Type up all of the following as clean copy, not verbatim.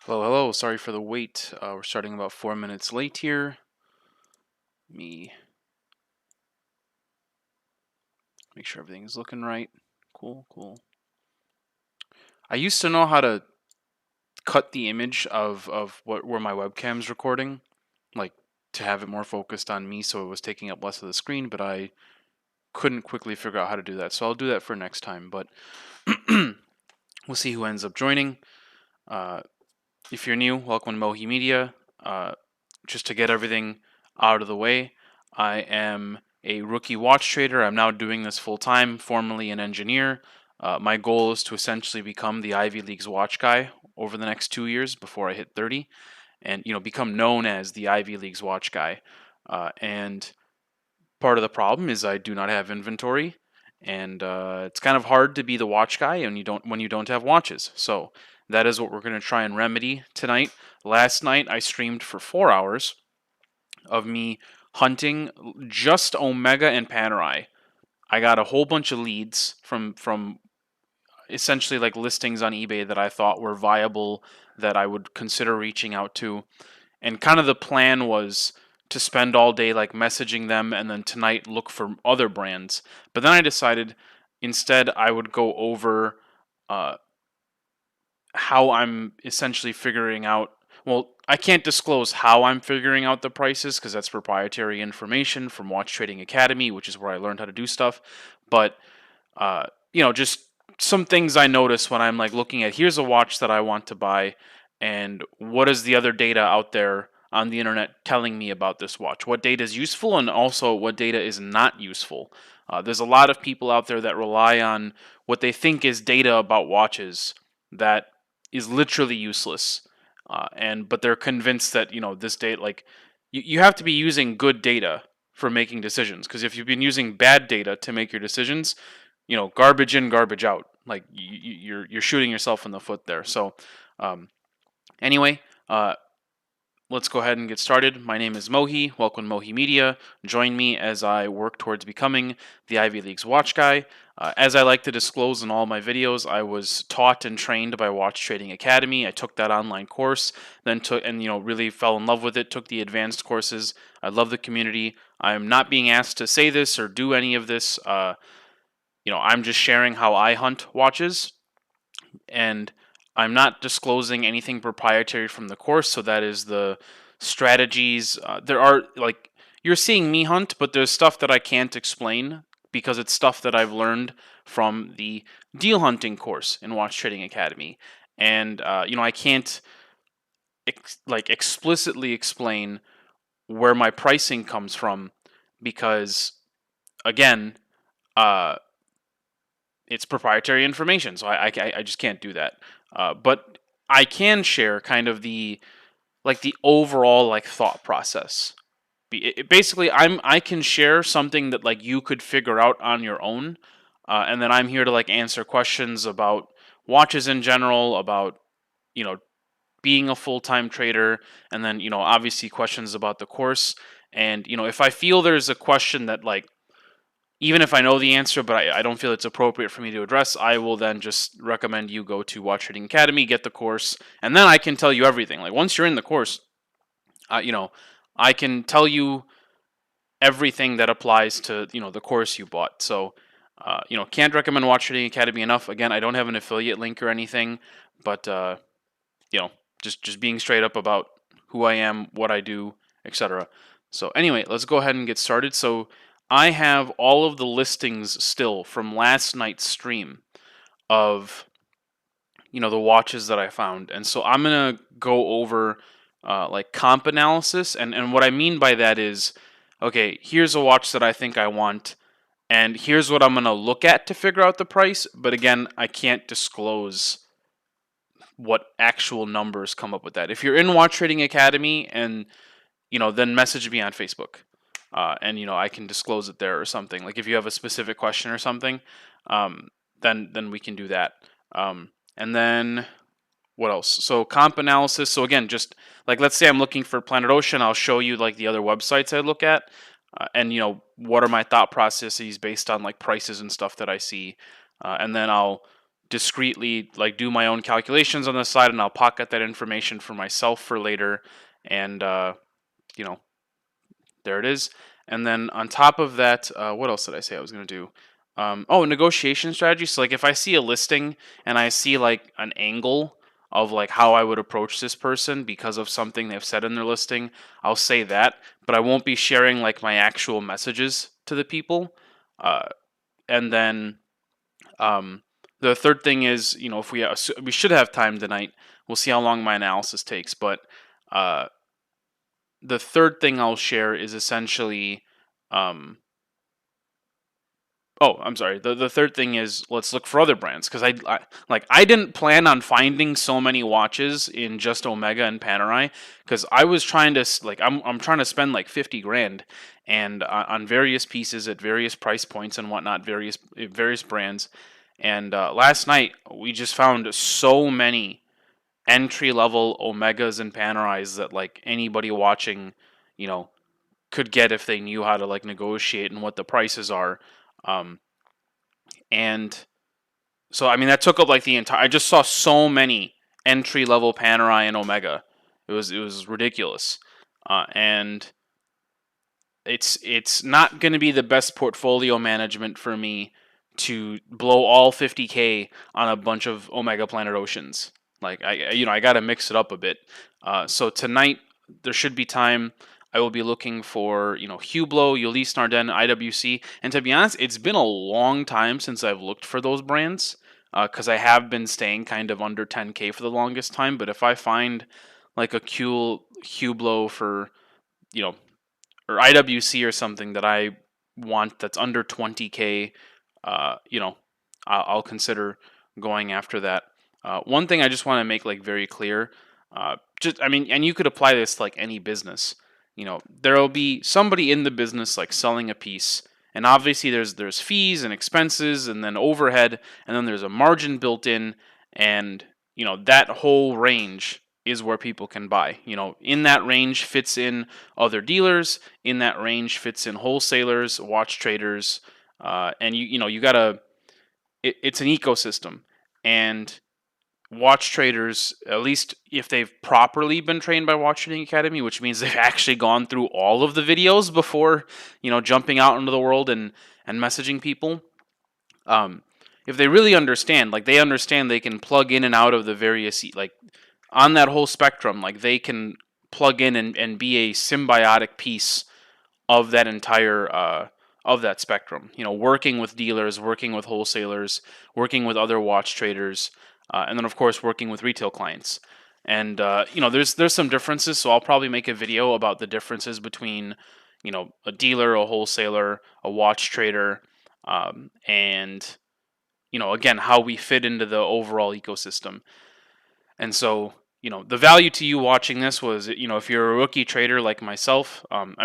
Hello, hello. Sorry for the wait. We're starting about 4 minutes late here. Let me make sure everything is looking right. Cool, cool. I used to know how to cut the image of where my webcam's recording, like to have it more focused on me so it was taking up less of the screen, but I couldn't quickly figure out how to do that. So I'll do that for next time, but we'll see who ends up joining. Uh, if you're new, welcome to Mohi Media. Just to get everything out of the way, I am a rookie watch trader. I'm now doing this full time, formerly an engineer. My goal is to essentially become the Ivy League's watch guy over the next 2 years before I hit 30, and become known as the Ivy League's watch guy. And part of the problem is I do not have inventory, and it's kind of hard to be the watch guy when you don't have watches. So that is what we're going to try and remedy tonight. Last night I streamed for 4 hours of me hunting just Omega and Panerai. I got a whole bunch of leads from essentially like listings on eBay that I thought were viable that I would consider reaching out to. And kind of the plan was to spend all day like messaging them and then tonight look for other brands. But then I decided instead I would go over uh, how I'm essentially figuring out. Well, I can't disclose how I'm figuring out the prices because that's proprietary information from Watch Trading Academy, which is where I learned how to do stuff. But just some things I notice when I'm like looking at here's a watch that I want to buy, and what is the other data out there on the internet telling me about this watch? What data is useful, and also what data is not useful. There's a lot of people out there that rely on what they think is data about watches that is literally useless, but they're convinced that this data, like you have to be using good data for making decisions, because if you've been using bad data to make your decisions, garbage in, garbage out. Like you're shooting yourself in the foot there. So um, anyway, let's go ahead and get started. My name is Mohi. Welcome to Mohi Media. Join me as I work towards becoming the Ivy League's watch guy. As I like to disclose in all my videos, I was taught and trained by Watch Trading Academy. I took that online course, then took and really fell in love with it. Took the advanced courses. I love the community. I'm not being asked to say this or do any of this. I'm just sharing how I hunt watches, and I'm not disclosing anything proprietary from the course. So that is the strategies. There are like you're seeing me hunt, but there's stuff that I can't explain because it's stuff that I've learned from the deal hunting course in Watch Trading Academy, and I can't explicitly explain where my pricing comes from because again, uh, it's proprietary information, so I just can't do that. But I can share kind of the overall thought process. Basically, I can share something that you could figure out on your own, and then I'm here to answer questions about watches in general, about you know being a full time trader, and then obviously questions about the course. And if I feel there's a question that even if I know the answer, but I don't feel it's appropriate for me to address, I will then just recommend you go to Watch Trading Academy, get the course, and then I can tell you everything. Like once you're in the course, I can tell you everything that applies to the course you bought. So, can't recommend Watch Trading Academy enough. Again, I don't have an affiliate link or anything, but you know, just being straight up about who I am, what I do, etc. So anyway, let's go ahead and get started. So I have all of the listings still from last night's stream of the watches that I found, and so I'm gonna go over comp analysis, and what I mean by that is, okay, here's a watch that I think I want, and here's what I'm gonna look at to figure out the price. But again, I can't disclose what actual numbers come up with that. If you're in Watch Trading Academy, and then message me on Facebook, and I can disclose it there or something. Like if you have a specific question or something, then we can do that. And then what else? So comp analysis. So again, just let's say I'm looking for Planet Ocean, I'll show you the other websites I look at, and what are my thought processes based on prices and stuff that I see, and then I'll discreetly like do my own calculations on the side, and I'll pocket that information for myself for later. And you know, there it is. And then on top of that, what else did I say I was going to do? Negotiation strategy. So like if I see a listing and I see like an angle of like how I would approach this person because of something they've said in their listing, I'll say that, but I won't be sharing like my actual messages to the people. And then the third thing is, if we should have time tonight. We'll see how long my analysis takes, but uh, the third thing I'll share is essentially, um, oh, I'm sorry. The third thing is let's look for other brands because I didn't plan on finding so many watches in just Omega and Panerai because I was trying to I'm trying to spend like 50 grand and on various pieces at various price points and whatnot, various brands. And last night we just found so many entry level Omegas and Panerais that like anybody watching, you know, could get if they knew how to like negotiate and what the prices are. Um, and so I mean that took up like the entire. I just saw so many entry level Panerai and Omega. It was ridiculous, and it's not going to be the best portfolio management for me to blow all 50K on a bunch of Omega Planet Oceans. Like I got to mix it up a bit. So tonight there should be time. I will be looking for Hublot, Ulysse Nardin, IWC, and to be honest, it's been a long time since I've looked for those brands because I have been staying kind of under 10K for the longest time. But if I find like a cool Hublot for you know or IWC or something that I want that's under 20K, I'll consider going after that. One thing I just want to make like very clear, and you could apply this to like any business. There will be somebody in the business like selling a piece, and obviously there's fees and expenses, and then overhead, and then there's a margin built in, and that whole range is where people can buy. In that range fits in other dealers. In that range fits in wholesalers, watch traders, and you gotta. It's an ecosystem, and watch traders, at least if they've properly been trained by Watch Trading Academy, which means they've actually gone through all of the videos before jumping out into the world and messaging people. If they really understand, like they understand they can plug in and out of the various like on that whole spectrum, like they can plug in and be a symbiotic piece of that entire of that spectrum. Working with dealers, working with wholesalers, working with other watch traders, and then of course working with retail clients. And there's some differences, so I'll probably make a video about the differences between a dealer, a wholesaler, a watch trader, and again how we fit into the overall ecosystem. And so, the value to you watching this was, if you're a rookie trader like myself, I'm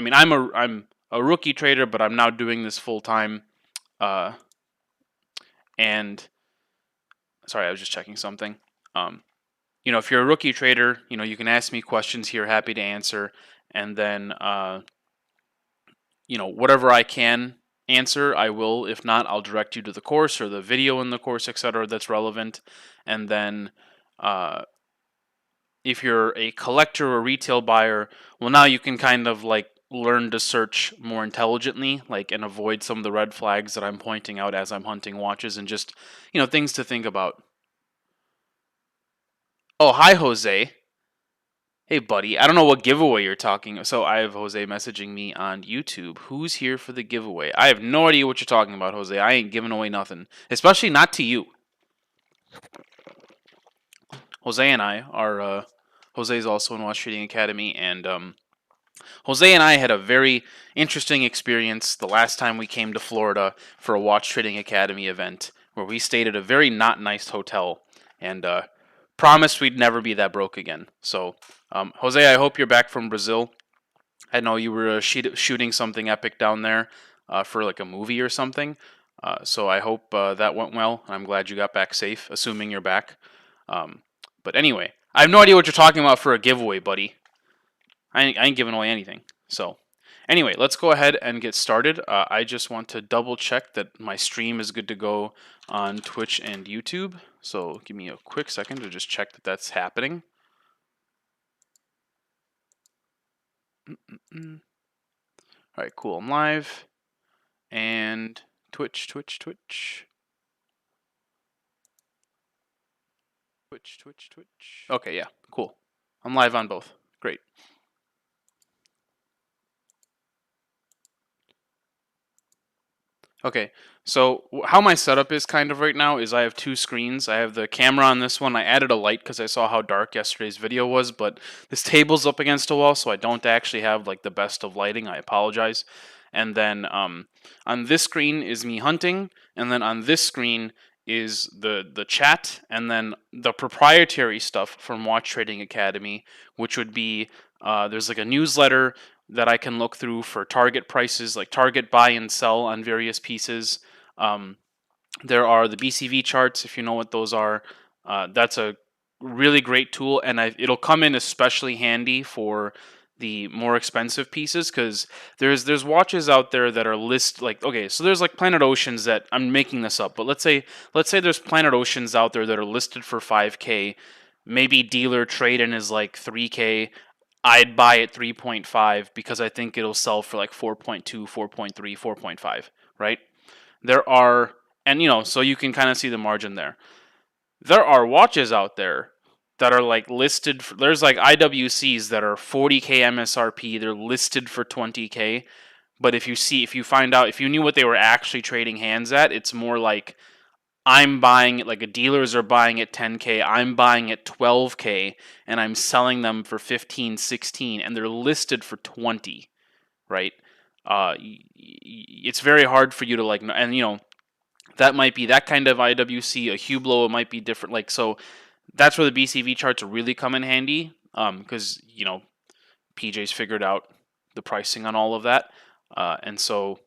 a rookie trader, but I'm now doing this full time. And sorry, I was just checking something. If you're a rookie trader, you can ask me questions here, happy to answer. And then, whatever I can answer, I will. If not, I'll direct you to the course or the video in the course, etc. that's relevant. And then, if you're a collector or retail buyer, well, now you can kind of like learn to search more intelligently, like, and avoid some of the red flags that I'm pointing out as I'm hunting watches, and just things to think about. Oh, hi, Jose. Hey, buddy. I don't know what giveaway you're talking. So I have Jose messaging me on YouTube. Who's here for the giveaway? I have no idea what you're talking about, Jose. I ain't giving away nothing, especially not to you. Jose and I are. Jose's also in Watch Trading Academy, and Jose and I had a very interesting experience the last time we came to Florida for a Watch Trading Academy event, where we stayed at a very not nice hotel, and promised we'd never be that broke again. So, Jose, I hope you're back from Brazil. I know you were shooting something epic down there for like a movie or something. So I hope that went well, and I'm glad you got back safe, assuming you're back. But anyway, I have no idea what you're talking about for a giveaway, buddy. I ain't giving away anything. So, Anyway, let's go ahead and get started. I just want to double check that my stream is good to go on Twitch and YouTube. So give me a quick second to just check that that's happening. All right, cool. I'm live. And Twitch. Okay, yeah, cool. I'm live on both. Great. Okay, so how my setup is kind of right now is I have two screens. I have the camera on this one. I added a light because I saw how dark yesterday's video was, but this table's up against a wall, so I don't actually have like the best of lighting. I apologize. And then on this screen is me hunting, and then on this screen is the chat, and then the proprietary stuff from Watch Trading Academy, which would be there's like a newsletter that I can look through for target prices, like target buy and sell on various pieces. There are the BCV charts, if you know what those are. That's a really great tool, and it'll come in especially handy for the more expensive pieces because there's watches out there that are like okay, so there's like Planet Oceans that I'm making this up, but let's say there's Planet Oceans out there that are listed for 5K. Maybe dealer trade-in is like 3K. I'd buy at 3.5 because I think it'll sell for like 4.2, 4.3, 4.5, right? There are, and so you can kind of see the margin there. There are watches out there that are like listed for, there's like IWCs that are 40K MSRP, they're listed for 20K, but if you find out, if you knew what they were actually trading hands at, it's more like I'm buying it, like a dealers are buying at 10K, I'm buying at 12K, and I'm selling them for 15, 16, and they're listed for 20, right? It's very hard for you to like, and that might be that kind of IWC. A Hublot might be different. Like, so that's where the BCV charts really come in handy, because PJ's figured out the pricing on all of that, and so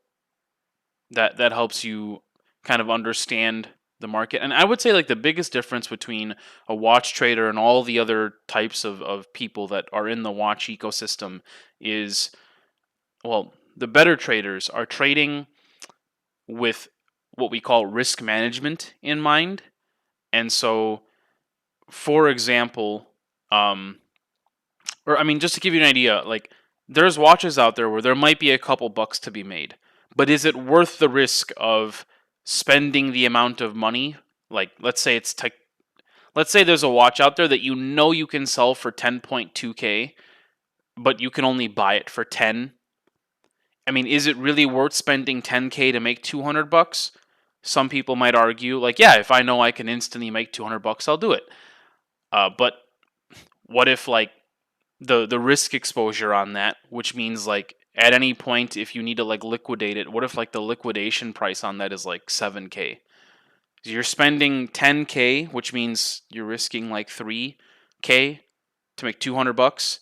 that helps you kind of understand the market. And I would say like the biggest difference between a watch trader and all the other types of people that are in the watch ecosystem is, well, the better traders are trading with what we call risk management in mind. And so, for example, or I mean, just to give you an idea, like there's watches out there where there might be a couple bucks to be made, but is it worth the risk of spending the amount of money? Like, let's say there's a watch out there that you can sell for 10.2K, but you can only buy it for 10. I mean, is it really worth spending 10K to make 200 bucks? Some people might argue, like, yeah, if I know I can instantly make 200 bucks, I'll do it. But what if like the risk exposure on that, which means like at any point if you need to like liquidate it, what if like the liquidation price on that is like 7K? So you're spending 10K, which means you're risking like 3K to make 200 bucks.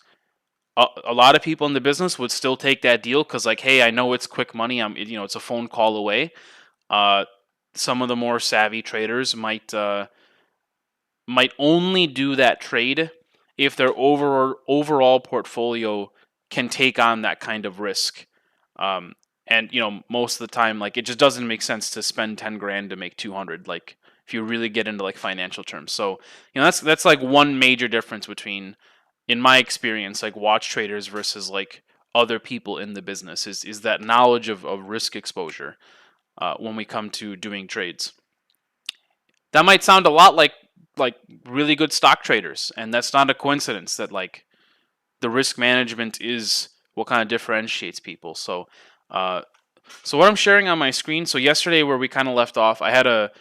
A lot of people in the business would still take that deal because like, hey, I know it's quick money. It's a phone call away. Some of the more savvy traders might only do that trade if their overall portfolio can take on that kind of risk. And most of the time, like it just doesn't make sense to spend 10 grand to make 200. Like if you really get into like financial terms, so that's like one major difference between, in my experience, like watch traders versus like other people in the business is that knowledge of risk exposure when we come to doing trades. That might sound a lot like really good stock traders, and that's not a coincidence that like the risk management is what kind of differentiates people. So what I'm sharing on my screen. So yesterday, where we kind of left off, I had a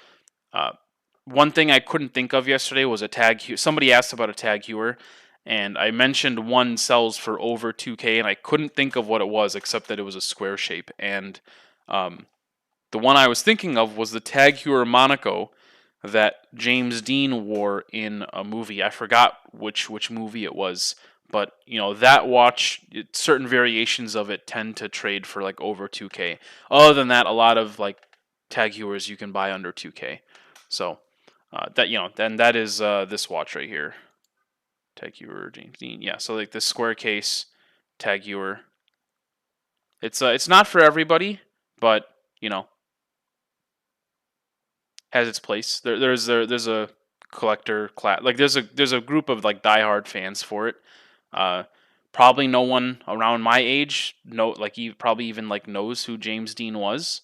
one thing I couldn't think of yesterday was a tag. Somebody asked about a tag hewer, and I mentioned one sells for over 2K, and I couldn't think of what it was except that it was a square shape. And the one I was thinking of was the tag hewer Monaco that James Dean wore in a movie. I forgot which movie it was, but that watch, certain variations of it tend to trade for like over 2K. Other than that, a lot of like tag hewers you can buy under 2K. So then that is this watch right here, tag hewer James Dean. Yeah, so like this square case tag hewer. It's not for everybody, but you know, has its place. There's a collector class, like there's a group of like diehard fans for it. Uh, Probably no one around my age probably even like knows who James Dean was.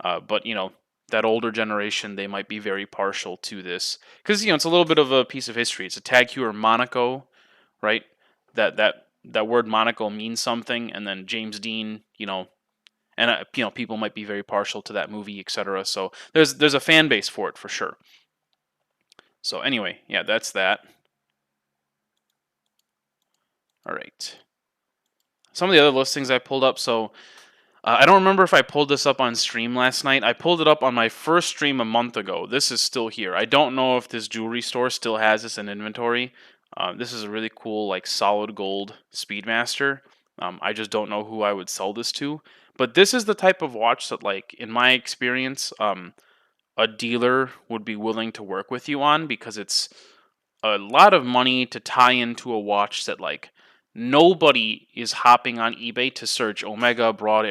But you know, that older generation, they might be very partial to this because you know it's a little bit of a piece of history. It's a tag heuer Monaco, right? That word Monaco means something, and then James Dean, you know, and you know people might be very partial to that movie, etc. So there's a fan base for it for sure. So anyway, yeah, that's that. All right. Some of the other listings I pulled up. So I don't remember if I pulled this up on stream last night. I pulled it up on my first stream a month ago. This is still here. I don't know if this jewelry store still has this in inventory. This is a really cool, like solid gold Speedmaster. I just don't know who I would sell this to. But this is the type of watch that, like, in my experience, a dealer would be willing to work with you on because it's a lot of money to tie into a watch that like nobody is hopping on eBay to search uh, Omega Broad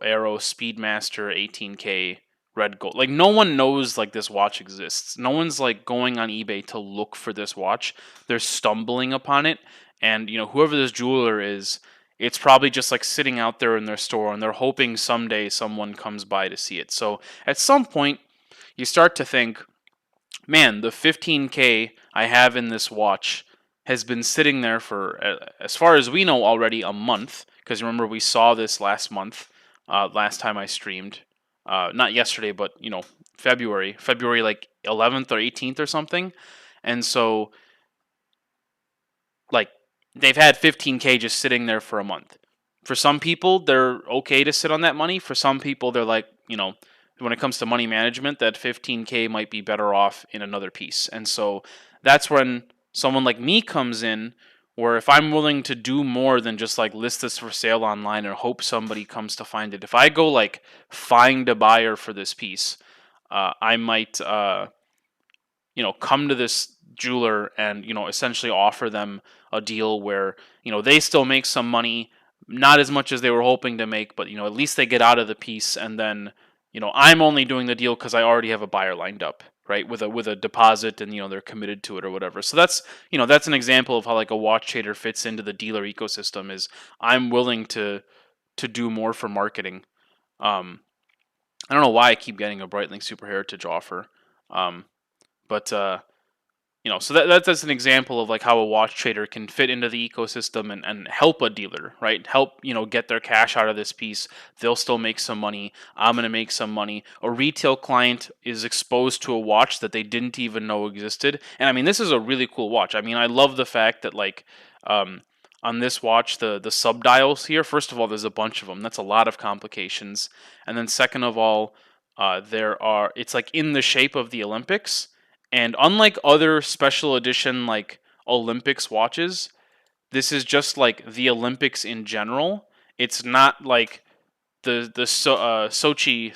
Arrow Speedmaster 18K red gold. Like no one knows like this watch exists. No one's like going on eBay to look for this watch. They're stumbling upon it, and you know whoever this jeweler is, it's probably just like sitting out there in their store, and they're hoping someday someone comes by to see it. So at some point, you start to think, man, the 15K I have in this watch has been sitting there for, as far as we know, already a month. Because remember, we saw this last month, last time I streamed. Not yesterday, but you know, February like 11th or 18th or something. And so, like, they've had 15K just sitting there for a month. For some people, they're okay to sit on that money. For some people, they're like, you know, when it comes to money management, that 15K might be better off in another piece. And so that's when someone like me comes in, where if I'm willing to do more than just like list this for sale online and hope somebody comes to find it, if I go like find a buyer for this piece, I might you know, come to this jeweler and, you know, essentially offer them a deal where, you know, they still make some money, not as much as they were hoping to make, but, you know, at least they get out of the piece. And then, you know, I'm only doing the deal because I already have a buyer lined up, right? With a deposit, and, you know, they're committed to it or whatever. So that's, you know, that's an example of how like a watch trader fits into the dealer ecosystem. Is I'm willing to do more for marketing. I don't know why I keep getting a Breitling Super Heritage offer. Um, but you know, so that's an example of like how a watch trader can fit into the ecosystem and help a dealer, right? Help, you know, get their cash out of this piece. They'll still make some money. I'm gonna make some money. A retail client is exposed to a watch that they didn't even know existed. And I mean, this is a really cool watch. I mean, I love the fact that like on this watch, the sub dials here. First of all, there's a bunch of them. That's a lot of complications. And then second of all, it's like in the shape of the Olympics. And unlike other special edition like Olympics watches, this is just like the Olympics in general. It's not like Sochi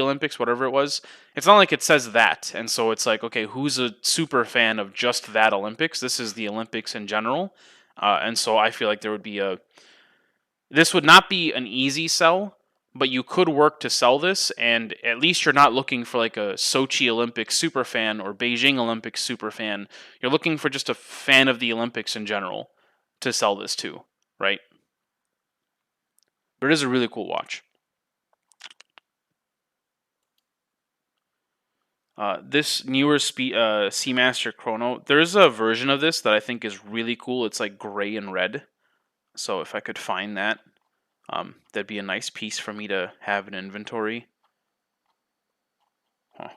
Olympics, whatever it was. It's not like it says that, and so it's like, okay, who's a super fan of just that Olympics? This is the Olympics in general, and so I feel like there would be a this would not be an easy sell, but you could work to sell this, and at least you're not looking for like a Sochi Olympics super fan or Beijing Olympics super fan. You're looking for just a fan of the Olympics in general to sell this to, right? But it is a really cool watch. This newer Seamaster Chrono, there's a version of this that I think is really cool. It's like gray and red. So if I could find that, that'd be a nice piece for me to have in inventory. Huh.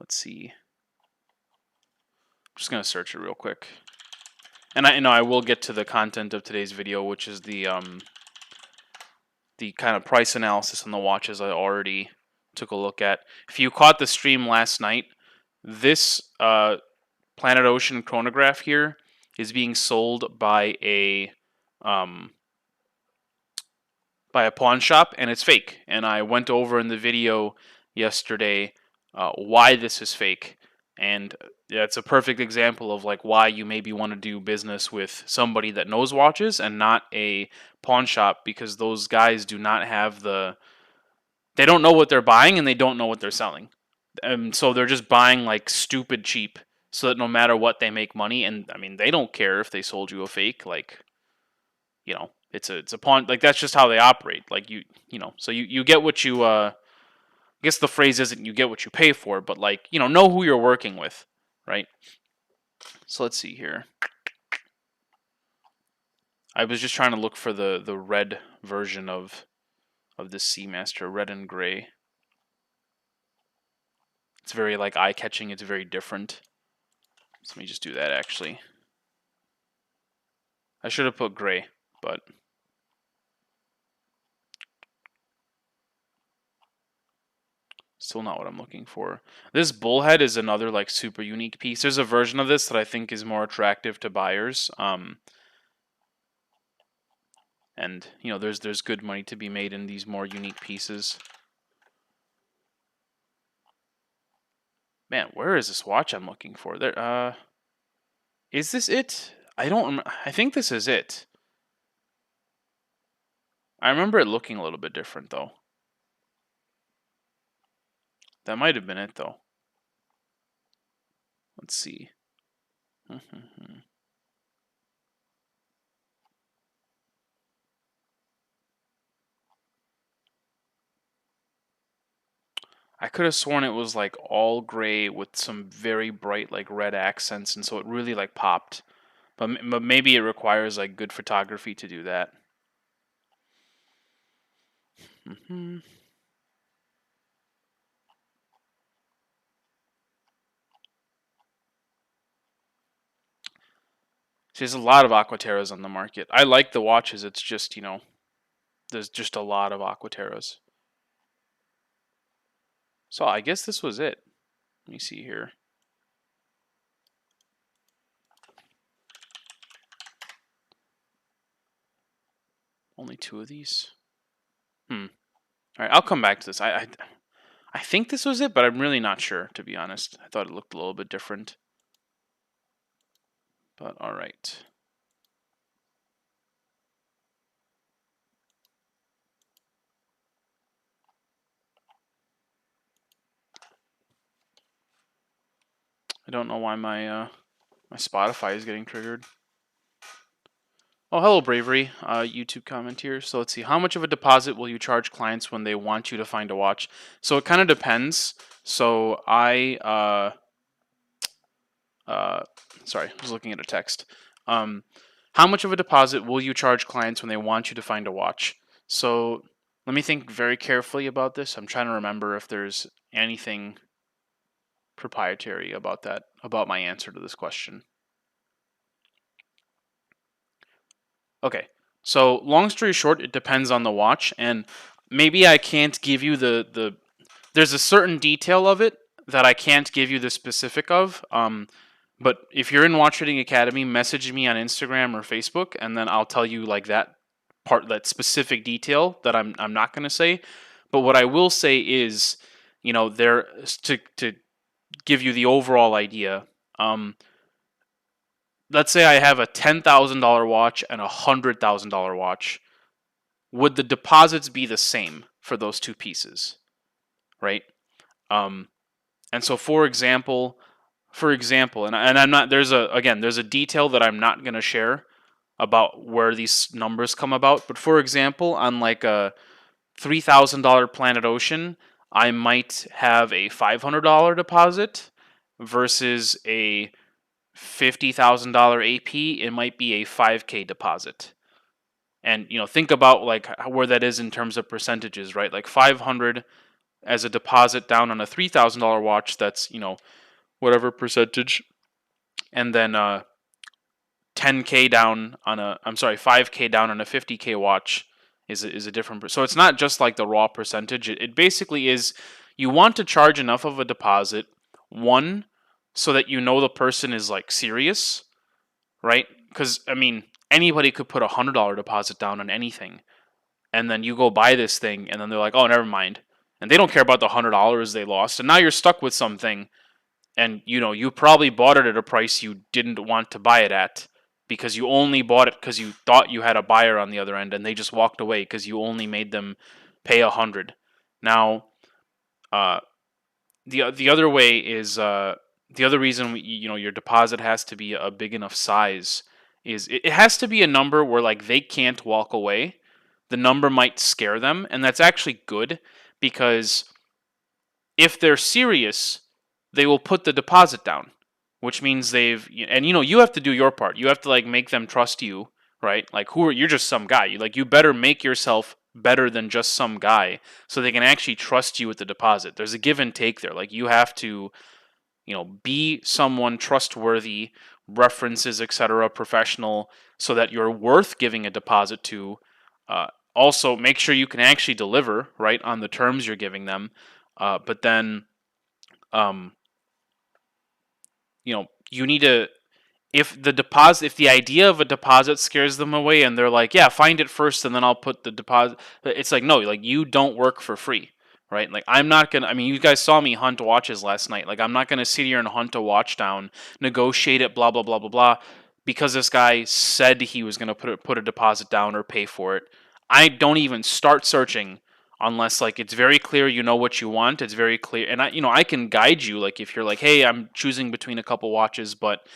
Let's see. I'm just gonna search it real quick. And I know I will get to the content of today's video, which is the kind of price analysis on the watches I already took a look at. If you caught the stream last night, this Planet Ocean chronograph here is being sold by a pawn shop, and it's fake. And I went over in the video yesterday why this is fake. And yeah, it's a perfect example of like why you maybe want to do business with somebody that knows watches and not a pawn shop, because those guys do not have they don't know what they're buying and they don't know what they're selling. And so they're just buying like stupid cheap so that no matter what they make money. And I mean, they don't care if they sold you a fake. Like, it's a pawn. Like, that's just how they operate. Like, so you get what you I guess the phrase isn't you get what you pay for, but like, know who you're working with, right? So let's see here. I was just trying to look for the red version of this Seamaster, red and gray. It's very like eye-catching. It's very different. So let me just do that actually. I should have put gray, but still not what I'm looking for. This bullhead is another like super unique piece. There's a version of this that I think is more attractive to buyers. And there's good money to be made in these more unique pieces. Man, where is this watch I'm looking for? There, is this it? I don't remember. I think this is it. I remember it looking a little bit different though. That might have been it though. Let's see. I could have sworn it was like all gray with some very bright like red accents, and so it really like popped. But maybe it requires like good photography to do that. See, there's a lot of Aquaterras on the market. I like the watches. It's just, there's just a lot of Aquaterras. So I guess this was it. Let me see here. Only 2 of these. All right, I'll come back to this. I think this was it, but I'm really not sure, to be honest. I thought it looked a little bit different. But all right. I don't know why my Spotify is getting triggered. Oh, hello, Bravery. YouTube comment here. So let's see. How much of a deposit will you charge clients when they want you to find a watch? So it kind of depends. So sorry, I was looking at a text. How much of a deposit will you charge clients when they want you to find a watch? So let me think very carefully about this. I'm trying to remember if there's anything proprietary about that, about my answer to this question. Okay, so long story short, it depends on the watch, and maybe I can't give you the there's a certain detail of it that I can't give you the specific of. But if you're in Watch Trading Academy, message me on Instagram or Facebook, and then I'll tell you like that specific detail that I'm not going to say. But what I will say is, there to give you the overall idea. Let's say I have a $10,000 watch and a $100,000 watch. Would the deposits be the same for those two pieces, right? And so, for example, and I'm not there's a detail that I'm not going to share about where these numbers come about. But for example, on like a $3,000 Planet Ocean, I might have a $500 deposit versus a $50,000 AP. It might be a 5K deposit. And think about like where that is in terms of percentages, right? Like 500 as a deposit down on a $3,000 watch, that's whatever percentage, and then 10K down on 5K down on a 50K watch is a different. So it's not just like the raw percentage. It basically is, you want to charge enough of a deposit, one, so that the person is like serious, right? Because I mean, anybody could put $100 deposit down on anything, and then you go buy this thing, and then they're like, oh, never mind, and they don't care about the $100 they lost, and now you're stuck with something. and you probably bought it at a price you didn't want to buy it at, because you only bought it because you thought you had a buyer on the other end, and they just walked away because you only made them pay 100. Now, uh, the other way is the other reason your deposit has to be a big enough size is it has to be a number where like they can't walk away. The number might scare them, and that's actually good, because if they're serious, they will put the deposit down, which means and you have to do your part. You have to like make them trust you, right? Like you're just some guy. You better make yourself better than just some guy so they can actually trust you with the deposit. There's a give and take there. Like you have to, be someone trustworthy, references, etc., professional, so that you're worth giving a deposit to. Also, make sure you can actually deliver right on the terms you're giving them. But then, um, you need to. If the idea of a deposit scares them away, and they're like, "Yeah, find it first, and then I'll put the deposit." It's like, no, like you don't work for free, right? Like I'm not gonna. I mean, you guys saw me hunt watches last night. Like I'm not gonna sit here and hunt a watch down, negotiate it, blah blah blah blah blah, because this guy said he was gonna put a deposit down or pay for it. I don't even start searching unless like it's very clear you know what you want. It's very clear, and I can guide you. Like if you're like, hey, I'm choosing between a couple watches, but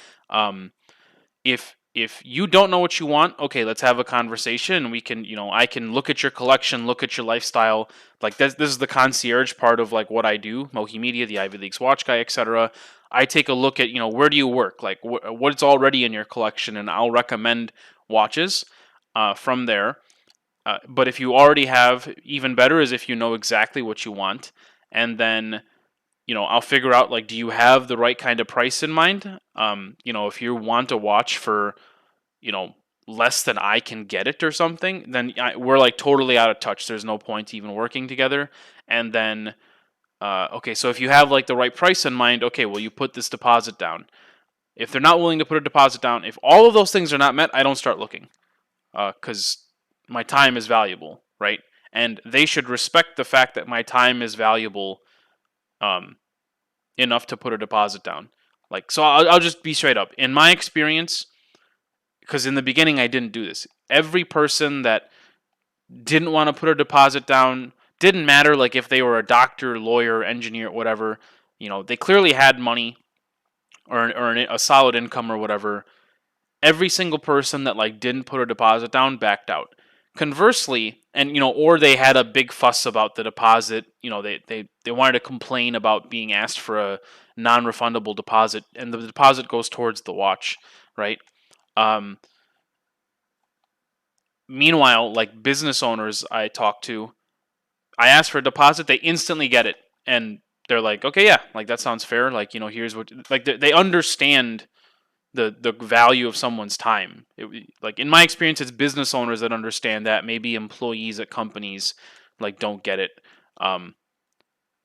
if you don't know what you want, okay, let's have a conversation. We can, I can look at your collection, look at your lifestyle. Like this is the concierge part of like what I do, Mohi Media, the Ivy League's watch guy, etc. I take a look at, where do you work, like what's already in your collection, and I'll recommend watches from there. But if you already have, even better is if you know exactly what you want, and then I'll figure out like, do you have the right kind of price in mind? If you want a watch for, less than I can get it or something, then we're like totally out of touch. There's no point even working together. And then, okay, so if you have like the right price in mind, okay, well, you put this deposit down. If they're not willing to put a deposit down, if all of those things are not met, I don't start looking, because my time is valuable, right? And they should respect the fact that my time is valuable. Enough to put a deposit down. Like, so I'll just be straight up. In my experience, because in the beginning I didn't do this, every person that didn't want to put a deposit down, didn't matter like if they were a doctor, lawyer, engineer, whatever, they clearly had money or a solid income or whatever. Every single person that like didn't put a deposit down backed out. Conversely, and or they had a big fuss about the deposit, they wanted to complain about being asked for a non-refundable deposit, and the deposit goes towards the watch, right? um Meanwhile, like business owners I talk to, I ask for a deposit, they instantly get it, and they're like, okay, yeah, like that sounds fair, like here's what, like they understand the value of someone's time. Like in my experience, it's business owners that understand that. Maybe employees at companies like don't get it. Um,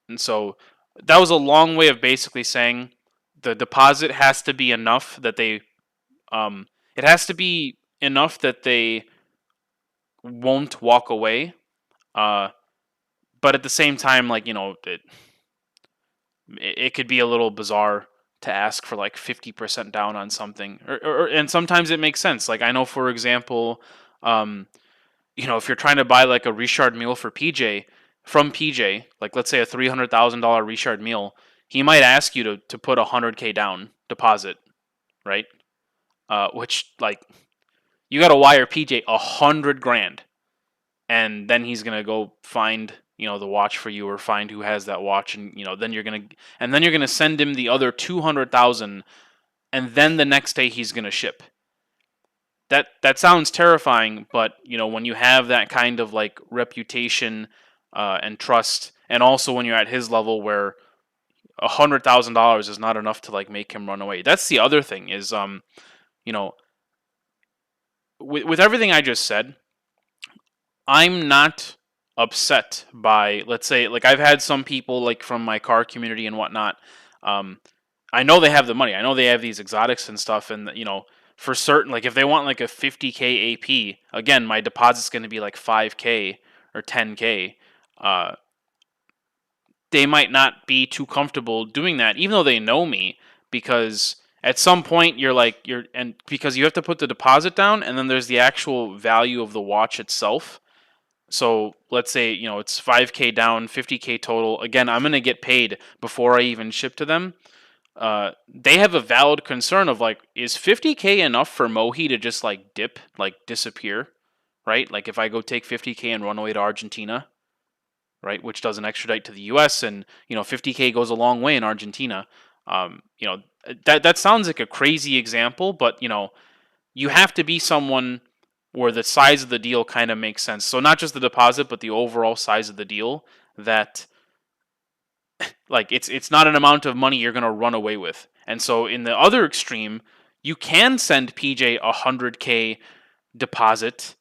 and so that was a long way of basically saying the deposit has to be enough that um, it has to be enough that they won't walk away. Uh, but at the same time, like it could be a little bizarre to ask for like 50% down on something, and sometimes it makes sense. Like I know, for example, um, if you're trying to buy like a Richard meal for PJ from PJ, like let's say a $300,000 Richard meal, he might ask you to put 100K down deposit, right? Which like you got to wire PJ 100 grand, and then he's gonna go find the watch for you, or find who has that watch, and then you're gonna send him the other 200,000, and then the next day he's gonna ship. That sounds terrifying, but when you have that kind of like reputation and trust, and also when you're at his level where $100,000 is not enough to like make him run away. That's the other thing is you know with everything I just said, I'm not upset by, let's say, like I've had some people like from my car community and whatnot. Um, I know they have the money. I know they have these exotics and stuff, and for certain, like if they want like a 50K AP, again, my deposit's going to be like 5K or 10K. Uh, they might not be too comfortable doing that, even though they know me, because at some point and because you have to put the deposit down, and then there's the actual value of the watch itself. So let's say it's 5K down, 50K total. Again, I'm gonna get paid before I even ship to them. They have a valid concern of like, is 50K enough for Mohi to just like dip, like disappear, right? Like if I go take 50K and run away to Argentina, right, which doesn't extradite to the U.S. and 50K goes a long way in Argentina. That sounds like a crazy example, but you have to be someone where the size of the deal kind of makes sense. So not just the deposit, but the overall size of the deal. That like it's not an amount of money you're gonna run away with. And so in the other extreme, you can send PJ 100K deposit,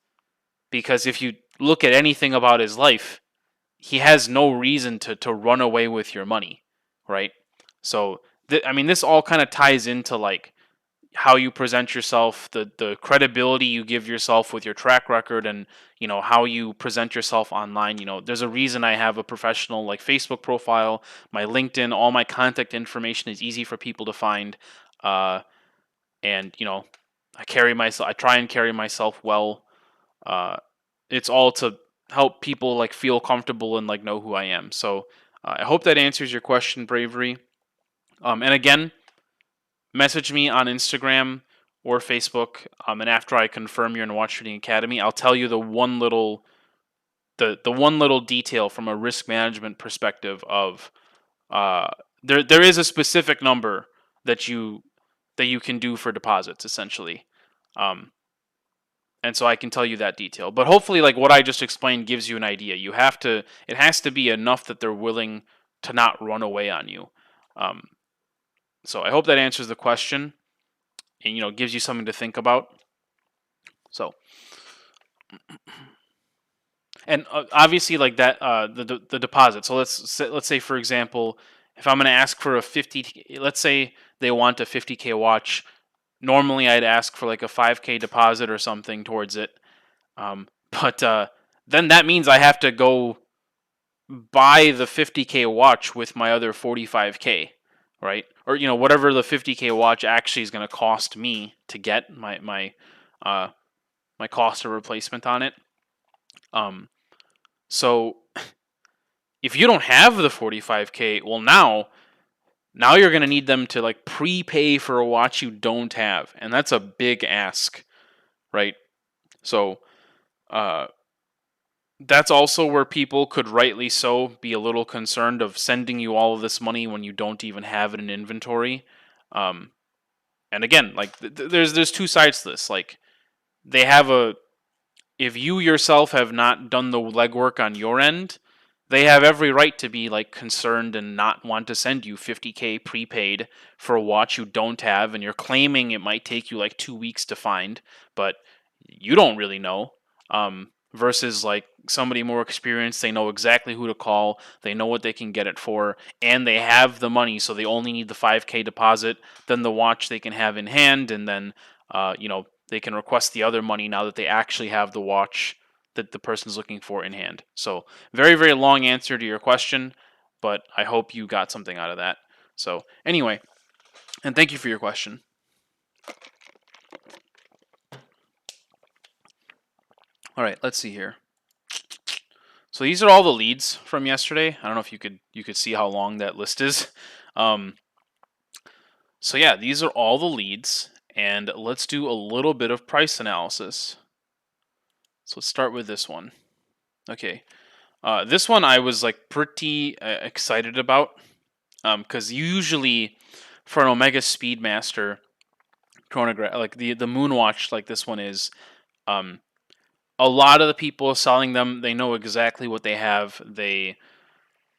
because if you look at anything about his life, he has no reason to run away with your money, right? So I mean, this all kind of ties into like how you present yourself, the credibility you give yourself with your track record, and how you present yourself online. There's a reason I have a professional like Facebook profile, my LinkedIn, all my contact information is easy for people to find, and I try and carry myself well. Uh, it's all to help people like feel comfortable and like know who I am. So I hope that answers your question, Bravery. And again, message me on Instagram or Facebook, and after I confirm you're in Watch Trading Academy, I'll tell you the one little detail from a risk management perspective of there is a specific number that you can do for deposits essentially. And so I can tell you that detail. But hopefully, like what I just explained gives you an idea. It has to be enough that they're willing to not run away on you. So I hope that answers the question, and gives you something to think about. So, and obviously, like that, the deposit. So let's say for example, if I'm going to ask for a 50, let's say they want a 50K watch. Normally, I'd ask for like a 5K deposit or something towards it. But then that means I have to go buy the 50K watch with my other 45K, right? Or whatever the 50K watch actually is going to cost me to get my cost of replacement on it. So if you don't have the 45K, well now you're going to need them to like prepay for a watch you don't have, and that's a big ask, right? So that's also where people could rightly so be a little concerned of sending you all of this money when you don't even have it in inventory. And again, like there's two sides to this. Like they have if you yourself have not done the legwork on your end, they have every right to be like concerned and not want to send you 50K prepaid for a watch you don't have, and you're claiming it might take you like 2 weeks to find, but you don't really know. Versus like somebody more experienced, they know exactly who to call, they know what they can get it for, and they have the money, so they only need the 5K deposit, then the watch they can have in hand, and then they can request the other money now that they actually have the watch that the person's looking for in hand. So very, very long answer to your question, but I hope you got something out of that. So anyway, and thank you for your question. All right, let's see here. So these are all the leads from yesterday. I don't know if you could see how long that list is. So yeah, these are all the leads, and let's do a little bit of price analysis. So let's start with this one. Okay, this one I was like pretty excited about, because usually for an Omega Speedmaster chronograph, like the Moonwatch, like this one is, a lot of the people selling them, they know exactly what they have.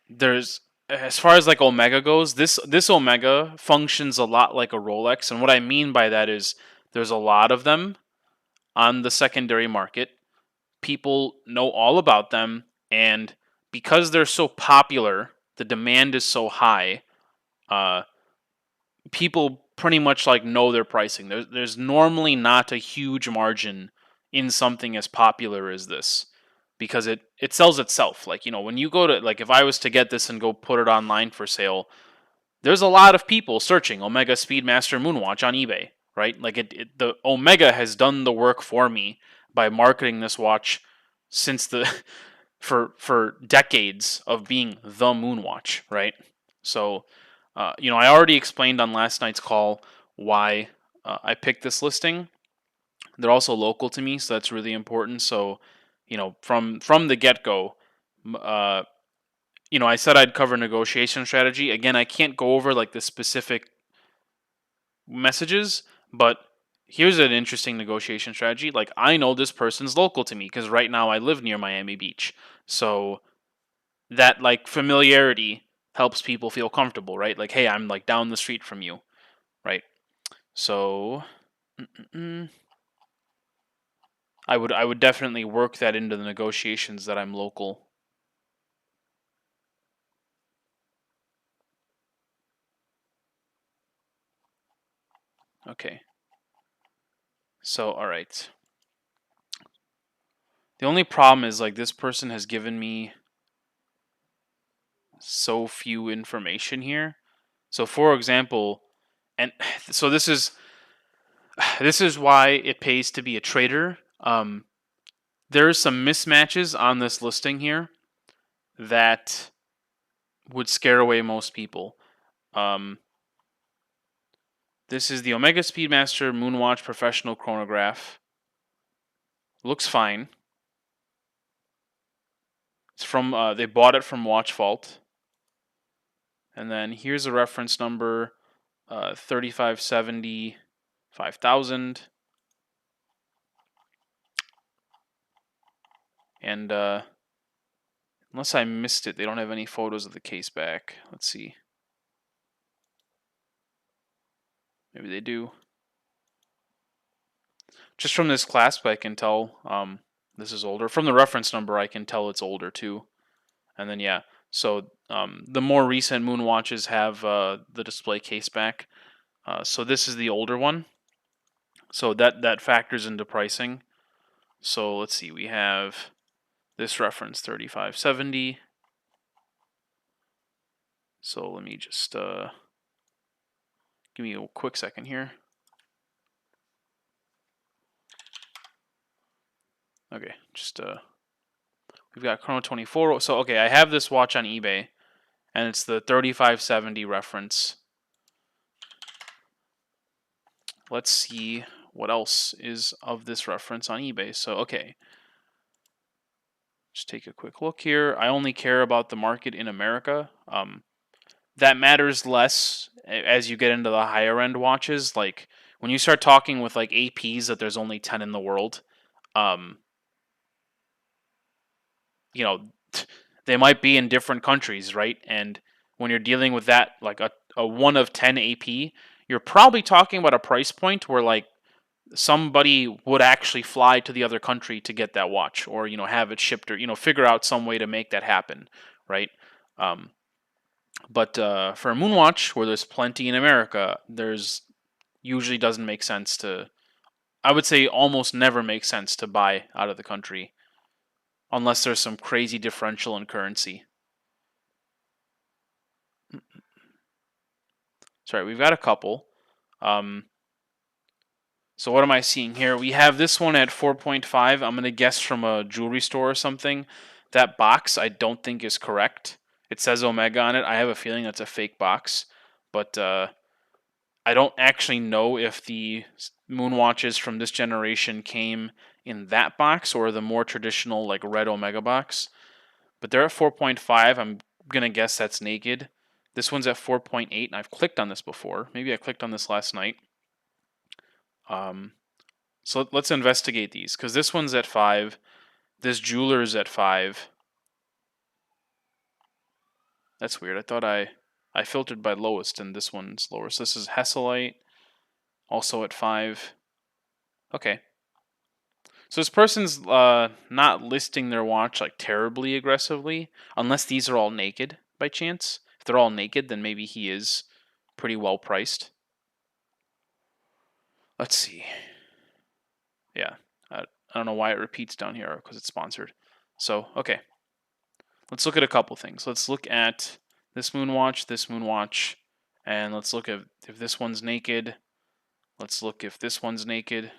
There's as far as like Omega goes, this Omega functions a lot like a Rolex, and what I mean by that is there's a lot of them on the secondary market. People know all about them, and because they're so popular, the demand is so high. People pretty much like know their pricing. There's normally not a huge margin in something as popular as this. because it sells itself. Like, when you go to, like, if I was to get this and go put it online for sale, there's a lot of people searching Omega Speedmaster Moonwatch on eBay, right? Like, the Omega has done the work for me by marketing this watch since the for decades of being the Moonwatch, right? So, I already explained on last night's call why I picked this listing. They're also local to me, so that's really important. So, from the get go, uh, I said I'd cover negotiation strategy. Again, I can't go over like the specific messages, but here's an interesting negotiation strategy. Like, I know this person's local to me because right now I live near Miami Beach. So that, like, familiarity helps people feel comfortable, right? Like, hey, I'm like down the street from you, right? So I would definitely work that into the negotiations that I'm local. Okay. So, all right. The only problem is, like, this person has given me so few information here. So, for example, and so this is why it pays to be a trader. There's some mismatches on this listing here that would scare away most people. Um, this is the Omega Speedmaster Moonwatch Professional Chronograph. Looks fine. It's from they bought it from Watch Vault. And then here's a reference number, 3570 5000. And unless I missed it, they don't have any photos of the case back. Let's see. Maybe they do. Just from this clasp, I can tell this is older. From the reference number, I can tell it's older too. And then, yeah, so the more recent moon watches have the display case back. So this is the older one. So that factors into pricing. So let's see, we have this reference 3570. So let me just give me a quick second here. Okay, just we've got Chrono 24. So okay, I have this watch on eBay, and it's the 3570 reference. Let's see what else is of this reference on eBay. So okay, just take a quick look here. I only care about the market in America. That matters less as you get into the higher end watches. Like, when you start talking with like APs that there's only 10 in the world, um, you know, they might be in different countries, right? And when you're dealing with that, like a 1 of 10 AP, you're probably talking about a price point where, like, somebody would actually fly to the other country to get that watch, or have it shipped, or figure out some way to make that happen, right? Um, but for a moonwatch where there's plenty in America, there's usually doesn't make sense to. I would say almost never makes sense to buy out of the country unless there's some crazy differential in currency. Sorry, we've got a couple. So what am I seeing here? We have this one at 4.5. I'm going to guess from a jewelry store or something. That box I don't think is correct. It says Omega on it. I have a feeling that's a fake box. But I don't actually know if the moon watches from this generation came in that box or the more traditional, like, red Omega box. But they're at 4.5. I'm going to guess that's naked. This one's at 4.8, and I've clicked on this before. Maybe I clicked on this last night. So let's investigate these, because this one's at 5. This jeweler's at 5. That's weird. I thought I filtered by lowest, and this one's lower. So this is Hesselite, also at 5. Okay. So this person's not listing their watch like terribly aggressively, unless these are all naked by chance. If they're all naked, then maybe he is pretty well priced. Let's see. Yeah, I don't know why it repeats down here, because it's sponsored. So, okay. Let's look at a couple things. Let's look at this moonwatch, and let's look at if this one's naked. Let's look if this one's naked.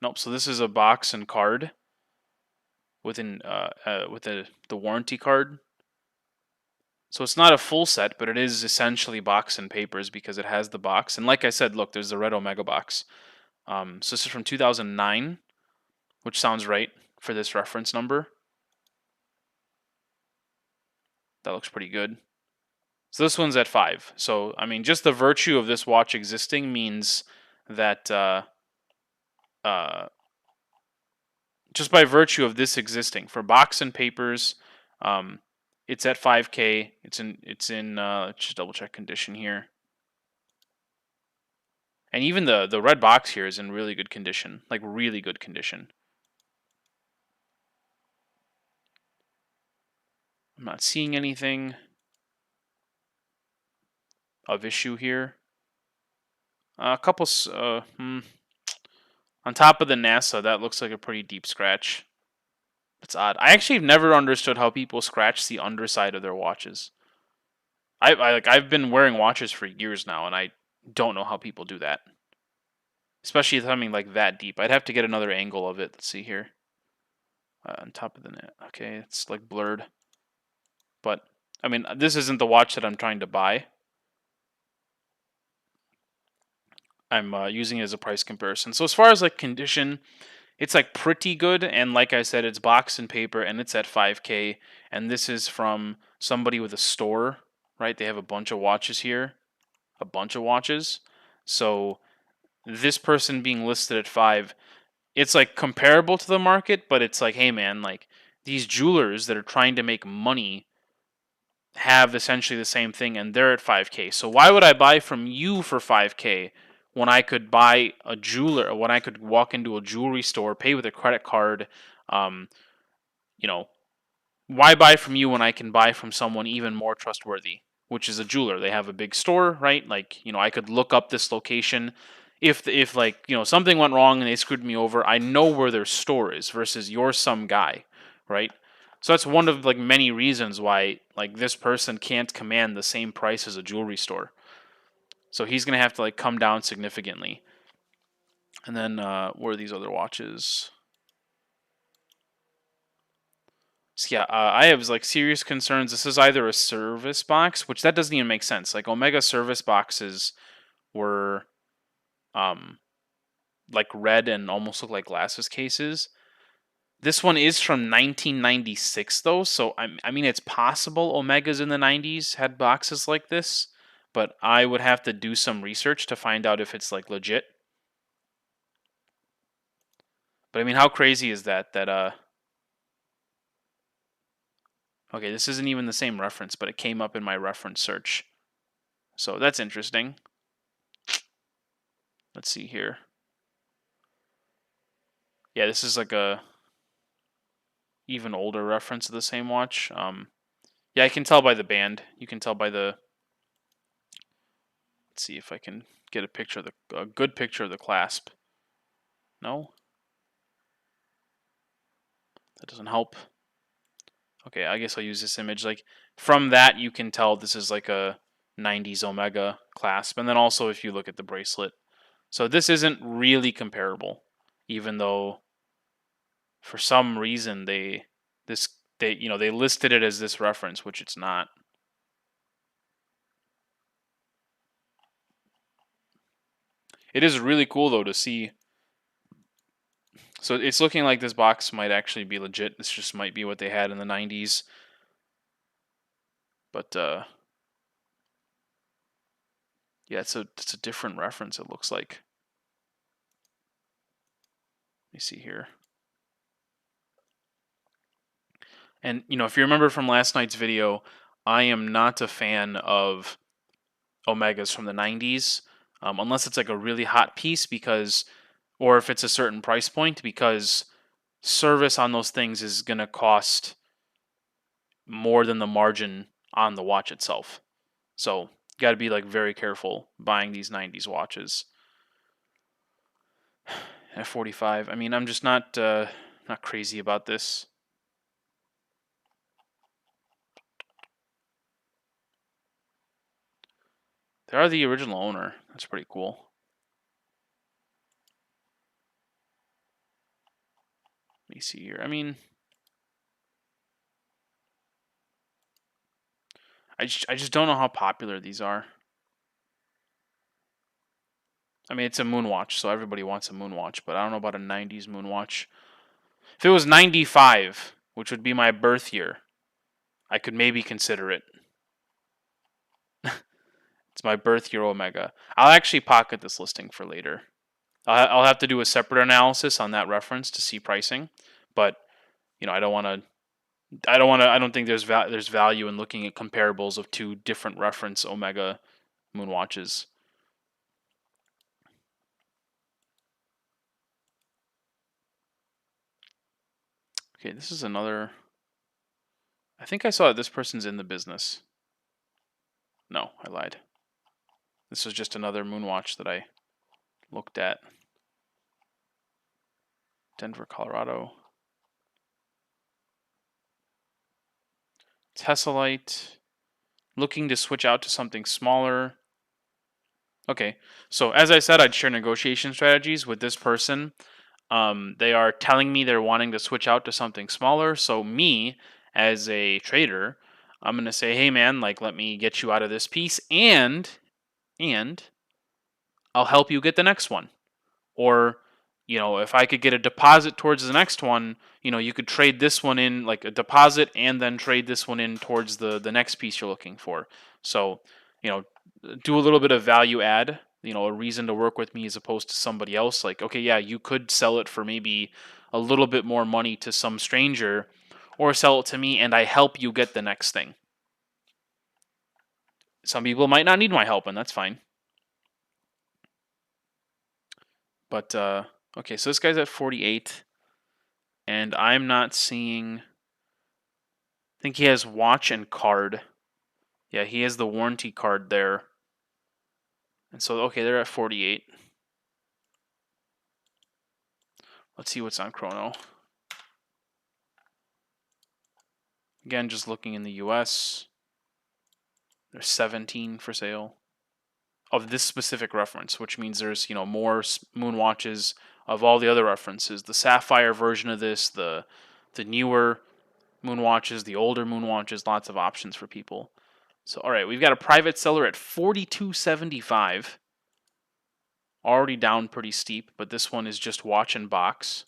Nope. So this is a box and card with the warranty card. So it's not a full set, but it is essentially box and papers because it has the box. And like I said, look, there's the red Omega box. So this is from 2009, which sounds right for this reference number. That looks pretty good. So this one's at 5. So, I mean, just the virtue of this watch existing means that just by virtue of this existing for box and papers, it's at 5K. It's in let's just double check condition here. And even the red box here is in really good condition, like really good condition. I'm not seeing anything of issue here. A couple on top of the NASA, that looks like a pretty deep scratch. It's odd. I actually have never understood how people scratch the underside of their watches. I've been wearing watches for years now, and I don't know how people do that. Especially something like that deep. I'd have to get another angle of it. Let's see here. On top of the net. Okay, it's like blurred. But, I mean, this isn't the watch that I'm trying to buy. I'm using it as a price comparison. So as far as like condition, it's like pretty good. And like I said, it's box and paper and it's at 5K. And this is from somebody with a store, right? They have a bunch of watches here. A bunch of watches. So this person being listed at 5, it's like comparable to the market, but it's like, hey man, like these jewelers that are trying to make money have essentially the same thing and they're at 5K. So why would I buy from you for 5K when I could buy a jeweler, when I could walk into a jewelry store, pay with a credit card, um, you know, why buy from you when I can buy from someone even more trustworthy, which is a jeweler. They have a big store, right? Like, I could look up this location. If like, something went wrong and they screwed me over, I know where their store is versus you're some guy, right? So that's one of like many reasons why like this person can't command the same price as a jewelry store. So he's gonna have to like come down significantly. And then where are these other watches? So yeah, I have like serious concerns. This is either a service box, which that doesn't even make sense. Like Omega service boxes were like red and almost look like glasses cases. This one is from 1996 though, so I mean it's possible Omegas in the 90s had boxes like this, but I would have to do some research to find out if it's like legit. But I mean, how crazy is that okay, this isn't even the same reference, but it came up in my reference search. So that's interesting. Let's see here. Yeah, this is like a even older reference of the same watch. Yeah, I can tell by the band. You can tell by the. Let's see if I can get a good picture of the clasp. No, that doesn't help. Okay, I guess I'll use this image. Like from that, you can tell this is like a 90s Omega clasp, and then also if you look at the bracelet, so this isn't really comparable, even though for some reason they listed it as this reference, which it's not. It is really cool though to see. So it's looking like this box might actually be legit. This just might be what they had in the 90s. But yeah, it's a different reference it looks like. Let me see here. And if you remember from last night's video, I am not a fan of Omegas from the 90s, unless it's like a really hot piece or if it's a certain price point, because service on those things is going to cost more than the margin on the watch itself. So, got to be like very careful buying these 90s watches. At 45, I mean, I'm just not Not crazy about this. They are the original owner. That's pretty cool. Let me see here. I mean, I just don't know how popular these are. I mean, it's a Moonwatch, so everybody wants a Moonwatch, but I don't know about a 90s Moonwatch. If it was 95, which would be my birth year, I could maybe consider it. It's my birth year Omega. I'll actually pocket this listing for later. I'll have to do a separate analysis on that reference to see pricing, but you know, I don't think there's value in looking at comparables of two different reference Omega Moonwatches. Okay, this is another. I think I saw that this person's in the business. No, I lied. This was just another Moonwatch that I looked at. Denver, Colorado. Tessellite. Looking to switch out to something smaller. Okay, so as I said, I'd share negotiation strategies with this person. They are telling me they're wanting to switch out to something smaller. So me, as a trader, I'm gonna say, hey man, like let me get you out of this piece, and I'll help you get the next one. Or, you know, if I could get a deposit towards the next one, you know, you could trade this one in, like a deposit, and then trade this one in towards the next piece you're looking for. So, you know, do a little bit of value add, you know, a reason to work with me as opposed to somebody else. Like, okay, yeah, you could sell it for maybe a little bit more money to some stranger, or sell it to me and I help you get the next thing. Some people might not need my help, and that's fine. But okay, so this guy's at 48, and I'm not seeing. I think he has watch and card. Yeah, he has the warranty card there. And so, okay, they're at 48. Let's see what's on Chrono. Again, just looking in the US, there's 17 for sale of this specific reference, which means there's, you know, more Moonwatches of all the other references. The Sapphire version of this, the newer Moonwatches, the older Moonwatches, lots of options for people. So, all right, we've got a private seller at 42.75. Already down pretty steep, but this one is just watch and box.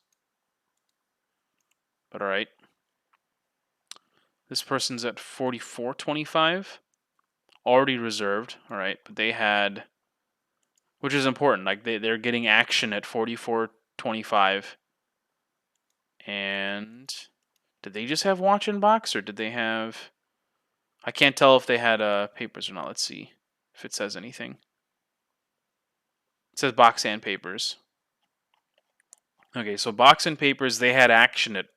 But all right. This person's at 44.25. Already reserved. All right, but they had, which is important, like they're getting action at 44.25. And did they just have watch and box, or did they have, I can't tell if they had papers or not. Let's see if it says anything. It says box and papers. Okay, so box and papers, they had action at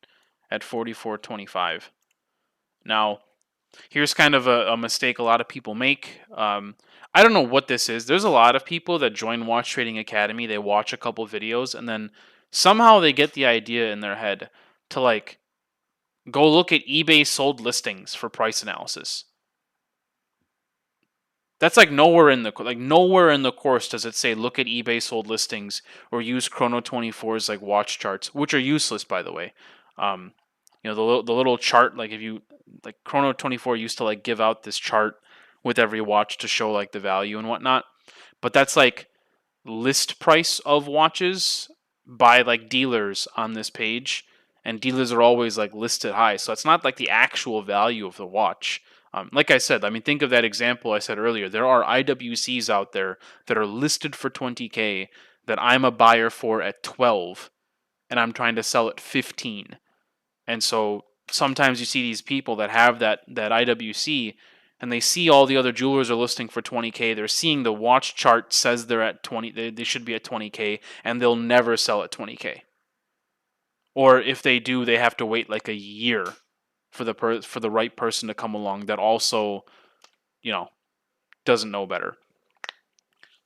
44.25. Now, here's kind of a mistake a lot of people make. I don't know what this is. There's a lot of people that join Watch Trading Academy. They watch a couple videos, and then somehow they get the idea in their head to like go look at eBay sold listings for price analysis. That's like nowhere in the course does it say look at eBay sold listings or use Chrono 24's like watch charts, which are useless by the way. You know, the little chart, like if you like Chrono 24 used to like give out this chart with every watch to show like the value and whatnot, but that's like list price of watches by like dealers on this page, and dealers are always like listed high, so it's not like the actual value of the watch. Like I said, I mean, think of that example I said earlier. There are IWCs out there that are listed for 20K that I'm a buyer for at 12, and I'm trying to sell at 15. And so sometimes you see these people that have that IWC, and they see all the other jewelers are listing for 20K. They're seeing the watch chart says they're at 20. They should be at 20K, and they'll never sell at 20K. Or if they do, they have to wait like a year for the right person to come along that also, you know, doesn't know better.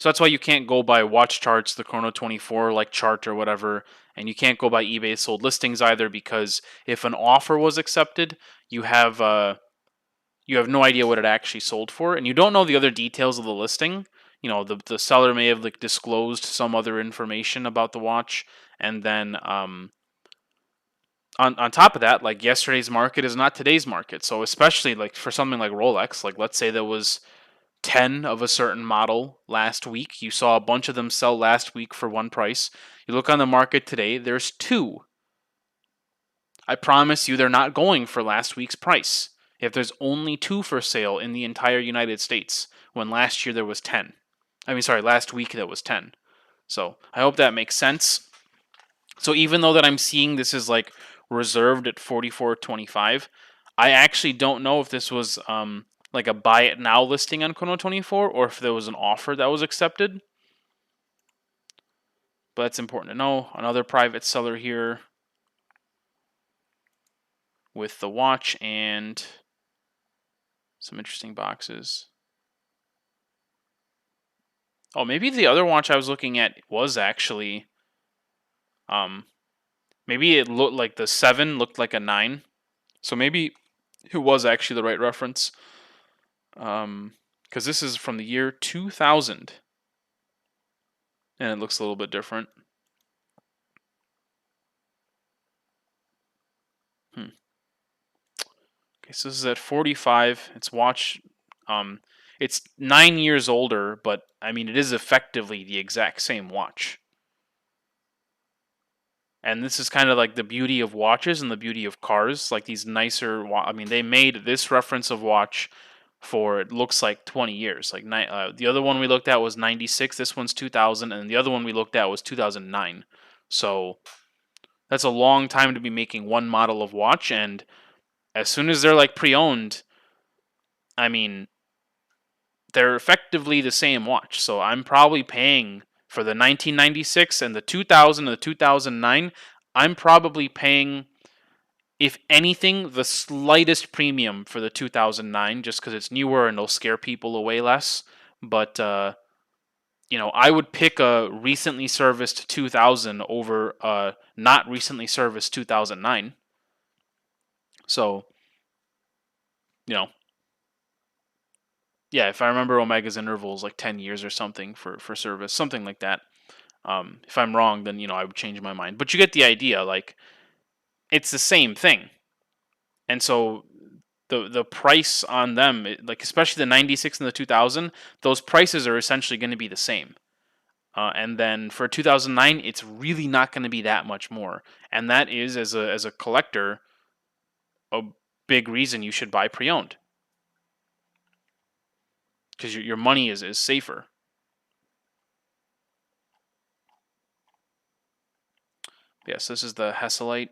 So that's why you can't go by watch charts, the Chrono 24 like chart or whatever, and you can't go by eBay sold listings either, because if an offer was accepted, you have no idea what it actually sold for, and you don't know the other details of the listing. The seller may have like disclosed some other information about the watch, and then on top of that, like yesterday's market is not today's market. So especially like for something like Rolex, like let's say there was 10 of a certain model last week. You saw a bunch of them sell last week for one price. You look on the market today, there's two. I promise you they're not going for last week's price. If there's only two for sale in the entire United States, when last year there was 10. Last week there was 10. So I hope that makes sense. So even though that I'm seeing this is like reserved at 44.25, I actually don't know if this was like a buy it now listing on Chrono 24 or if there was an offer that was accepted. But that's important to know. Another private seller here with the watch and some interesting boxes. Oh, maybe the other watch I was looking at was actually maybe it looked like the 7 looked like a 9. So maybe it was actually the right reference. Because this is from the year 2000, and it looks a little bit different. Okay, so this is at 45. It's watch. It's 9 years older, but I mean it is effectively the exact same watch. And this is kind of like the beauty of watches and the beauty of cars, like these nicer. I mean, they made this reference of watch for it looks like 20 years. Like the other one we looked at was 96. This one's 2000, and the other one we looked at was 2009. So that's a long time to be making one model of watch. And as soon as they're like pre-owned, I mean, they're effectively the same watch. So I'm probably paying for the 1996 and the 2000 and the 2009. I'm probably paying, if anything, the slightest premium for the 2009, just because it's newer and it'll scare people away less. But I would pick a recently serviced 2000 over a not recently serviced 2009. So, you know, yeah, if I remember Omega's intervals like 10 years or something for service, something like that. If I'm wrong, then I would change my mind. But you get the idea. Like it's the same thing, and so the price on them, like especially the 96 and the 2000, those prices are essentially going to be the same. And then for 2009, it's really not going to be that much more. And that is, as a collector, a big reason you should buy pre-owned, because your money is safer. Yes, this is the Hesselite.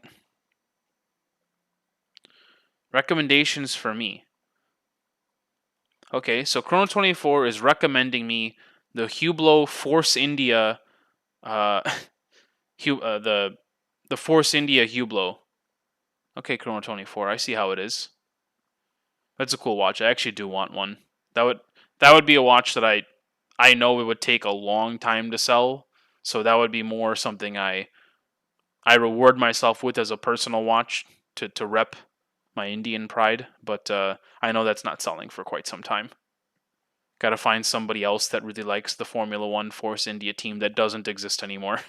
Recommendations for me. Okay, so Chrono 24 is recommending me the Hublot Force India, uh, the Force India Hublot. Okay, Chrono 24, I see how it is. That's a cool watch. I actually do want one. That would be a watch that I know it would take a long time to sell. So that would be more something I reward myself with as a personal watch to rep my Indian pride. But I know that's not selling for quite some time. Got to find somebody else that really likes the Formula One Force India team that doesn't exist anymore.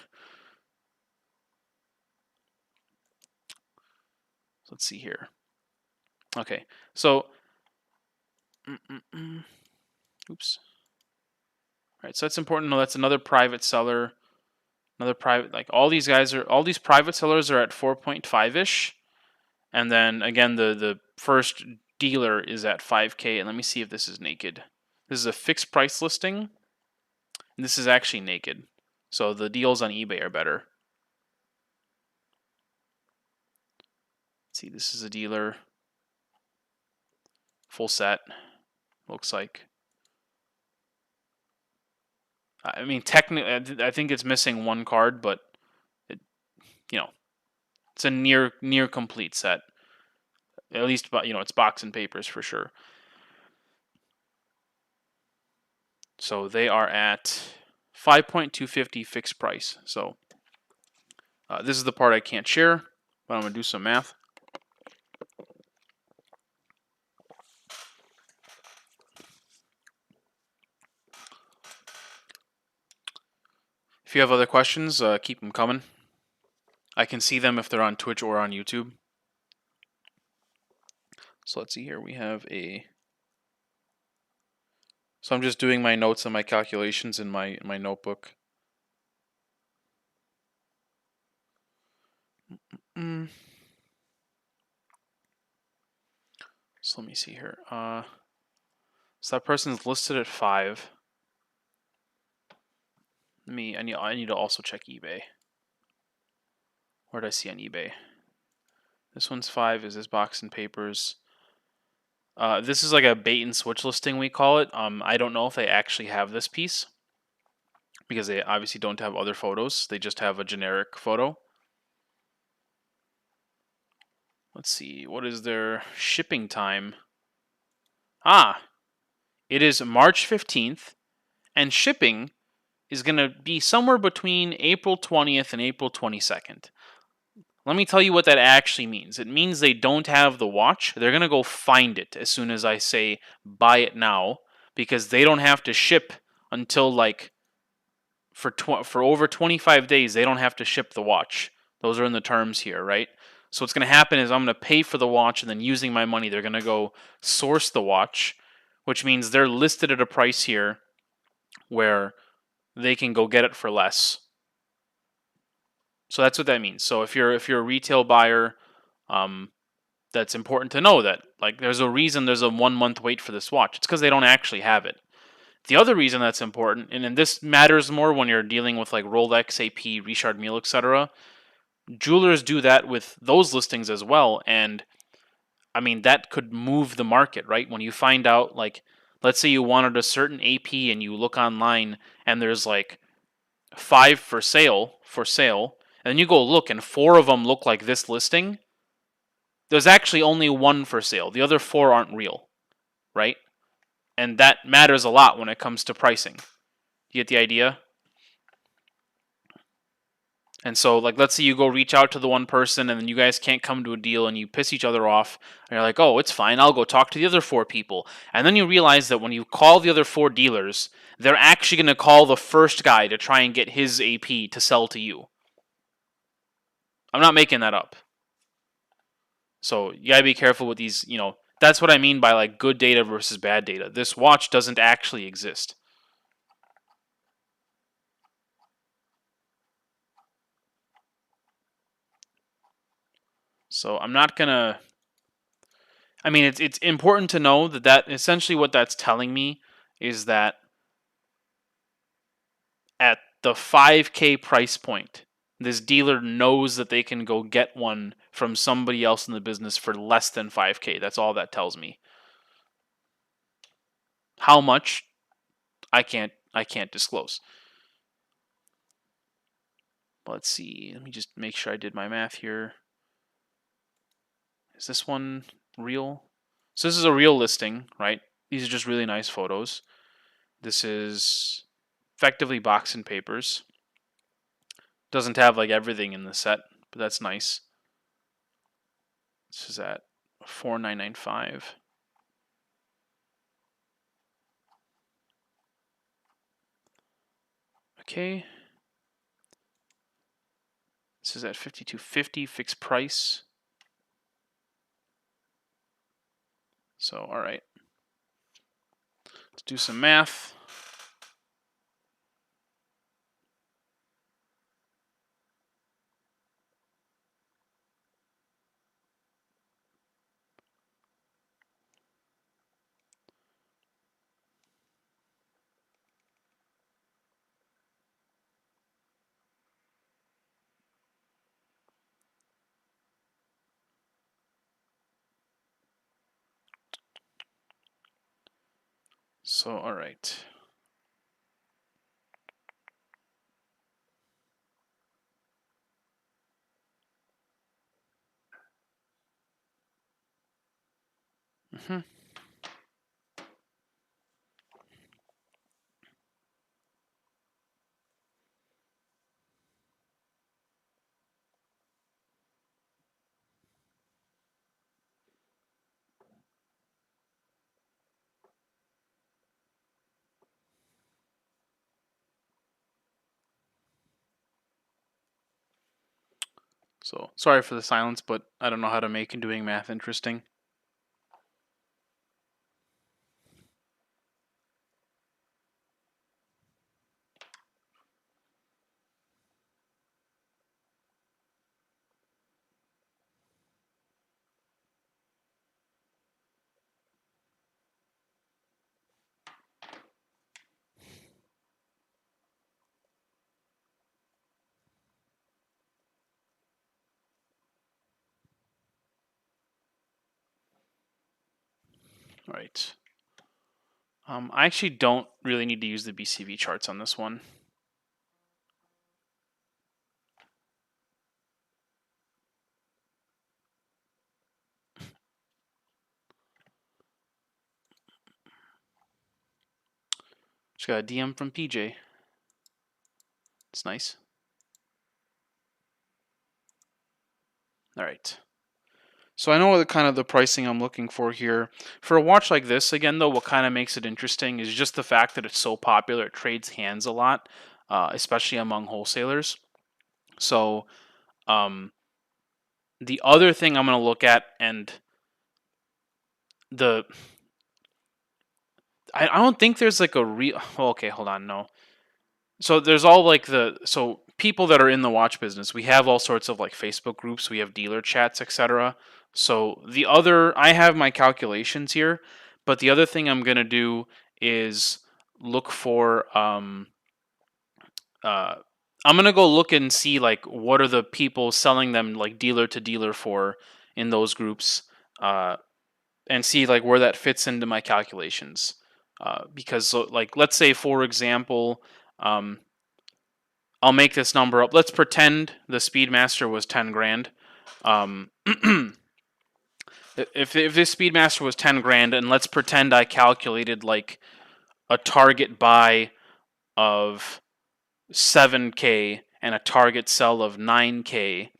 Let's see here. Okay, so oops. All right, so that's important to know. That's another private seller. Another private, like all these private sellers are at 4.5 ish, and then again the first dealer is at 5K. And let me see if this is naked. This is a fixed price listing, and this is actually naked. So the deals on eBay are better. Let's see, this is a dealer. Full set, looks like. I mean, technically, I think it's missing one card, but it, it's a near complete set. At least, it's box and papers for sure. So they are at 5.250 fixed price. So this is the part I can't share, but I'm going to do some math. If you have other questions, keep them coming. I can see them if they're on Twitch or on YouTube. So let's see here. We have a... So I'm just doing my notes and my calculations in my notebook. So let me see here. So that person's listed at 5. I need to also check eBay. Where did I see on eBay? This one's 5. Is this box and papers? This is like a bait and switch listing, we call it. I don't know if they actually have this piece because they obviously don't have other photos. They just have a generic photo. Let's see. What is their shipping time? It is March 15th, and shipping is going to be somewhere between April 20th and April 22nd. Let me tell you what that actually means. It means they don't have the watch. They're going to go find it as soon as I say buy it now, because they don't have to ship until like for over 25 days. They don't have to ship the watch. Those are in the terms here, right? So what's going to happen is I'm going to pay for the watch, and then using my money, they're going to go source the watch, which means they're listed at a price here where they can go get it for less. So that's what that means. So if you're a retail buyer, that's important to know that like there's a reason there's a 1 month wait for this watch. It's because they don't actually have it. The other reason that's important, and this matters more when you're dealing with like Rolex, AP, Richard Mille, etc. Jewelers do that with those listings as well, and I mean that could move the market, right? When you find out, like, let's say you wanted a certain AP and you look online and there's like 5 for sale, and then you go look and 4 of them look like this listing. There's actually only 1 for sale. The other 4 aren't real, right? And that matters a lot when it comes to pricing. You get the idea? And so, like, let's say you go reach out to the one person and then you guys can't come to a deal and you piss each other off. And you're like, oh, it's fine. I'll go talk to the other 4 people. And then you realize that when you call the other 4 dealers, they're actually going to call the first guy to try and get his AP to sell to you. I'm not making that up. So you gotta be careful with these, that's what I mean by like good data versus bad data. This watch doesn't actually exist. So I'm not gonna, I mean, it's important to know that essentially what that's telling me is that at the 5K price point, this dealer knows that they can go get one from somebody else in the business for less than 5K. That's all that tells me. How much? I can't disclose. Let's see. Let me just make sure I did my math here. Is this one real? So this is a real listing, right? These are just really nice photos. This is effectively box and papers. Doesn't have like everything in the set, but that's nice. This is at 4,995. Okay. This is at 5,250 fixed price. So, all right. Let's do some math. So, all right. So sorry for the silence, but I don't know how to make doing math interesting. All right. I actually don't really need to use the BCV charts on this one. Just got a DM from PJ. It's nice. All right. So I know what kind of the pricing I'm looking for here. For a watch like this, again, though, what kind of makes it interesting is just the fact that it's so popular. It trades hands a lot, especially among wholesalers. So the other thing I'm going to look at, and I don't think there's like a real. Oh, okay, hold on, no. So there's all like so people that are in the watch business. We have all sorts of like Facebook groups. We have dealer chats, etc. So I have my calculations here, but the other thing I'm gonna do is look for I'm gonna go look and see like what are the people selling them like dealer to dealer for in those groups, and see like where that fits into my calculations. Because so, like let's say for example, I'll make this number up. Let's pretend the Speedmaster was 10 grand. If this Speedmaster was 10 grand, and let's pretend I calculated like a target buy of 7K and a target sell of 9K,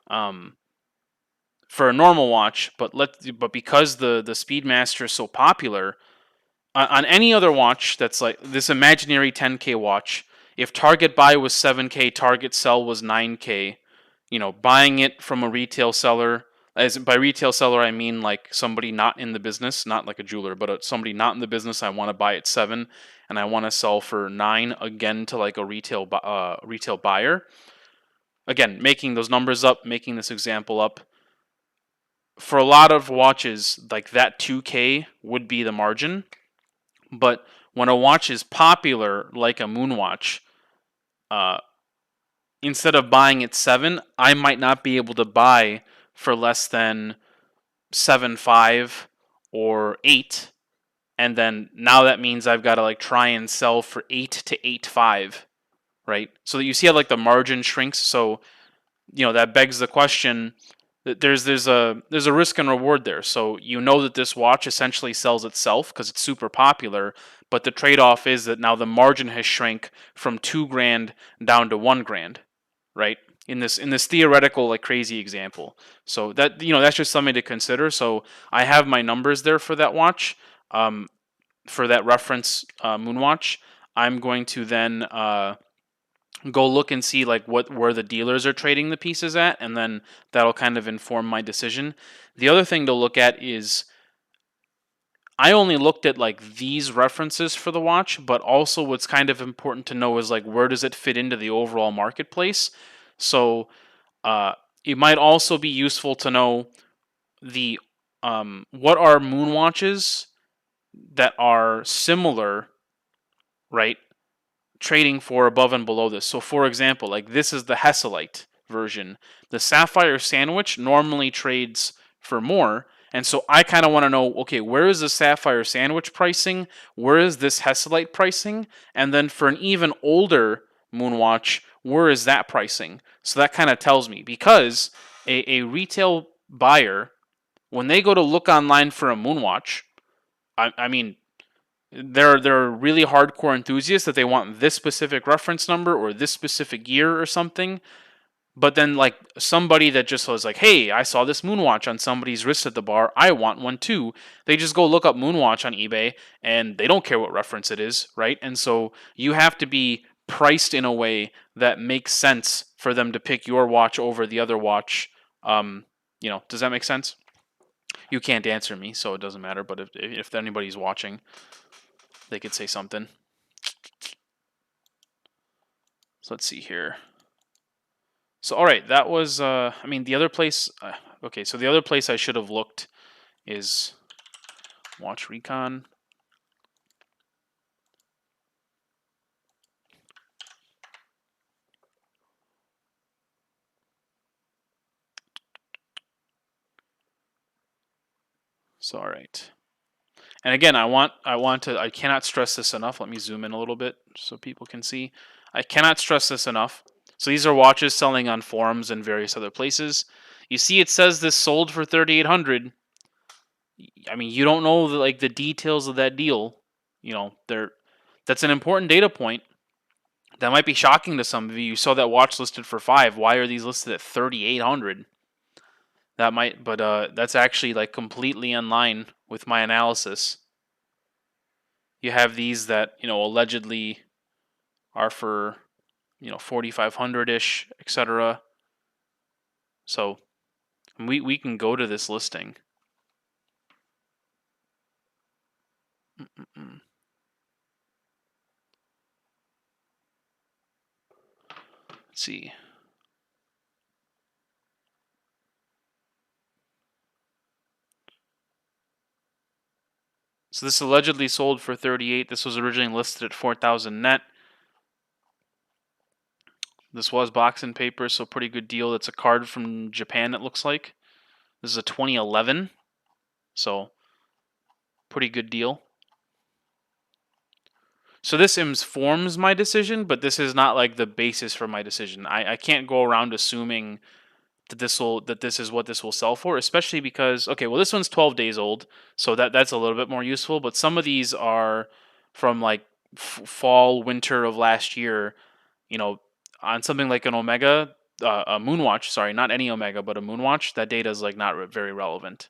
for a normal watch, but because the Speedmaster is so popular, on any other watch that's like this imaginary 10K watch, if target buy was 7K, target sell was 9K, buying it from a retail seller, as by retail seller I mean like somebody not in the business, not like a jeweler, but somebody not in the business, I want to buy at 7 and I want to sell for 9 again to like a retail buyer. Again, making those numbers up, making this example up. For a lot of watches, like that 2K would be the margin. But when a watch is popular, like a moon watch, instead of buying at 7, I might not be able to buy for less than 7.5 or 8. And then now that means I've got to like try and sell for 8 to 8.5, right? So that you see how like the margin shrinks. So that begs the question that there's a risk and reward there. So that this watch essentially sells itself because it's super popular, but the trade-off is that now the margin has shrank from 2 grand down to 1 grand, right? In this theoretical like crazy example. So that that's just something to consider. So I have my numbers there for that watch, for that reference moon watch. I'm going to then go look and see like where the dealers are trading the pieces at, and then that'll kind of inform my decision. The other thing to look at is I only looked at like these references for the watch, but also what's kind of important to know is like where does it fit into the overall marketplace. So it might also be useful to know the what are moon watches that are similar, right, trading for above and below this. So for example, like this is the Hesselite version. The Sapphire Sandwich normally trades for more. And so I kind of want to know, okay, where is the Sapphire Sandwich pricing? Where is this Hesselite pricing? And then for an even older Moonwatch, where is that pricing? So that kind of tells me, because a retail buyer, when they go to look online for a Moonwatch, I mean, they're really hardcore enthusiasts that they want this specific reference number or this specific year or something. But then like somebody that just was like, hey, I saw this Moonwatch on somebody's wrist at the bar, I want one too. They just go look up Moonwatch on eBay and they don't care what reference it is, right? And so you have to be priced in a way that makes sense for them to pick your watch over the other watch. Does that make sense? You can't answer me, so it doesn't matter. But if anybody's watching, they could say something. So let's see here. So all right, that was. The other place. Okay, so the other place I should have looked is Watch Recon. So all right. And again, I cannot stress this enough. Let me zoom in a little bit so people can see. I cannot stress this enough. So these are watches selling on forums and various other places. You see, it says this sold for 3,800. I mean, you don't know the details of that deal. That's an important data point. That might be shocking to some of you. You saw that watch listed for 5. Why are these listed at 3,800? That might, but that's actually completely in line with my analysis. You have these that allegedly are for 4,500-ish, etc. So we can go to this listing. Let's see. So this allegedly sold for 38. This was originally listed at 4,000 net. This was box and paper, so pretty good deal. That's a card from Japan, it looks like. This is a 2011, so pretty good deal. So this informs my decision, but this is not the basis for my decision. I can't go around assuming that this is what this will sell for, especially because this one's 12 days old, so that's a little bit more useful. But some of these are from fall winter of last year. On something like an Omega, a Moonwatch. Sorry, not any Omega, but a Moonwatch. That data is not very relevant.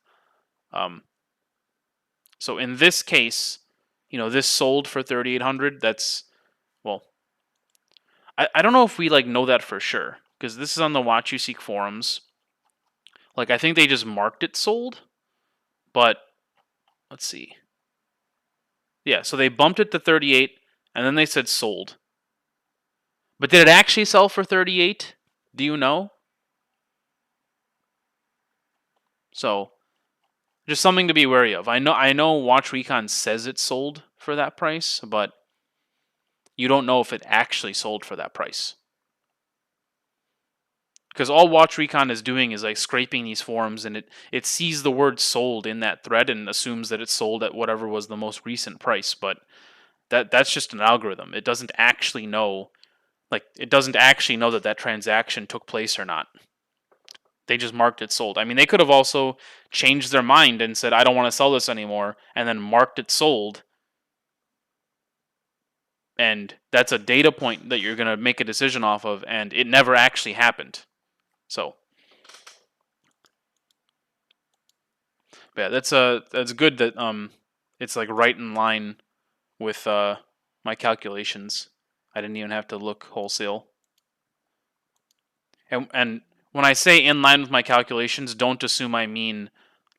So in this case, this sold for 3,800. That's I don't know if we know that for sure because this is on the Watch You Seek forums. I think they just marked it sold, but let's see. Yeah, so they bumped it to 38 and then they said sold. But did it actually sell for 38? Do you know? So, just something to be wary of. I know Watch Recon says it sold for that price, but you don't know if it actually sold for that price. Because all Watch Recon is doing is scraping these forums, and it sees the word sold in that thread and assumes that it's sold at whatever was the most recent price. But that's just an algorithm. It doesn't actually know, that transaction took place or not. They just marked it sold. I mean, they could have also changed their mind and said, I don't want to sell this anymore, and then marked it sold. And that's a data point that you're going to make a decision off of, and it never actually happened. So, yeah, that's good that it's right in line with my calculations. I didn't even have to look wholesale. And when I say in line with my calculations, don't assume I mean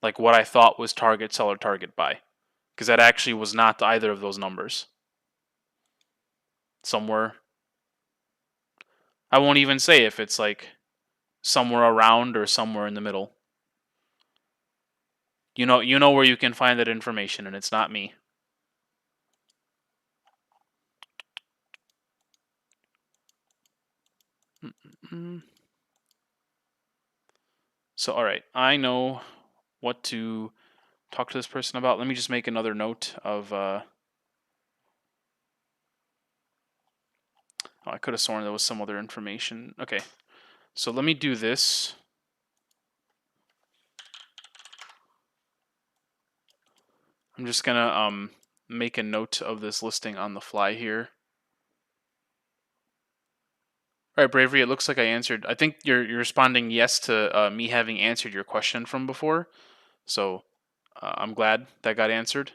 what I thought was target sell or target buy, because that actually was not either of those numbers. Somewhere, I won't even say if it's somewhere around or somewhere in the middle. You know where you can find that information, and it's not me. So, all right, I know what to talk to this person about. Let me just make another note of. I could have sworn there was some other information. Okay, so let me do this. I'm just gonna make a note of this listing on the fly here. All right, Bravery. It looks like I answered. I think you're responding yes to me having answered your question from before. So I'm glad that got answered.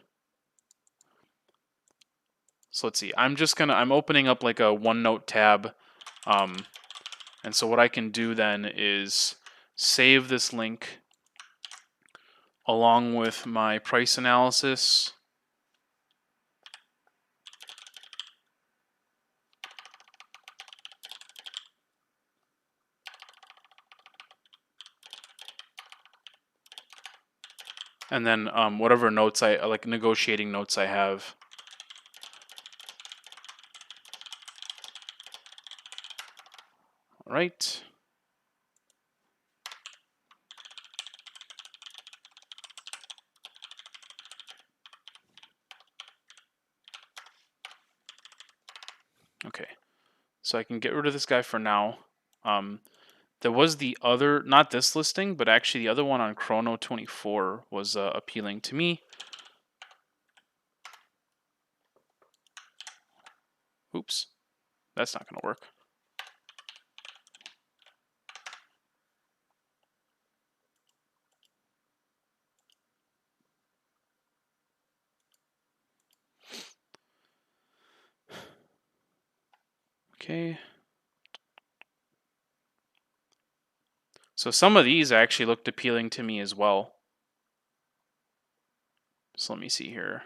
So let's see. I'm opening up like a OneNote tab. And so what I can do then is save this link along with my price analysis. And then whatever notes like negotiating notes I have. All right. Okay. So I can get rid of this guy for now. There was the other, not this listing, but actually the other one on Chrono 24 was appealing to me. Oops, that's not going to work. Okay. So some of these actually looked appealing to me as well. So let me see here.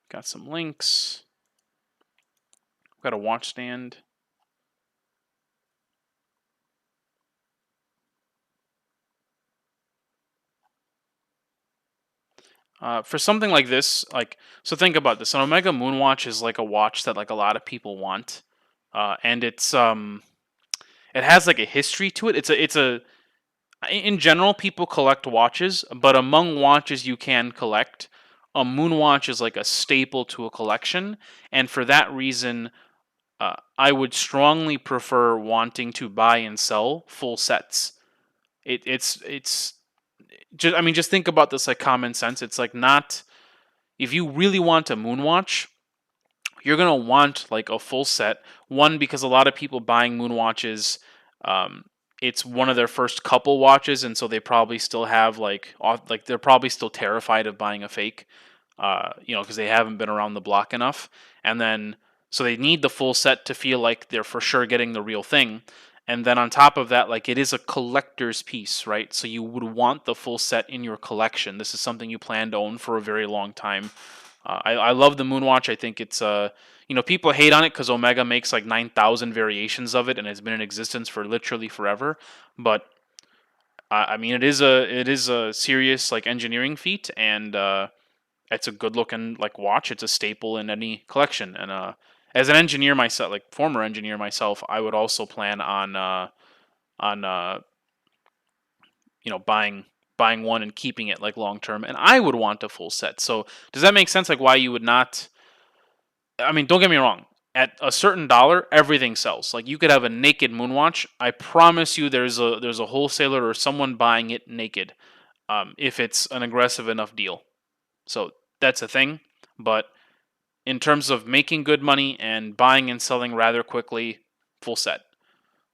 Got some links. Got a watch stand. For something like this, so think about this. An Omega Moonwatch is like a watch that like a lot of people want, and it has like a history to it. It's a in general people collect watches, but among watches you can collect, a Moonwatch is like a staple to a collection, and for that reason, I would strongly prefer wanting to buy and sell full sets. It's just, I mean, just think about this like common sense. It's like, not, if you really want a Moonwatch, you're gonna want like a full set. One, because a lot of people buying Moon watches, um, it's one of their first couple watches, and so they probably still have like they're probably still terrified of buying a fake, because they haven't been around the block enough, and then so they need the full set to feel like they're for sure getting the real thing. And then on top of that, like, it is a collector's piece, right? So you would want the full set in your collection. This is something you plan to own for a very long time. I love the Moonwatch. I think it's people hate on it because Omega makes like 9,000 variations of it and it's been in existence for literally forever. But I mean, it is a serious like engineering feat, and it's a good looking like watch. It's a staple in any collection. And as an engineer myself, like former engineer myself, I would also plan on buying one and keeping it like long term. And I would want a full set. So does that make sense? Like, why you would not? I mean, don't get me wrong. At a certain dollar, everything sells. Like, you could have a naked Moonwatch. I promise you, there's a wholesaler or someone buying it naked, if it's an aggressive enough deal. So that's a thing. But in terms of making good money and buying and selling rather quickly, full set.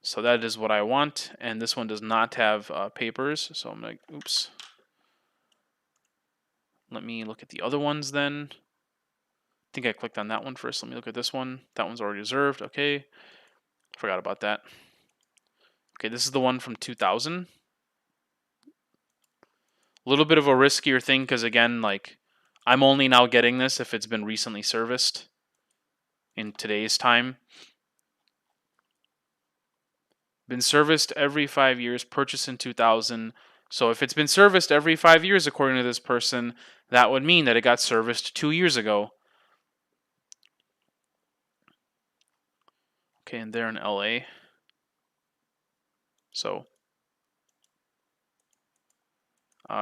So that is what I want. And this one does not have papers. So I'm like, oops. Let me look at the other ones then. I think I clicked on that one first. Let me look at this one. That one's already reserved. Okay. Forgot about that. Okay, this is the one from 2000. A little bit of a riskier thing because, again, like, I'm only now getting this if it's been recently serviced in today's time. Been serviced every 5 years, purchased in 2000. So if it's been serviced every 5 years, according to this person, that would mean that it got serviced 2 years ago. Okay, and they're in LA. So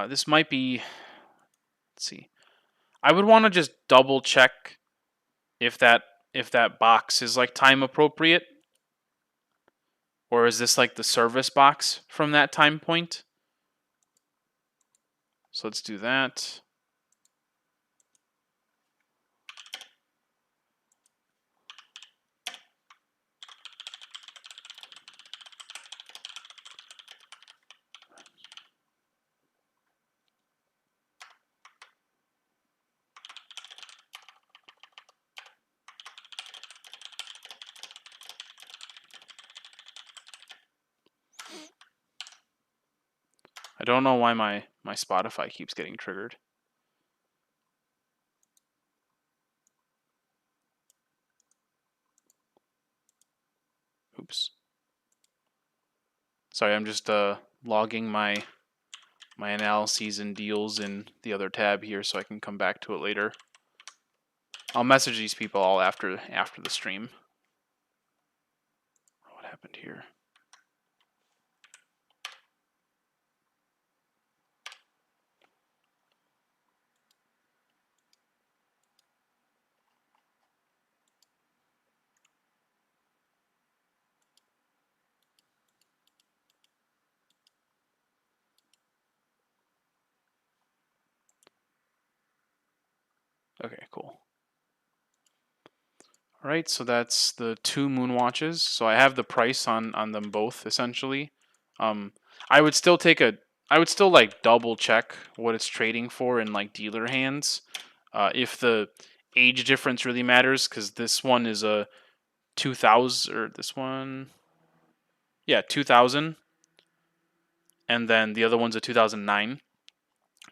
this might be, let's see. I would want to just double check if that box is like time appropriate, or is this like the service box from that time point? So let's do that. I don't know why my Spotify keeps getting triggered. Oops. Sorry, I'm just logging my analyses and deals in the other tab here so I can come back to it later. I'll message these people all after the stream. What happened here? Okay, cool. All right, so that's the 2 moon watches. So I have the price on them both essentially. I would still like double check what it's trading for in like dealer hands, if the age difference really matters, because this one is a 2000, or this one, yeah, 2000, and then the other one's a 2009.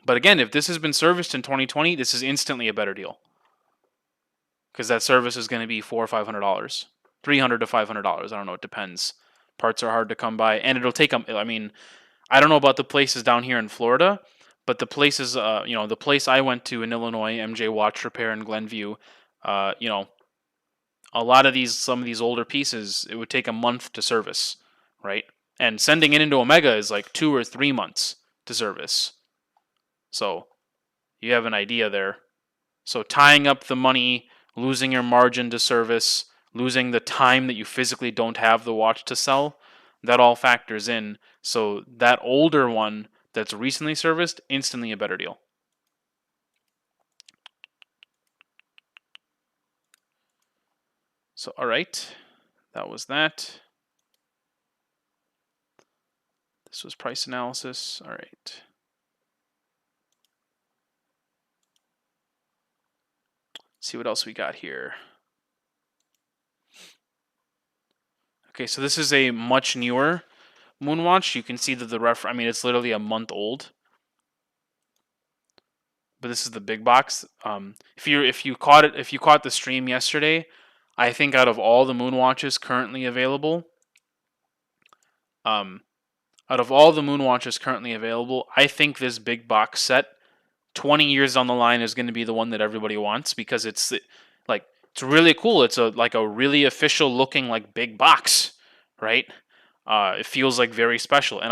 But again, if this has been serviced in 2020, this is instantly a better deal, because that service is going to be $400 or $500, $300 to $500. I don't know. It depends. Parts are hard to come by, and it'll take them. I mean, I don't know about the places down here in Florida, but the places, the place I went to in Illinois, MJ Watch Repair in Glenview, you know, a lot of some of these older pieces, it would take a month to service, right? And sending it into Omega is like 2 or 3 months to service. So you have an idea there. So tying up the money, losing your margin to service, losing the time that you physically don't have the watch to sell, that all factors in. So that older one that's recently serviced, instantly a better deal. So, all right, that was that. This was price analysis. All right. Let's see what else we got here. Okay, so this is a much newer Moonwatch. You can see that I mean, it's literally a month old. But this is the big box. If you caught the stream yesterday, I think out of all the Moonwatches currently available, um, I think this big box set, 20 years down the line, is going to be the one that everybody wants, because it's like, it's really cool. It's a really official looking like big box, right? It feels like very special, and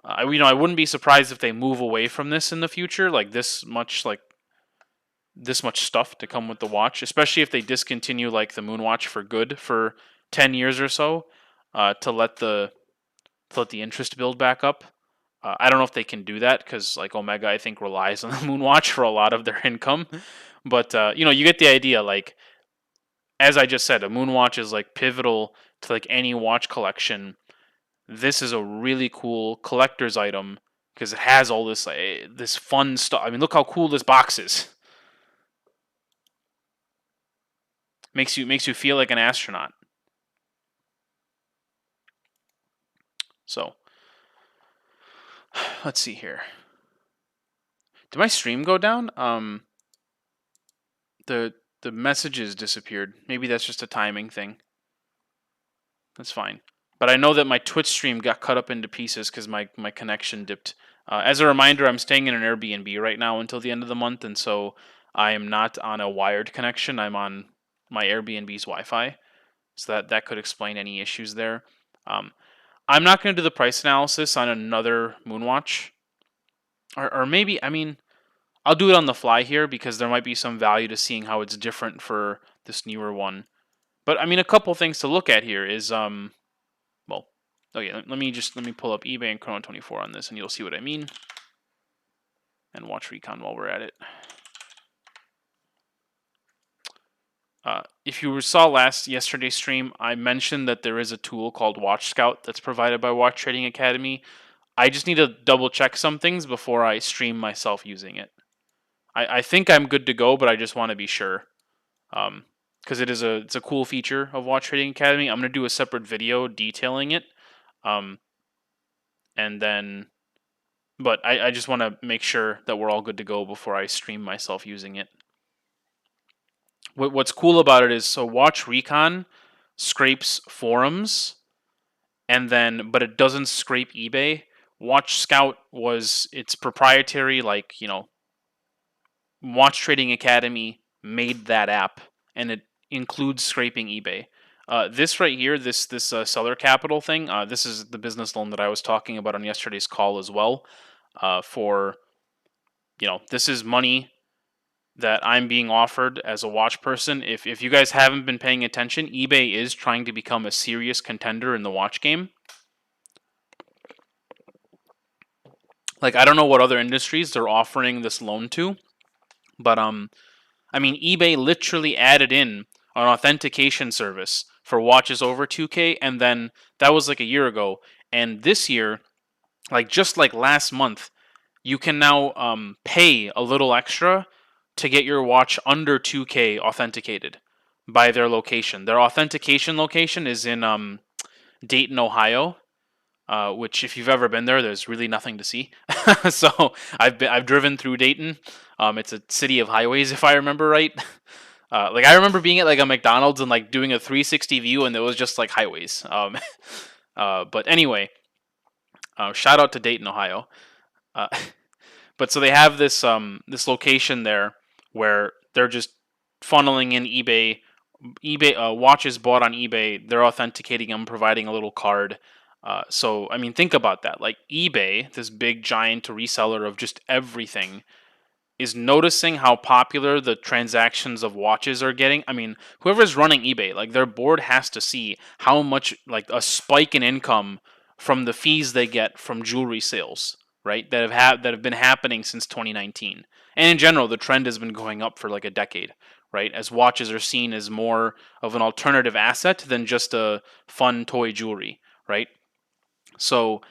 I wouldn't be surprised if they move away from this in the future, like this much stuff to come with the watch, especially if they discontinue like the Moonwatch for good for 10 years or so, to let the interest build back up. I don't know if they can do that, because like Omega, I think, relies on the Moonwatch for a lot of their income. But you get the idea. Like, as I just said, a Moonwatch is like pivotal to like any watch collection. This is a really cool collector's item because it has all this this fun stuff. I mean, look how cool this box is. Makes you feel like an astronaut. So, let's see here. Did my stream go down? The messages disappeared. Maybe that's just a timing thing. That's fine. But I know that my Twitch stream got cut up into pieces because my connection dipped. As a reminder, I'm staying in an Airbnb right now until the end of the month, and so I am not on a wired connection. I'm on my Airbnb's Wi-Fi, so that could explain any issues there. I'm not going to do the price analysis on another Moonwatch, or maybe, I mean, I'll do it on the fly here because there might be some value to seeing how it's different for this newer one. But I mean, a couple things to look at here is well, okay, let me pull up eBay and Chrono24 on this, and you'll see what I mean. And watch Recon while we're at it. If you saw yesterday's stream, I mentioned that there is a tool called Watch Scout that's provided by Watch Trading Academy. I just need to double check some things before I stream myself using it. I think I'm good to go, but I just want to be sure. Because it's a cool feature of Watch Trading Academy. I'm going to do a separate video detailing it. And then But I just want to make sure that we're all good to go before I stream myself using it. What's cool about it is, so Watch Recon scrapes forums, and then but it doesn't scrape eBay. Watch Scout was its proprietary, like, Watch Trading Academy made that app, and it includes scraping eBay. This right here, this seller capital thing, this is the business loan that I was talking about on yesterday's call as well. For this is money that I'm being offered as a watch person. If you guys haven't been paying attention, eBay is trying to become a serious contender in the watch game. Like, I don't know what other industries they're offering this loan to, but I mean, eBay literally added in an authentication service for watches over 2K, and then that was like a year ago. And this year, like just like last month, you can now pay a little extra to get your watch under 2K authenticated by their location. Their authentication location is in Dayton, Ohio. Which, if you've ever been there, there's really nothing to see. So I've driven through Dayton. It's a city of highways, if I remember right. Like, I remember being at like a McDonald's and like doing a 360 view, and it was just like highways. But anyway, shout out to Dayton, Ohio. Uh, but so they have this location there where they're just funneling in eBay watches bought on eBay. They're authenticating them, providing a little card. So I mean, think about that. Like, eBay, this big giant reseller of just everything, is noticing how popular the transactions of watches are getting. I mean, whoever's running eBay, like, their board has to see how much, like, a spike in income from the fees they get from jewelry sales, right? That have been happening since 2019. And in general, the trend has been going up for like a decade, right? As watches are seen as more of an alternative asset than just a fun toy jewelry, right? So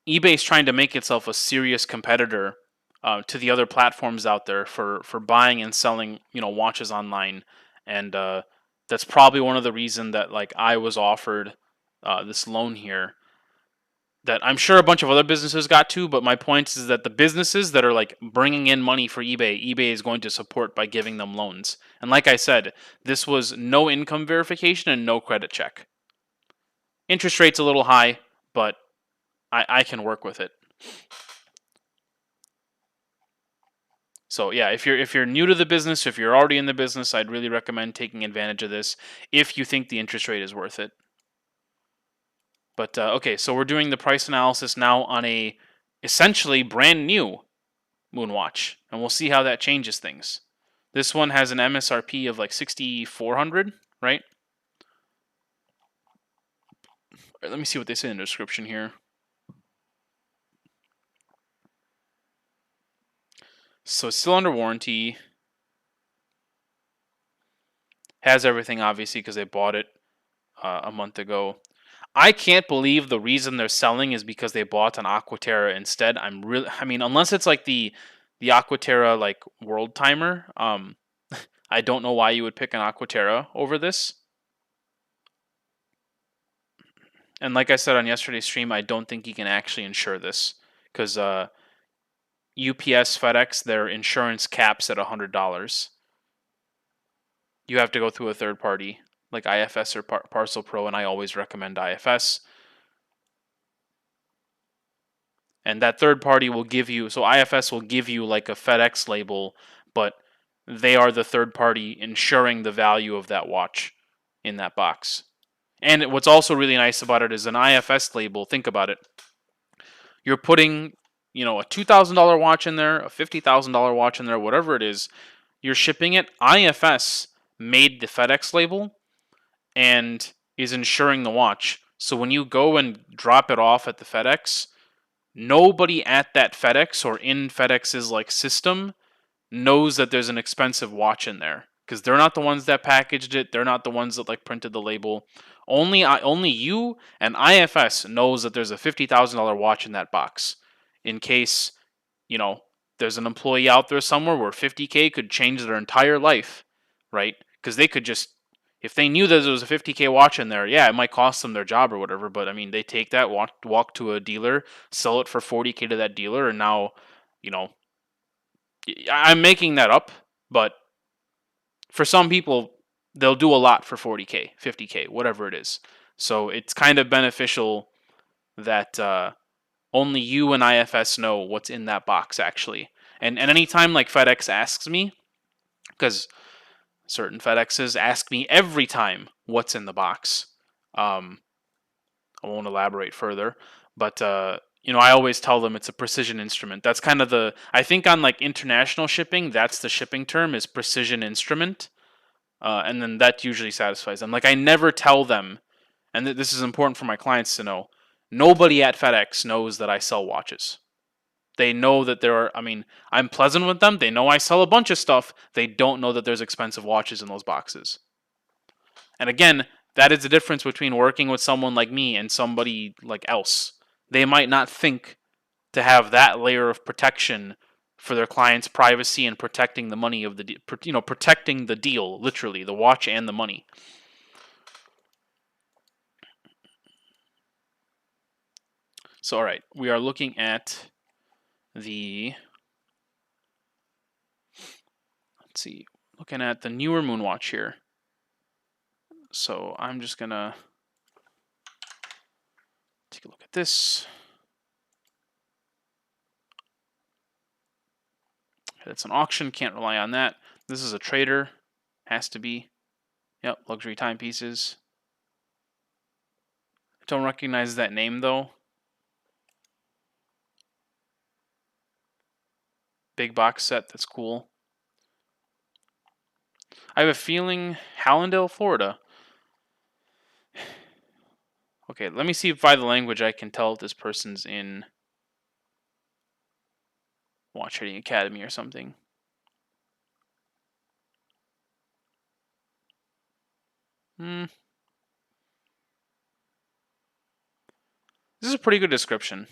eBay's trying to make itself a serious competitor to the other platforms out there for buying and selling, watches online, and that's probably one of the reason that, like, I was offered this loan here. That I'm sure a bunch of other businesses got to, but my point is that the businesses that are like bringing in money for eBay is going to support by giving them loans. And like I said, this was no income verification and no credit check. Interest rate's a little high, but I can work with it. So yeah, if you're new to the business, if you're already in the business, I'd really recommend taking advantage of this if you think the interest rate is worth it. But okay, so we're doing the price analysis now on a essentially brand new Moonwatch, and we'll see how that changes things. This one has an MSRP of like 6,400, right? Let me see what they say in the description here. So it's still under warranty. Has everything, obviously, because they bought it a month ago. I can't believe the reason they're selling is because they bought an Aquaterra instead. I mean, unless it's like the Aquaterra like world timer, I don't know why you would pick an Aquaterra over this. And like I said on yesterday's stream, I don't think you can actually insure this because UPS, FedEx, their insurance caps at $100. You have to go through a third party like IFS or Parcel Pro, and I always recommend IFS. And that third party will give you, so IFS will give you like a FedEx label, but they are the third party ensuring the value of that watch in that box. And what's also really nice about it is an IFS label. Think about it. You're putting, a $2,000 watch in there, a $50,000 watch in there, whatever it is. You're shipping it. IFS made the FedEx label and is insuring the watch. So when you go and drop it off at the FedEx, nobody at that FedEx or in FedEx's like system knows that there's an expensive watch in there because they're not the ones that packaged it. They're not the ones that like printed the label. Only you and IFS knows that there's a $50,000 watch in that box. In case, there's an employee out there somewhere where $50K could change their entire life, right? Because they could just, If they knew that there was a 50K watch in there, yeah, it might cost them their job or whatever. But I mean, they take that, walk to a dealer, sell it for 40K to that dealer, and now, you know, I'm making that up, but for some people, they'll do a lot for 40K, 50K, whatever it is. So it's kind of beneficial that only you and IFS know what's in that box actually. And anytime like FedEx asks me, because certain FedExes ask me every time what's in the box. I won't elaborate further, but I always tell them it's a precision instrument. That's kind of I think on like international shipping, that's the shipping term is precision instrument, and then that usually satisfies them. Like I never tell them, and this is important for my clients to know. Nobody at FedEx knows that I sell watches. They know that there are, I mean, I'm pleasant with them. They know I sell a bunch of stuff. They don't know that there's expensive watches in those boxes. And again, that is the difference between working with someone like me and somebody like else. They might not think to have that layer of protection for their client's privacy and protecting the money of the, protecting the deal, literally, the watch and the money. So, all right, we are looking at the, let's see, looking at the newer Moonwatch here. So I'm just gonna take a look at this. That's an auction, can't rely on that. This is a trader, has to be. Yep, luxury timepieces. I don't recognize that name though. Big box set, that's cool. I have a feeling Hallandale, Florida. Okay, let me see if by the language I can tell if this person's in Watch Trading Academy or something. This is a pretty good description.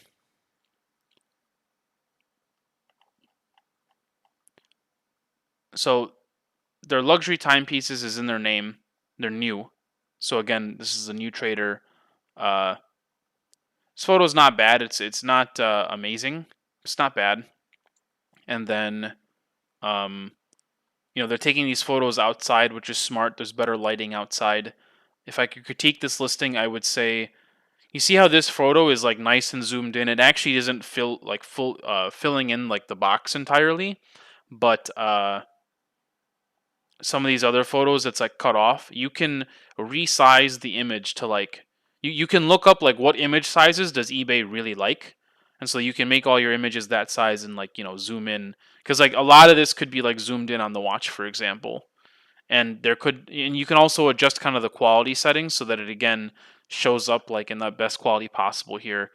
So their luxury timepieces is in their name. They're new. So again, this is a new trader. This photo is not bad. It's not amazing. It's not bad. And then, they're taking these photos outside, which is smart. There's better lighting outside. If I could critique this listing, I would say, you see how this photo is like nice and zoomed in. It actually isn't filling in like the box entirely, but some of these other photos it's like cut off. You can resize the image to like you can look up like what image sizes does eBay really like, and so you can make all your images that size and like zoom in, because like a lot of this could be like zoomed in on the watch, for example, and you can also adjust kind of the quality settings so that it again shows up like in the best quality possible here.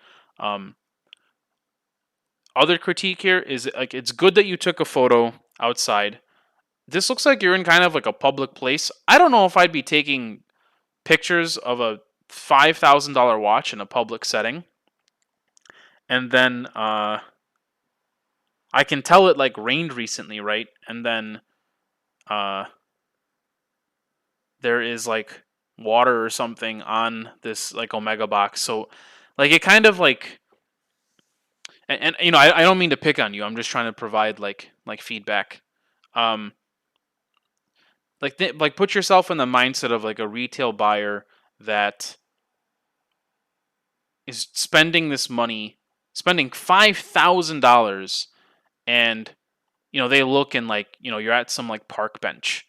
Other critique here is like it's good that you took a photo outside. This looks like you're in kind of like a public place. I don't know if I'd be taking pictures of a $5,000 watch in a public setting. And then I can tell it like rained recently, right? And then there is like water or something on this like Omega box. So like it kind of like and I don't mean to pick on you. I'm just trying to provide like feedback. Like put yourself in the mindset of like a retail buyer that is spending this money, spending $5,000, and they look and like you're at some like park bench,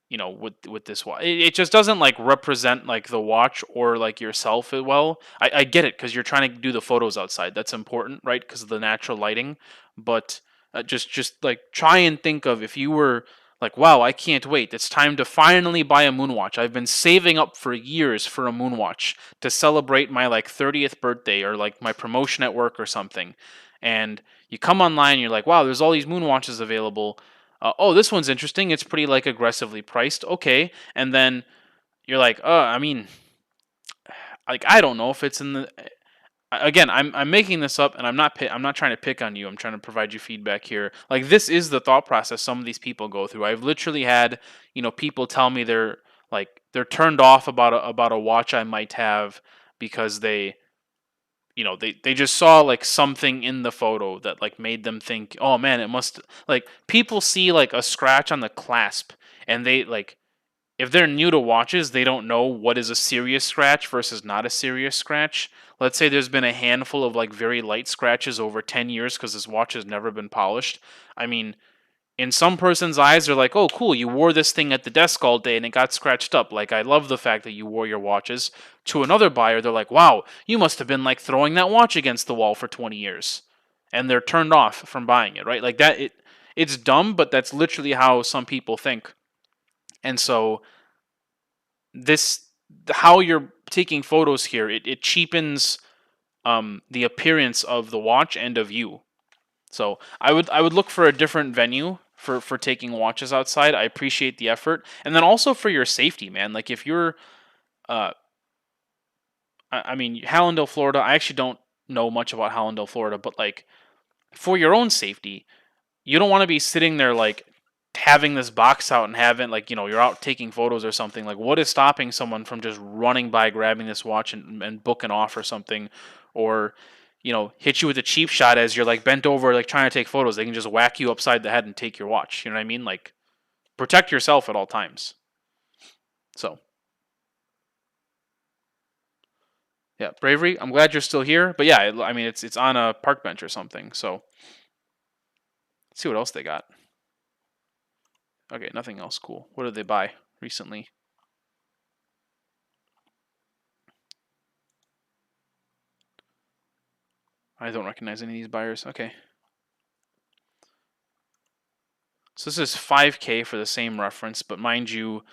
with this watch. It just doesn't like represent like the watch or like yourself well. I get it because you're trying to do the photos outside. That's important, right? Because of the natural lighting. But just like try and think of if you were like, wow, I can't wait. It's time to finally buy a Moonwatch. I've been saving up for years for a Moonwatch to celebrate my like 30th birthday or like my promotion at work or something. And you come online, you're like, wow, there's all these Moonwatches available. Oh, this one's interesting. It's pretty like aggressively priced. Okay, and then you're like, I mean, like I don't know if it's in the. Again, I'm making this up, and I'm not trying to pick on you. I'm trying to provide you feedback here. Like this is the thought process some of these people go through. I've literally had people tell me they're Like they're turned off about a watch I might have because they just saw like something in the photo that like made them think, oh man, it must, like people see like a scratch on the clasp, and they like, if they're new to watches, they don't know what is a serious scratch versus not a serious scratch. Let's say there's been a handful of like very light scratches over 10 years because this watch has never been polished. I mean, in some person's eyes, they're like, oh, cool, you wore this thing at the desk all day and it got scratched up. Like, I love the fact that you wore your watches. To another buyer, they're like, wow, you must have been like throwing that watch against the wall for 20 years. And they're turned off from buying it, right? Like, it's dumb, but that's literally how some people think. And so, this, how you're taking photos here, it cheapens the appearance of the watch and of you. So I would look for a different venue for taking watches outside. I appreciate the effort, and then also for your safety, man. Like if you're, uh, I mean Hallandale, Florida. I actually don't know much about Hallandale, Florida, but like for your own safety, you don't want to be sitting there like having this box out and having like you're out taking photos or something. Like what is stopping someone from just running by, grabbing this watch and booking off or something, or hit you with a cheap shot as you're like bent over like trying to take photos. They can just whack you upside the head and take your watch. You know what I mean? Like protect yourself at all times. So yeah, bravery. I'm glad you're still here. But yeah, I mean it's on a park bench or something. So let's see what else they got. Okay, nothing else cool. What did they buy recently? I don't recognize any of these buyers. Okay. So this is 5K for the same reference, but mind you,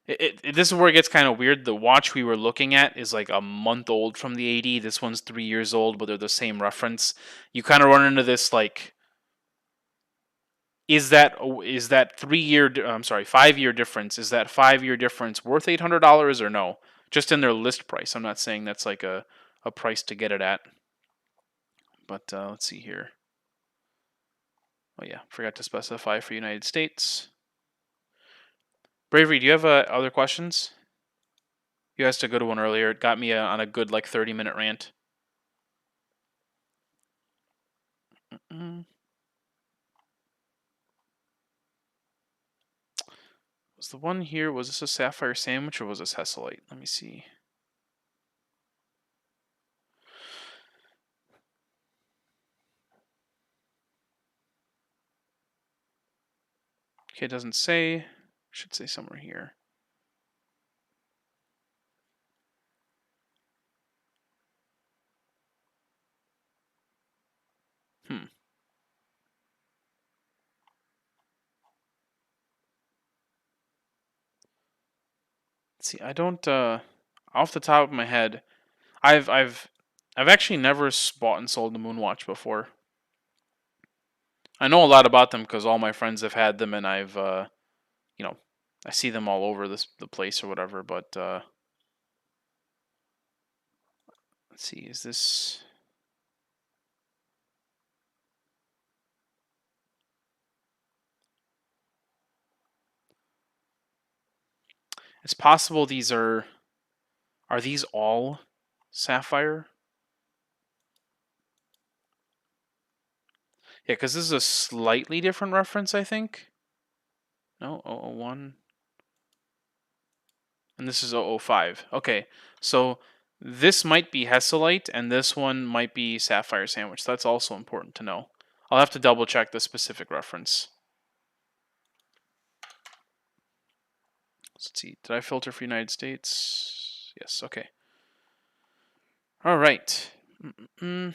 this is where it gets kind of weird. The watch we were looking at is like a month old from the 80. This one's 3 years old, but they're the same reference. You kind of run into this like, is that 3 year? I'm sorry, 5 year difference. Is that 5 year difference worth $800 or no? Just in their list price. I'm not saying that's like a price to get it at. But let's see here. Oh yeah, forgot to specify for United States. Bravery, do you have other questions? You asked a good one earlier. It got me on a good like 30-minute rant. Was the one here, was this a sapphire sandwich or was this Hesselite? Let me see. Okay, it doesn't say. Should say somewhere here. See, I don't off the top of my head, I've actually never bought and sold the Moonwatch before. I know a lot about them because all my friends have had them, and I've you know, I see them all over the place or whatever. But let's see, is this? It's possible these are these all sapphire? Yeah, because this is a slightly different reference, I think. No, 001. And this is 005. Okay, so this might be Hesselite, and this one might be Sapphire Sandwich. That's also important to know. I'll have to double check the specific reference. Let's see. Did I filter for United States? Yes, okay. All right. Okay,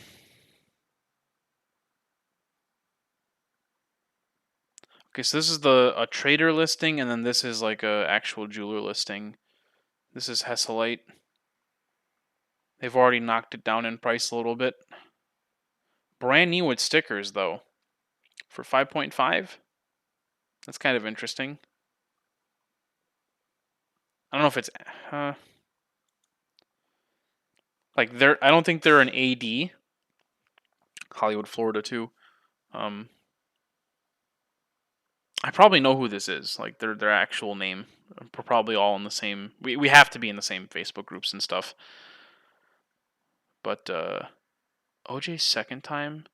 so this is a trader listing, and then this is like a actual jeweler listing. This is Hesselite. They've already knocked it down in price a little bit. Brand new with stickers, though, for 5.5. That's kind of interesting. I don't know if it's like they're. I don't think they're an AD. Hollywood, Florida, too. I probably know who this is. Like their actual name. We're probably all in the same. We have to be in the same Facebook groups and stuff. But OJ's second time.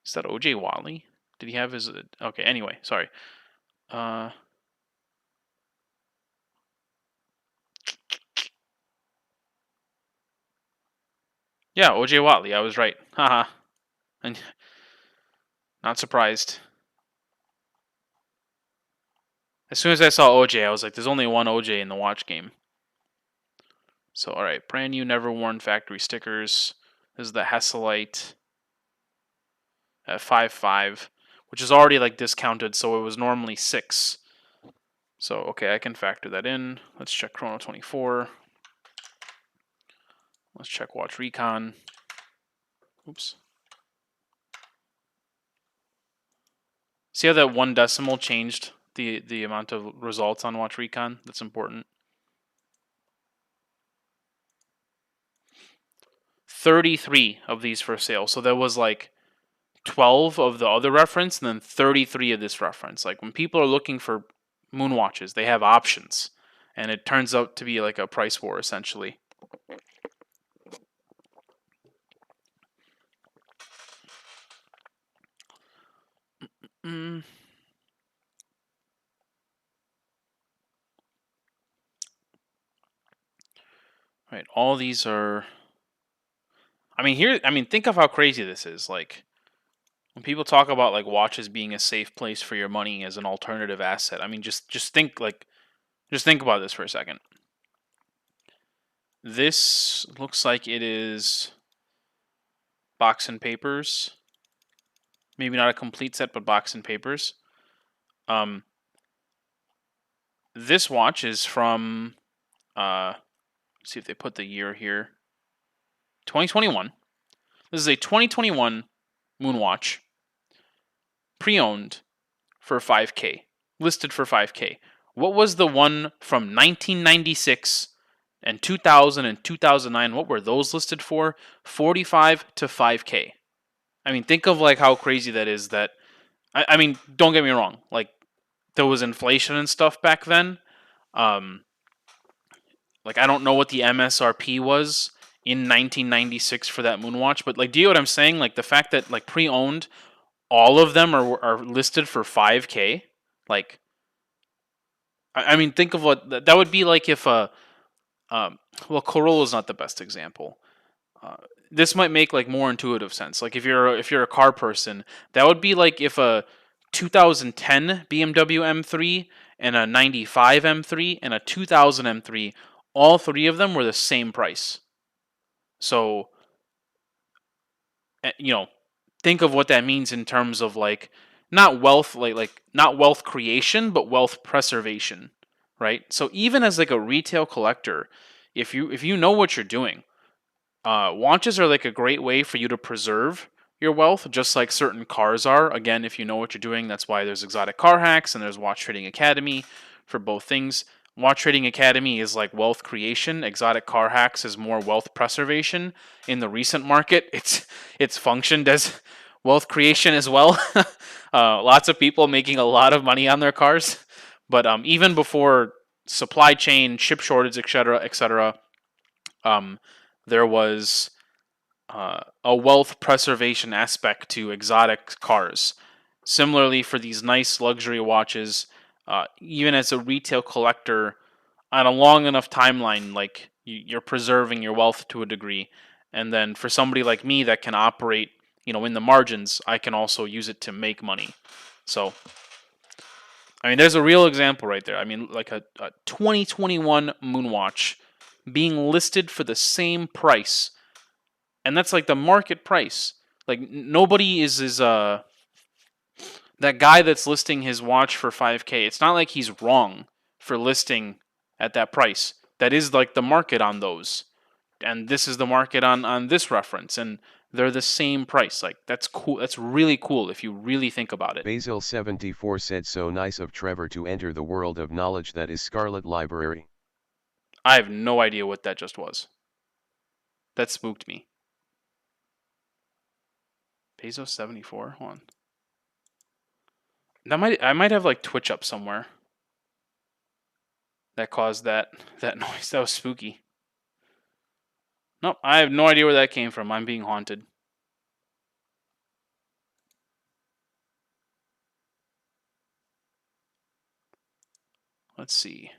Is that OJ Watley? Did he have his? Okay. Anyway, sorry. Uh. Yeah, OJ Watley. I was right. Haha. And not surprised. As soon as I saw OJ, I was like, "There's only one OJ in the watch game." So, all right, brand new, never worn factory stickers. This is the Hesselite at 5.5, which is already like discounted, so it was normally 6. So, okay, I can factor that in. Let's check Chrono 24. Let's check Watch Recon. Oops. See how that 1 decimal changed the amount of results on Watch Recon? That's important. 33 of these for sale. So there was like 12 of the other reference and then 33 of this reference. Like when people are looking for moon watches, they have options. And it turns out to be like a price war essentially. Right, all these are. I mean, think of how crazy this is. Like, when people talk about like watches being a safe place for your money as an alternative asset, I mean, just think about this for a second. This looks like it is box and papers. Maybe not a complete set, but box and papers. This watch is from. Let's see if they put the year here. 2021. This is a 2021 Moonwatch, pre-owned for 5K, listed for 5K. What was the one from 1996 and 2000 and 2009? What were those listed for? 45 to 5K. I mean, think of like how crazy that is. That I mean, don't get me wrong. Like there was inflation and stuff back then. Like I don't know what the MSRP was in 1996 for that Moonwatch, but like, do you know what I'm saying? Like the fact that like pre-owned, all of them are listed for 5K. Like, I mean, think of what that would be like if well, Corolla is not the best example. This might make like more intuitive sense. Like if you're a car person, that would be like if a 2010 BMW M3 and a 95 M3 and a 2000 M3, all three of them were the same price. So, think of what that means in terms of like not wealth like not wealth creation, but wealth preservation, right? So even as like a retail collector, if you know what you're doing, watches are like a great way for you to preserve your wealth, just like certain cars are. Again, if you know what you're doing, that's why there's Exotic Car Hacks and there's Watch Trading Academy for both things. Watch Trading Academy is like wealth creation. Exotic Car Hacks is more wealth preservation. In the recent market, it's functioned as wealth creation as well. Lots of people making a lot of money on their cars, but even before supply chain, chip shortage, etc., there was a wealth preservation aspect to exotic cars. Similarly, for these nice luxury watches, even as a retail collector, on a long enough timeline, like you're preserving your wealth to a degree. And then for somebody like me that can operate, in the margins, I can also use it to make money. So, I mean, there's a real example right there. I mean, like a 2021 Moonwatch being listed for the same price, and that's like the market price. Like nobody is that guy that's listing his watch for 5K. It's not like he's wrong for listing at that price. That is like the market on those, and this is the market on this reference, and they're the same price. Like that's cool. That's really cool if you really think about it. Basil74 said, so nice of Trevor to enter the world of knowledge that is Scarlet Library. I have no idea what that just was. That spooked me. Peso 74? Hold on. I might have like Twitch up somewhere that caused that noise. That was spooky. Nope, I have no idea where that came from. I'm being haunted. Let's see.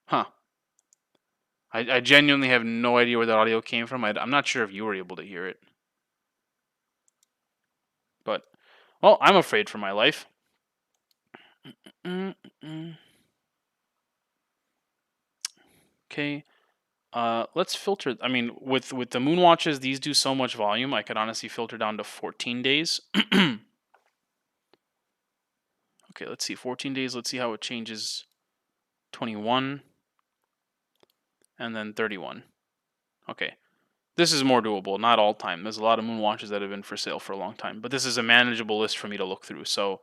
Huh. I genuinely have no idea where that audio came from. I'm not sure if you were able to hear it. But, well, I'm afraid for my life. Okay. Let's filter. I mean, with the moon watches, these do so much volume. I could honestly filter down to 14 days. Okay, let's see. 14 days. Let's see how it changes. 21 and then 31. Okay. This is more doable, not all time. There's a lot of moon watches that have been for sale for a long time, but this is a manageable list for me to look through. So,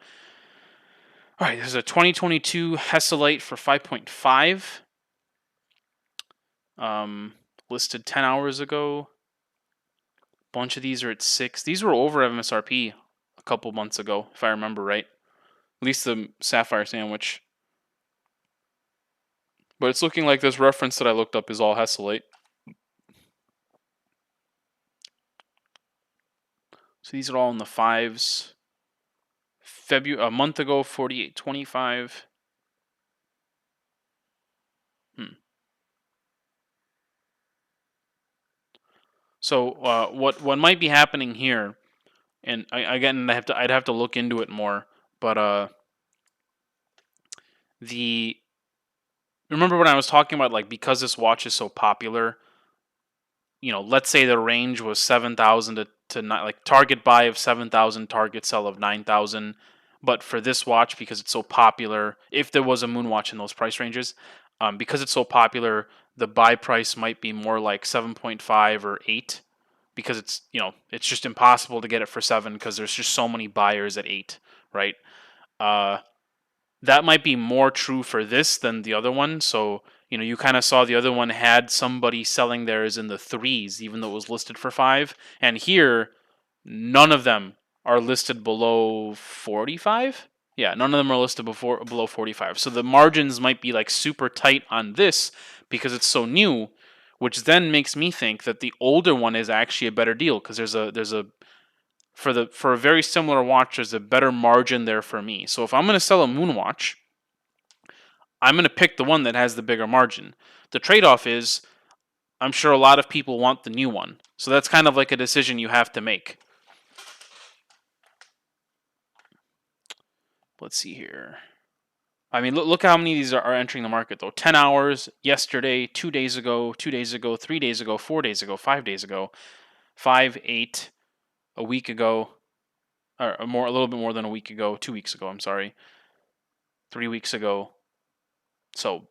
all right, this is a 2022 Hesselite for 5.5. Listed 10 hours ago. Bunch of these are at 6. These were over MSRP a couple months ago, if I remember right. At least the Sapphire Sandwich. But it's looking like this reference that I looked up is all Hesselite. So these are all in the 5s. A month ago, 48.25. So what might be happening here, and I'd have to look into it more. But remember when I was talking about like because this watch is so popular, let's say the range was 7,000 to like target buy of 7,000, target sell of 9,000. But for this watch, because it's so popular, if there was a moon watch in those price ranges, because it's so popular, the buy price might be more like 7.5 or 8, because it's just impossible to get it for 7 because there's just so many buyers at 8, right? That might be more true for this than the other one. So you kind of saw the other one had somebody selling theirs in the 3s, even though it was listed for 5. And here, none of them are listed below 45. Yeah, none of them are listed below 45. So the margins might be like super tight on this because it's so new, which then makes me think that the older one is actually a better deal because there's a for a very similar watch, there's a better margin there for me. So if I'm going to sell a moon watch, I'm going to pick the one that has the bigger margin. The trade-off is I'm sure a lot of people want the new one. So that's kind of like a decision you have to make. Let's see here. I mean, look how many of these are entering the market, though. 10 hours, yesterday, 2 days ago, 2 days ago, 3 days ago, 4 days ago, 5 days ago, 5, 8, a week ago, or a little bit more than a week ago, 2 weeks ago, I'm sorry, 3 weeks ago. So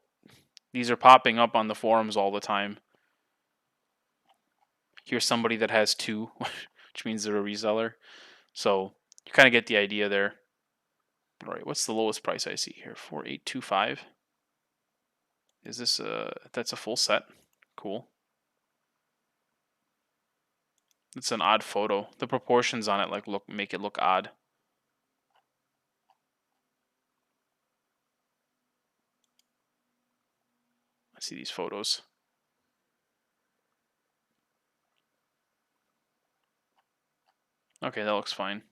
these are popping up on the forums all the time. Here's somebody that has 2, which means they're a reseller. So you kind of get the idea there. All right, what's the lowest price I see here? 4825. Is this that's a full set? Cool. It's an odd photo. The proportions on it make it look odd. I see these photos. Okay, that looks fine.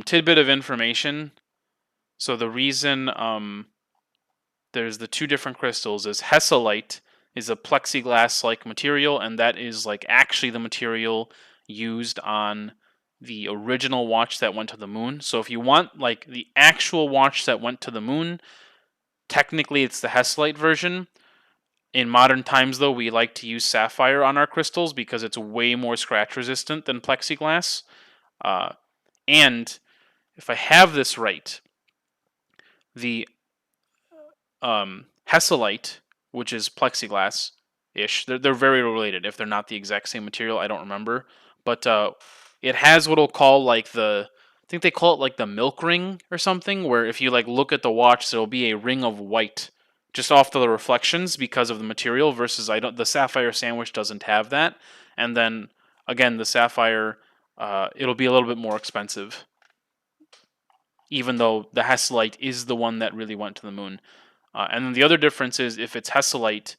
Tidbit of information. So the reason there's the 2 different crystals is Hesselite is a plexiglass-like material, and that is like actually the material used on the original watch that went to the moon. So if you want like the actual watch that went to the moon, technically it's the Hesselite version. In modern times, though, we like to use sapphire on our crystals because it's way more scratch resistant than plexiglass. And if I have this right, the Hesselite, which is plexiglass-ish, they're very related. If they're not the exact same material, I don't remember. But it has what we'll call like I think they call it like the milk ring or something, where if you like look at the watch, there'll be a ring of white just off the reflections because of the material. Versus the Sapphire Sandwich doesn't have that, and then again the sapphire, it'll be a little bit more expensive, even though the Hesselite is the one that really went to the moon. And then the other difference is if it's Hesselite,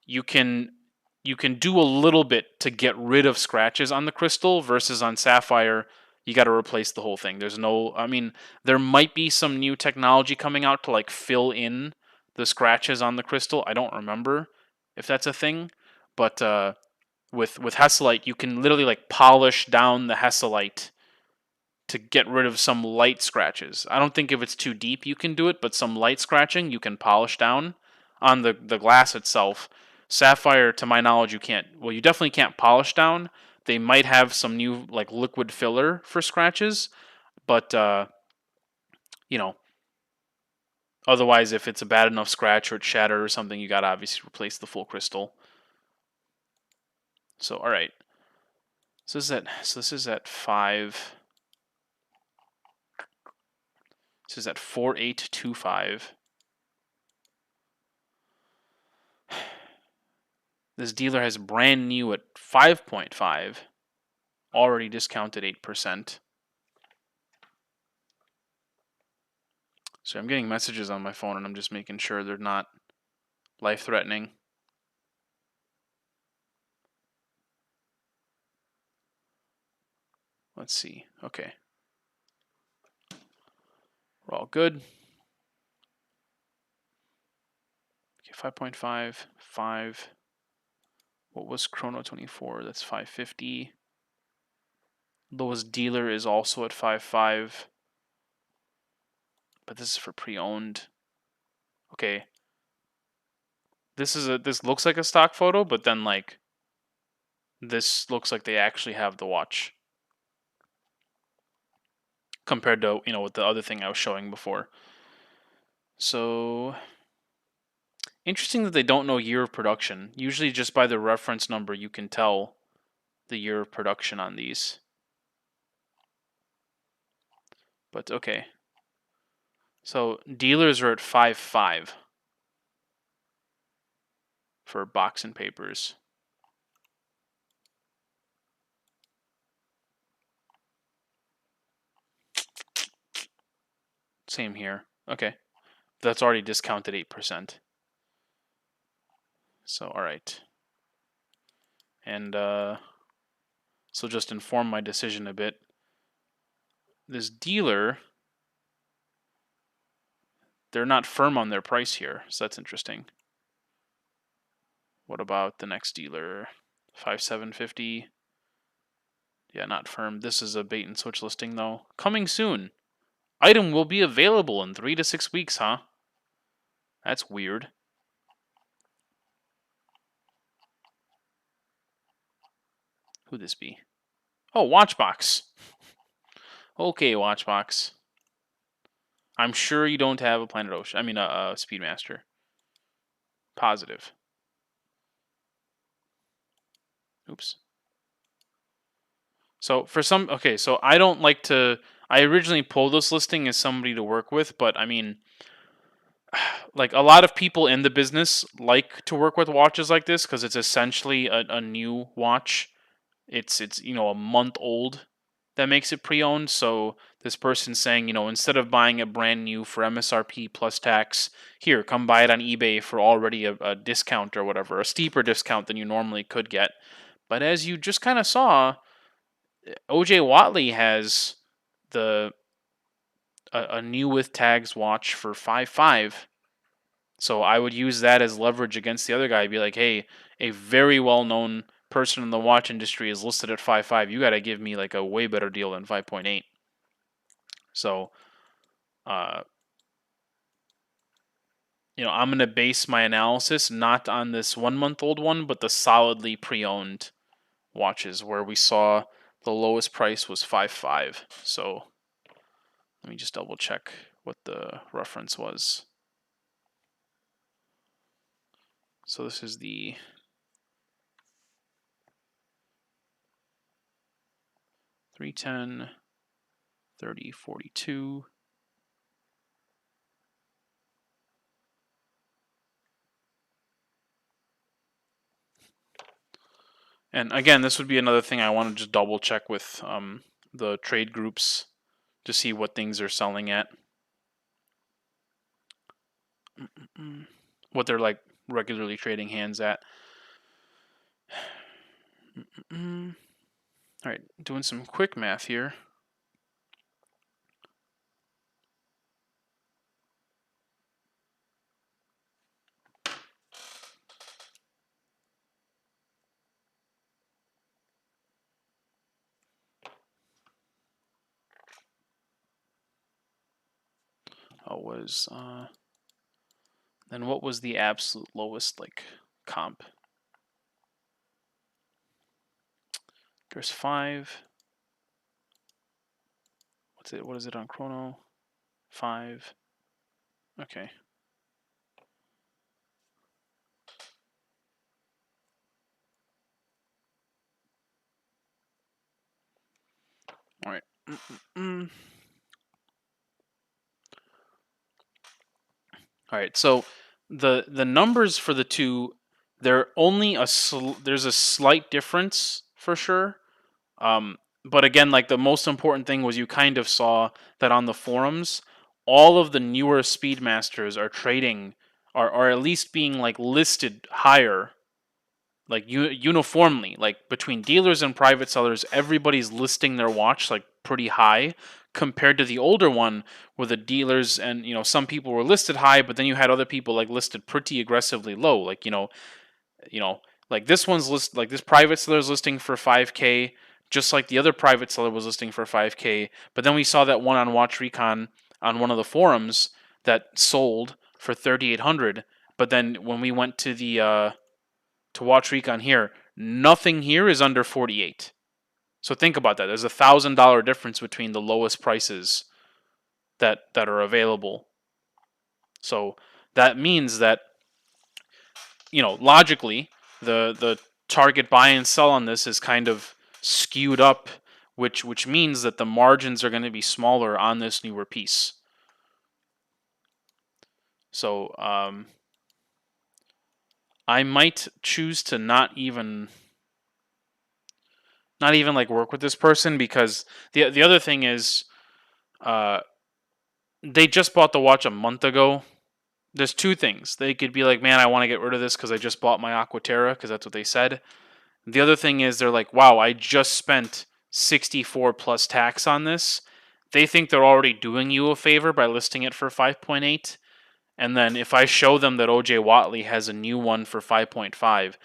you can you can do a little bit to get rid of scratches on the crystal versus on sapphire you got to replace the whole thing. There's no, I mean, there might be some new technology coming out to like fill in the scratches on the crystal. I don't remember if that's a thing, but with Hesselite you can literally like polish down the Hesselite to get rid of some light scratches. I don't think if it's too deep you can do it, but some light scratching you can polish down on the glass itself. Sapphire, to my knowledge, you can't. Well, you definitely can't polish down. They might have some new like liquid filler for scratches, but you know, otherwise, if it's a bad enough scratch or it's shattered or something, you gotta obviously replace the full crystal. So, all right. This is at 5. This is at 4825. This dealer has brand new at 5.5, already discounted 8%. So I'm getting messages on my phone and I'm just making sure they're not life-threatening. Let's see. Okay. We're all good. Okay, 5.5, 5. What was Chrono 24? That's 550. Lowest dealer is also at 5.5. But this is for pre-owned. Okay. This looks like a stock photo, but then like this looks like they actually have the watch compared to, with the other thing I was showing before. So interesting that they don't know year of production. Usually just by the reference number you can tell the year of production on these. But okay. So dealers are at 5.5 for box and papers. Same here. Okay. That's already discounted 8%. So all right. And so just inform my decision a bit. This dealer, they're not firm on their price here, so that's interesting. What about the next dealer? 5.750. Yeah, not firm. This is a bait and switch listing though. Coming soon. Item will be available in 3 to 6 weeks, huh? That's weird. Who'd this be? Oh, Watchbox. Okay, Watchbox. I'm sure you don't have a Planet Ocean. I mean, a Speedmaster. Positive. Oops. So for some, okay, so I don't like to. I originally pulled this listing as somebody to work with, but I mean, like a lot of people in the business like to work with watches like this because it's essentially a new watch. It's a month old that makes it pre-owned. So this person's saying, instead of buying it brand new for MSRP plus tax, here, come buy it on eBay for already a discount or whatever, a steeper discount than you normally could get. But as you just kind of saw, OJ Watley has the a new with tags watch for 5.5. So I would use that as leverage against the other guy. I'd be like, hey, a very well known person in the watch industry is listed at 5.5. You got to give me like a way better deal than 5.8. So, uh, I'm going to base my analysis not on this 1 month old one, but the solidly pre owned watches where we saw the lowest price was 5.5. So let me just double check what the reference was. So this is the 310 3042. And again, this would be another thing I want to just double check with the trade groups to see what things are selling at. What they're like regularly trading hands at. All right, doing some quick math here. Then what was the absolute lowest like comp? There's 5. What is it on Chrono? 5. Okay. All right. All right. So the numbers for the two, they're only there's a slight difference for sure. But again, like the most important thing was you kind of saw that on the forums, all of the newer Speedmasters are trading, are at least being like listed higher, like uniformly, like between dealers and private sellers, everybody's listing their watch like pretty high compared to the older one where the dealers and some people were listed high, but then you had other people like listed pretty aggressively low, like you know, like this one's list, like this private seller's listing for 5K, just like the other private seller was listing for 5K. But then we saw that one on Watch Recon on one of the forums that sold for 3,800. But then when we went to the to Watch Recon here, nothing here is under 48. So think about that. There's $1,000 difference between the lowest prices that are available. So that means that logically, the target buy and sell on this is kind of skewed up, which means that the margins are going to be smaller on this newer piece. So I might choose to not even like work with this person, because the other thing is they just bought the watch a month ago. There's two things. They could be like, man, I want to get rid of this because I just bought my Aquaterra, because that's what they said. The other thing is they're like, wow, I just spent 64 plus tax on this. They think they're already doing you a favor by listing it for 5.8. And then if I show them that OJ Watley has a new one for 5.5,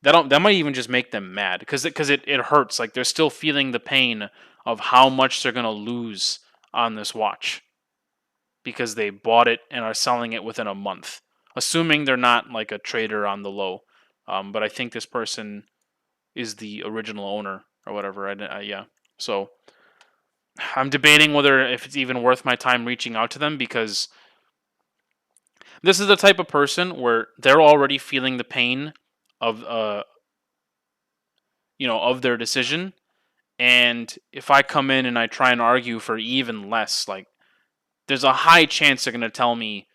that might even just make them mad, because it hurts. Like they're still feeling the pain of how much they're going to lose on this watch because they bought it and are selling it within a month, assuming they're not like a trader on the low. But I think this person is the original owner or whatever. Yeah. So I'm debating whether if it's even worth my time reaching out to them, because this is the type of person where they're already feeling the pain of of their decision. And if I come in and I try and argue for even less, like there's a high chance they're going to tell me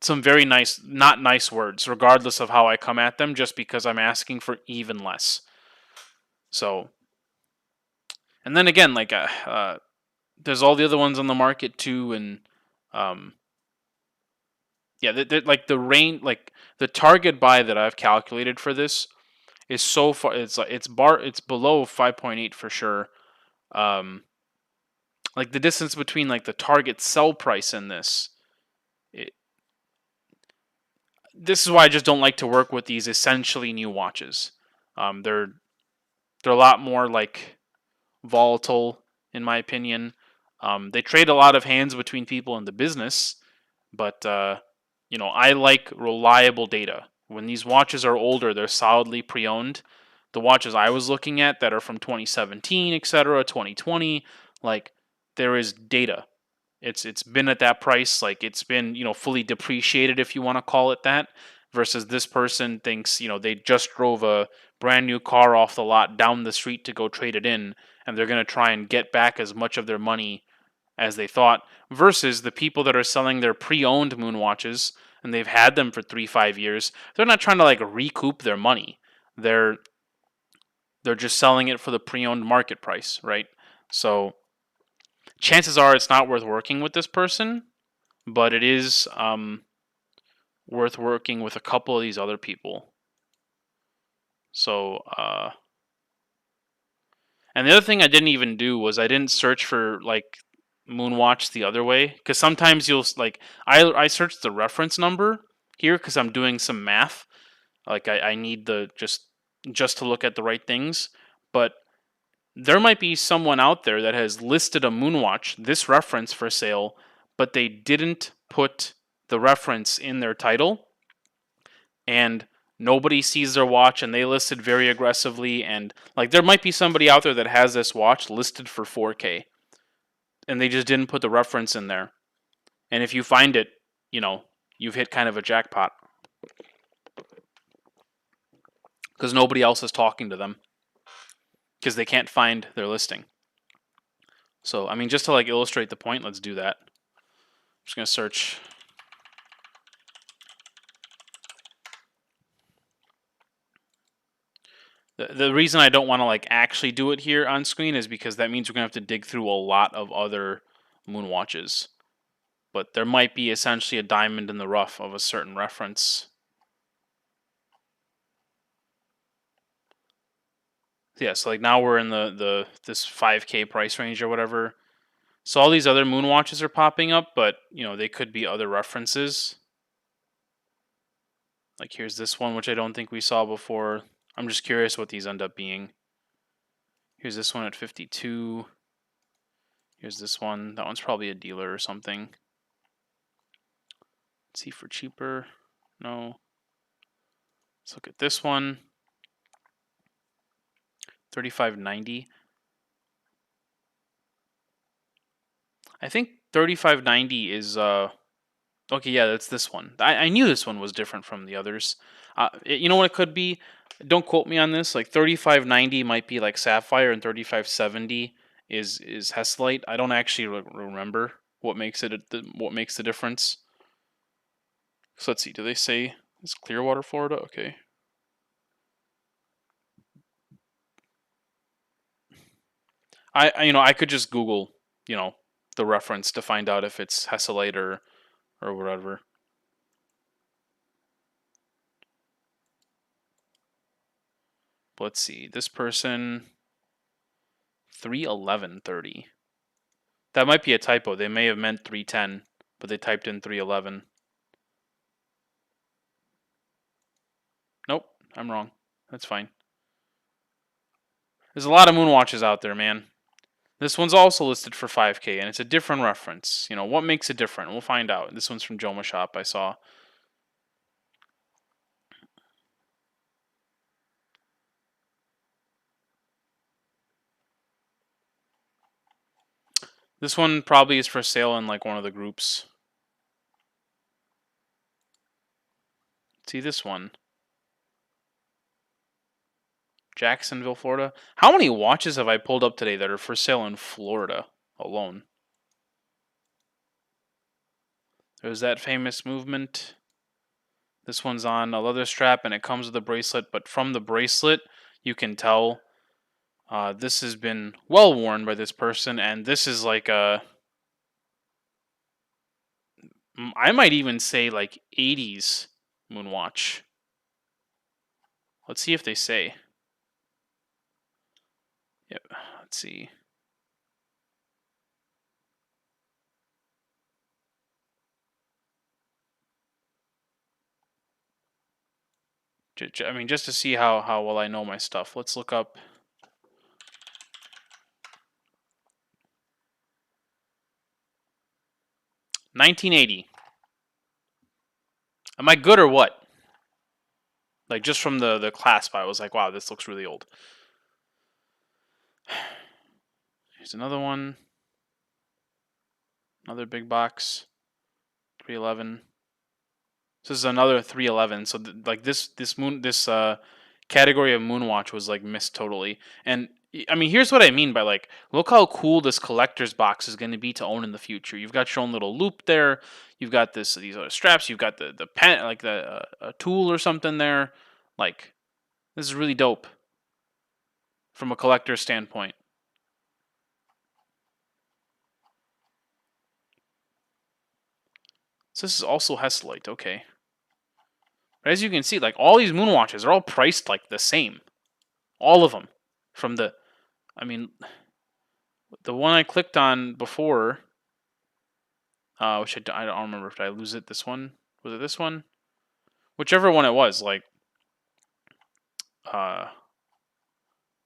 some very nice, not nice words, regardless of how I come at them, just because I'm asking for even less. So, and then again, like there's all the other ones on the market too, and yeah, like the range, like the target buy that I've calculated for this is so far, it's below 5.8 for sure. Like the distance between like the target sell price in this, this is why I just don't like to work with these essentially new watches. They're a lot more like volatile, in my opinion. They trade a lot of hands between people in the business, but I like reliable data. When these watches are older, they're solidly pre-owned. The watches I was looking at that are from 2017, etc., 2020, like there is data. It's been at that price, like it's been fully depreciated, if you want to call it that. Versus this person thinks they just drove a brand new car off the lot down the street to go trade it in, and they're going to try and get back as much of their money as they thought. Versus the people that are selling their pre-owned moon watches and they've had them for 3-5 years, they're not trying to like recoup their money. They're They're just selling it for the pre-owned market price, right? So chances are it's not worth working with this person, but it is worth working with a couple of these other people. So, and the other thing I didn't even do was I didn't search for like Moonwatch the other way, because sometimes you'll like I searched the reference number here because I'm doing some math. Like I need the just to look at the right things, but there might be someone out there that has listed a Moonwatch, this reference for sale, but they didn't put the reference in their title, and nobody sees their watch, and they listed very aggressively, and like there might be somebody out there that has this watch listed for 4K, and they just didn't put the reference in there. And if you find it, you know, you've hit kind of a jackpot because nobody else is talking to them because they can't find their listing. So, I mean, just to like illustrate the point, let's do that. I'm just going to search. The reason I don't want to like actually do it here on screen is because that means we're going to have to dig through a lot of other Moonwatches. But there might be essentially a diamond in the rough of a certain reference. Yeah, so like now we're in the this 5K price range or whatever. So all these other Moonwatches are popping up, but you know, they could be other references. Like here's this one, which I don't think we saw before. I'm just curious what these end up being. Here's this one at 52. Here's this one. That one's probably a dealer or something. Let's see for cheaper. No. Let's look at this one. 3590. I think 3590 is okay, yeah, that's this one. I knew this one was different from the others. You know what it could be? Don't quote me on this. Like 3590 might be like Sapphire, and 3570 is Heslite. I don't actually remember what makes it what makes the difference. So let's see. Do they say it's Clearwater, Florida? Okay. I could just Google the reference to find out if it's Heslite or whatever. But let's see. This person 31130. That might be a typo. They may have meant 310, but they typed in 311. Nope, I'm wrong. That's fine. There's a lot of Moonwatches out there, man. This one's also listed for 5K, and it's a different reference. You know, what makes it different? We'll find out. This one's from Joma Shop, I saw. This one probably is for sale in like one of the groups. See this one. Jacksonville, Florida. How many watches have I pulled up today that are for sale in Florida alone? There's that famous movement. This one's on a leather strap and it comes with a bracelet, but from the bracelet, you can tell this has been well worn by this person, and this is like I might even say like 80s Moonwatch. Let's see if they say. Yep, let's see. I mean, just to see how well I know my stuff. Let's look up. $1980. Am I good or what? Like just from the clasp, I was like, wow, this looks really old. Here's another one. Another big box. 311. This is another 311. So like this category of Moonwatch was like missed totally. And I mean, here's what I mean by like, look how cool this collector's box is going to be to own in the future. You've got your own little loop there. You've got these other straps. You've got the pen, like the a tool or something there. Like, this is really dope. from a collector's standpoint. So this is also Heslite, okay. But as you can see, like all these Moonwatches are all priced like the same. All of them. From the, I mean, the one I clicked on before, which I don't remember, did I lose it? This one? Was it this one? Whichever one it was, like,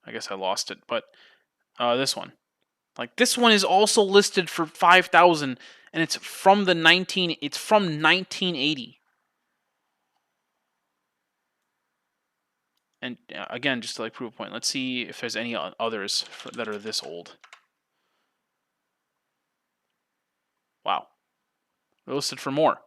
I guess I lost it, but this one. Like this one is also listed for 5,000, and it's from the 19. It's from 1980. And again, just to like prove a point, let's see if there's any others that are this old. Wow, they're listed for more.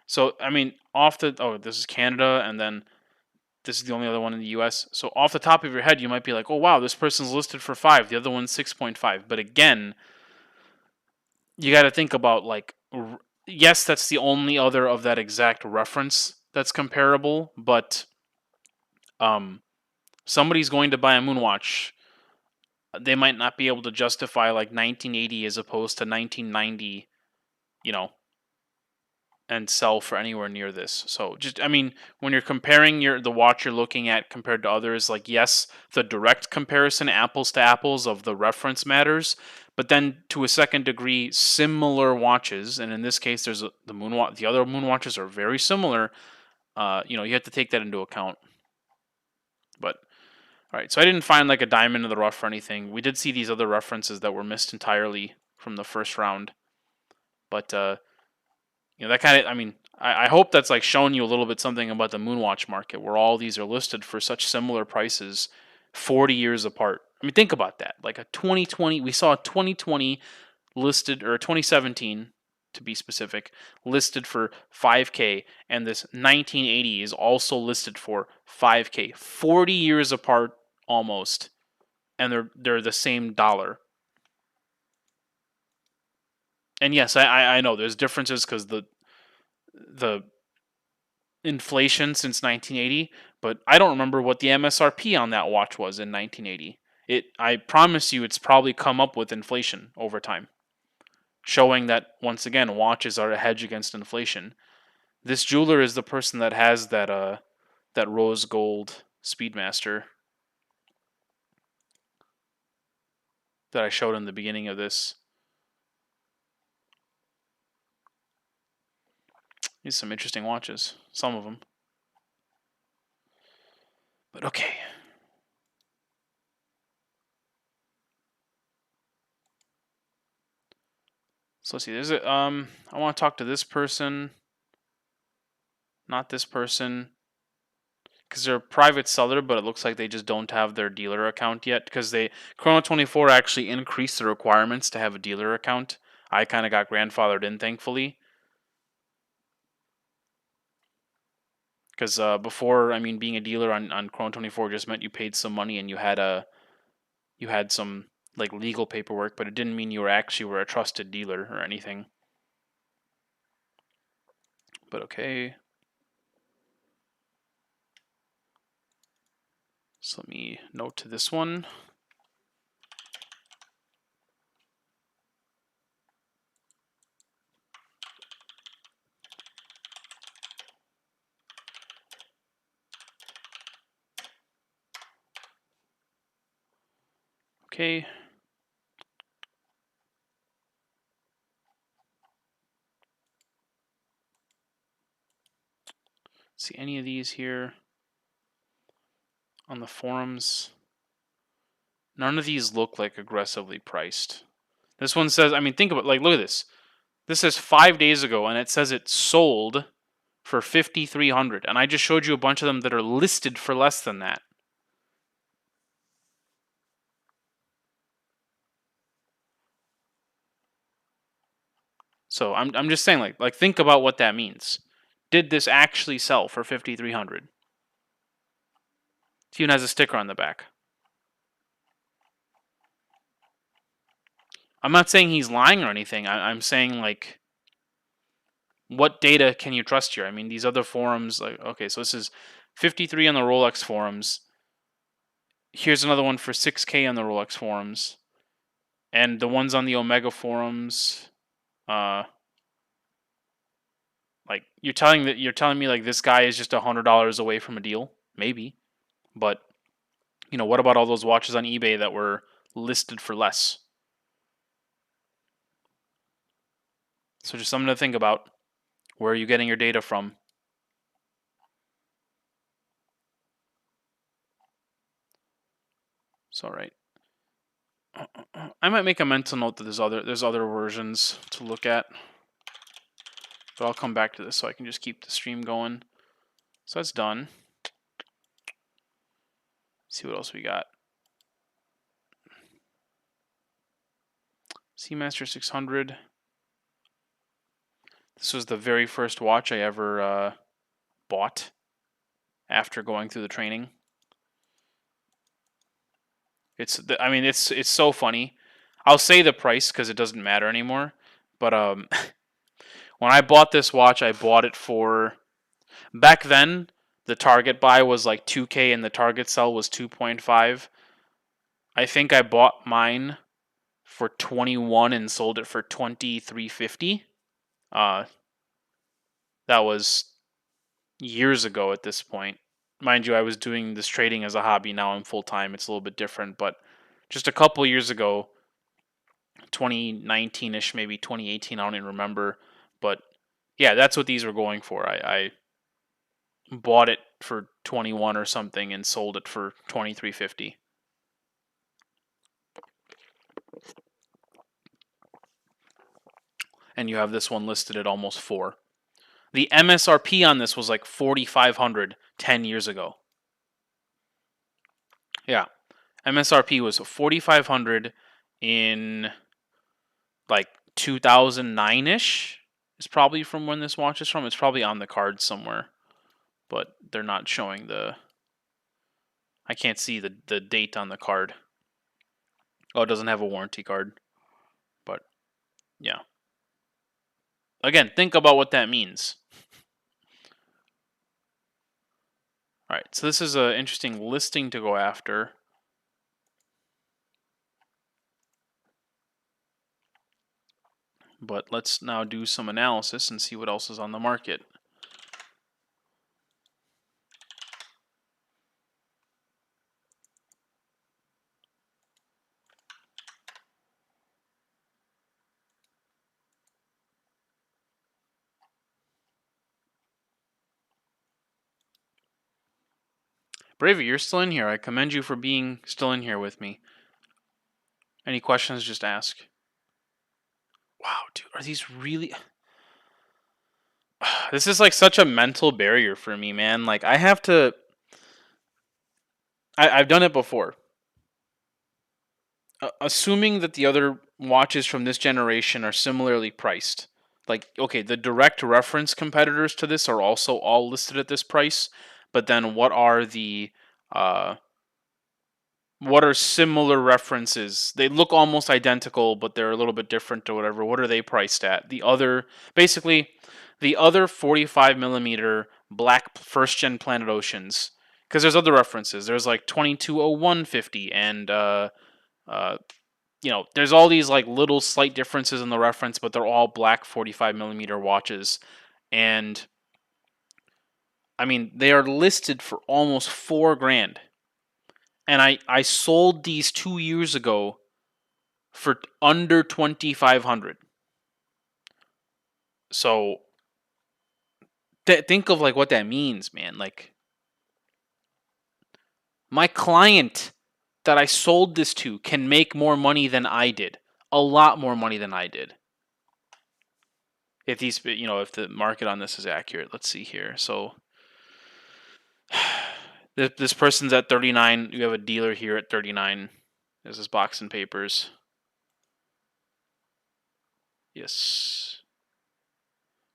So I mean, this is Canada, and then this is the only other one in the U.S. So off the top of your head, you might be like, oh wow, this person's listed for 5. The other one's 6.5. But again, you got to think about like, yes, that's the only other of that exact reference that's comparable, but somebody's going to buy a Moonwatch. They might not be able to justify like 1980 as opposed to 1990, you know, and sell for anywhere near this. So just, I mean, when you're comparing the watch you're looking at compared to others, like yes, the direct comparison, apples to apples of the reference matters, but then to a second degree, similar watches, and in this case, there's the other Moonwatches are very similar. You have to take that into account. But all right, so I didn't find like a diamond in the rough or anything. We did see these other references that were missed entirely from the first round, but that kind of, I mean, I hope that's like showing you a little bit something about the Moonwatch market, where all these are listed for such similar prices, 40 years apart. I mean, think about that. Like a 2020, we saw a 2020 listed, or 2017 to be specific, listed for 5K, and this 1980 is also listed for 5K, 40 years apart almost, and they're the same dollar. And yes, I know there's differences because the inflation since 1980, but I don't remember what the MSRP on that watch was in 1980. I promise you, it's probably come up with inflation over time, showing that once again, watches are a hedge against inflation. This jeweler is the person that has that rose gold Speedmaster that I showed in the beginning of this. These are some interesting watches, some of them. But okay. So let's see. I want to talk to this person, not this person, because they're a private seller, but it looks like they just don't have their dealer account yet. Because Chrono24 actually increased the requirements to have a dealer account. I kind of got grandfathered in, thankfully. Because before, I mean, being a dealer on Chrono24 just meant you paid some money and you had some like legal paperwork, but it didn't mean you were a trusted dealer or anything. But okay. So let me note to this one. Okay. See any of these here on the forums? None of these look like aggressively priced. This one says, I mean, think about, like, look at this. This says 5 days ago, and it says it sold for 5,300, and I just showed you a bunch of them that are listed for less than that. So I'm just saying, like think about what that means. Did this actually sell for 5,300? It even has a sticker on the back. I'm not saying he's lying or anything. I'm saying, like, what data can you trust here? I mean, these other forums, like, okay, so this is 53 on the Rolex forums. Here's another one for 6K on the Rolex forums, and the ones on the Omega forums. Like you're telling me like this guy is just $100 away from a deal, maybe, but what about all those watches on eBay that were listed for less? So just something to think about. Where are you getting your data from? It's all right. I might make a mental note that there's other versions to look at, but I'll come back to this so I can just keep the stream going. So that's done. Let's see what else we got. Seamaster 600. This was the very first watch I ever bought after going through the training. I mean, it's so funny. I'll say the price because it doesn't matter anymore. But when I bought this watch, I bought it for, back then the target buy was like 2K and the target sell was 2.5. I think I bought mine for 21 and sold it for 23.50. That was years ago at this point. Mind you, I was doing this trading as a hobby. Now I'm full time. It's a little bit different, but just a couple years ago, 2019ish, maybe 2018. I don't even remember, but yeah, that's what these were going for. I bought it for 21 or something and sold it for 23.50. And you have this one listed at almost 4. The MSRP on this was like 4,500 10 years ago. Yeah, MSRP was 4,500 in like 2009ish. Is probably from when this watch is from. It's probably on the card somewhere, but they're not showing the. I can't see the date on the card. Oh, it doesn't have a warranty card, but yeah. Again, think about what that means. All right, so this is an interesting listing to go after. But let's now do some analysis and see what else is on the market. Bravey, you're still in here. I commend you for being still in here with me. Any questions, just ask. Wow, dude, are these really... This is like such a mental barrier for me, man. Like, I have to... I've done it before. Assuming that the other watches from this generation are similarly priced. Like, okay, the direct reference competitors to this are also all listed at this price, but then what are similar references? They look almost identical, but they're a little bit different or whatever. What are they priced at? Basically, the other 45 millimeter black first gen Planet Oceans, because there's other references. There's like 220150 and there's all these like little slight differences in the reference, but they're all black 45 millimeter watches, and I mean they are listed for almost $4,000, and I sold these 2 years ago for under 2,500. So think of like what that means, man. Like my client that I sold this to can make more money than I did, a lot more money than I did. If if the market on this is accurate, let's see here. So this person's at 39. You have a dealer here at 39. There's his box and papers. Yes.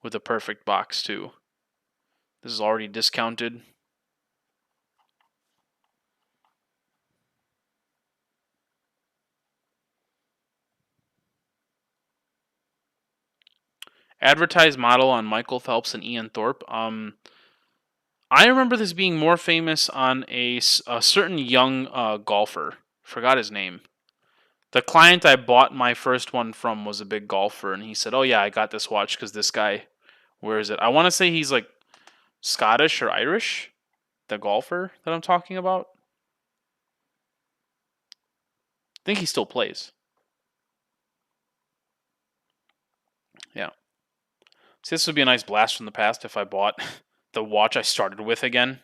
With a perfect box too. This is already discounted. Advertised model on Michael Phelps and Ian Thorpe. I remember this being more famous on a certain young golfer. Forgot his name. The client I bought my first one from was a big golfer, and he said, "Oh yeah, I got this watch because this guy wears it." I want to say he's like Scottish or Irish. The golfer that I'm talking about. I think he still plays. Yeah. See, this would be a nice blast from the past if I bought the watch I started with again.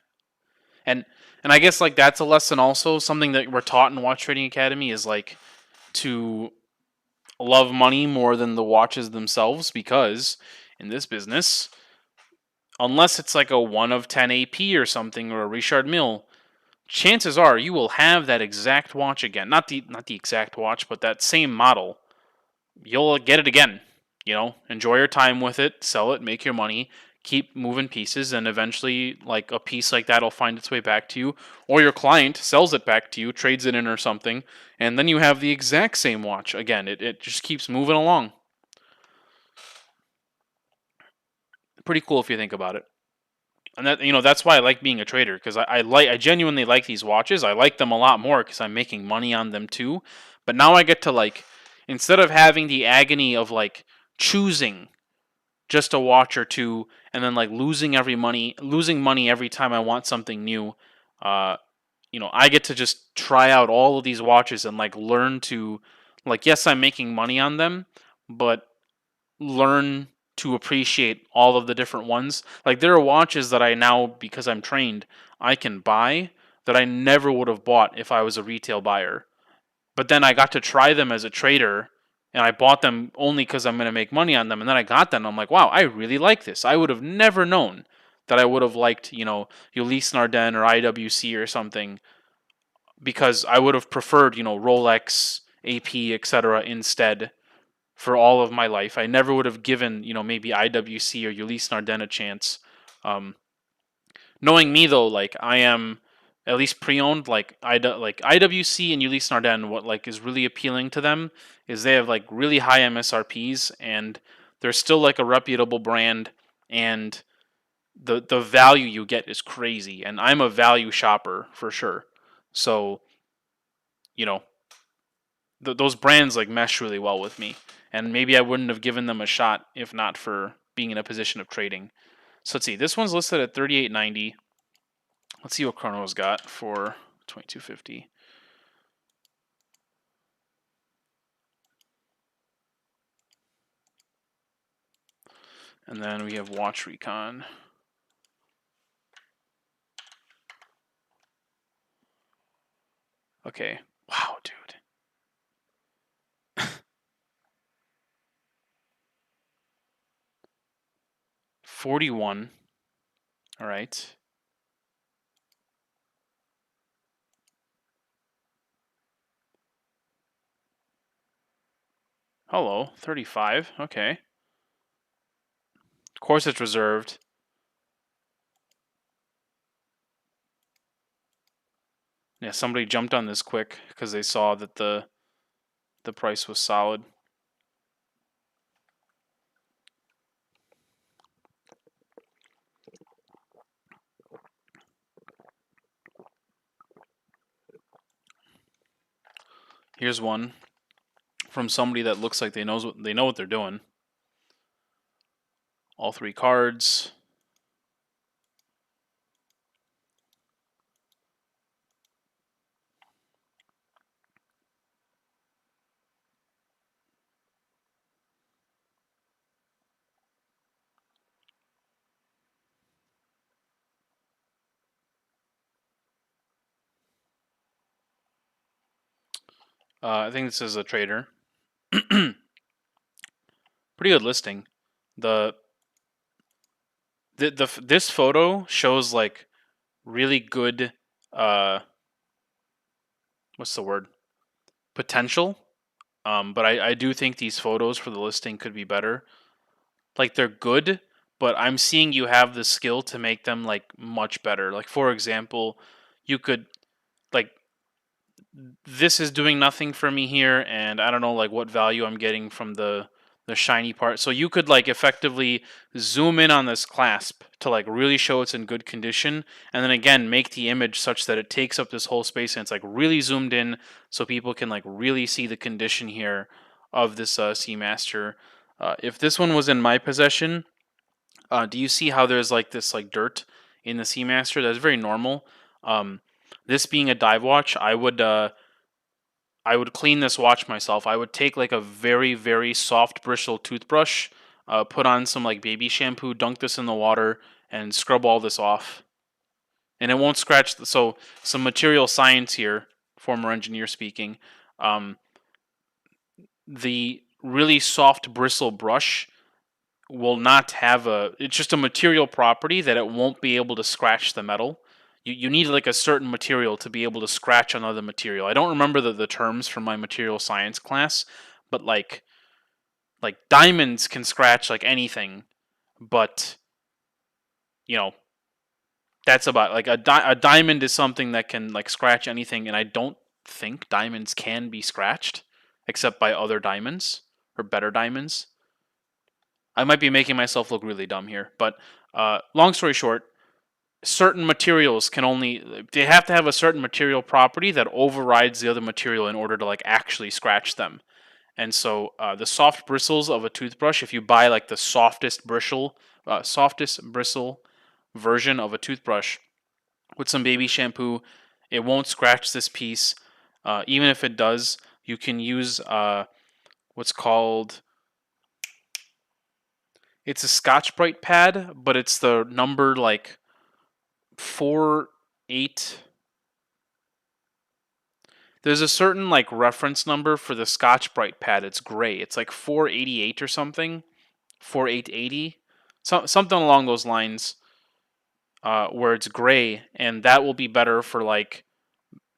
And and I guess like that's a lesson also. Something that we're taught in Watch Trading Academy is like to love money more than the watches themselves, because in this business, unless it's like a 1 of 10 AP or something, or a Richard Mille, chances are you will have that exact watch again. Not the exact watch, but that same model. You'll get it again. Enjoy your time with it, sell it, make your money, keep moving pieces, and eventually, like a piece like that will find its way back to you, or your client sells it back to you, trades it in or something, and then you have the exact same watch again. It just keeps moving along. Pretty cool if you think about it. And that's why I like being a trader, because I genuinely like these watches. I like them a lot more because I'm making money on them too. But now I get to, like, instead of having the agony of like choosing just a watch or two, and then like losing money every time I want something new. Uh, I get to just try out all of these watches and like learn to, like, yes, I'm making money on them, but learn to appreciate all of the different ones. Like, there are watches that I now, because I'm trained, I can buy that I never would have bought if I was a retail buyer. But then I got to try them as a trader, and I bought them only because I'm going to make money on them. And then I got them, and I'm like, wow, I really like this. I would have never known that I would have liked, Ulysse Nardin or IWC or something, because I would have preferred, Rolex, AP, etc. instead for all of my life. I never would have given, maybe IWC or Ulysse Nardin a chance. Um, Knowing me though, like, I am at least pre-owned, like IWC and Ulysse Nardin. What like is really appealing to them is they have like really high MSRPs, and they're still like a reputable brand, and the value you get is crazy. And I'm a value shopper for sure, so you know those brands like mesh really well with me, and maybe I wouldn't have given them a shot if not for being in a position of trading. So let's see. This one's listed at 38.90. Let's see what Chrono's got for 2250. And then we have Watch Recon. Okay. Wow, dude. 41. All right. Hello, 35. Okay. Of course it's reserved. Yeah, somebody jumped on this quick because they saw that the price was solid. Here's one from somebody that looks like they know what they're doing. All three cards. I think this is a trader. Pretty good listing. The this photo shows like really good what's the word? Potential. But I do think these photos for the listing could be better. Like, they're good, but I'm seeing you have the skill to make them like much better. Like, for example, you could, like, this is doing nothing for me here, and I don't know like what value I'm getting from the shiny part. So you could like effectively zoom in on this clasp to like really show it's in good condition, and then again make the image such that it takes up this whole space and it's like really zoomed in, so people can like really see the condition here of this Seamaster. If this one was in my possession, do you see how there's like this like dirt in the Seamaster? That's very normal. Um, this being a dive watch, I would clean this watch myself. I would take like a very soft bristle toothbrush, put on some like baby shampoo, dunk this in the water, and scrub all this off. And it won't scratch. So some material science here, former engineer speaking. Um, the really soft bristle brush will not have a. It's just a material property that it won't be able to scratch the metal. You need like a certain material to be able to scratch another material. I don't remember the terms from my material science class, but like diamonds can scratch like anything, but you know that's about like a diamond is something that can like scratch anything, and I don't think diamonds can be scratched except by other diamonds or better diamonds. I might be making myself look really dumb here, but long story short, certain materials can only they have to have a certain material property that overrides the other material in order to like actually scratch them. And so the soft bristles of a toothbrush, if you buy like the softest bristle version of a toothbrush with some baby shampoo, it won't scratch this piece. Even if it does, you can use what's called it's a Scotch Brite pad, but it's the number like 4 8. There's a certain like reference number for the Scotch Brite pad. It's gray. It's like 488 or something, 4880, something along those lines. Where it's gray, and that will be better for like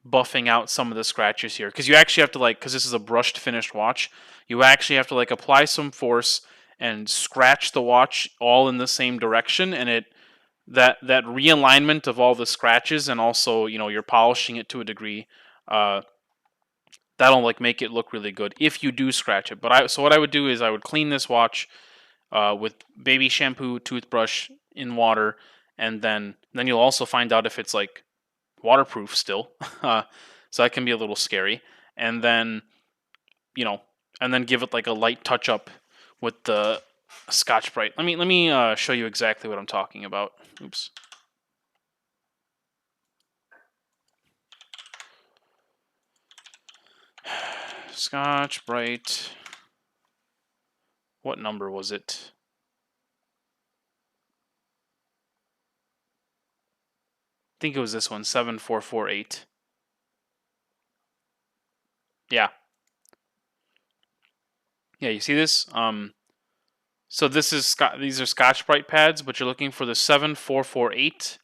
buffing out some of the scratches here. Because you actually have to like, because this is a brushed finished watch, you actually have to like apply some force and scratch the watch all in the same direction, and that realignment of all the scratches, and also you're polishing it to a degree. Uh, that'll like make it look really good if you do scratch it. But so what I would do is I would clean this watch with baby shampoo, toothbrush in water, and then you'll also find out if it's like waterproof still. So that can be a little scary. And then you know, and then give it like a light touch up with the Scotch Brite. Let me show you exactly what I'm talking about. Oops. Scotch Brite. What number was it? I think it was this one, 7448. Yeah. Yeah, you see this? So these are Scotch Brite pads, but you're looking for the 7448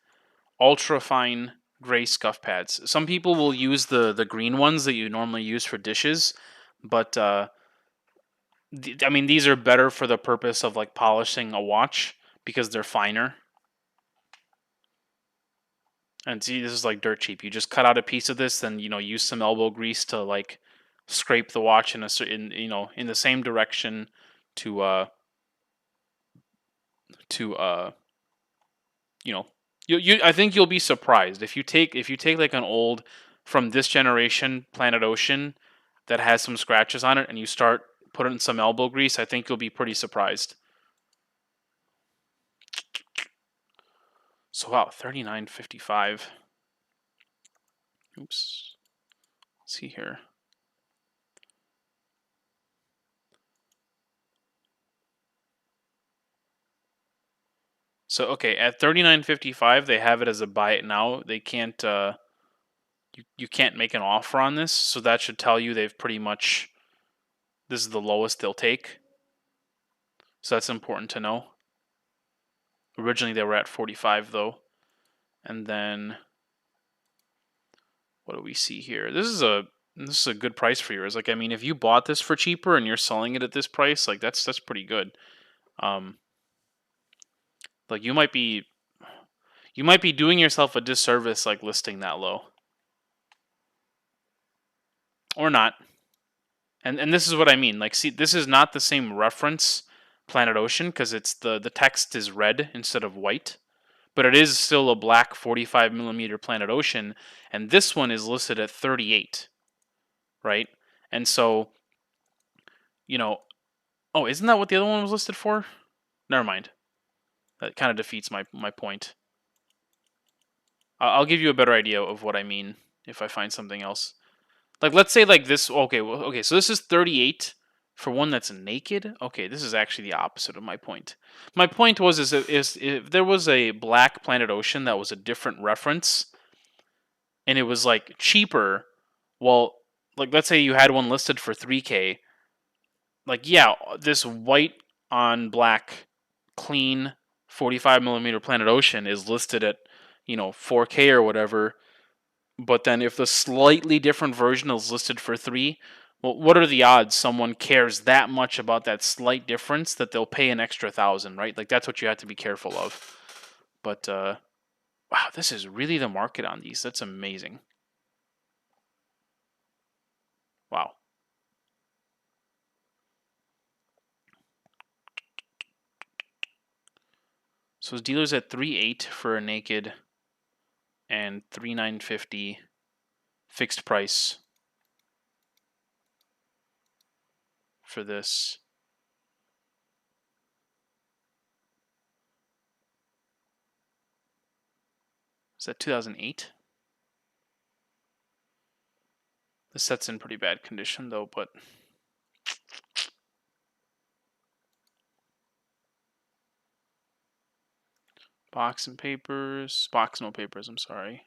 ultra fine gray scuff pads. Some people will use the green ones that you normally use for dishes, but I mean these are better for the purpose of like polishing a watch because they're finer. And see, this is like dirt cheap. You just cut out a piece of this, then use some elbow grease to like scrape the watch in a certain in the same direction to to you know you I think you'll be surprised if you take like an old from this generation Planet Ocean that has some scratches on it and you start putting some elbow grease. I think you'll be pretty surprised. So wow, 39.55. Oops. Let's see here. So okay, at 39.55 they have it as a buy it now. They can't you can't make an offer on this, so that should tell you they've pretty much this is the lowest they'll take. So that's important to know. Originally they were at 45 though. And then what do we see here? This is a good price for yours. Like I mean, if you bought this for cheaper and you're selling it at this price, like that's pretty good. Um, like you might be doing yourself a disservice like listing that low, or not. And this is what I mean. Like, see, this is not the same reference Planet Ocean because it's the text is red instead of white, but it is still a black 45 millimeter Planet Ocean, and this one is listed at 38, right? And so, you know, oh, isn't that what the other one was listed for? Never mind. That kind of defeats my point. I'll give you a better idea of what I mean if I find something else. Like, let's say like this. Okay, well, okay. So this is 38 for one that's naked. Okay, this is actually the opposite of my point. My point was is if there was a black Planet Ocean that was a different reference and it was like cheaper. Well, like let's say you had one listed for 3K. Like yeah, this white on black clean 45 millimeter Planet Ocean is listed at 4K or whatever. But then if the slightly different version is listed for 3, well, what are the odds someone cares that much about that slight difference that they'll pay an extra 1,000, right? Like that's what you have to be careful of. But wow, this is really the market on these. That's amazing. Wow. So his dealer's at 3.8 for a naked and 3,950 fixed price for this. Is that 2008? The set's in pretty bad condition though, but box and papers. Box, no papers, I'm sorry.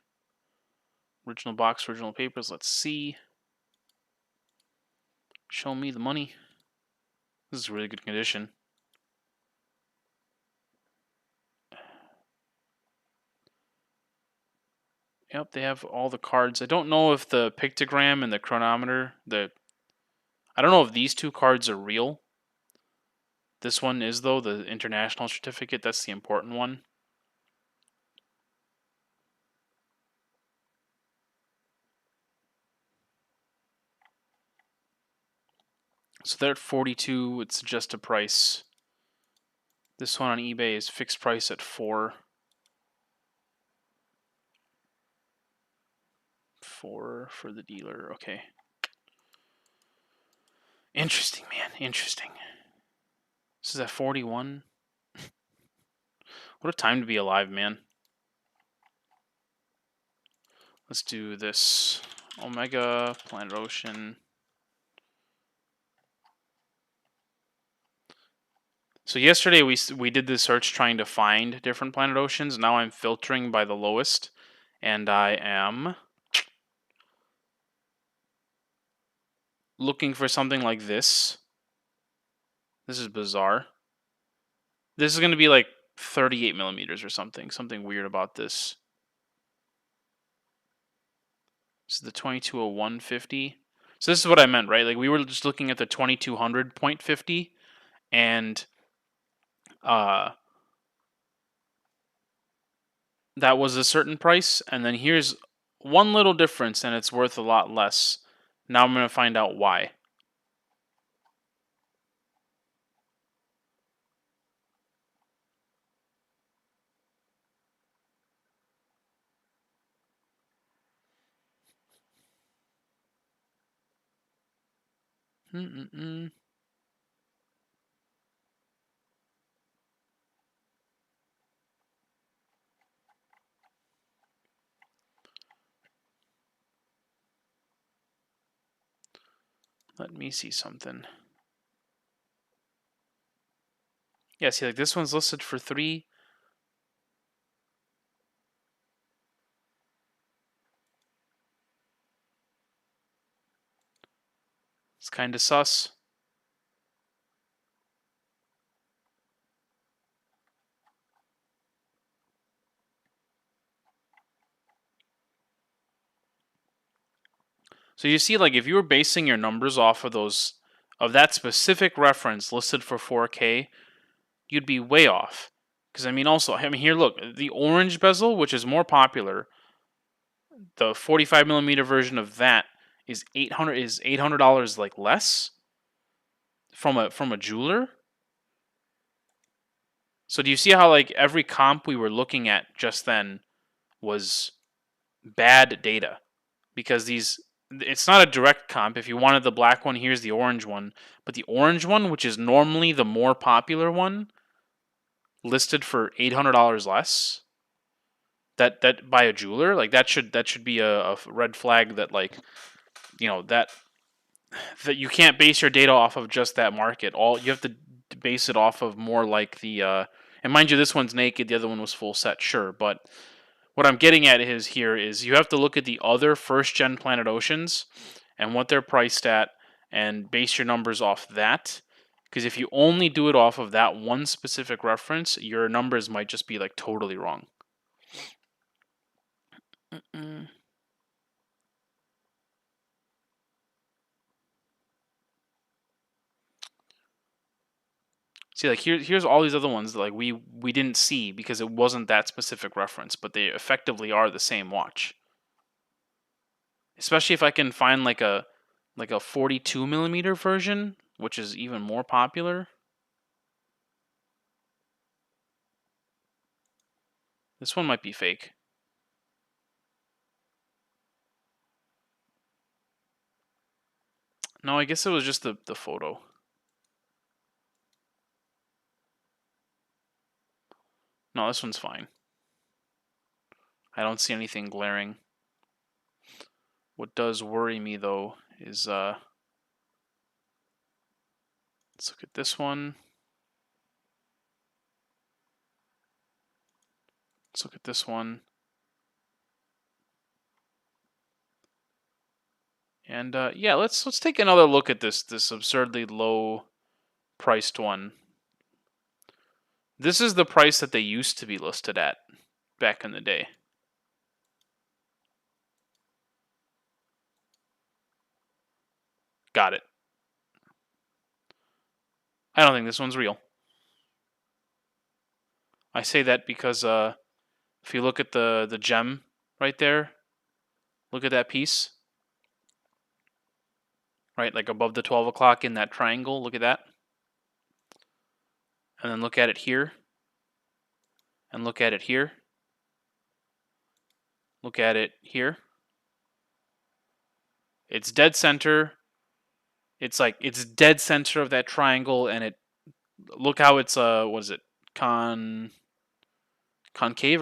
Original box, original papers. Let's see. Show me the money. This is really good condition. Yep, they have all the cards. I don't know if the pictogram and the chronometer, I don't know if these two cards are real. This one is though, the international certificate. That's the important one. So they're at 42. It's just a price. This one on eBay is fixed price at 4. 4 for the dealer. Okay. Interesting, man. Interesting. This is at 41. What a time to be alive, man. Let's do this. Omega, Planet Ocean. So yesterday we did this search trying to find different Planet Oceans. Now I'm filtering by the lowest, and I am looking for something like this. This is bizarre. This is going to be like 38 millimeters or something. Something weird about this. This is the 220150. So this is what I meant, right? Like we were just looking at the 2200.50, and that was a certain price, and then here's one little difference, and it's worth a lot less. Now I'm going to find out why. Let me see something. Yeah, see, like this one's listed for 3. It's kind of sus. So you see, like if you were basing your numbers off of that specific reference listed for 4K, you'd be way off. Because I mean, also, I mean, here, look, the orange bezel, which is more popular, the 45 millimeter version of that Is $800 like less from a jeweler? So do you see how like every comp we were looking at just then was bad data? Because it's not a direct comp. If you wanted the black one, here's the orange one. But the orange one, which is normally the more popular one, listed for $800 less. That by a jeweler, like that should be a red flag that like that you can't base your data off of just that market. All you have to base it off of more like the and mind you, this one's naked, the other one was full set, sure, but what I'm getting at is you have to look at the other first gen Planet Oceans and what they're priced at and base your numbers off that. Because if you only do it off of that one specific reference, your numbers might just be like totally wrong. Mm-mm. See, like here's all these other ones that like we didn't see because it wasn't that specific reference, but they effectively are the same watch. Especially if I can find like a 42 millimeter version, which is even more popular. This one might be fake. No, I guess it was just the photo. No, this one's fine. I don't see anything glaring. What does worry me though is let's look at this one. Let's look at this one. And yeah, let's take another look at this absurdly low priced one. This is the price that they used to be listed at back in the day. Got it. I don't think this one's real. I say that because if you look at the gem right there, look at that piece. Right, like above the 12 o'clock in that triangle, look at that. And then look at it here. And look at it here. Look at it here. It's dead center. It's dead center of that triangle, and look how it's what is it? Concave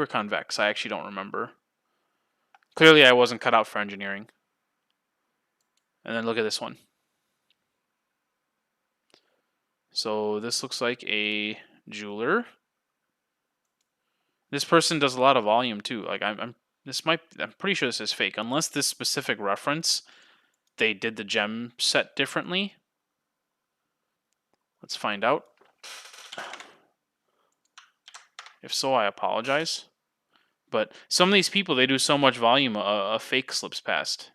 or convex? I actually don't remember. Clearly I wasn't cut out for engineering. And then look at this one. So this looks like a jeweler. This person does a lot of volume too. Like I'm pretty sure this is fake. Unless this specific reference, they did the gem set differently. Let's find out. If so, I apologize. But some of these people, they do so much volume, a fake slips past.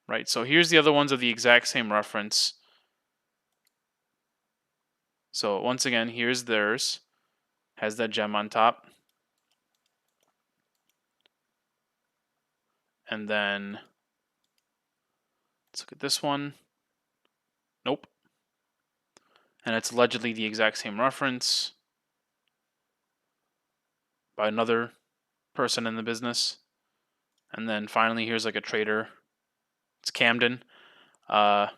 Right, so here's the other ones of the exact same reference. So once again, here's theirs. Has that gem on top. And then let's look at this one. Nope. And it's allegedly the exact same reference by another person in the business. And then finally, here's like a trader. It's Camden. Also,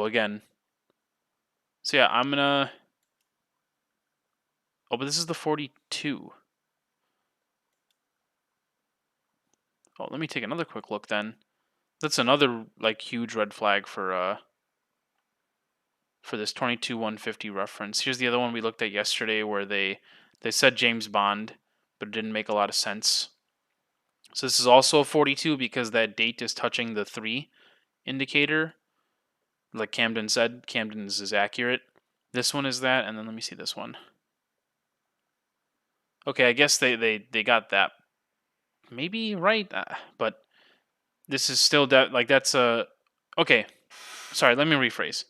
again. So yeah, I'm gonna. Oh, but this is the 42. Oh, let me take another quick look then. That's another like huge red flag for this 22-150 reference. Here's the other one we looked at yesterday where they said James Bond, but it didn't make a lot of sense. So this is also a 42 because that date is touching the 3 indicator. Like Camden said, Camden's is accurate. This one is that, and then let me see this one. Okay, I guess they got that maybe right, but this is still like that's a okay. Sorry, let me rephrase.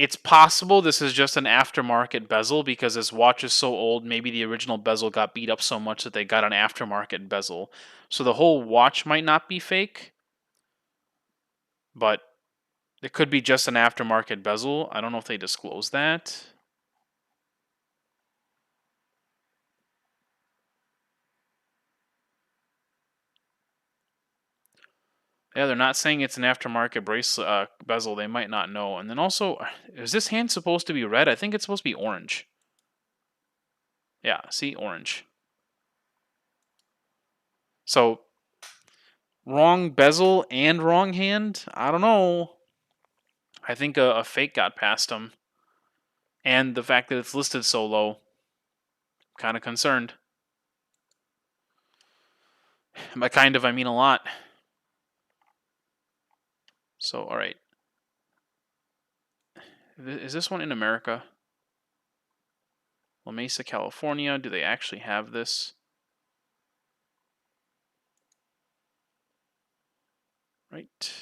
It's possible this is just an aftermarket bezel because this watch is so old, maybe the original bezel got beat up so much that they got an aftermarket bezel. So the whole watch might not be fake, but it could be just an aftermarket bezel. I don't know if they disclose that. Yeah, they're not saying it's an aftermarket bracelet bezel. They might not know. And then also, is this hand supposed to be red? I think it's supposed to be orange. Yeah, see, orange. So wrong bezel and wrong hand. I don't know. I think a fake got past them, and the fact that it's listed so low, kind of concerned. By kind of, I mean a lot. So, all right, is this one in America? La Mesa, California. Do they actually have this? Right.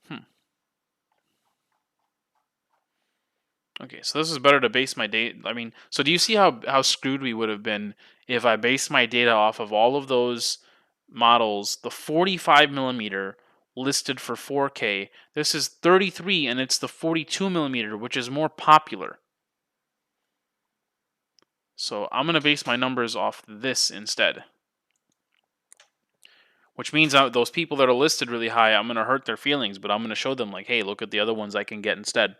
Hmm. Okay, so this is better to base my data. I mean, so do you see how screwed we would have been if I based my data off of all of those models? The 45 millimeter listed for 4K. This is 33, and it's the 42 millimeter, which is more popular. So I'm gonna base my numbers off this instead, which means those people that are listed really high, I'm gonna hurt their feelings, but I'm gonna show them like, hey, look at the other ones I can get instead.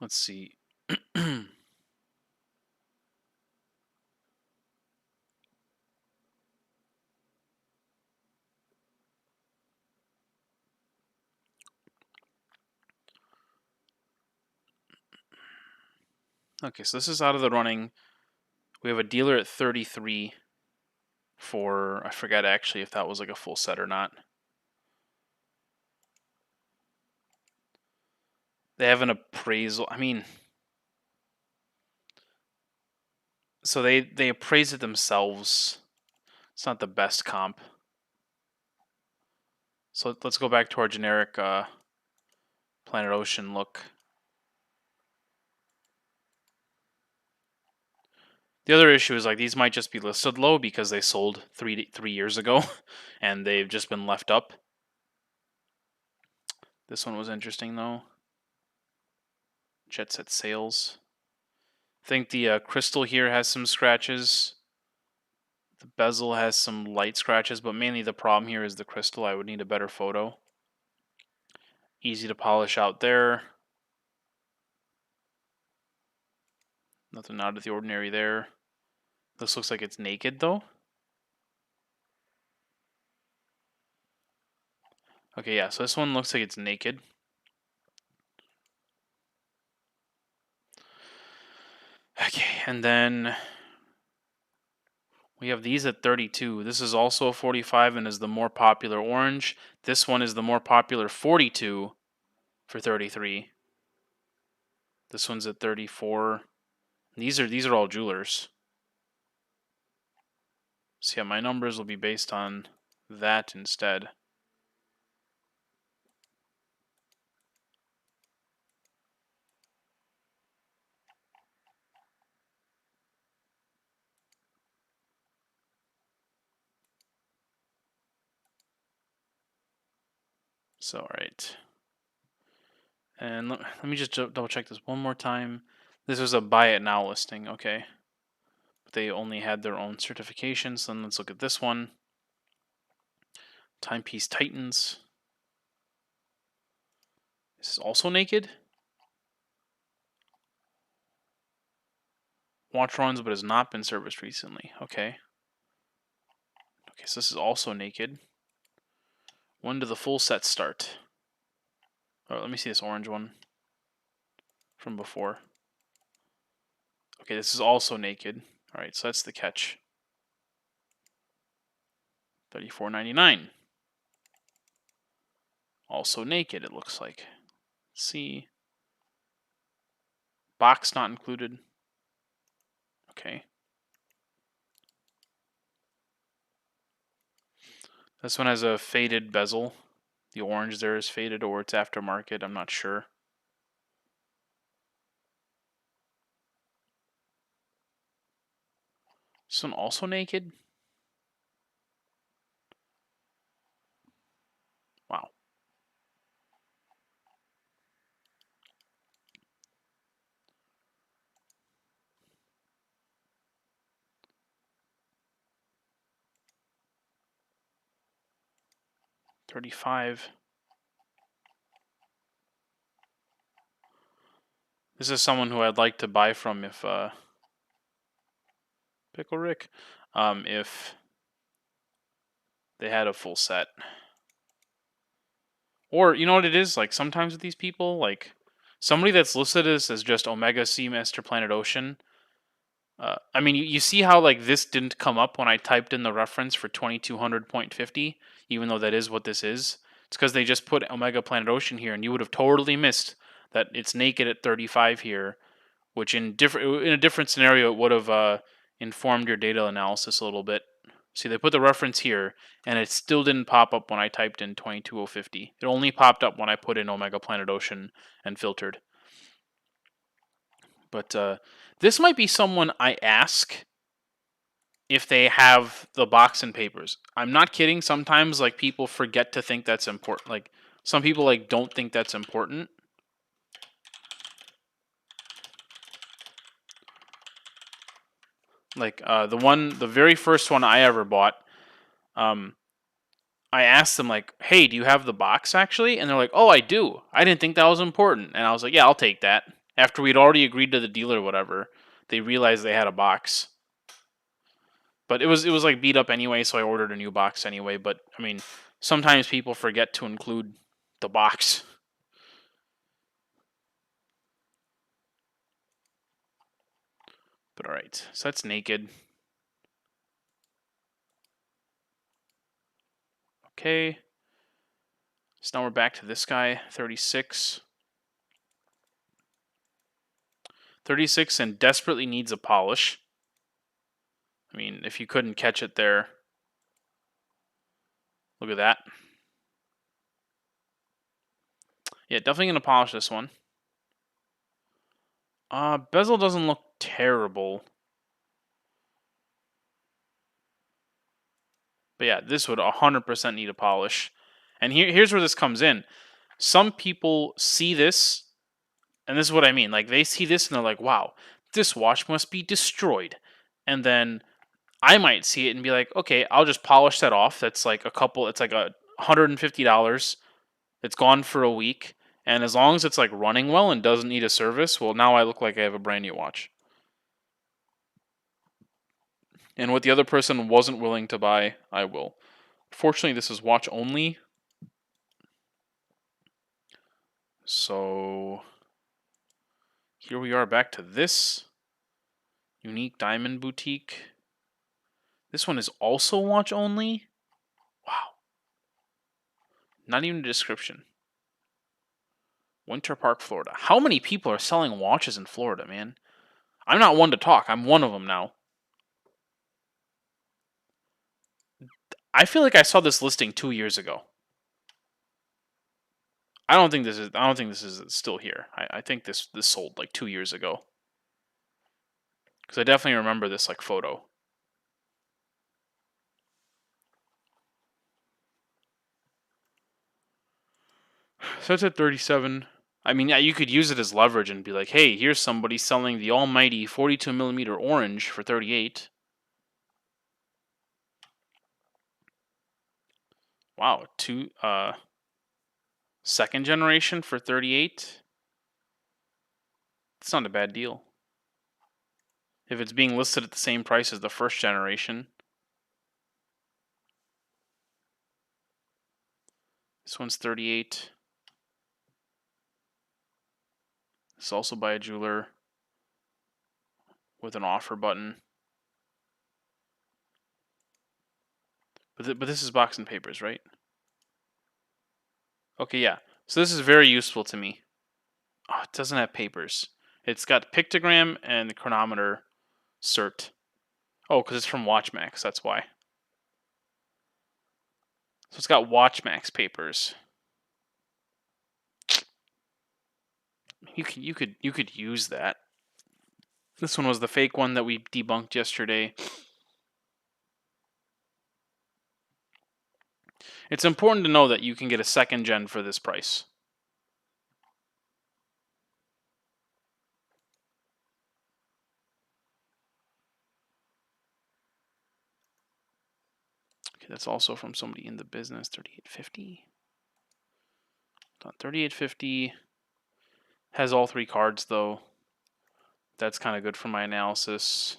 Let's see. Okay, so this is out of the running. We have a dealer at 33 for, I forget actually if that was like a full set or not. They have an appraisal. I mean, so they appraise it themselves. It's not the best comp. So let's go back to our generic Planet Ocean look. The other issue is like these might just be listed low because they sold 3 years ago, and they've just been left up. This one was interesting though. Jet Set Sales. I think the crystal here has some scratches. The bezel has some light scratches, but mainly the problem here is the crystal. I would need a better photo. Easy to polish out there. Nothing out of the ordinary there. This looks like it's naked though. Okay, yeah, so this one looks like it's naked. Okay, and then we have these at 32. This is also a 45 and is the more popular orange. This one is the more popular 42 for 33. This one's at 34. These are all jewelers. So yeah, my numbers will be based on that instead. So, all right. And let me just double check this one more time. This was a buy it now listing, okay. But they only had their own certifications. Then let's look at this one. Timepiece Titans. This is also naked. Watch runs, but has not been serviced recently. Okay. Okay, so this is also naked. When do the full sets start? Oh, let me see this orange one from before. Okay, this is also naked. All right, so that's the catch. $34.99. Also naked, it looks like. Let's see. Box not included. Okay. This one has a faded bezel. The orange there is faded, or it's aftermarket. I'm not sure. This one also naked? Wow. $35. This is someone who I'd like to buy from if Pickle Rick, if they had a full set. Or you know what it is? Like sometimes with these people, like somebody that's listed as just Omega Sea Master Planet Ocean. I mean, you see how like this didn't come up when I typed in the reference for 2200.50, even though that is what this is. It's because they just put Omega Planet Ocean here, and you would have totally missed that it's naked at 35 here, which in a different scenario it would have informed your data analysis a little bit. See, they put the reference here, and it still didn't pop up when I typed in 22050. It only popped up when I put in Omega Planet Ocean and filtered. But this might be someone I ask if they have the box and papers. I'm not kidding. Sometimes like people forget to think that's important. Like some people like don't think that's important. Like the very first one I ever bought, I asked them like, "Hey, do you have the box actually?" And they're like, "Oh, I do. I didn't think that was important." And I was like, "Yeah, I'll take that." After we'd already agreed to the deal or whatever, they realized they had a box. But it was like beat up anyway, so I ordered a new box anyway. But I mean, sometimes people forget to include the box. But all right, so that's naked. Okay. So now we're back to this guy, 36. 36 and desperately needs a polish. I mean, if you couldn't catch it there, look at that. Yeah, definitely going to polish this one. Bezel doesn't look terrible. But yeah, this would 100% need a polish. And here's where this comes in. Some people see this, and this is what I mean. Like, they see this and they're like, wow, this watch must be destroyed. And then I might see it and be like, okay, I'll just polish that off. That's like it's like $150. It's gone for a week. And as long as it's like running well and doesn't need a service, well, now I look like I have a brand new watch. And what the other person wasn't willing to buy, I will. Fortunately, this is watch only. So here we are back to this unique diamond boutique. This one is also watch only. Wow. Not even a description. Winter Park, Florida. How many people are selling watches in Florida, man? I'm not one to talk. I'm one of them now. I feel like I saw this listing 2 years ago. I don't think this is still here. I think this sold like 2 years ago. Because I definitely remember this like photo. So it's at 37. I mean, yeah, you could use it as leverage and be like, hey, here's somebody selling the almighty 42mm orange for 38. Wow, second generation for 38. It's not a bad deal. If it's being listed at the same price as the first generation. This one's 38. This is also by a jeweler with an offer button. But this is Box and Papers, right? Okay, yeah. So this is very useful to me. Oh, it doesn't have papers. It's got pictogram and the chronometer cert. Oh, because it's from WatchMax, that's why. So it's got WatchMax papers. You could use that. This one was the fake one that we debunked yesterday. It's important to know that you can get a second gen for this price. Okay, that's also from somebody in the business. 3850. 3850 has all three cards though. That's kind of good for my analysis.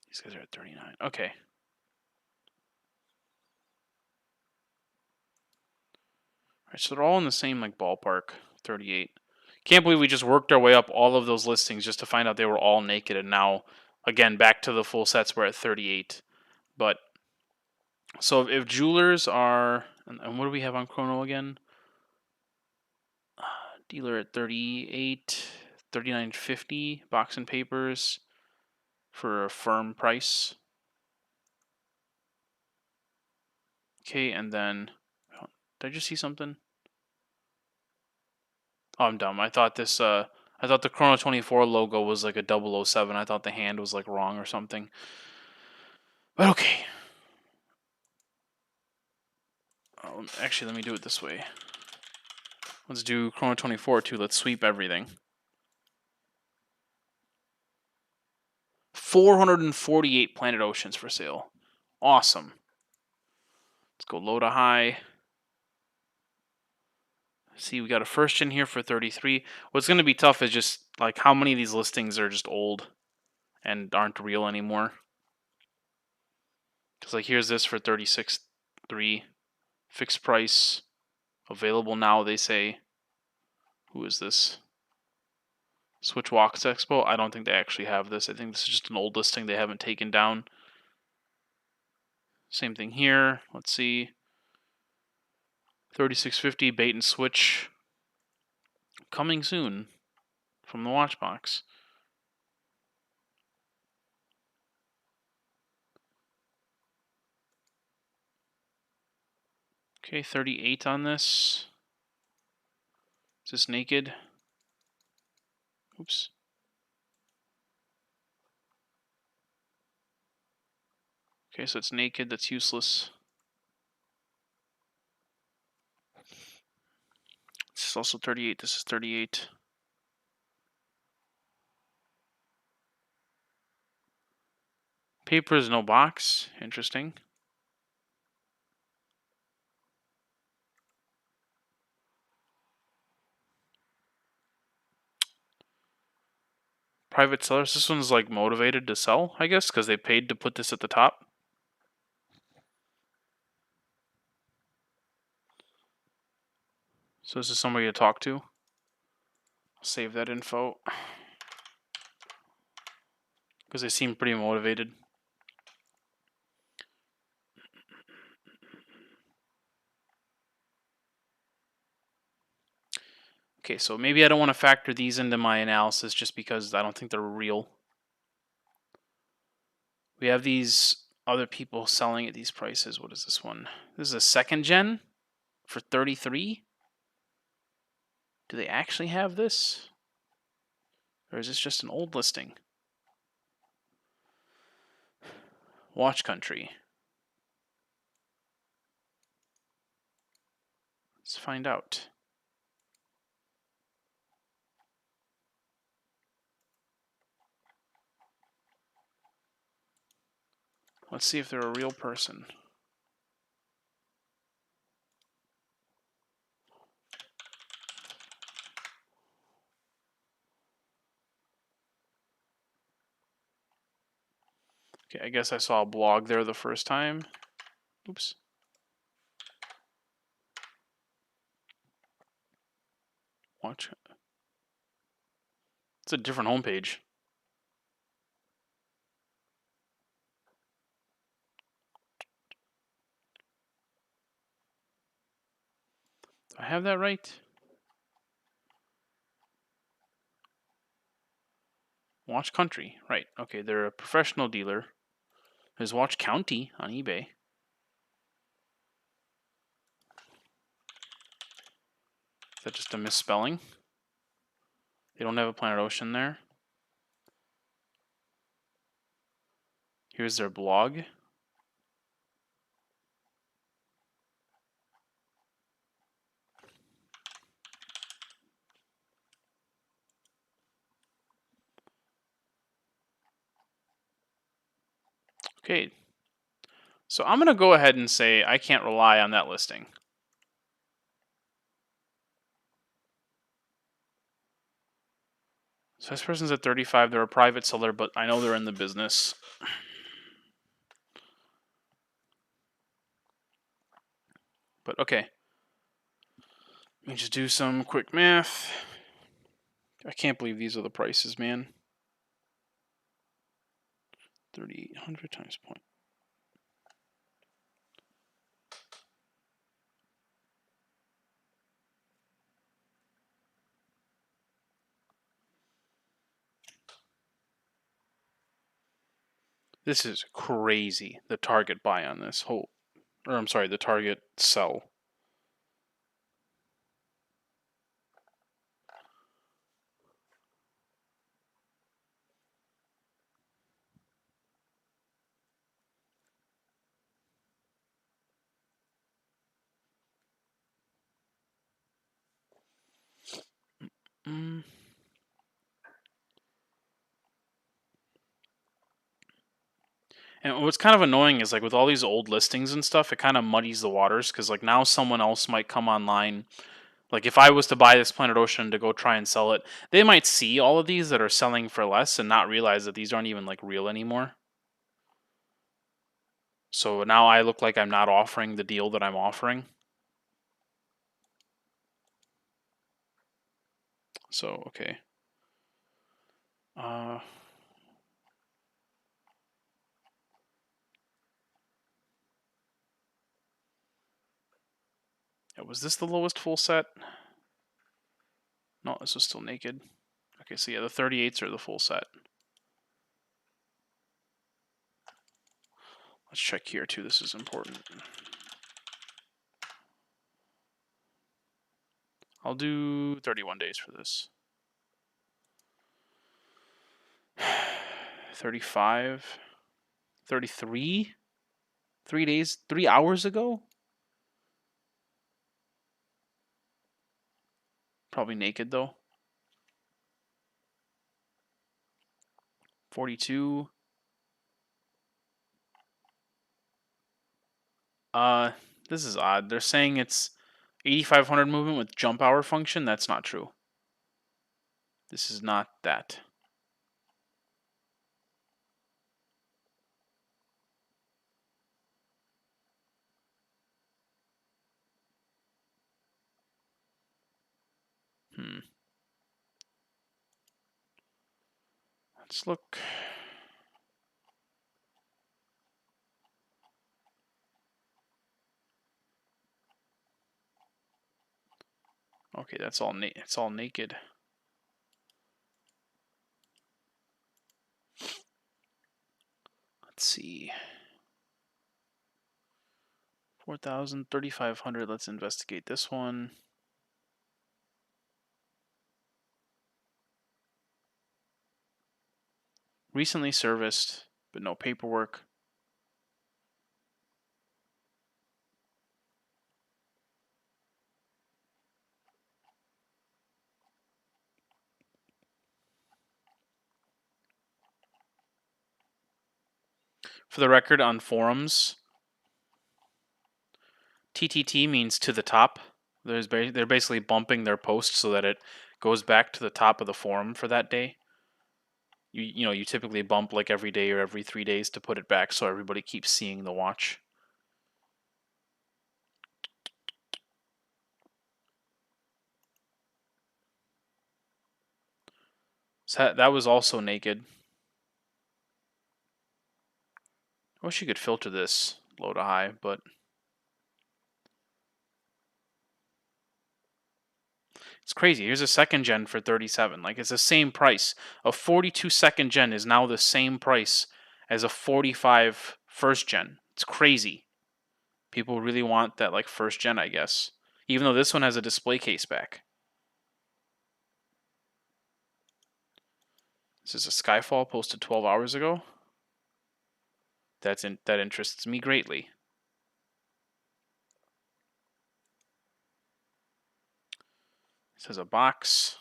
These guys are at 39. Okay. All right, so they're all in the same like ballpark. 38. Can't believe we just worked our way up all of those listings just to find out they were all naked, and now again back to the full sets. We're at 38. But so if jewelers are, and what do we have on Chrono again? Dealer at 38, 39.50. Box and Papers for a firm price. Okay, and then did I just see something? Oh, I'm dumb. I thought the Chrono 24 logo was like a 007. I thought the hand was like wrong or something. But okay. Actually, let me do it this way. Let's do Chrono 24 too. Let's sweep everything. 448 Planet Oceans for sale. Awesome. Let's go low to high. See, we got a first gen here for 33. What's going to be tough is just like how many of these listings are just old and aren't real anymore. Because like here's this for 36.3, fixed price, available now. They say. Who is this? Switch Walks Expo. I don't think they actually have this. I think this is just an old listing they haven't taken down. Same thing here. Let's see. 3650 bait and switch. Coming soon from the Watchbox. Okay, 38 on this. Is this naked? Oops. Okay, so it's naked. That's useless. This is also 38. This is 38. Paper is no box. Interesting. Private sellers. This one's like motivated to sell, I guess, because they paid to put this at the top. So this is somebody to talk to. I'll save that info because they seem pretty motivated. Okay, so maybe I don't want to factor these into my analysis just because I don't think they're real. We have these other people selling at these prices. What is this one? This is a second gen for 33. Do they actually have this? Or is this just an old listing? Watch Country. Let's find out. Let's see if they're a real person. Okay, I guess I saw a blog there the first time. Oops. Watch. It's a different homepage. Do I have that right? Watch Country. Right. Okay, they're a professional dealer. There's Watch County on eBay. Is that just a misspelling? They don't have a Planet Ocean there. Here's their blog. Okay. So I'm going to go ahead and say I can't rely on that listing. So this person's at 35. They're a private seller, but I know they're in the business. But okay. Let me just do some quick math. I can't believe these are the prices, man. 3,800 times point. This is crazy. The target buy on this whole, or I'm sorry, the target sell. Mm. And what's kind of annoying is like with all these old listings and stuff, it kind of muddies the waters because like now someone else might come online. Like if I was to buy this Planet Ocean to go try and sell it, they might see all of these that are selling for less and not realize that these aren't even like real anymore. So now I look like I'm not offering the deal that I'm offering. So okay. Uh, was this the lowest full set? No, this was still naked. Okay, so yeah, the 38s are the full set. Let's check here too. This is important. I'll do 31 days for this. 35, 33, 3 days, 3 hours ago? Probably naked though. 42. Uh, this is odd. They're saying it's 8500 movement with jump hour function. That's not true. This is not that. Let's look. Okay, that's all. It's all naked. Let's see. 4,000, 3,500. Let's investigate this one. Recently serviced, but no paperwork. For the record, on forums, TTT means to the top. They're basically bumping their post so that it goes back to the top of the forum for that day. you typically bump like every day or every 3 days to put it back so everybody keeps seeing the watch. So that was also naked. I wish you could filter this low to high, but it's crazy. Here's a second gen for 37. Like, it's the same price. A 42 second gen is now the same price as a 45 first gen. It's crazy. People really want that like first gen, I guess. Even though this one has a display case back. This is a Skyfall posted 12 hours ago. That interests me greatly. This is a box.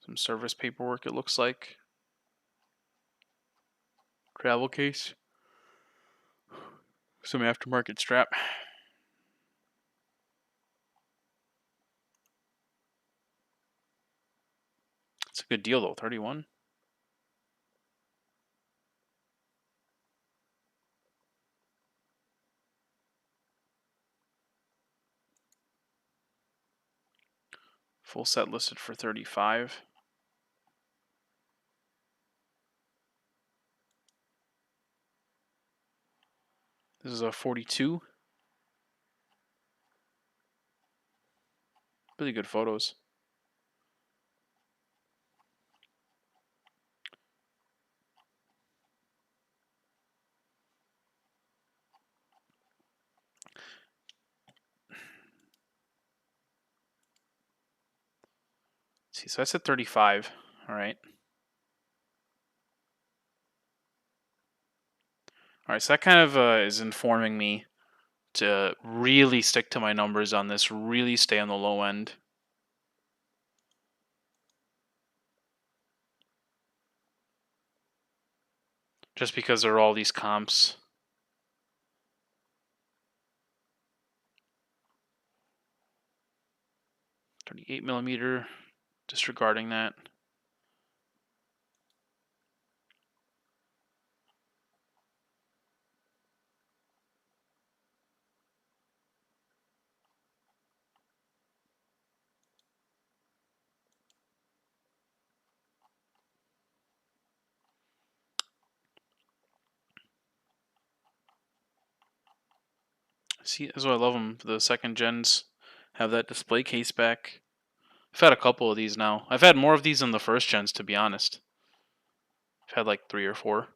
Some service paperwork, it looks like. Travel case. Some aftermarket strap. It's a good deal though, 31. Full set listed for 35. This is a 42. Really good photos. Let's see, so that's at 35. All right. All right, so that kind of is informing me to really stick to my numbers on this, really stay on the low end. Just because there are all these comps. 38 millimeter, disregarding that. See, that's why I love them. The second gens have that display case back. I've had a couple of these now. I've had more of these than the first gens, to be honest. I've had like 3 or 4.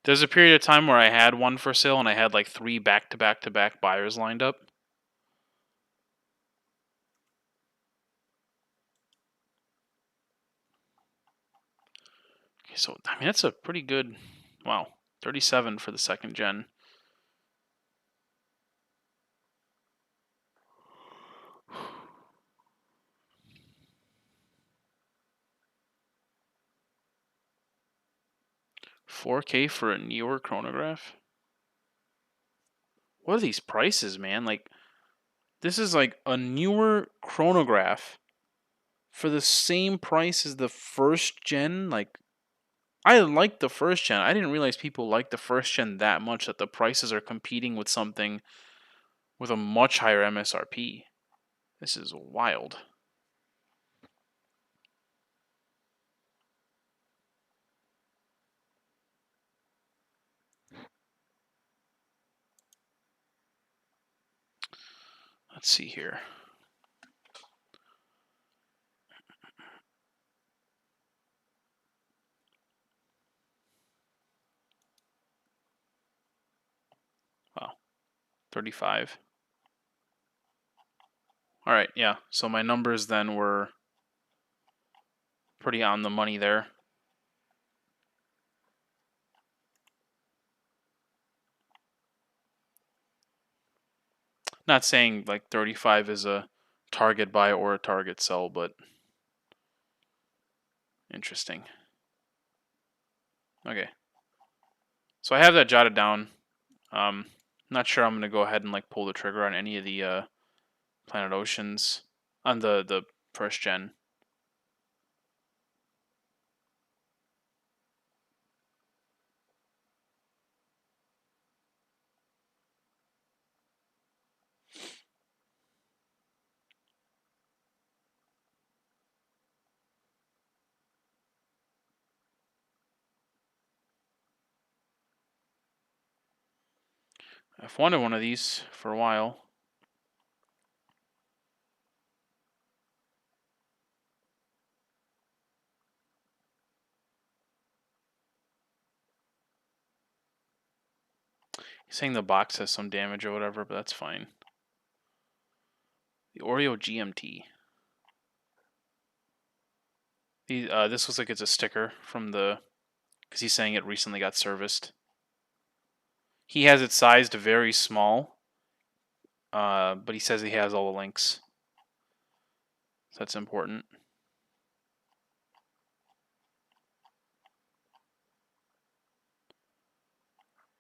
There's a period of time where I had one for sale and I had like 3 back-to-back-to-back buyers lined up. Okay, so, I mean, that's a pretty good, wow, 37 for the second gen. $4K for a newer chronograph? What are these prices, man? Like, this is like a newer chronograph for the same price as the first gen. Like, I like the first gen. I didn't realize people like the first gen that much that the prices are competing with something with a much higher MSRP. This is wild. Let's see here. Wow, 35. All right, yeah. So my numbers then were pretty on the money there. Not saying like 35 is a target buy or a target sell, but interesting. Okay. So I have that jotted down. Not sure I'm gonna go ahead and like pull the trigger on any of the Planet Oceans on the first gen. I've wanted one of these for a while. He's saying the box has some damage or whatever, but that's fine. The Oreo GMT. This looks like it's a sticker from the, because he's saying it recently got serviced. He has it sized very small, but he says he has all the links. So that's important.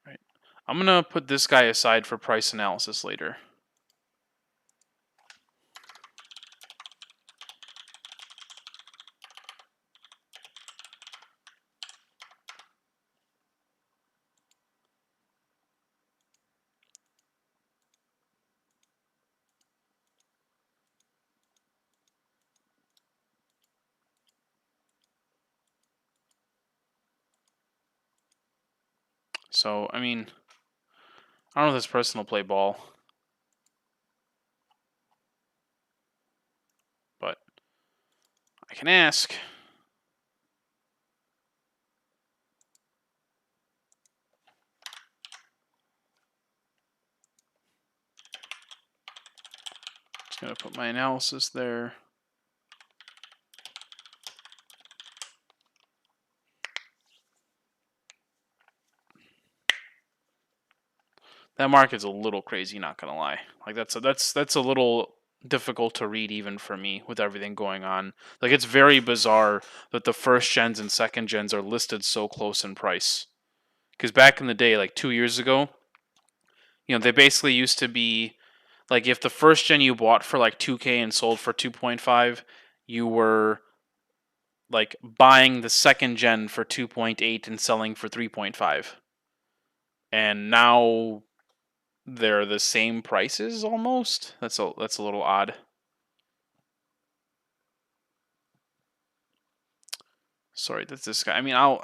Right. I'm gonna put this guy aside for price analysis later. So, I mean, I don't know if this person will play ball, but I can ask. Just gonna put my analysis there. That market's a little crazy, not gonna lie. Like that's a little difficult to read even for me with everything going on. Like it's very bizarre that the first gens and second gens are listed so close in price. Because back in the day, like 2 years ago, they basically used to be like if the first gen you bought for like 2K and sold for 2.5, you were like buying the second gen for 2.8 and selling for 3.5. And now they're the same prices almost. That's a little odd. Sorry, that's this guy. I mean, I'll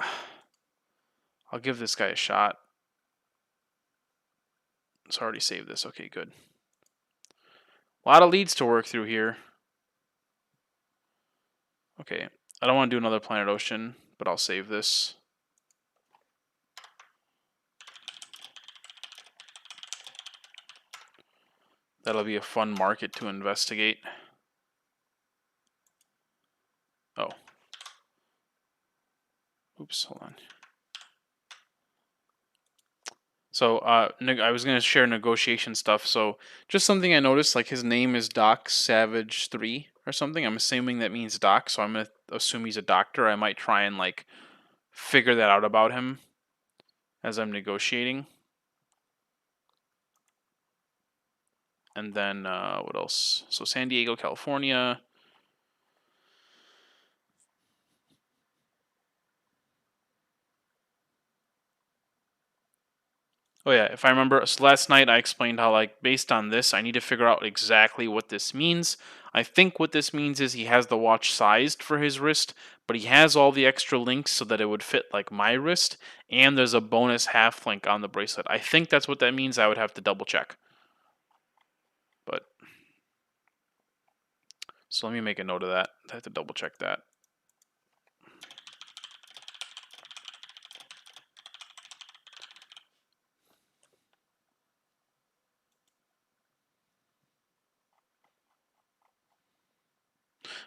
give this guy a shot. It's already saved this. Okay, good. A lot of leads to work through here. Okay, I don't want to do another Planet Ocean, but I'll save this. That'll be a fun market to investigate. Oh. Oops, hold on. So I was gonna share negotiation stuff. So just something I noticed, like his name is Doc Savage 3 or something. I'm assuming that means Doc, so I'm gonna assume he's a doctor. I might try and like figure that out about him as I'm negotiating. And then what else? So San Diego, California. Oh yeah, if I remember, so last night I explained how like based on this, I need to figure out exactly what this means. I think what this means is he has the watch sized for his wrist, but he has all the extra links so that it would fit like my wrist, and there's a bonus half link on the bracelet. I think that's what that means. I would have to double check. But so let me make a note of that. I have to double check that.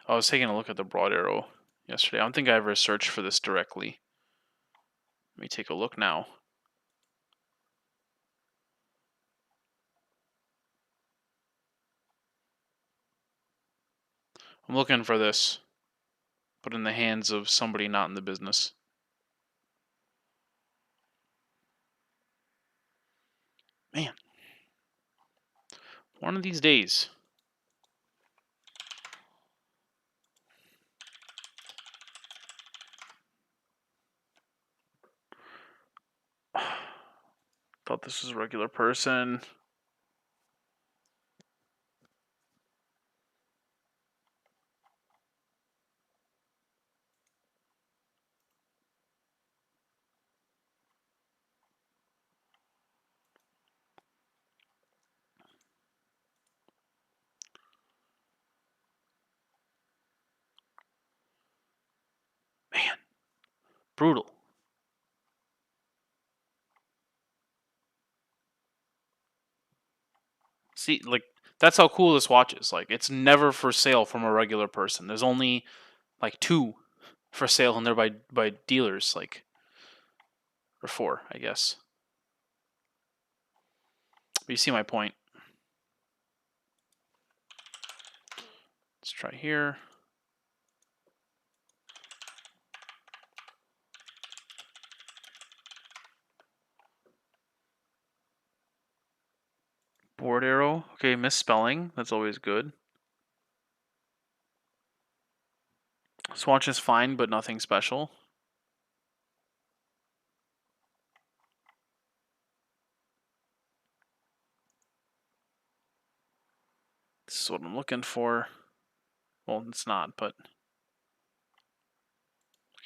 I was taking a look at the broad arrow yesterday. I don't think I ever searched for this directly. Let me take a look now. I'm looking for this, but in the hands of somebody not in the business. Man, one of these days. Thought this was a regular person. Brutal. See, like, that's how cool this watch is. Like, it's never for sale from a regular person. There's only like 2 for sale, and they're by dealers, like, or 4, I guess. But you see my point. Let's try here. Board arrow. Okay, misspelling. That's always good. Swatch is fine, but nothing special. This is what I'm looking for. Well, it's not, but...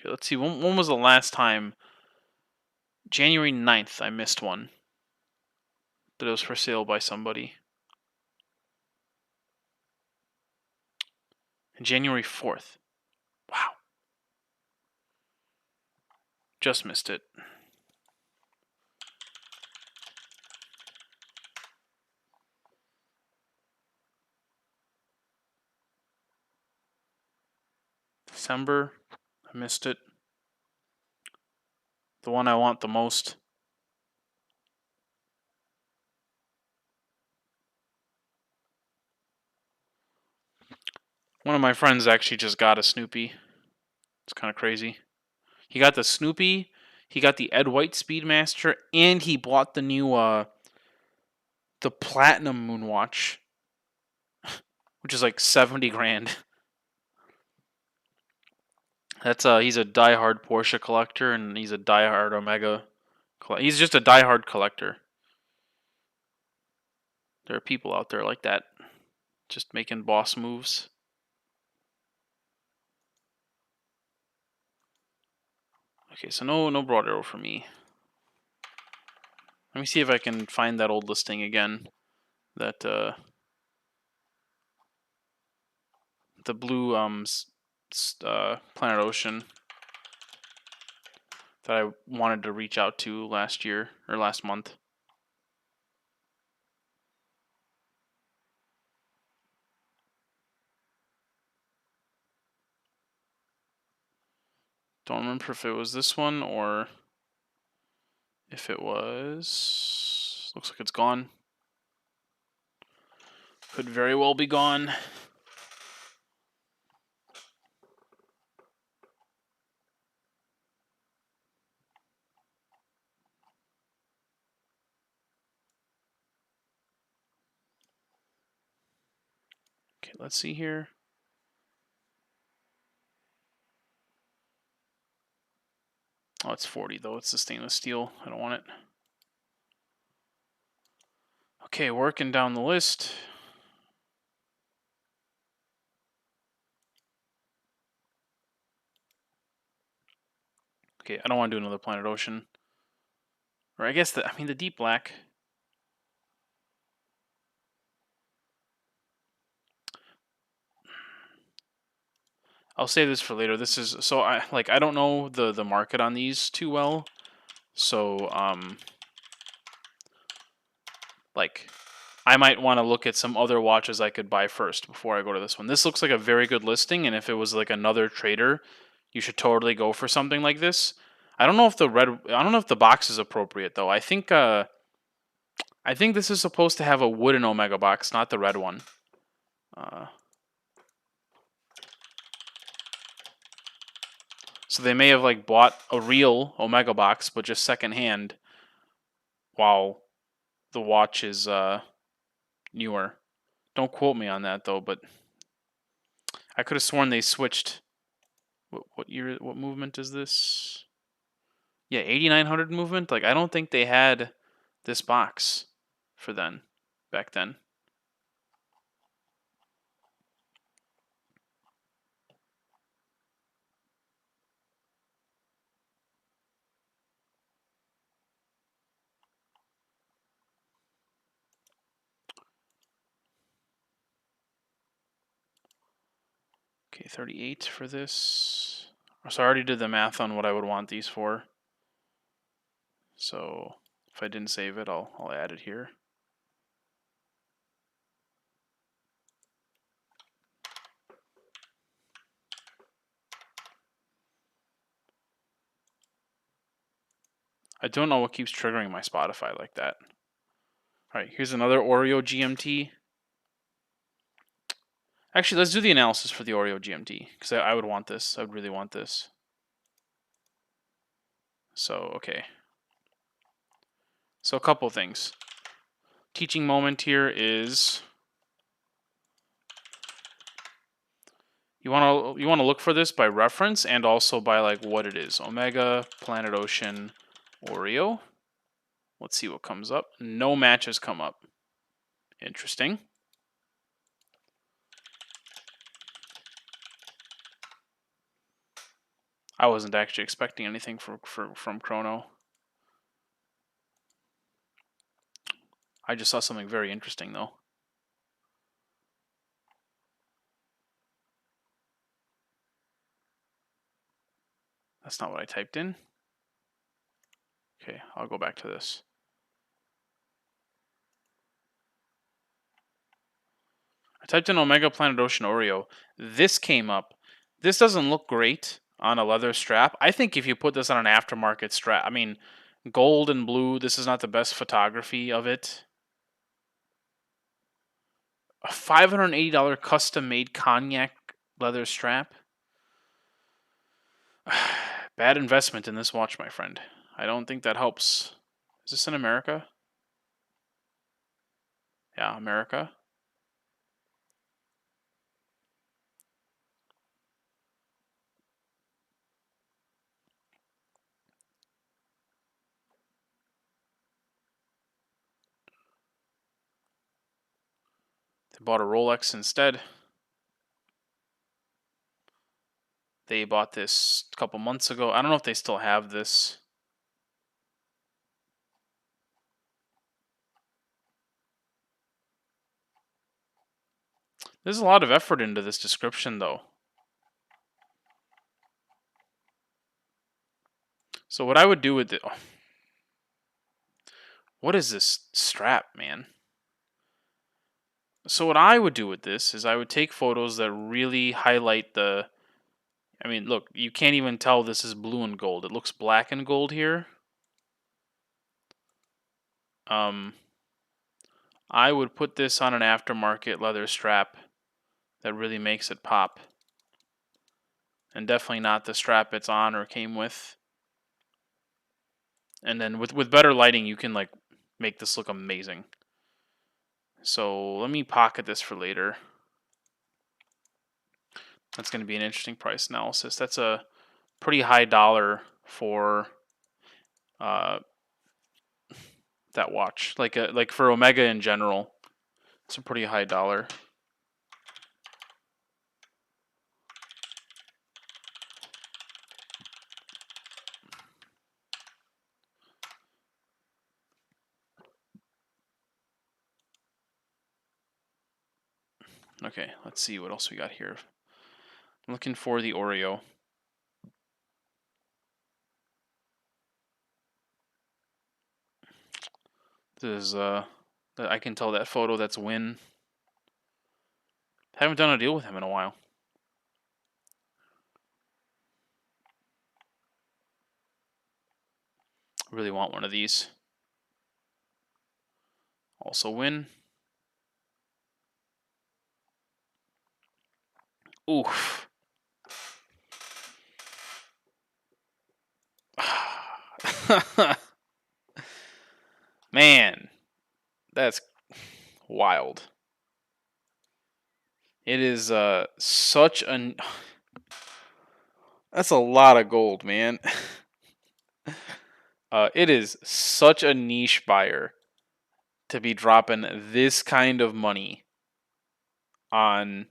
Okay, let's see. When was the last time? January 9th, I missed one. But it was for sale by somebody. And January 4th. Wow. Just missed it. December. I missed it. The one I want the most. One of my friends actually just got a Snoopy. It's kind of crazy. He got the Snoopy, he got the Ed White Speedmaster, and he bought the new the Platinum Moonwatch, which is like 70 grand. That's he's a diehard Porsche collector, and he's a diehard Omega. He's just a diehard collector. There are people out there like that, just making boss moves. Okay, so no broad arrow for me. Let me see if I can find that old listing again. That the blue Planet Ocean that I wanted to reach out to last year or last month. Don't remember if it was this one or if it was... Looks like it's gone. Could very well be gone. Okay, let's see here. Oh, it's 40 though. It's the stainless steel. I don't want it. Okay, working down the list. Okay, I don't want to do another Planet Ocean. Or I guess the deep black. I'll save this for later. This is so I don't know the market on these too well. So like I might want to look at some other watches I could buy first before I go to this one. This looks like a very good listing, and if it was like another trader, you should totally go for something like this. I don't know if the box is appropriate though. I think this is supposed to have a wooden Omega box, not the red one. So they may have like bought a real Omega box, but just secondhand, while the watch is newer. Don't quote me on that though, but I could have sworn they switched. What year? What movement is this? Yeah, 8900 movement. Like I don't think they had this box for then, back then. Okay, 38 for this. So I already did the math on what I would want these for. So if I didn't save it, I'll add it here. I don't know what keeps triggering my Spotify like that. All right, here's another Oreo GMT. Actually, let's do the analysis for the Oreo GMT, because I would want this. I would really want this. So, okay. So a couple things. Teaching moment here is you want to look for this by reference and also by like what it is. Omega, Planet Ocean, Oreo. Let's see what comes up. No matches come up. Interesting. I wasn't actually expecting anything from Chrono. I just saw something very interesting though. That's not what I typed in. Okay, I'll go back to this. I typed in Omega Planet Ocean Oreo. This came up. This doesn't look great on a leather strap. I think if you put this on an aftermarket strap, I mean, gold and blue, this is not the best photography of it. A $580 custom made cognac leather strap. Bad investment in this watch, my friend. I don't think that helps. Is this in America? Yeah, America. They bought a Rolex instead. They bought this a couple months ago. I don't know if they still have this. There's a lot of effort into this description, though. So what I would do with it... What is this strap, man? So what I would do with this is I would take photos that really highlight the... I mean, look, you can't even tell this is blue and gold. It looks black and gold here. I would put this on an aftermarket leather strap that really makes it pop. And definitely not the strap it's on or came with. And then with better lighting, you can like make this look amazing. So let me pocket this for later. That's going to be an interesting price analysis. That's a pretty high dollar for that watch. Like for Omega in general, it's a pretty high dollar. Okay, let's see what else we got here. I'm looking for the Oreo. This is I can tell that photo that's Win. Haven't done a deal with him in a while. Really want one of these. Also Win. Oof. Man, that's wild. It is such an... That's a lot of gold, man. It is such a niche buyer to be dropping this kind of money on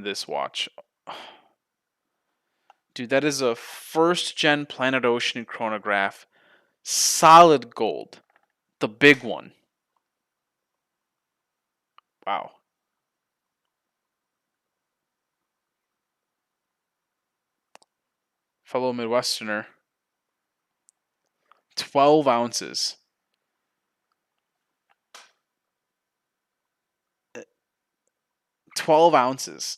this watch. Dude, that is a first gen Planet Ocean chronograph. Solid gold. The big one. Wow. fellow Midwesterner. 12 ounces. 12 ounces.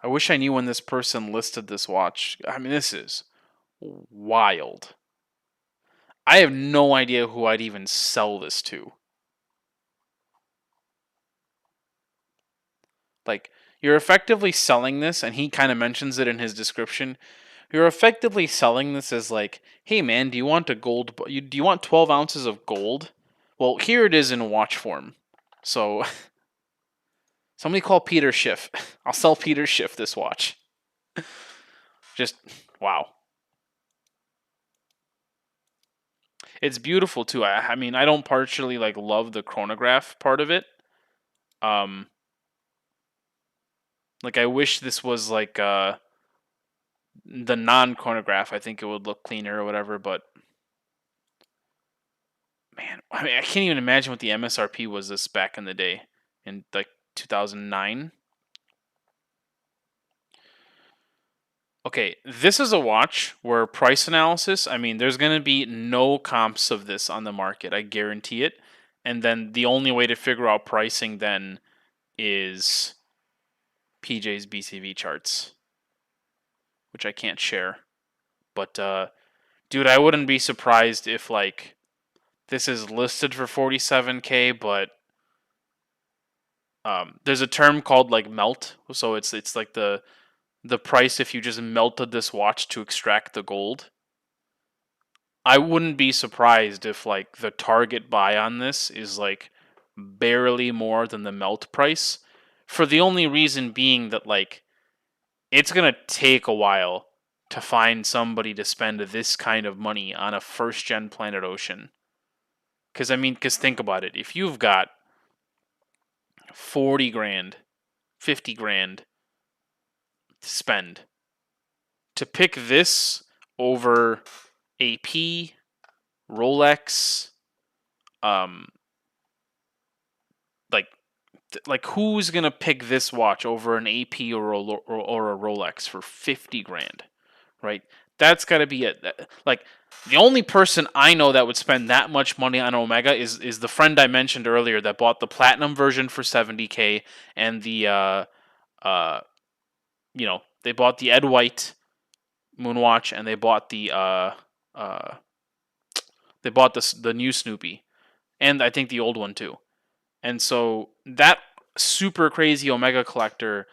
I wish I knew when this person listed this watch. I mean, this is wild. I have no idea who I'd even sell this to. Like, you're effectively selling this, and he kind of mentions it in his description. You're effectively selling this as like, hey man, do you want a gold? Do you want 12 ounces of gold? Well, here it is in watch form. So, somebody call Peter Schiff. I'll sell Peter Schiff this watch. Just wow. It's beautiful too. I mean, I don't partially like love the chronograph part of it. Um, like I wish this was like the non-chronograph. I think it would look cleaner or whatever. But man, I mean, I can't even imagine what the MSRP was this back in the day in like 2009. Okay, this is a watch where price analysis, I mean, there's going to be no comps of this on the market. I guarantee it. And then the only way to figure out pricing then is PJ's BCV charts, which I can't share. But dude, I wouldn't be surprised if like this is listed for 47K, but there's a term called like melt, so it's like the price if you just melted this watch to extract the gold. I wouldn't be surprised if like the target buy on this is like barely more than the melt price, for the only reason being that like it's going to take a while to find somebody to spend this kind of money on a first gen Planet Ocean. Cuz I mean, cuz think about it. If you've got 40 grand, 50 grand to spend to pick this over AP, Rolex, um like like who's gonna pick this watch over an AP or a Rolex for 50 grand, right? That's got to be it. Like the only person I know that would spend that much money on Omega is the friend I mentioned earlier that bought the platinum version for 70K and the uh they bought the Ed White Moonwatch and uh they bought the new Snoopy and I think the old one too. And so that super crazy Omega collector,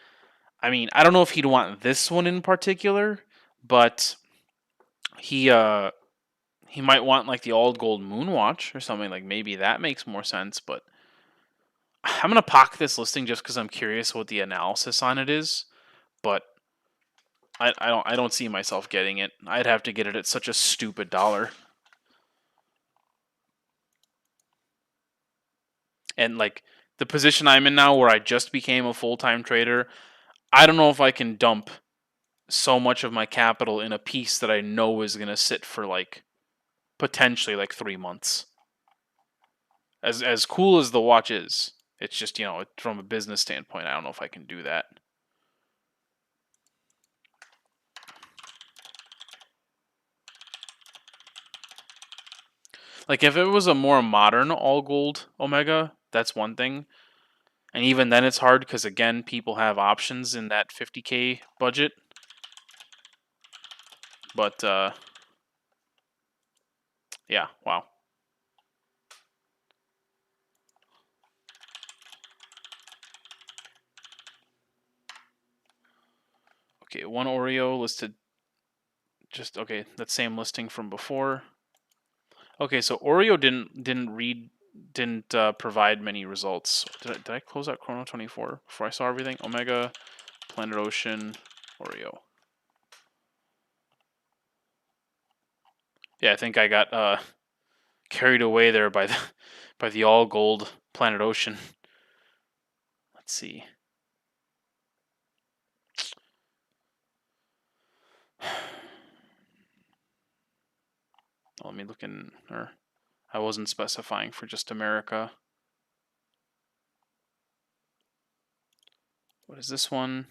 I mean, I don't know if he'd want this one in particular, but he he might want like the old gold Moonwatch or something. Like maybe that makes more sense. But I'm gonna pocket this listing just because I'm curious what the analysis on it is. But I don't see myself getting it. I'd have to get it at such a stupid dollar. And like the position I'm in now, where I just became a full time trader, I don't know if I can dump so much of my capital in a piece that I know is going to sit for like potentially like 3 months. As cool as the watch is, it's just from a business standpoint, I don't know if I can do that. Like if it was a more modern all gold Omega, that's one thing. And even then it's hard because again, people have options in that 50K budget. But yeah, wow. Okay, one Oreo listed just okay, that same listing from before. Okay, so Oreo didn't provide many results. Did I close out Chrono 24 before I saw everything? Omega, Planet Ocean, Oreo. Yeah, I think I got carried away there by the by the all gold Planet Ocean. Let's see. Let me look in. Or I wasn't specifying for just America. What is this one?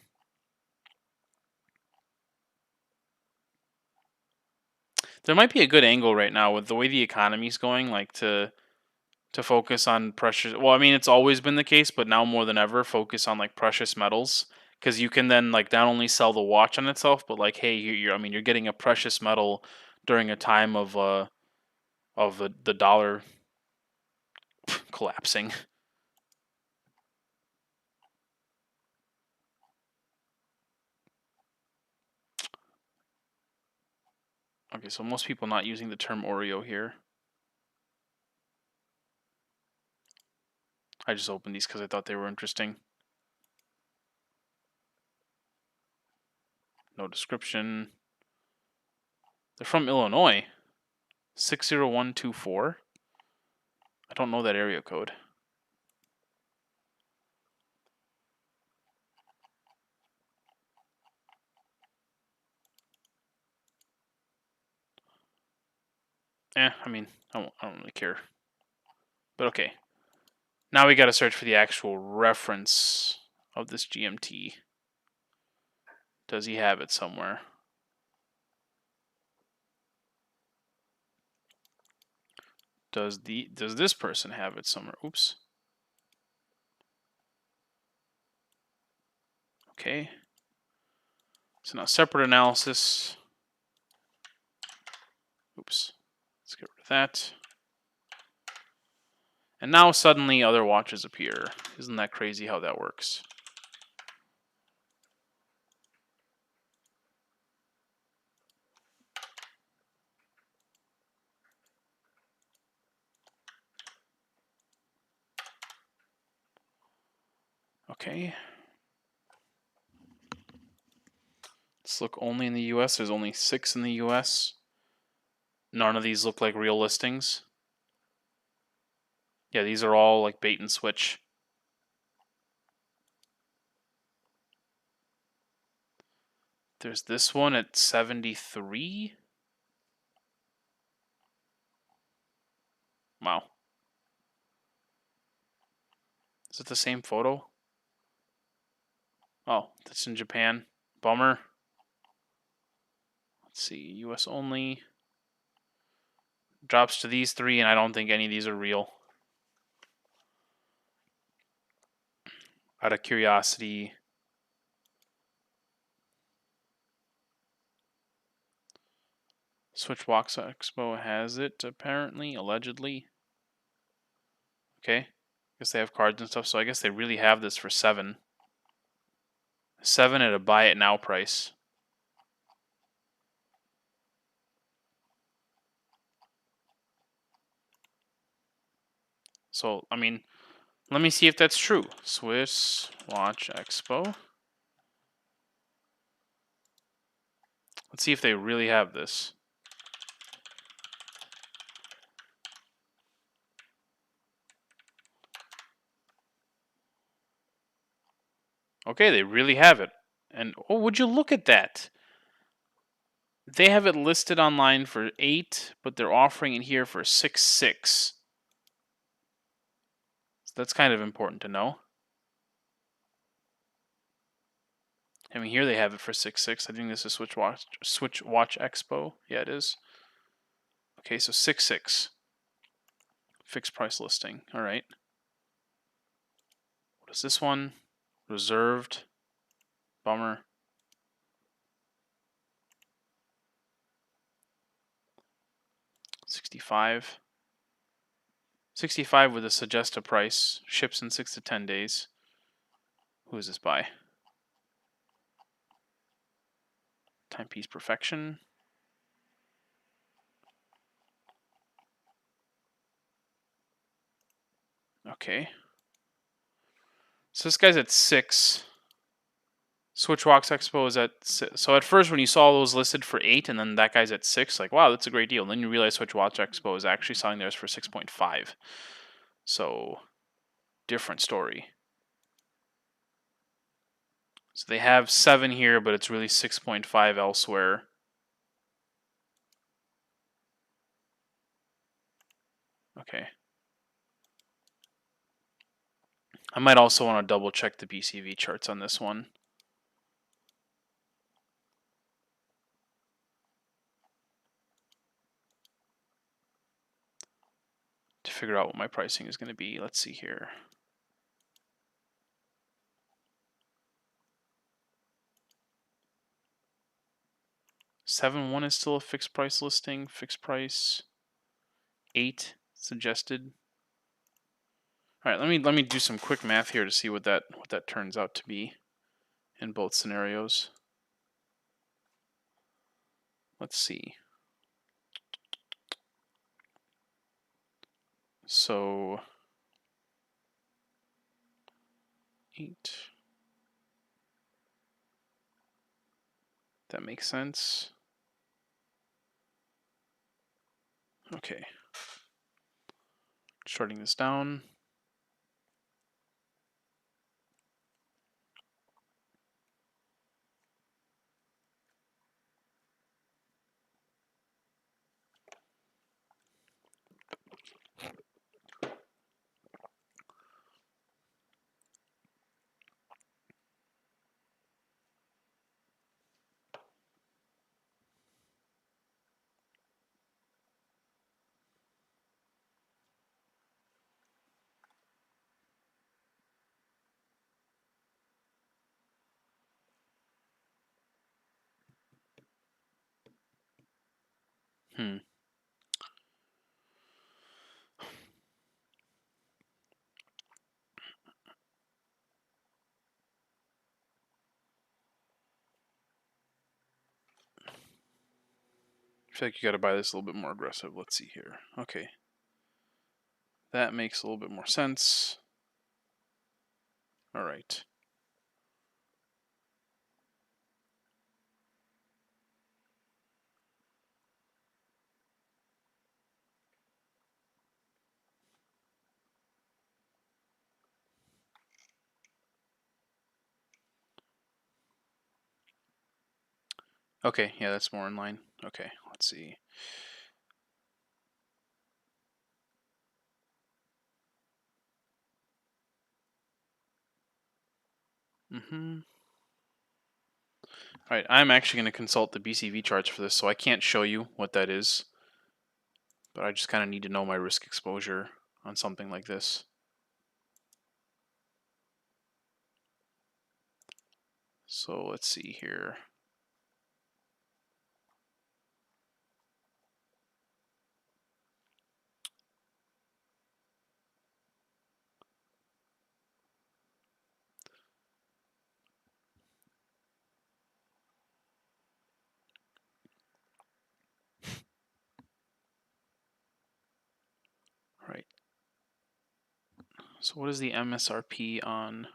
There might be a good angle right now with the way the economy's going, like to focus on precious. Well, I mean, it's always been the case, but now more than ever, focus on like precious metals because you can then like not only sell the watch on itself, but like, hey, I mean, you're getting a precious metal during a time of the dollar collapsing. Okay, so most people not using the term Oreo here. I just opened these because I thought they were interesting. No description. They're from Illinois. 60124. I don't know that area code. I mean, I don't really care. But okay. Now we got to search for the actual reference of this GMT. Does he have it somewhere? Does this person have it somewhere? Oops. Okay. So now separate analysis. Oops. Let's get rid of that. And now suddenly other watches appear. Isn't that crazy how that works? Okay. Let's look only in the US. There's only 6 in the US. None of these look like real listings. Yeah, these are all like bait and switch. There's this one at 73. Wow. Is it the same photo? Oh, that's in Japan. Bummer. Let's see. US only. Drops to these 3, and I don't think any of these are real. Out of curiosity. Switchbox Expo has it, apparently, allegedly. Okay. Guess they have cards and stuff, so I guess they really have this for 7. 7 at a buy it now price. So, I mean, let me see if that's true. Swiss Watch Expo. Let's see if they really have this. Okay, they really have it. And oh, would you look at that? They have it listed online for 8, but they're offering it here for 6.6. So that's kind of important to know. I mean, here they have it for 6.6. I think this is Switch Watch Expo. Yeah, it is. Okay, so 6.6. Fixed price listing. All right. What is this one? Reserved. Bummer. 65. 65 with a suggested price. Ships in 6 to 10 days. Who is this by? Timepiece Perfection. Okay. So this guy's at 6. Switchbox Expo is at 6. So at first when you saw those listed for 8 and then that guy's at 6, like, wow, that's a great deal. And then you realize Switchbox Expo is actually selling theirs for 6.5. So different story. So they have 7 here, but it's really 6.5 elsewhere. Okay. I might also want to double check the BCV charts on this one. To figure out what my pricing is going to be. Let's see here. $7.1 is still a fixed price listing. Fixed price. 8 suggested. All right, let me do some quick math here to see what that turns out to be in both scenarios. Let's see. So 8. That makes sense. Okay. Shorting this down. Hmm. I feel like you got to buy this a little bit more aggressive. Let's see here. Okay. That makes a little bit more sense. All right. Okay, yeah, that's more in line. Okay, let's see. All right, I'm actually going to consult the BCV charts for this, so I can't show you what that is. But I just kind of need to know my risk exposure on something like this. So let's see here. All right. So what is the MSRP on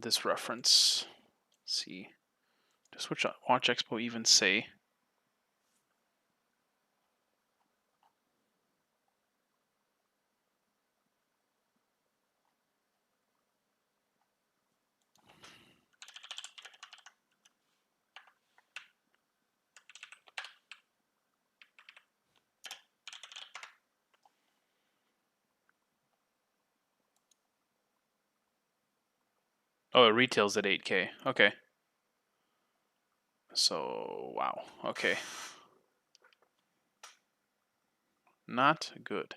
this reference? Let's see. Does Watch Expo even say? Oh, it retails at 8K. Okay. So, wow. Okay. Not good.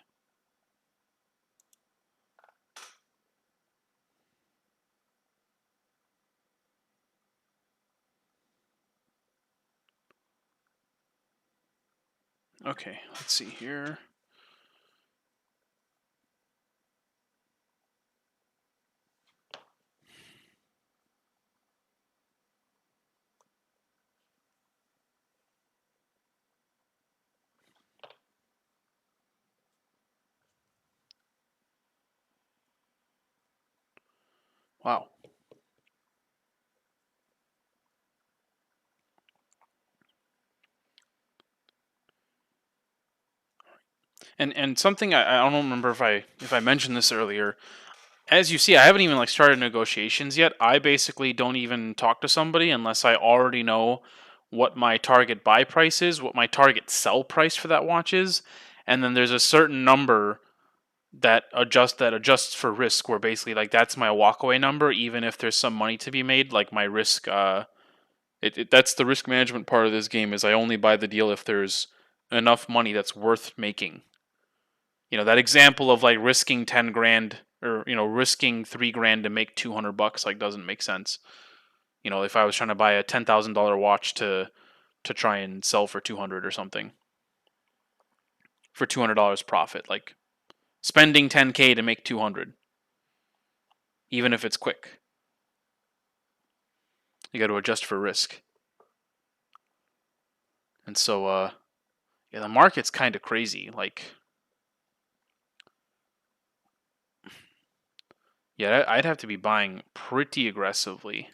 Okay, let's see here. Wow. And something I don't remember if I mentioned this earlier. As you see, I haven't even like started negotiations yet. I basically don't even talk to somebody unless I already know what my target buy price is, what my target sell price for that watch is, and then there's a certain number that adjusts for risk, where basically like that's my walkaway number, even if there's some money to be made. Like my risk, that's the risk management part of this game. Is I only buy the deal if there's enough money that's worth making. That example of like risking 10 grand, or risking 3 grand to make $200, like doesn't make sense. If I was trying to buy a $10,000 watch to try and sell for 200 or something, for $200 profit, like spending 10K to make 200, even if it's quick. You got to adjust for risk. And so yeah, the market's kind of crazy. Like, yeah, I'd have to be buying pretty aggressively.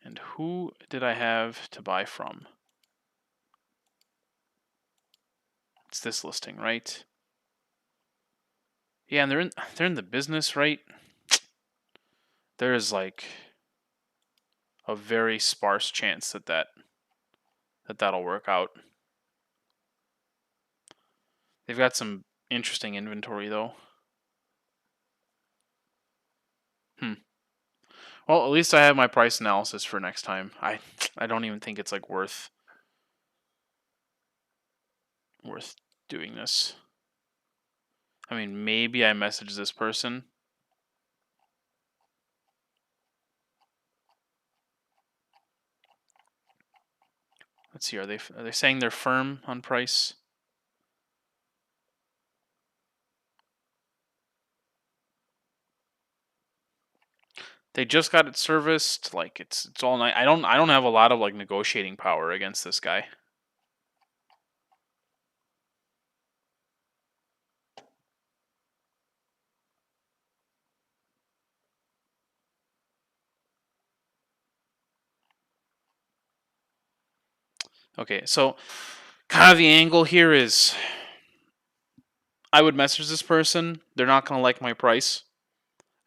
And who did I have to buy from? It's this listing, right? Yeah, and they're in the business, right? There is like a very sparse chance that'll work out. They've got some interesting inventory though. Well, at least I have my price analysis for next time. I don't even think it's like worth doing this. I mean, maybe I message this person. Let's see. Are they saying they're firm on price? They just got it serviced. Like it's all night. I don't have a lot of like negotiating power against this guy. Okay, so kind of the angle here is I would message this person. They're not gonna like my price.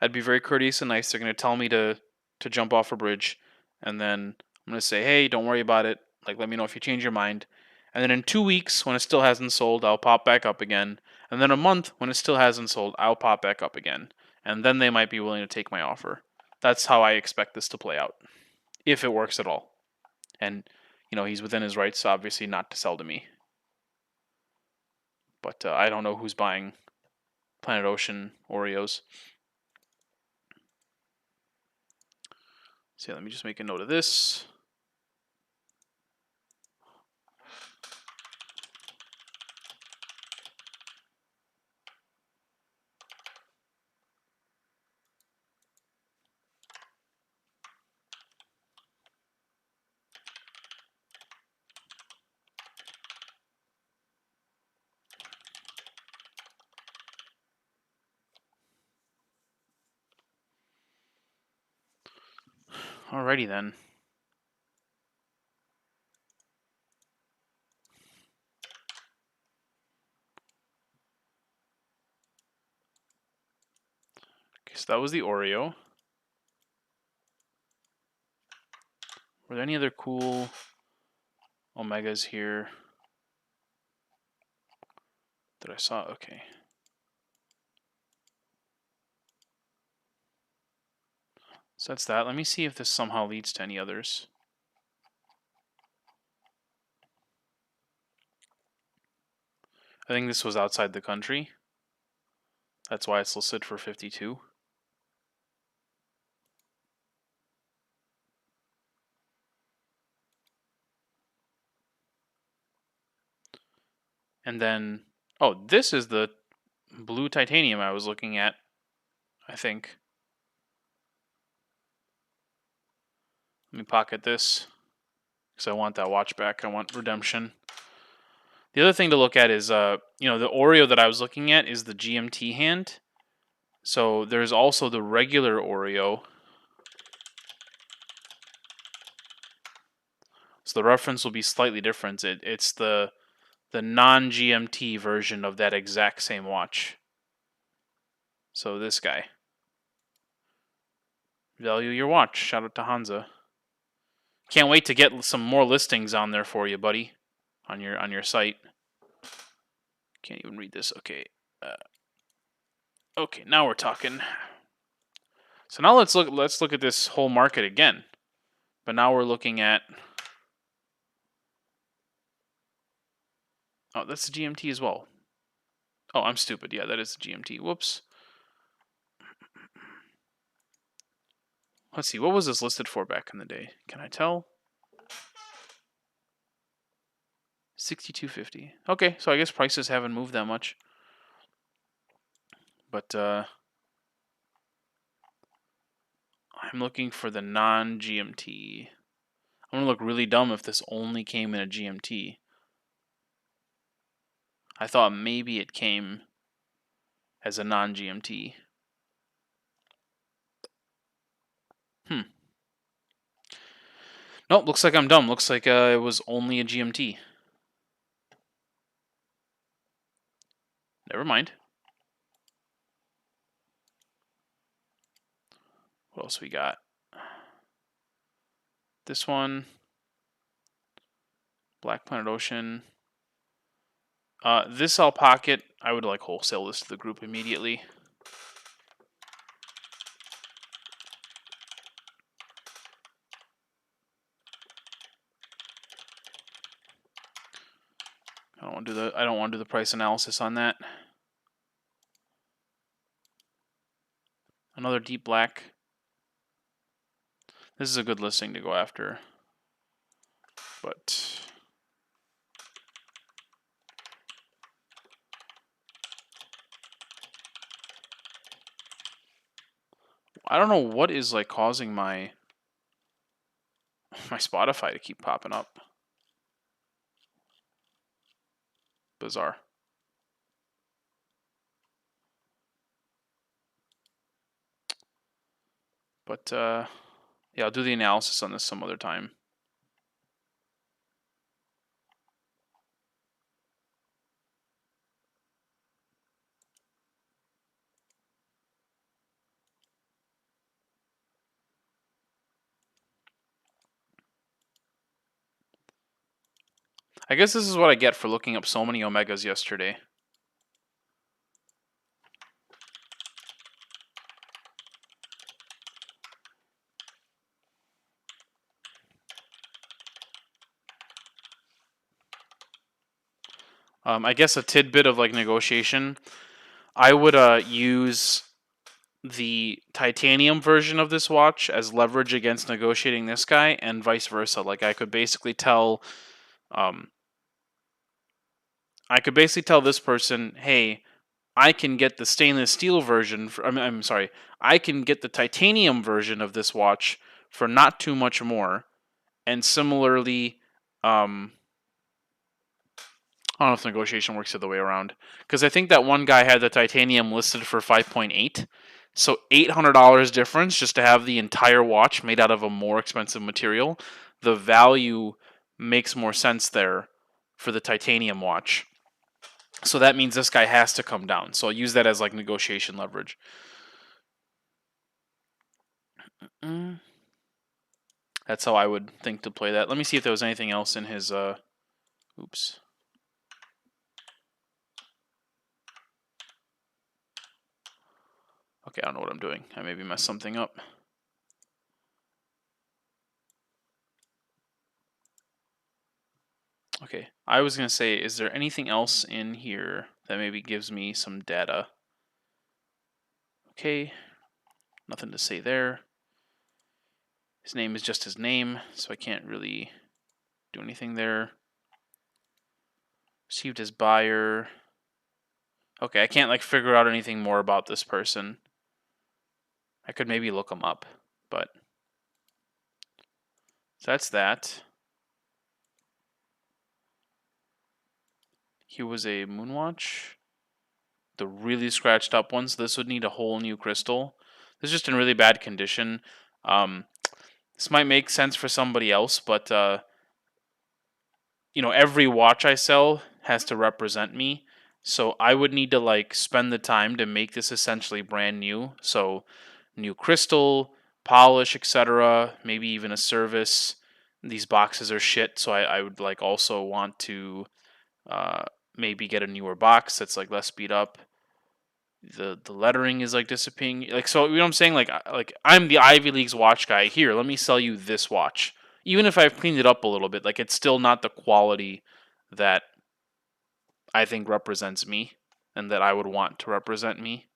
I'd be very courteous and nice. They're gonna tell me to jump off a bridge, and then I'm gonna say, hey, don't worry about it. Like, let me know if you change your mind. And then in 2 weeks, when it still hasn't sold, I'll pop back up again. And then a month, when it still hasn't sold, I'll pop back up again. And then they might be willing to take my offer. That's how I expect this to play out, if it works at all. And he's within his rights, obviously, not to sell to me. But I don't know who's buying Planet Ocean Oreos. So yeah, let me just make a note of this. Alrighty then. Okay, so that was the Oreo. Were there any other cool Omegas here that I saw? Okay. So that's that. Let me see if this somehow leads to any others. I think this was outside the country. That's why it's listed for 52. And then, oh, this is the blue titanium I was looking at, I think. Let me pocket this, because I want that watch back. I want redemption. The other thing to look at is, the Oreo that I was looking at is the GMT hand. So there's also the regular Oreo. So the reference will be slightly different. It's the non-GMT version of that exact same watch. So this guy. Value your watch. Shout out to Hansa. Can't wait to get some more listings on there for you, buddy. On your site. Can't even read this. Okay. Okay, now we're talking. So now let's look at this whole market again. But now we're looking at, oh, that's the GMT as well. Oh, I'm stupid. Yeah, that is the GMT. Whoops. Let's see. What was this listed for back in the day? Can I tell? 62.50. Okay, so I guess prices haven't moved that much. But I'm looking for the non-GMT. I'm gonna look really dumb if this only came in a GMT. I thought maybe it came as a non-GMT. Nope, looks like I'm dumb. Looks like it was only a GMT. Never mind. What else we got? This one. Black Planet Ocean. This I'll pocket. I would like wholesale this to the group immediately. I don't want to do the price analysis on that. Another deep black. This is a good listing to go after. But I don't know what is like causing my Spotify to keep popping up. Bizarre. But yeah, I'll do the analysis on this some other time. I guess this is what I get for looking up so many omegas yesterday. I guess a tidbit of like negotiation. I would use the titanium version of this watch as leverage against negotiating this guy, and vice versa. Like I could basically tell, this person, hey, I can get the stainless steel version. I'm sorry, I can get the titanium version of this watch for not too much more, and similarly, I don't know if negotiation works the other way around, because I think that one guy had the titanium listed for 5.8, so $800 difference just to have the entire watch made out of a more expensive material. The value makes more sense there for the titanium watch. So that means this guy has to come down. So I'll use that as like negotiation leverage. That's how I would think to play that. Let me see if there was anything else in his oops. Okay, I don't know what I'm doing. I maybe messed something up. Okay, I was going to say, is there anything else in here that maybe gives me some data? Okay, nothing to say there. His name is just his name, so I can't really do anything there. Received as buyer. Okay, I can't like figure out anything more about this person. I could maybe look him up, but so that's that. He was a Moonwatch. The really scratched up ones. This would need a whole new crystal. This is just in really bad condition. This might make sense for somebody else, but every watch I sell has to represent me. So I would need to like spend the time to make this essentially brand new. So new crystal, polish, etc. Maybe even a service. These boxes are shit, so I would like also want to maybe get a newer box that's like less beat up. the lettering is like disappearing. Like, so you know what I'm saying? Like I'm the Ivy League's watch guy. Here, let me sell you this watch. Even if I've cleaned it up a little bit, like it's still not the quality that I think represents me and that I would want to represent me.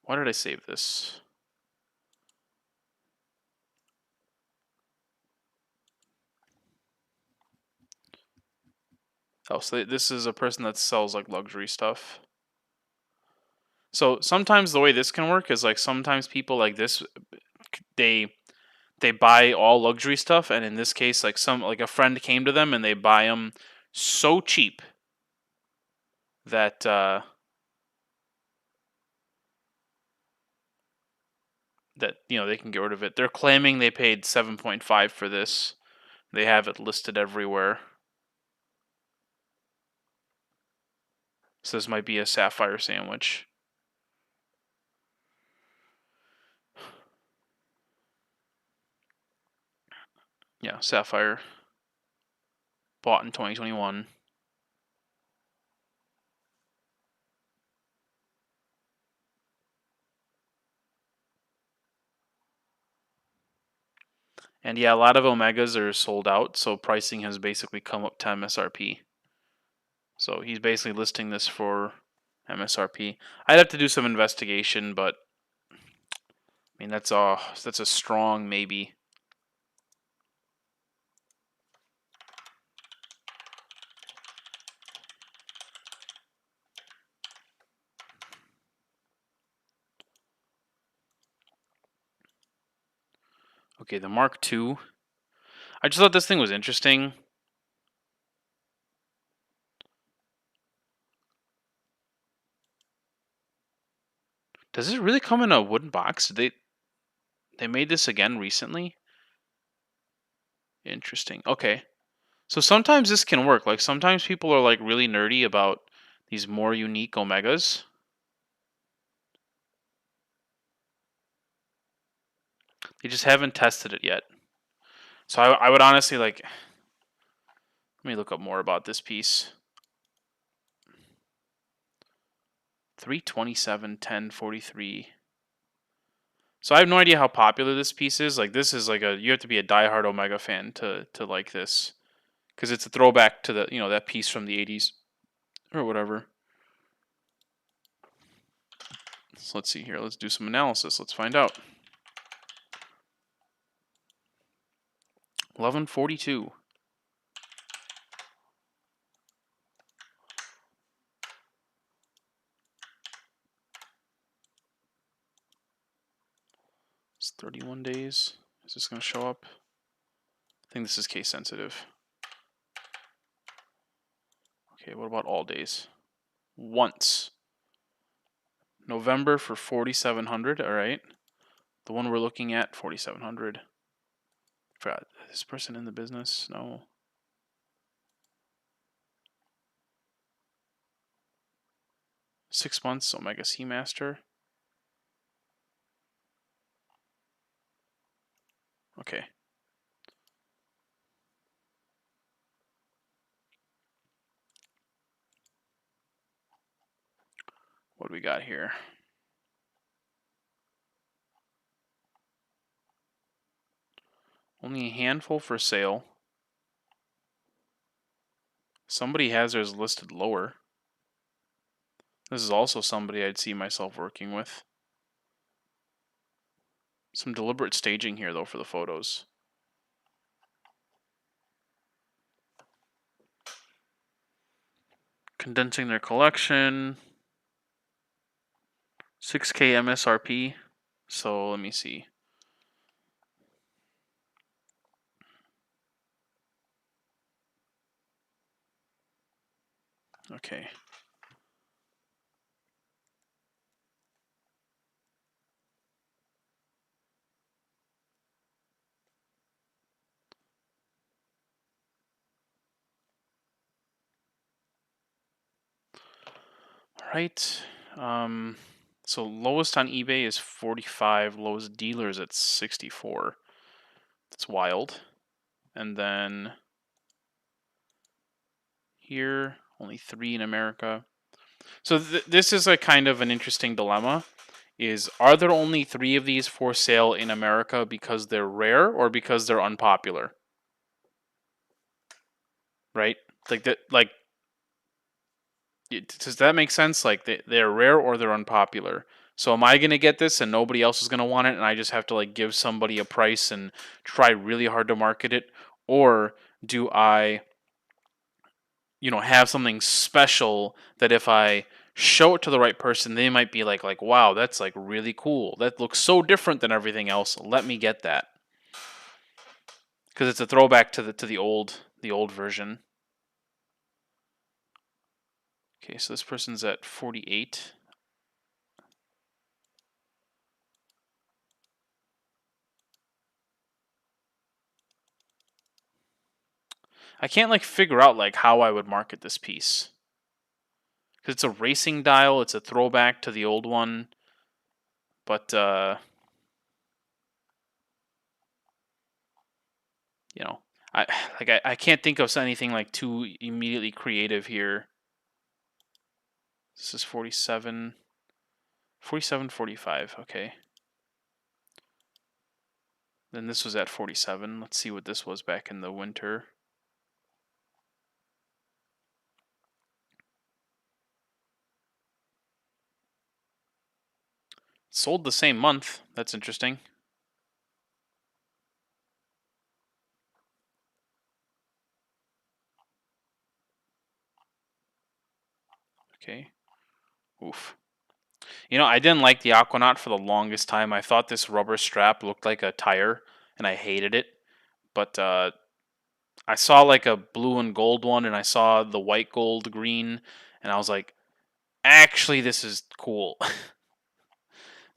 Why did I save this? Oh, so this is a person that sells like luxury stuff. So sometimes the way this can work is like sometimes people like this, they they buy all luxury stuff, and in this case, like a friend came to them and they buy them so cheap that that they can get rid of it. They're claiming they paid 7.5 for this. They have it listed everywhere. So this might be a sapphire sandwich. Yeah, sapphire. Bought in 2021. And yeah, a lot of Omegas are sold out, so pricing has basically come up to MSRP. So he's basically listing this for MSRP. I'd have to do some investigation, but I mean that's a strong maybe. Okay, the Mark II. I just thought this thing was interesting. Does it really come in a wooden box? They made this again recently? Interesting. Okay. So sometimes this can work. Like sometimes people are like really nerdy about these more unique Omegas. They just haven't tested it yet. So I would honestly like, let me look up more about this piece. 327 1043. So I have no idea how popular this piece is. Like this is like you have to be a diehard Omega fan to like this, because it's a throwback to the that piece from the 80s or whatever. So let's see here. Let's do some analysis. Let's find out. 1142. It's 31 days. Is this going to show up? I think this is case sensitive. Okay, what about all days? Once. November for 4,700. All right. The one we're looking at, 4,700. Forgot, is this person in the business? No. $6 Omega Seamaster. Okay. What do we got here? Only a handful for sale. Somebody has theirs listed lower. This is also somebody I'd see myself working with. Some deliberate staging here, though, for the photos. Condensing their collection. 6K MSRP. So let me see. Okay. All right. So lowest on eBay is 45. Lowest dealers at 64. That's wild. And then here, only 3 in America. So this is a kind of an interesting dilemma. Are there only 3 of these for sale in America because they're rare or because they're unpopular? Right? Like that. Like, does that make sense? Like they're rare or they're unpopular. So am I gonna get this and nobody else is gonna want it, and I just have to like give somebody a price and try really hard to market it, or do I, have something special that if I show it to the right person, they might be like, wow, that's like really cool. That looks so different than everything else. Let me get that because it's a throwback to the old version. Okay, so this person's at 48. I can't like figure out like how I would market this piece because it's a racing dial. It's a throwback to the old one, but you know, I I can't think of anything like too immediately creative here. This is 47, 47, 45. Okay. Then this was at 47. Let's see what this was back in the winter. Sold the same month. That's interesting. Okay. Oof. I didn't like the Aquanaut for the longest time. I thought this rubber strap looked like a tire, and I hated it. But I saw like a blue and gold one, and I saw the white, gold, green, and I was like, actually, this is cool.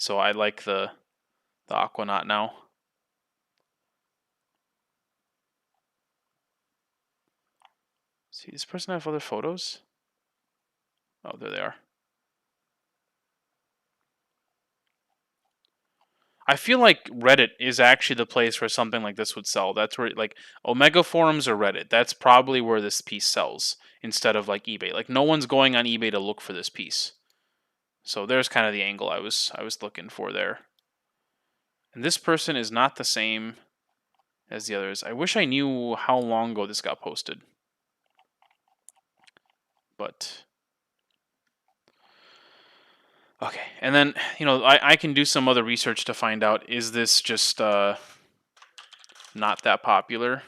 So I like the Aquanaut now. See, does this person have other photos? Oh, there they are. I feel like Reddit is actually the place where something like this would sell. That's where like Omega forums or Reddit. That's probably where this piece sells instead of like eBay. Like no one's going on eBay to look for this piece. So there's kind of the angle I was looking for there. And this person is not the same as the others. I wish I knew how long ago this got posted. But okay. And then, I can do some other research to find out, is this just not that popular?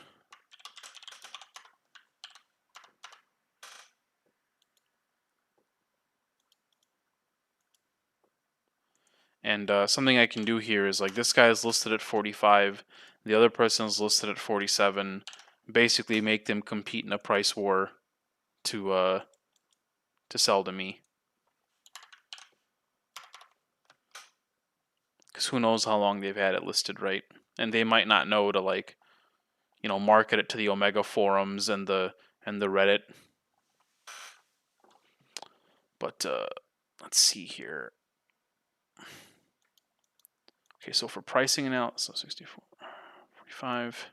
And something I can do here is like this guy is listed at 45, the other person is listed at 47. Basically, make them compete in a price war to sell to me. Because who knows how long they've had it listed, right? And they might not know to like, market it to the Omega forums and the Reddit. But let's see here. Okay, so for pricing analysis, so 64, 45.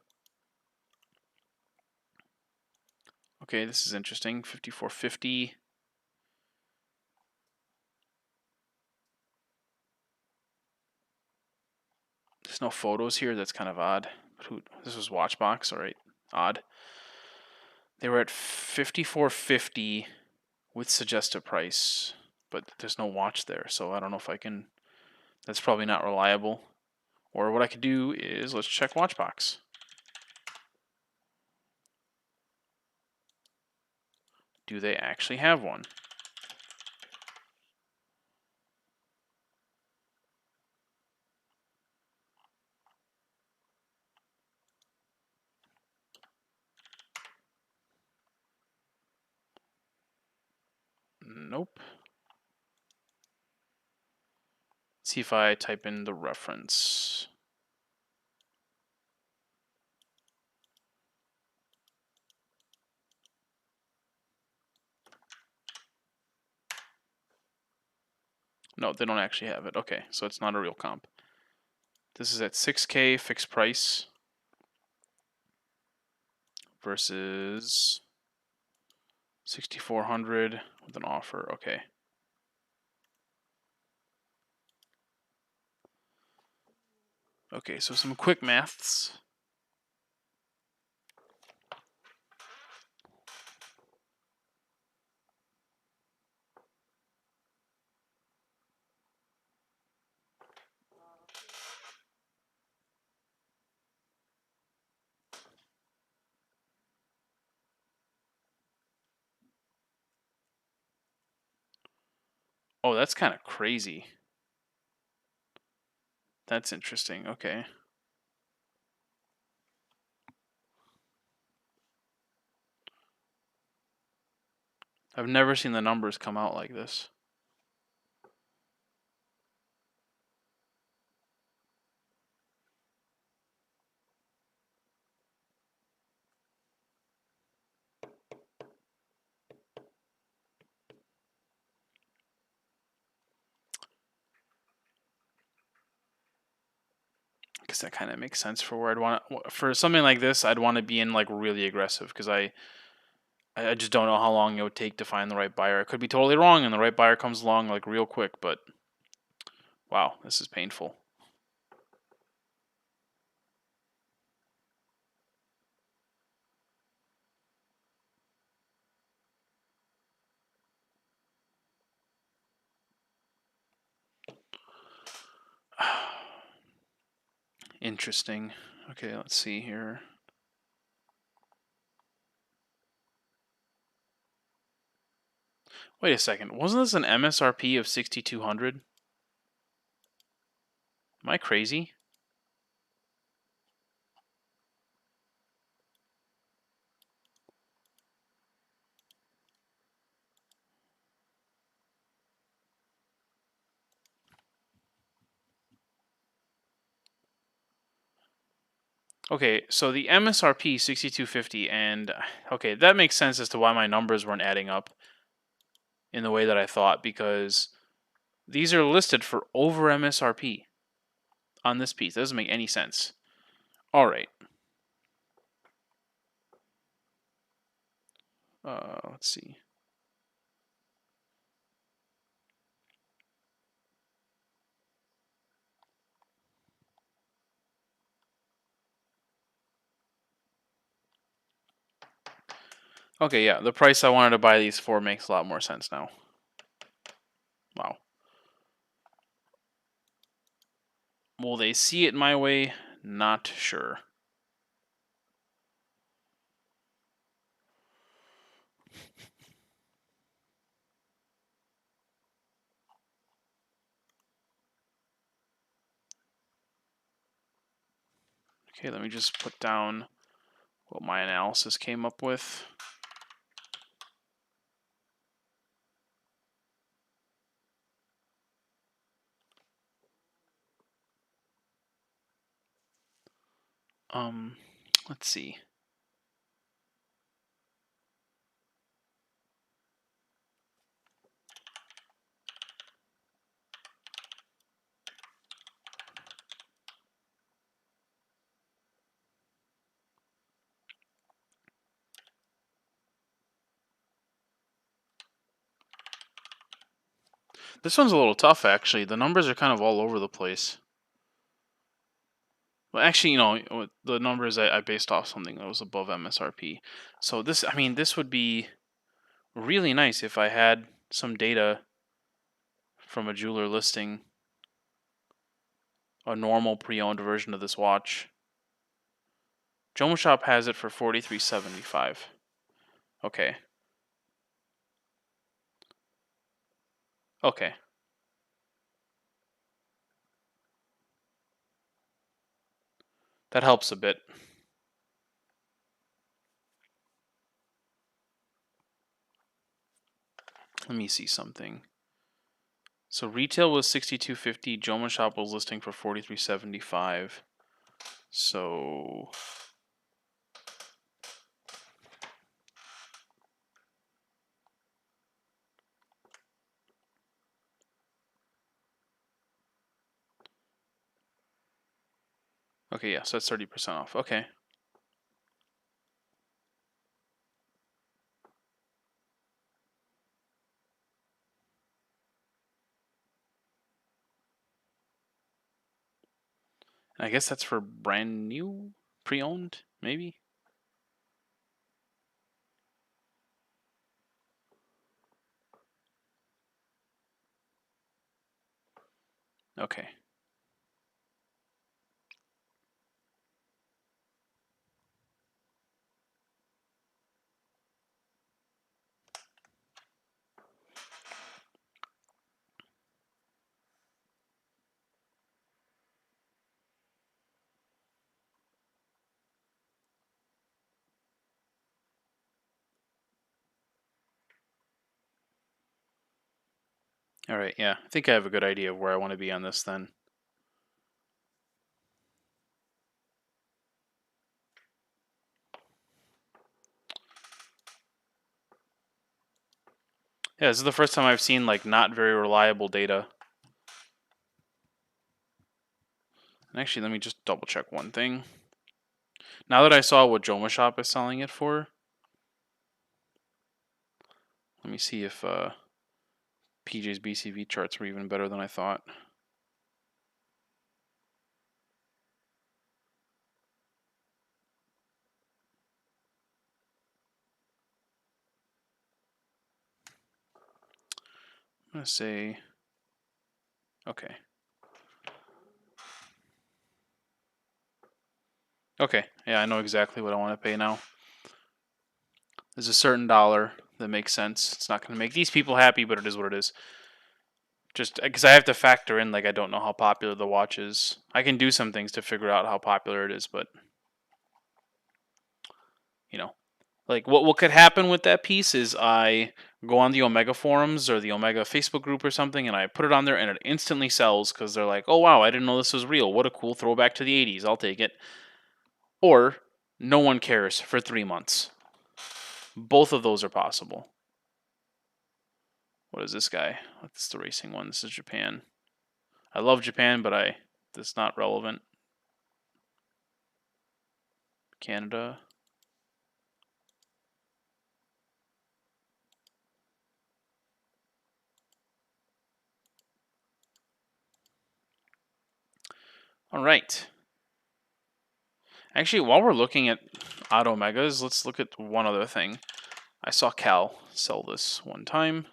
Okay, this is interesting. 54.50. There's no photos here. That's kind of odd. This was Watchbox, all right. Odd. They were at 54.50 with suggested price, but there's no watch there, so I don't know if I can. That's probably not reliable. Or what I could do is let's check Watchbox. Do they actually have one? Nope. Let's see if I type in the reference. No, they don't actually have it. Okay, so it's not a real comp. This is at 6K fixed price versus $6,400 with an offer. Okay. Okay, so some quick maths. Oh, that's kind of crazy. That's interesting. Okay. I've never seen the numbers come out like this. I guess that kind of makes sense for where I'd want to, for something like this. I'd want to be in like really aggressive because I just don't know how long it would take to find the right buyer. I could be totally wrong, and the right buyer comes along like real quick. But wow, this is painful. Interesting. Okay, let's see here. Wait a second. Wasn't this an MSRP of 6,200? Am I crazy? Okay, so the MSRP 6,250, and okay, that makes sense as to why my numbers weren't adding up in the way that I thought, because these are listed for over MSRP on this piece. That doesn't make any sense. All right. Let's see. Okay, yeah, the price I wanted to buy these for makes a lot more sense now. Wow. Will they see it my way? Not sure. Okay, let me just put down what my analysis came up with. Let's see. This one's a little tough, actually. The numbers are kind of all over the place. Well, actually, the numbers I based off something that was above MSRP. So this, I mean, this would be really nice if I had some data from a jeweler listing a normal pre-owned version of this watch. Jomo Shop has it for $43.75. Okay. Okay. That helps a bit. Let me see something. So retail was $62.50. Jomo Shop was listing for $43.75. So okay, yeah, so that's 30% off. Okay. And I guess that's for brand new, pre-owned, maybe. Okay. All right, yeah. I think I have a good idea of where I want to be on this then. Yeah, this is the first time I've seen like not very reliable data. And actually, let me just double check one thing. Now that I saw what Joma Shop is selling it for, let me see if PJ's BCV charts were even better than I thought. I'm gonna say, okay. Okay, yeah, I know exactly what I want to pay now. There's a certain dollar that makes sense. It's not going to make these people happy, but it is what it is. Just because I have to factor in, like, I don't know how popular the watch is. I can do some things to figure out how popular it is, but, you know, like, what could happen with that piece is I go on the Omega forums or the Omega Facebook group or something, and I put it on there, and it instantly sells because they're like, oh, wow, I didn't know this was real. What a cool throwback to the 80s. I'll take it. Or no one cares for 3 months. Both of those are possible. What is this guy? That's the racing one. This is Japan. I love Japan, but that's not relevant. Canada. All right. Actually, while we're looking at odd omegas, let's look at one other thing. I saw Cal sell this one time.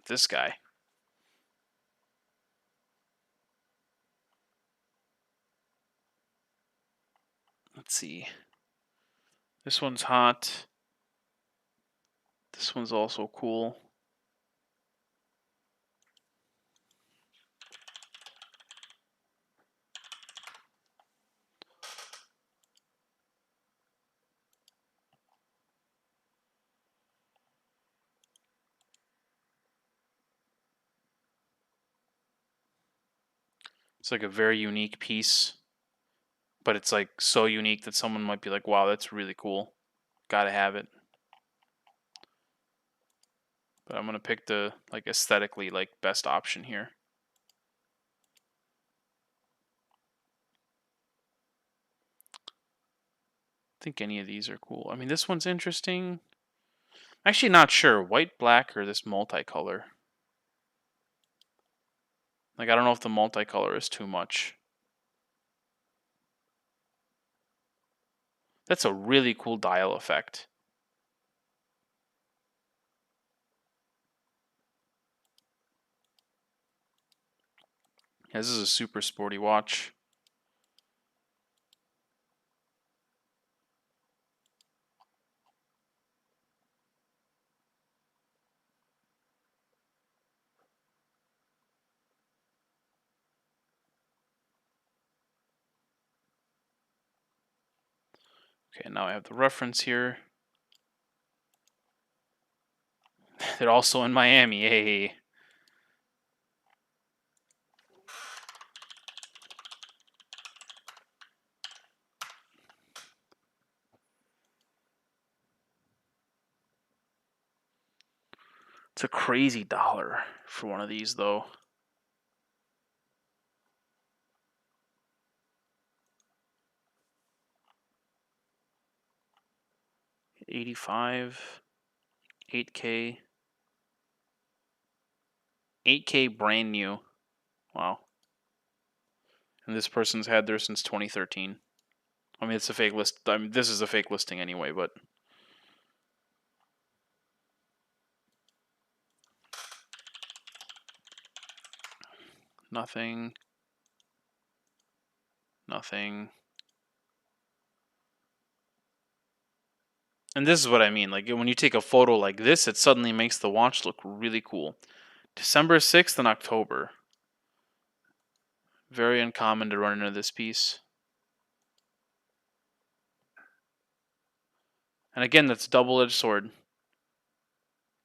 This guy. Let's see. This one's hot. This one's also cool. It's like a very unique piece, but it's like so unique that someone might be like, wow, that's really cool. Gotta have it. But I'm gonna pick the like aesthetically like best option here. I think any of these are cool. I mean, this one's interesting. Actually, not sure. White, black, or this multicolor. Like, I don't know if the multicolor is too much. That's a really cool dial effect. Yeah, this is a super sporty watch. Okay, now I have the reference here. They're also in Miami. Hey. It's a crazy dollar for one of these, though. 85, 8K. 8K brand new. Wow. And this person's had theirs since 2013. I mean, it's a fake list. I mean, this is a fake listing anyway, but nothing. Nothing. And this is what I mean. Like, when you take a photo like this, it suddenly makes the watch look really cool. December 6th and October. Very uncommon to run into this piece. And again, that's a double-edged sword.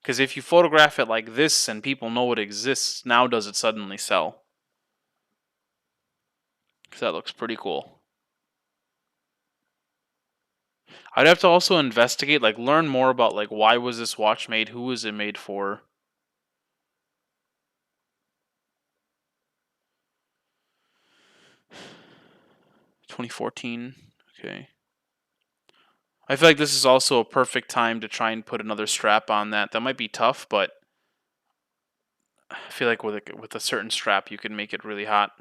Because if you photograph it like this and people know it exists, now does it suddenly sell? Because that looks pretty cool. I'd have to also investigate, like learn more about like why was this watch made, who was it made for. $2014. Okay. I feel like this is also a perfect time to try and put another strap on that. That might be tough, but I feel like with a certain strap, you can make it really hot.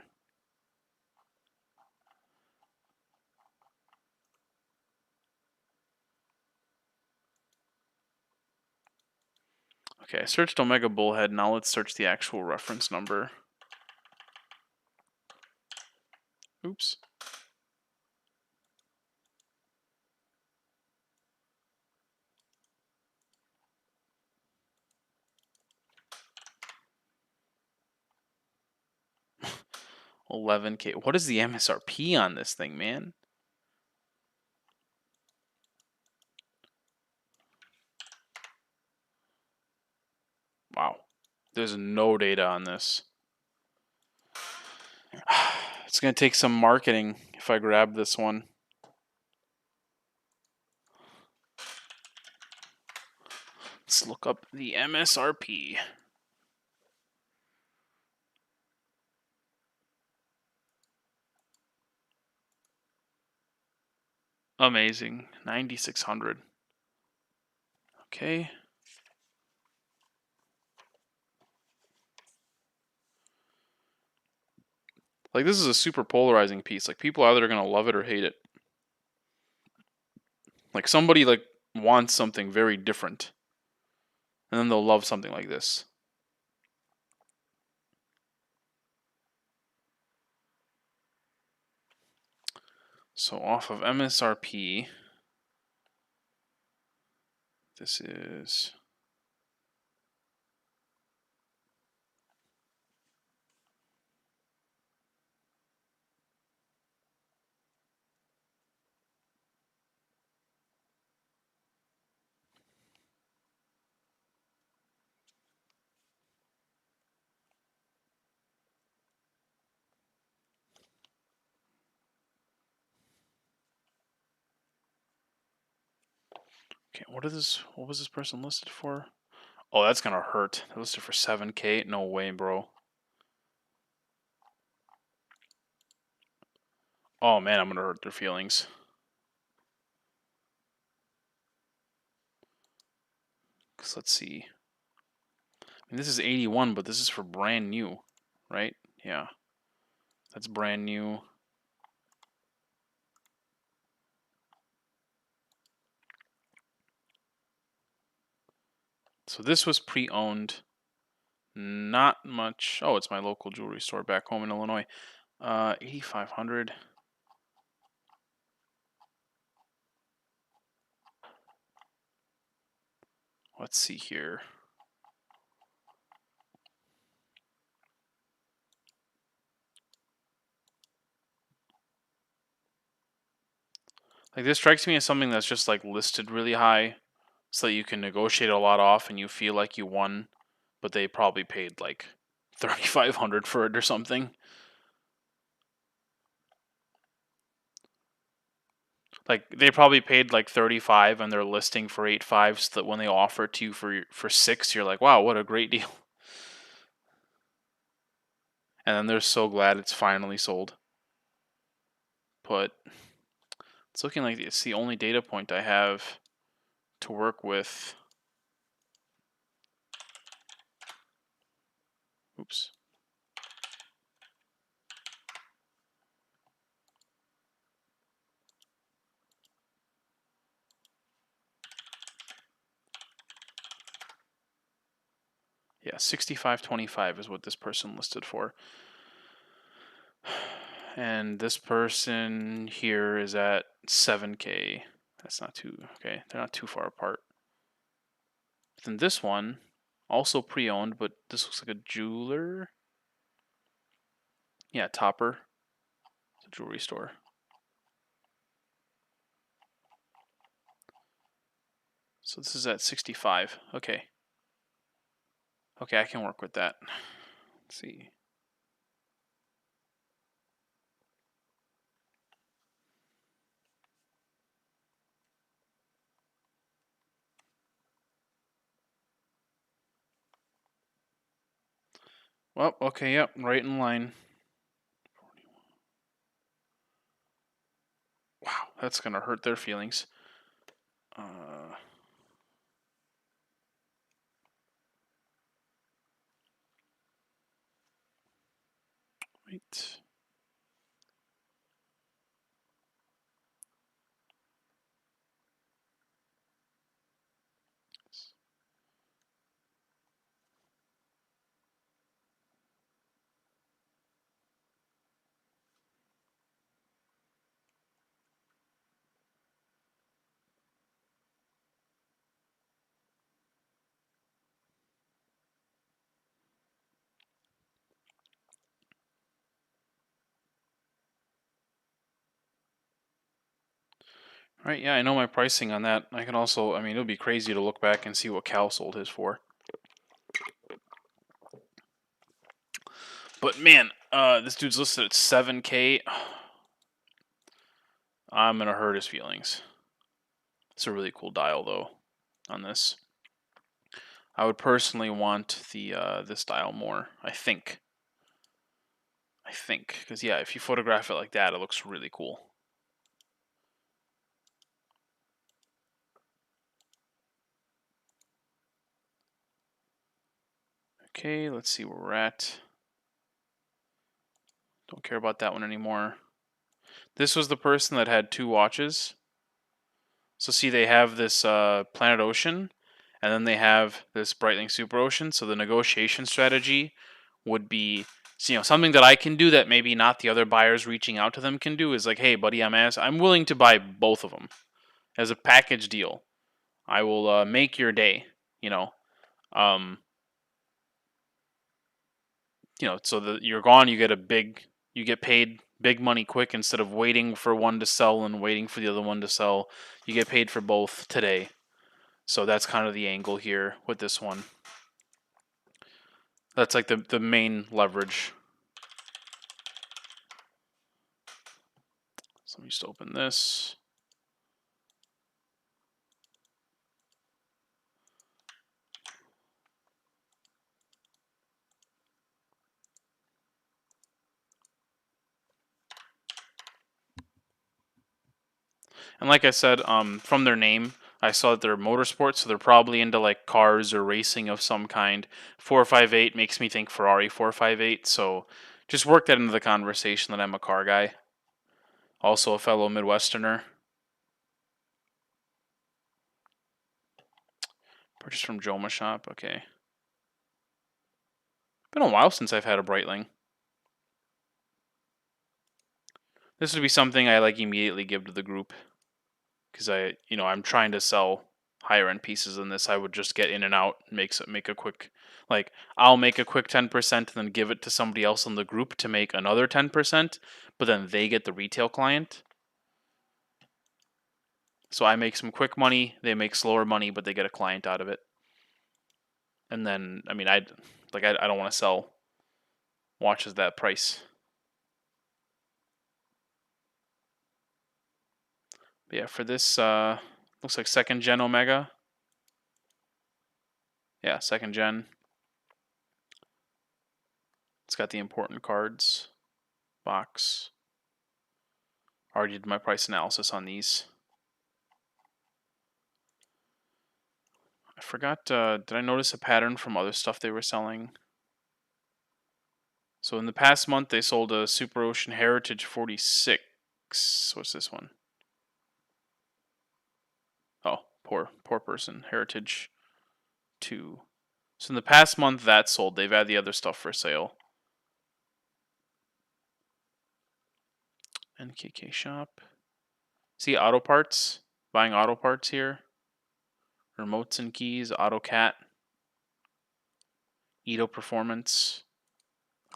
Okay, I searched Omega Bullhead. Now let's search the actual reference number. Oops. $11K. What is the MSRP on this thing, man? Wow. There's no data on this. It's going to take some marketing if I grab this one. Let's look up the MSRP. Amazing. 9,600. Okay. Like, this is a super polarizing piece. Like, people either going to love it or hate it. Like, somebody, like, wants something very different. And then they'll love something like this. So, off of MSRP, this is... Okay, what was this person listed for? Oh, that's gonna hurt. They're listed for 7K? No way, bro. Oh man, I'm gonna hurt their feelings. Cause let's see. I mean, this is 81, but this is for brand new, right? Yeah. That's brand new. So this was pre-owned. Not much. Oh, it's my local jewelry store back home in Illinois. 8,500. Let's see here. Like, this strikes me as something that's just like listed really high so that you can negotiate a lot off and you feel like you won, but they probably paid like 3,500 for it or something. Like, they probably paid like 35 and they're listing for 8.5, so that when they offer it to you for 6, you're like, wow, what a great deal. And then they're so glad it's finally sold. But it's looking like it's the only data point I have to work with. Oops. Yeah, 65.25 is what this person listed for. And this person here is at 7K. That's not too okay. They're not too far apart. Then this one, also pre-owned, but this looks like a jeweler. Yeah, Topper. It's a jewelry store. So this is at 65. Okay. Okay, I can work with that. Let's see. Well, okay, yep, right in line. Wow, that's gonna hurt their feelings. Wait. Right, yeah, I know my pricing on that. I can also, I mean, it would be crazy to look back and see what Cal sold his for. But man, this dude's listed at 7K. I'm gonna hurt his feelings. It's a really cool dial though on this. I would personally want the this dial more. I think, because yeah, if you photograph it like that, it looks really cool. Okay, let's see where we're at. Don't care about that one anymore. This was the person that had two watches. So see, they have this Planet Ocean, and then they have this Breitling Super Ocean. So the negotiation strategy would be, something that I can do that maybe not the other buyers reaching out to them can do is like, hey, buddy, I'm willing to buy both of them as a package deal. I will make your day. You know, um, so that you're gone, you get paid big money quick instead of waiting for one to sell and waiting for the other one to sell. You get paid for both today. So that's kind of the angle here with this one. That's like the main leverage. So let me just open this. And like I said, from their name, I saw that they're motorsports, so they're probably into like cars or racing of some kind. 458 makes me think Ferrari 458, so just work that into the conversation that I'm a car guy. Also a fellow Midwesterner. Purchased from Joma Shop, okay. Been a while since I've had a Breitling. This would be something I like immediately give to the group. Because I'm trying to sell higher end pieces than this. I would just get in and out, make a quick, like I'll make a quick 10% and then give it to somebody else in the group to make another 10%, but then they get the retail client. So I make some quick money, they make slower money, but they get a client out of it. And then I don't want to sell watches that price. But yeah, for this looks like second gen Omega. Yeah, second gen. It's got the important cards box. Already did my price analysis on these. I forgot, did I notice a pattern from other stuff they were selling? So in the past month, they sold a Super Ocean Heritage 46. What's this one? Oh, poor person. Heritage 2. So in the past month, that sold. They've had the other stuff for sale. NKK shop. See auto parts. Buying auto parts here. Remotes and keys. AutoCat. Edo Performance.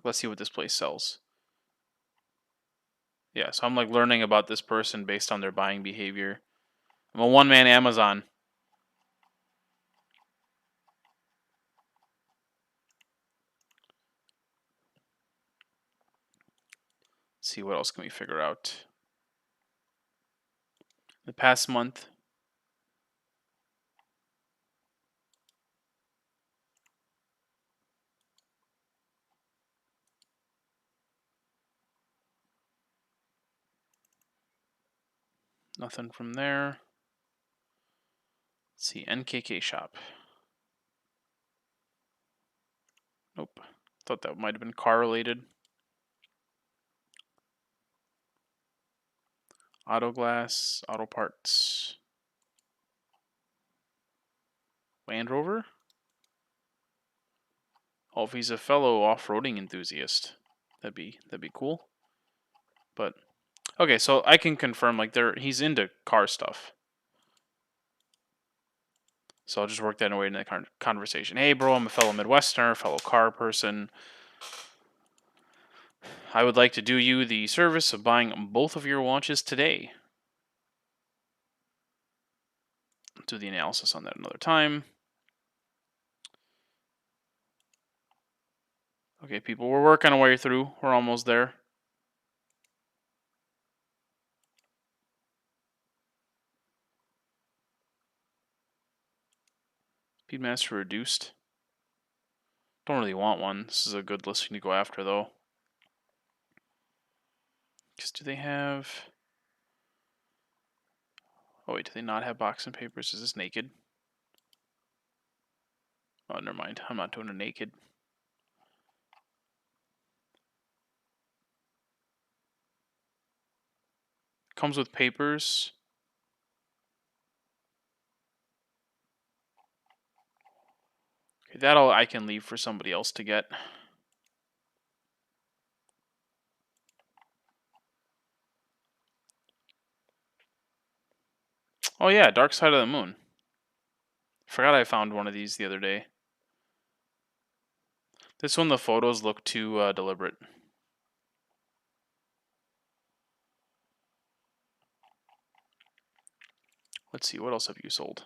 Let's see what this place sells. Yeah, so I'm like learning about this person based on their buying behavior. I'm a one-man Amazon. Let's see what else can we figure out. The past month. Nothing from there. Let's see, NKK shop. Nope. Thought that might have been car related. Auto glass, auto parts. Land Rover? Oh, if he's a fellow off-roading enthusiast, that'd be cool. But okay, so I can confirm like he's into car stuff. So I'll just work that away in the conversation. Hey, bro, I'm a fellow Midwesterner, fellow car person. I would like to do you the service of buying both of your watches today. Do the analysis on that another time. Okay, people, we're working our way through. We're almost there. Speedmaster reduced. Don't really want one. This is a good listing to go after, though. Because do they have... Oh, wait, do they not have box and papers? Is this naked? Oh, never mind. I'm not doing a naked. Comes with papers. Okay, that'll I can leave for somebody else to get. Oh yeah, Dark Side of the Moon. Forgot I found one of these the other day. This one, the photos look too deliberate. Let's see, what else have you sold?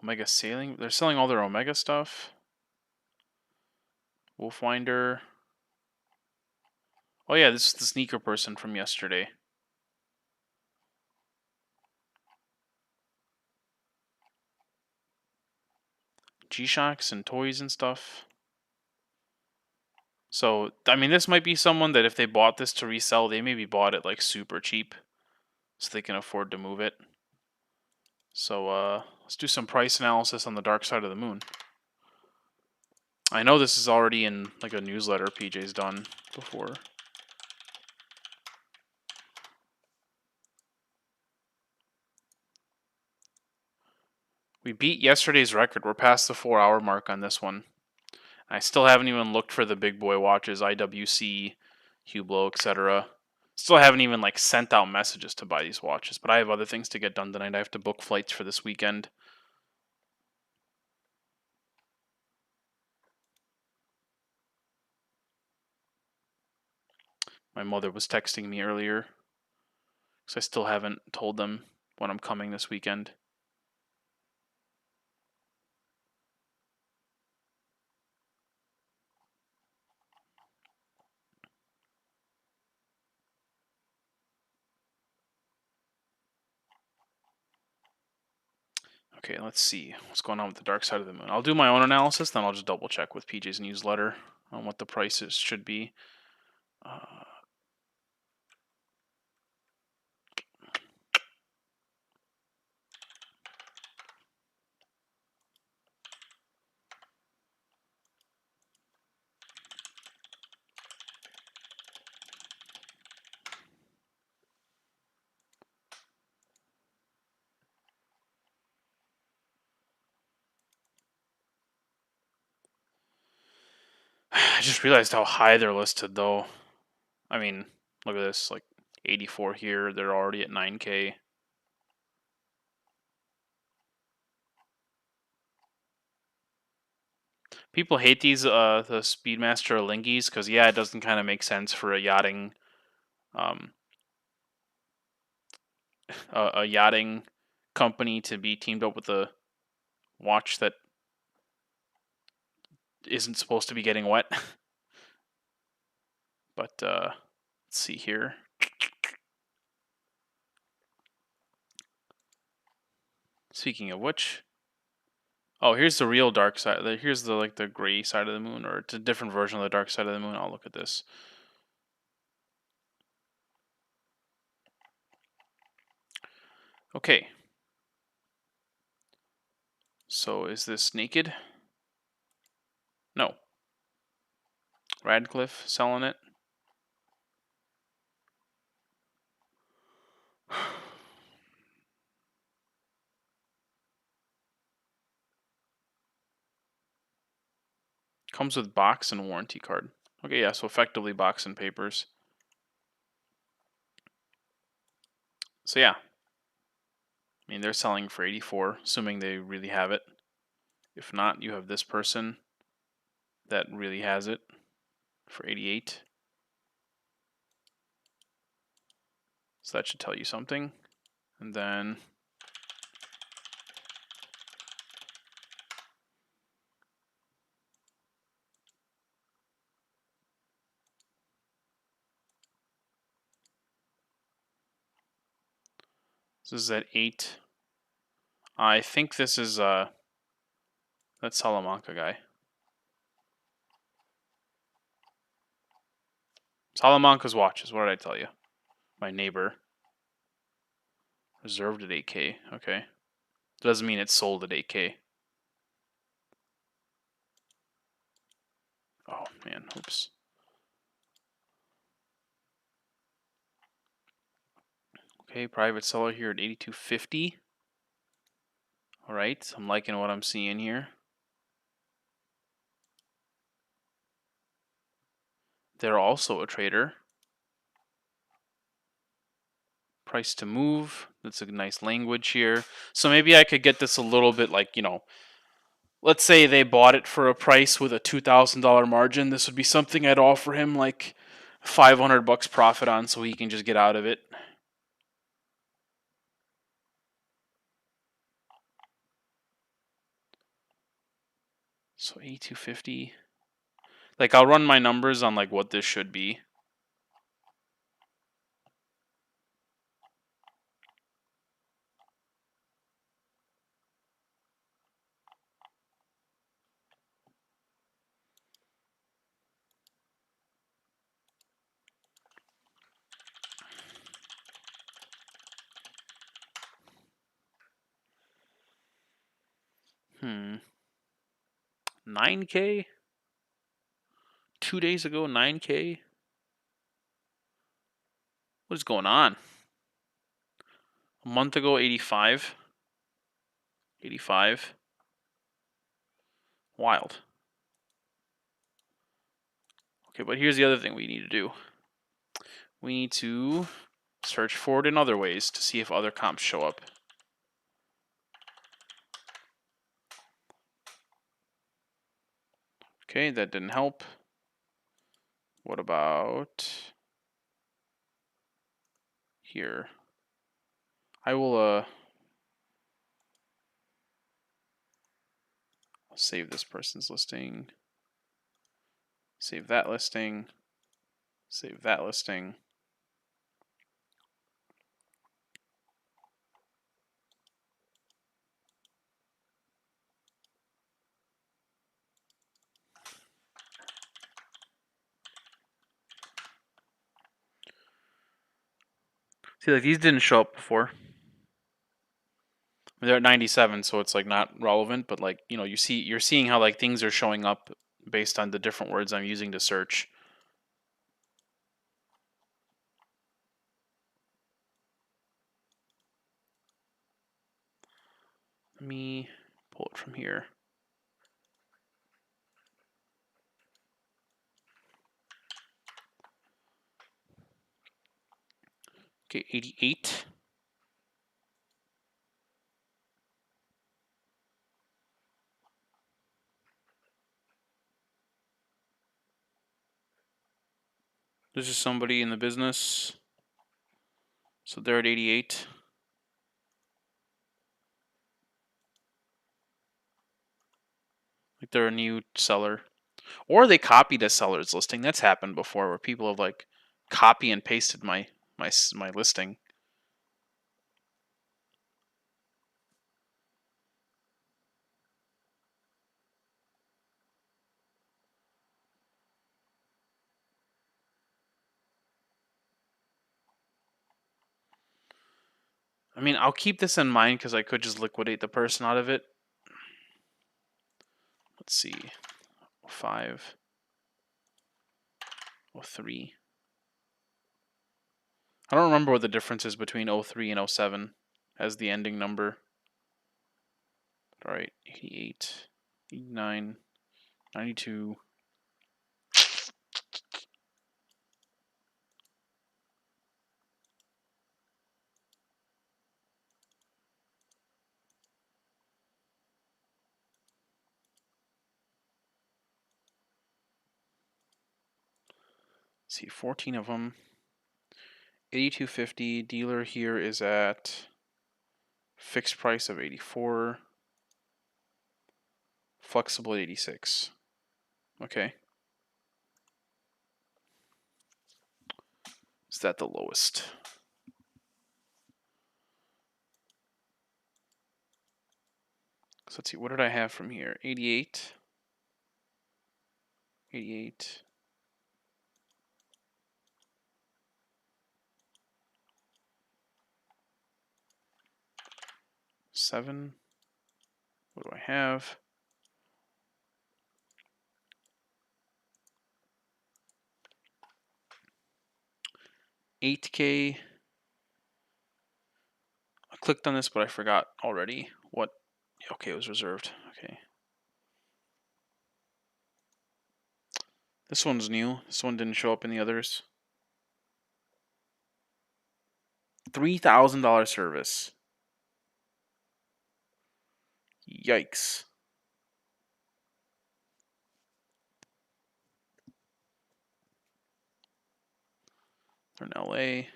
Omega Sailing. They're selling all their Omega stuff. Wolfwinder. Oh yeah, this is the sneaker person from yesterday. G-Shocks and toys and stuff. So, I mean, this might be someone that if they bought this to resell, they maybe bought it like super cheap. So they can afford to move it. So, let's do some price analysis on the Dark Side of the Moon. I know this is already in like a newsletter PJ's done before. We beat yesterday's record. We're past the 4-hour mark on this one. I still haven't even looked for the big boy watches, IWC, Hublot, etc. Still haven't even like sent out messages to buy these watches, but I have other things to get done tonight. I have to book flights for this weekend. My mother was texting me earlier because I still haven't told them when I'm coming this weekend. Okay, let's see what's going on with the Dark Side of the Moon. I'll do my own analysis, then I'll just double check with PJ's newsletter on what the prices should be. I just realized how high they're listed, though. I mean, look at this, like 84 here. They're already at 9K. People hate these the Speedmaster Lingis because yeah, it doesn't kind of make sense for um a yachting company to be teamed up with a watch that isn't supposed to be getting wet. But let's see here. Speaking of which, oh, here's the real dark side. Here's the like the gray side of the moon, or it's a different version of the dark side of the moon. I'll look at this. Okay. So is this naked? No. Radcliffe selling it. Comes with box and warranty card. Okay, yeah, so effectively box and papers. So yeah. I mean, they're selling for 84, assuming they really have it. If not, you have this person that really has it for 88. So that should tell you something. And then this is at 8. I think this is that Salamanca guy. Salamanca's watches. What did I tell you? My neighbor reserved at 8K. Okay, doesn't mean it's sold at 8K. Oh man, oops. Okay, private seller here at 8250. All right, I'm liking what I'm seeing here. They're also a trader. Price to move. That's a nice language here. So maybe I could get this a little bit like, let's say they bought it for a price with a $2,000 margin. This would be something I'd offer him like $500 profit on so he can just get out of it. So 8250. Like I'll run my numbers on like what this should be. Hmm. 9K? 2 days ago, 9K? What is going on? A month ago, 85. 85. Wild. Okay, but here's the other thing we need to do. We need to search for it in other ways to see if other comps show up. Okay, that didn't help. What about here? I will save this person's listing. Save that listing. Save that listing. See, like these didn't show up before. They're at 97, so it's like not relevant, but like, you're seeing how like things are showing up based on the different words I'm using to search. Let me pull it from here. Okay, 88. This is somebody in the business. So they're at 88. Like they're a new seller. Or they copied a seller's listing. That's happened before where people have like copy and pasted my listing. I mean, I'll keep this in mind because I could just liquidate the person out of it. Let's see. 05. 03. I don't remember what the difference is between 03 and 07 as the ending number. All right, 88, 89, 92. Let's see, 14 of them. 82.50. Dealer here is at fixed price of 84. Flexible 86. Okay. Is that the lowest? So let's see, what did I have from here? 88. 88. 7. What do I have? 8K. I clicked on this, but I forgot already what. Okay, it was reserved. Okay. This one's new. This one didn't show up in the others. $3,000 service. Yikes. They're in LA.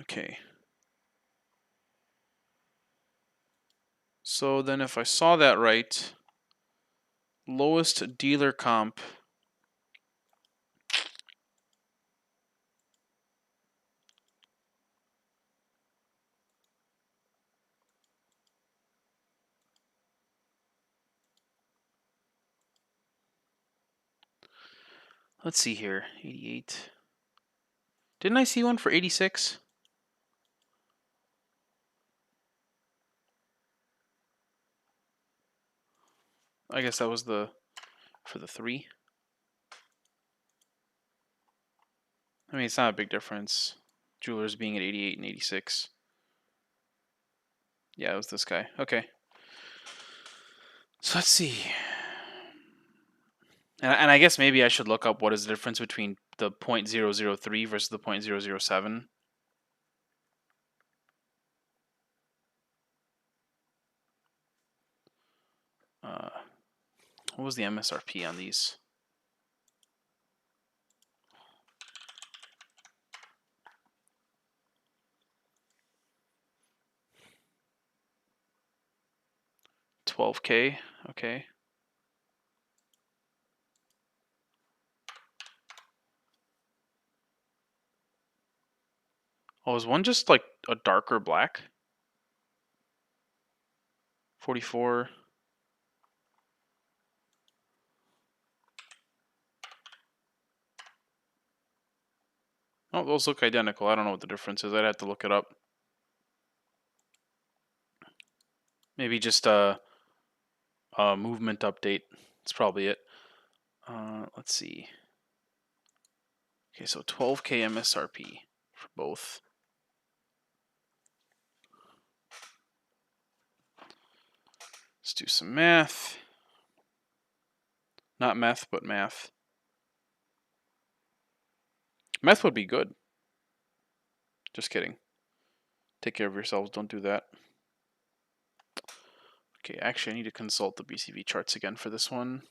Okay. So then if I saw that right, lowest dealer comp. Let's see here. 88. Didn't I see one for 86? I guess that was for the 3. I mean, it's not a big difference. Jewelers being at 88 and 86. Yeah, it was this guy. Okay. So let's see. And I guess maybe I should look up what is the difference between the .003 versus the .007. What was the MSRP on these? $12K. Okay. Oh, is one just like a darker black? 44. Oh, those look identical. I don't know what the difference is. I'd have to look it up. Maybe just a movement update. That's probably it. Let's see. Okay, so 12K MSRP for both. Let's do some math. Not meth, but math. Meth would be good. Just kidding. Take care of yourselves. Don't do that. Okay, actually, I need to consult the BCV charts again for this one.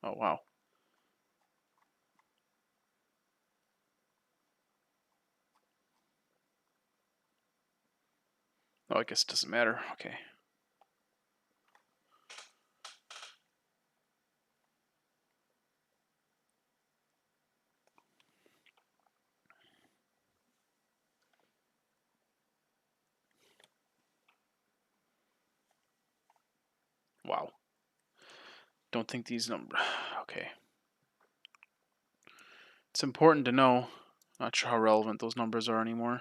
Oh, wow. Oh, I guess it doesn't matter. Okay. Wow. Don't think these numbers. Okay. It's important to know. Not sure how relevant those numbers are anymore.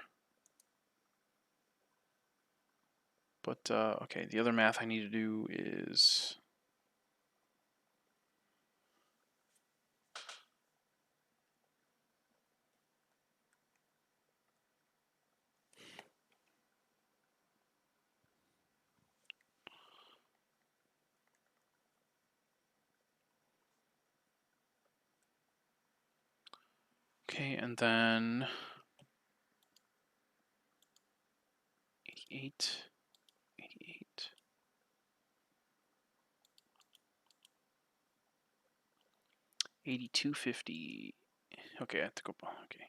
But, okay, the other math I need to do is... Okay, and then... 88... 88... 8250. Okay, I have to go. Okay.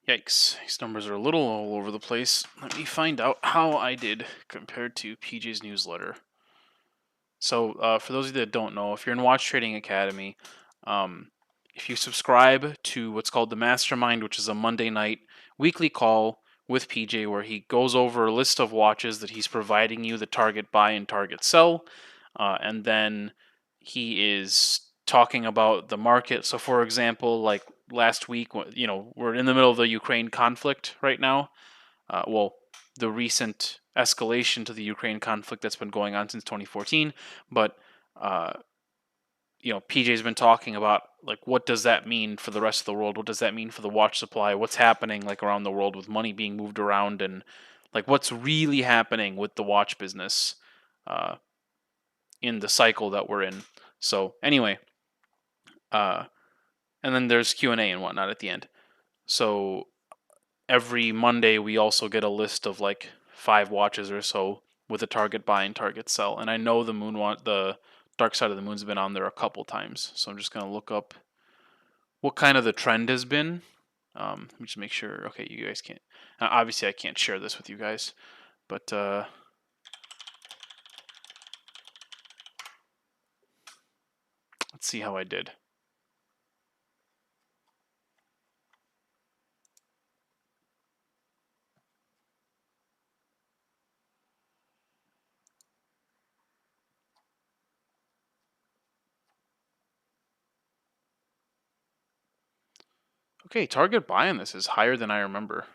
Yikes. These numbers are a little all over the place. Let me find out how I did compared to PJ's newsletter. So, for those of you that don't know, if you're in Watch Trading Academy, if you subscribe to what's called the Mastermind, which is a Monday night weekly call with PJ where he goes over a list of watches that he's providing you the target buy and target sell, and then he is talking about the market. So, for example, like last week, we're in the middle of the Ukraine conflict right now. Well, the recent escalation to the Ukraine conflict that's been going on since 2014. But uh, PJ's been talking about like what does that mean for the rest of the world? What does that mean for the watch supply? What's happening like around the world with money being moved around and like what's really happening with the watch business uh, in the cycle that we're in. So anyway, uh, and then there's Q&A and whatnot at the end. So every Monday we also get a list of like 5 watches or so with a target buy and target sell. And I know the dark side of the moon's been on there a couple times. So I'm just gonna look up what kind of the trend has been. Let me just make sure. Okay, you guys can't. Obviously, I can't share this with you guys, but let's see how I did. Okay, target buy on this is higher than I remember.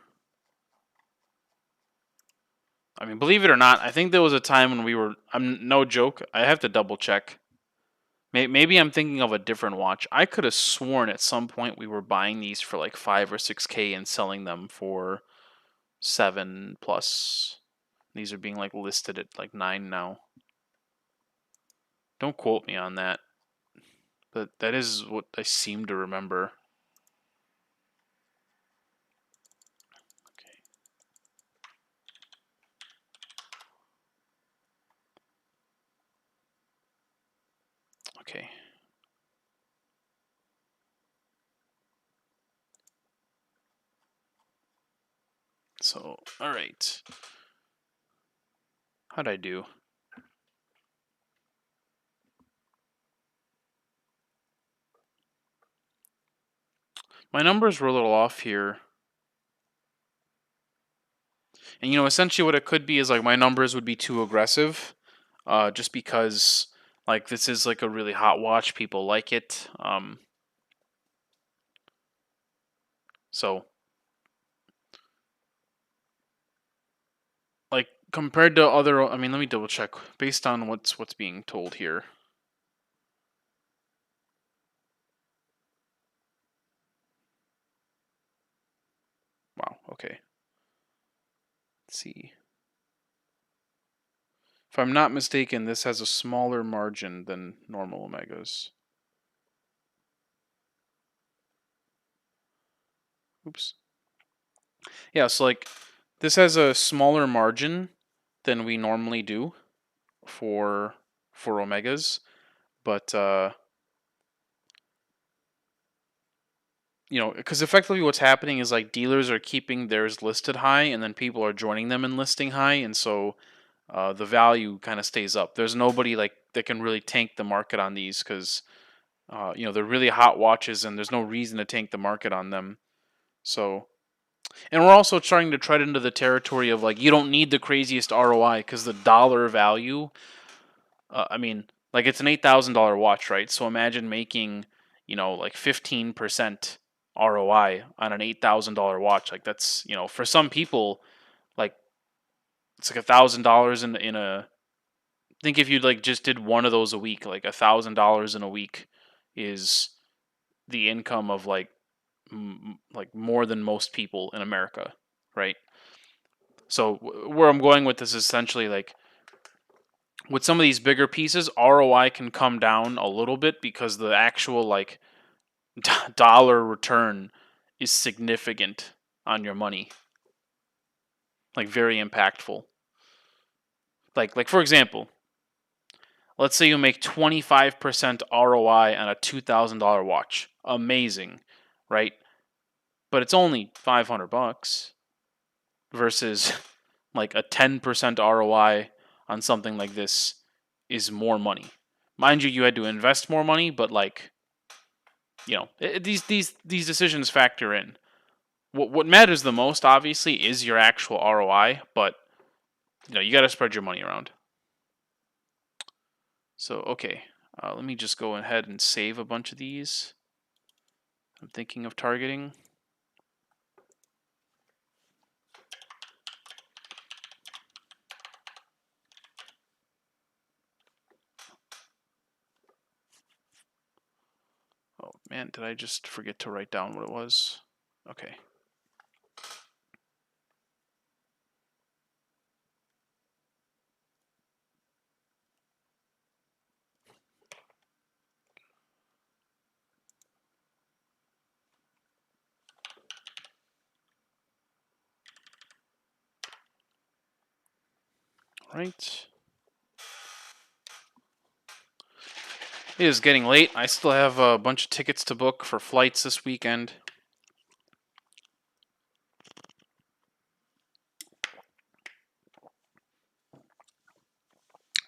I mean, believe it or not, I think there was a time when we were. I'm no joke. I have to double check. Maybe I'm thinking of a different watch. I could have sworn at some point we were buying these for like 5 or 6K and selling them for 7 plus. These are being like listed at like 9 now. Don't quote me on that, but that is what I seem to remember. Okay. Okay. So, all right. How'd I do? My numbers were a little off here. And essentially what it could be is like my numbers would be too aggressive. just because like this is like a really hot watch. People like it. So like compared to other, I mean, let me double check based on what's being told here. Wow. Okay. Let's see. If I'm not mistaken, this has a smaller margin than normal Omegas. Oops. Yeah, so like this has a smaller margin than we normally do for Omegas, but you know, because effectively what's happening is like dealers are keeping theirs listed high, and then people are joining them in listing high, and so the value kind of stays up. There's nobody like that can really tank the market on these because you know they're really hot watches, and there's no reason to tank the market on them. So, and we're also trying to tread into the territory of like you don't need the craziest ROI because the dollar value. I mean, like it's an $8,000 watch, right? So imagine making, you know, like 15% ROI on an $8,000 watch. Like that's, you know, for some people, like it's like $1,000 in a. Think if you like just did one of those a week, like $1,000 in a week is the income of like more than most people in America, right? So where I'm going with this is essentially like with some of these bigger pieces, ROI can come down a little bit because the actual like dollar return is significant on your money, like very impactful. Like for example, let's say you make 25% ROI on a $2,000 watch. Amazing, right? But it's only $500 versus like a 10% ROI on something like this is more money. Mind you, you had to invest more money, but like, you know, these decisions factor in. What matters the most, obviously, is your actual ROI, but you know you got to spread your money around. So okay, let me just go ahead and save a bunch of these. I'm thinking of targeting. Oh man, did I just forget to write down what it was? Okay. Right. It is getting late. I still have a bunch of tickets to book for flights this weekend.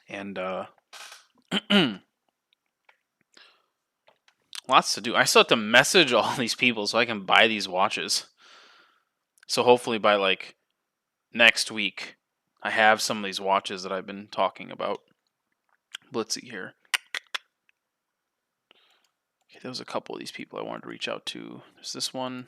And lots to do. I still have to message all these people so I can buy these watches. So hopefully by like next week, I have some of these watches that I've been talking about. Let's see here. Okay, there was a couple of these people I wanted to reach out to. There's this one.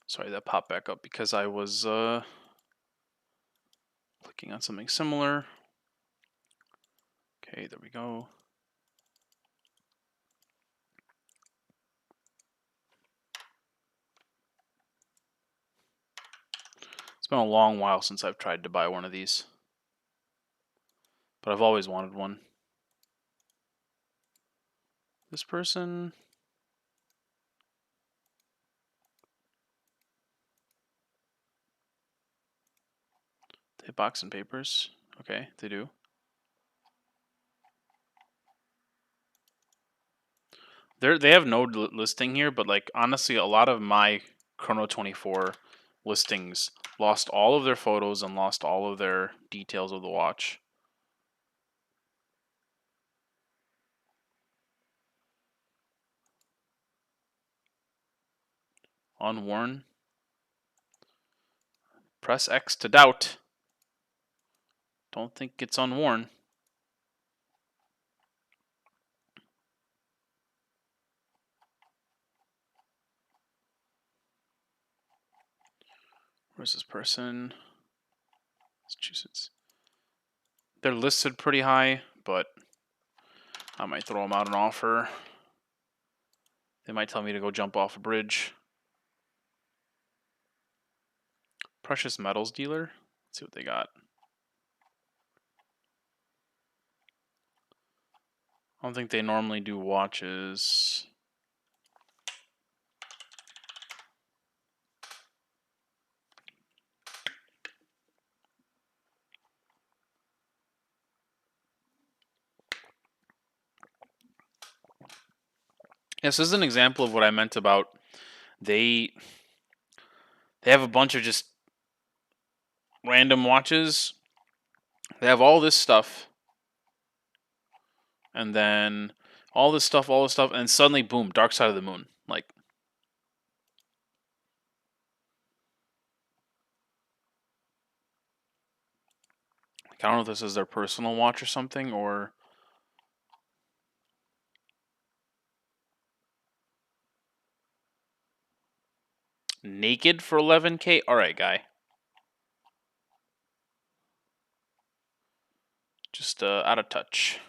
Sorry, that popped back up because I was clicking on something similar. Okay, there we go. It's been a long while since I've tried to buy one of these, but I've always wanted one. This person. They have box and papers. Okay, they do. They have no listing here, but like honestly, a lot of my Chrono 24 listings lost all of their photos and lost all of their details of the watch. Unworn. Press X to doubt. Don't think it's unworn. Where's this person? Massachusetts. They're listed pretty high, but I might throw them out an offer. They might tell me to go jump off a bridge. Precious metals dealer. Let's see what they got. I don't think they normally do watches. Yes, this is an example of what I meant about they have a bunch of just random watches. They have all this stuff, and then all this stuff, and suddenly, boom, Dark Side of the Moon. Like, I don't know if this is their personal watch or something, or naked for 11K. All right, guy. Just out of touch.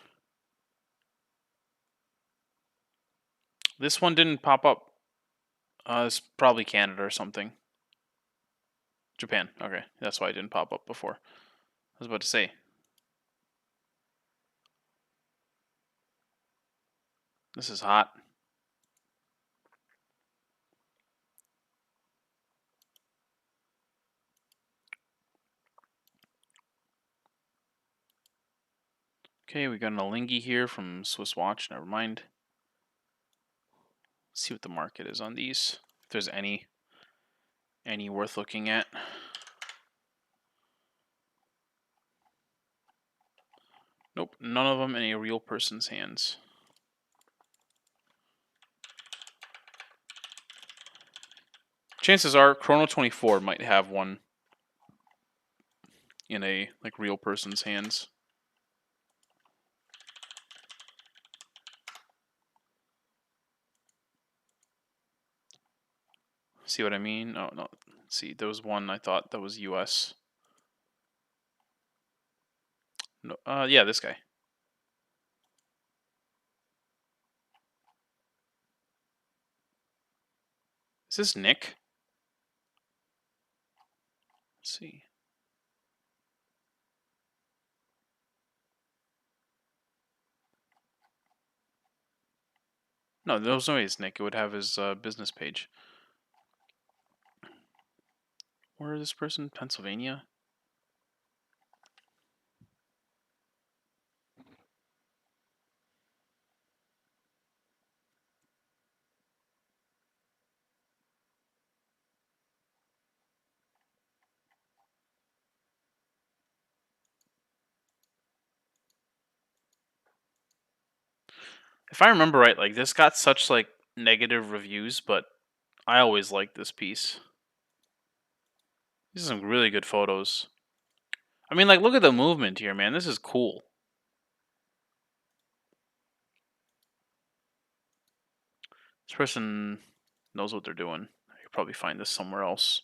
This one didn't pop up. It's probably Canada or something. Japan. Okay, that's why it didn't pop up before. I was about to say. This is hot. Okay, we got an Alingi here from Swiss Watch. Never mind. Let's see what the market is on these. If there's any worth looking at. Nope, none of them in a real person's hands. Chances are Chrono 24 might have one in a real person's hands. See what I mean? Oh, no. Let's see, there was one I thought that was US. No, yeah, this guy. Is this Nick? Let's see. No, there's no way it's Nick. It would have his business page. Where is this person? Pennsylvania? If I remember right, this got such negative reviews, but I always liked this piece. These are some really good photos. I mean, look at the movement here, man. This is cool. This person knows what they're doing. I could probably find this somewhere else.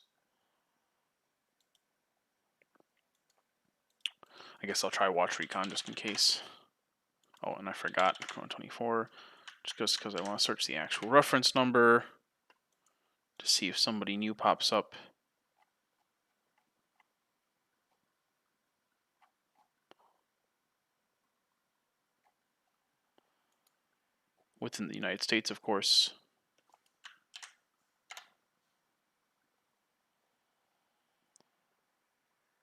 I guess I'll try Watch Recon just in case. Oh, and I forgot Chrono 24. Just because I want to search the actual reference number to see if somebody new pops up. Within the United States, of course.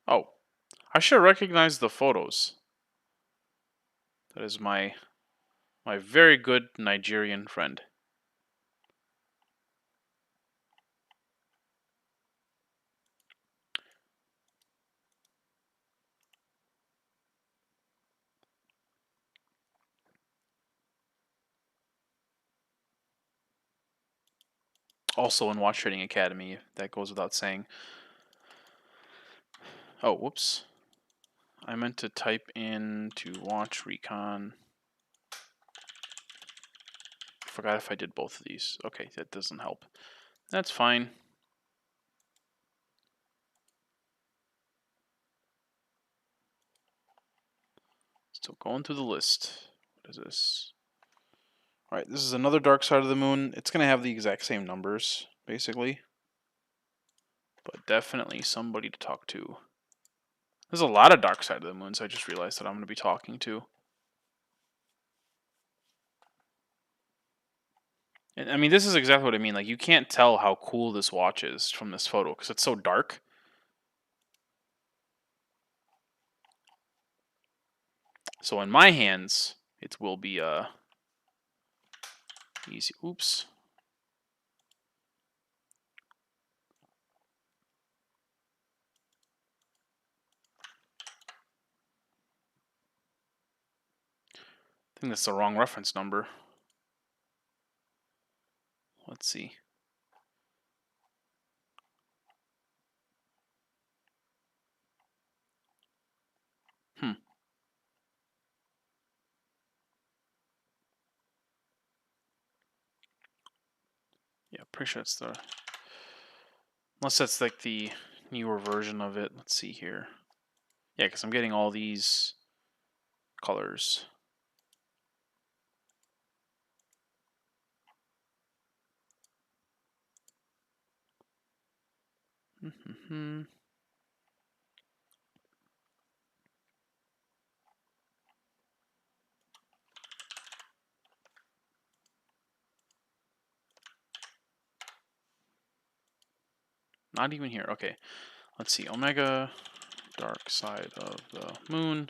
Oh, I should recognize the photos. That is my very good Nigerian friend. Also in Watch Trading Academy, that goes without saying. Oh, whoops. I meant to type in to watch recon. Forgot if I did both of these. Okay, that doesn't help. That's fine. Still going through the list. What is this? Alright, this is another Dark Side of the Moon. It's going to have the exact same numbers, basically. But definitely somebody to talk to. There's a lot of Dark Side of the Moons I just realized that I'm going to be talking to. And I mean, this is exactly what I mean. Like, you can't tell how cool this watch is from this photo because it's so dark. So in my hands, it will be easy. Oops. I think that's the wrong reference number. Let's see. Hmm. Yeah, pretty sure it's the... Unless that's like the newer version of it. Let's see here. Yeah, because I'm getting all these colors. Not even here. Okay. Let's see. Omega, Dark Side of the Moon.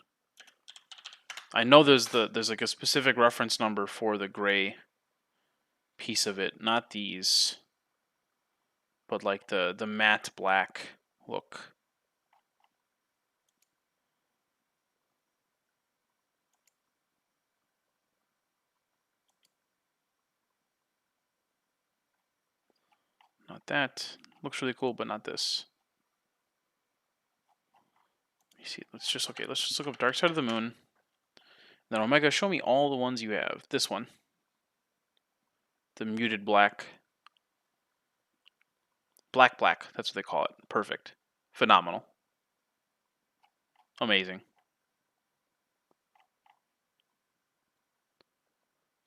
I know there's like a specific reference number for the gray piece of it, not these, but like the matte black look. Not that. Looks really cool, but not this. Let me see. Let's just look up Dark Side of the Moon. Then Omega, show me all the ones you have. This one. The muted black. Black. That's what they call it. Perfect. Phenomenal. Amazing.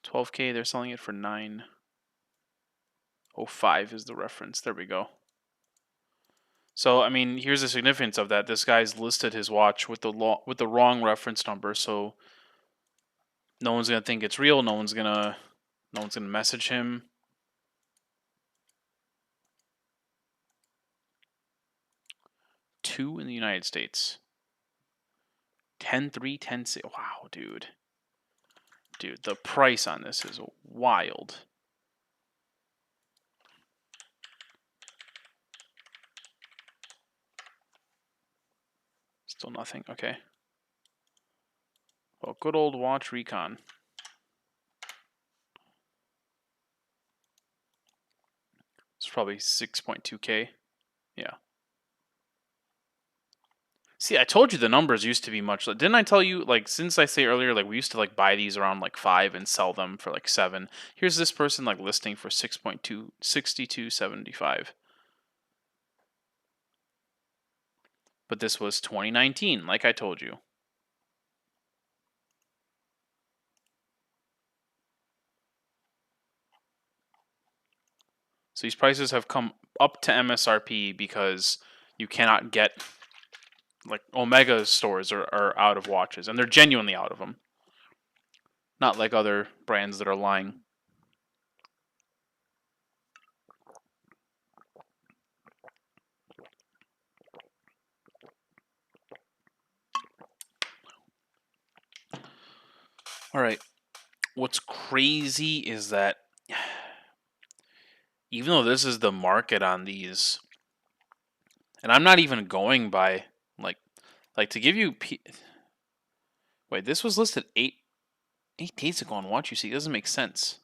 12K, they're selling it for 905 is the reference. There we go. So, I mean, here's the significance of that. This guy's listed his watch with the wrong reference number, so no one's gonna think it's real. No one's gonna message him. Two in the United States. 10-3, 10-6. Wow, dude. Dude, the price on this is wild. Still nothing. Okay. Well, good old watch recon. It's probably 6.2K. Yeah. See, I told you the numbers used to be much. Didn't I tell you, like, since I say earlier, like, we used to, like, buy these around, like, 5 and sell them for, like, 7. Here's this person, like, listing for 6.2, 62.75. But this was 2019, like I told you. So these prices have come up to MSRP because you cannot get, like, Omega stores are out of watches, and they're genuinely out of them. Not like other brands that are lying. All right. What's crazy is that even though this is the market on these, and I'm not even going by like to give you. Wait, this was listed 8 days ago on Watch You See. It doesn't make sense.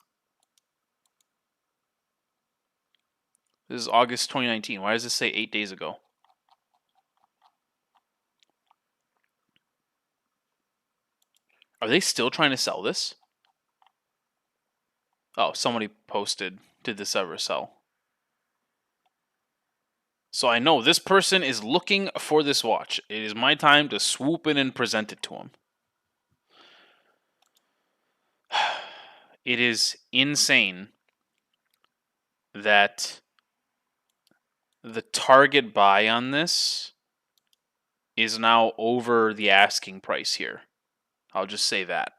This is August 2019. Why does this say 8 days ago? Are they still trying to sell this? Oh, somebody posted, did this ever sell? So I know this person is looking for this watch. It is my time to swoop in and present it to him. It is insane that the target buy on this is now over the asking price here. I'll just say that.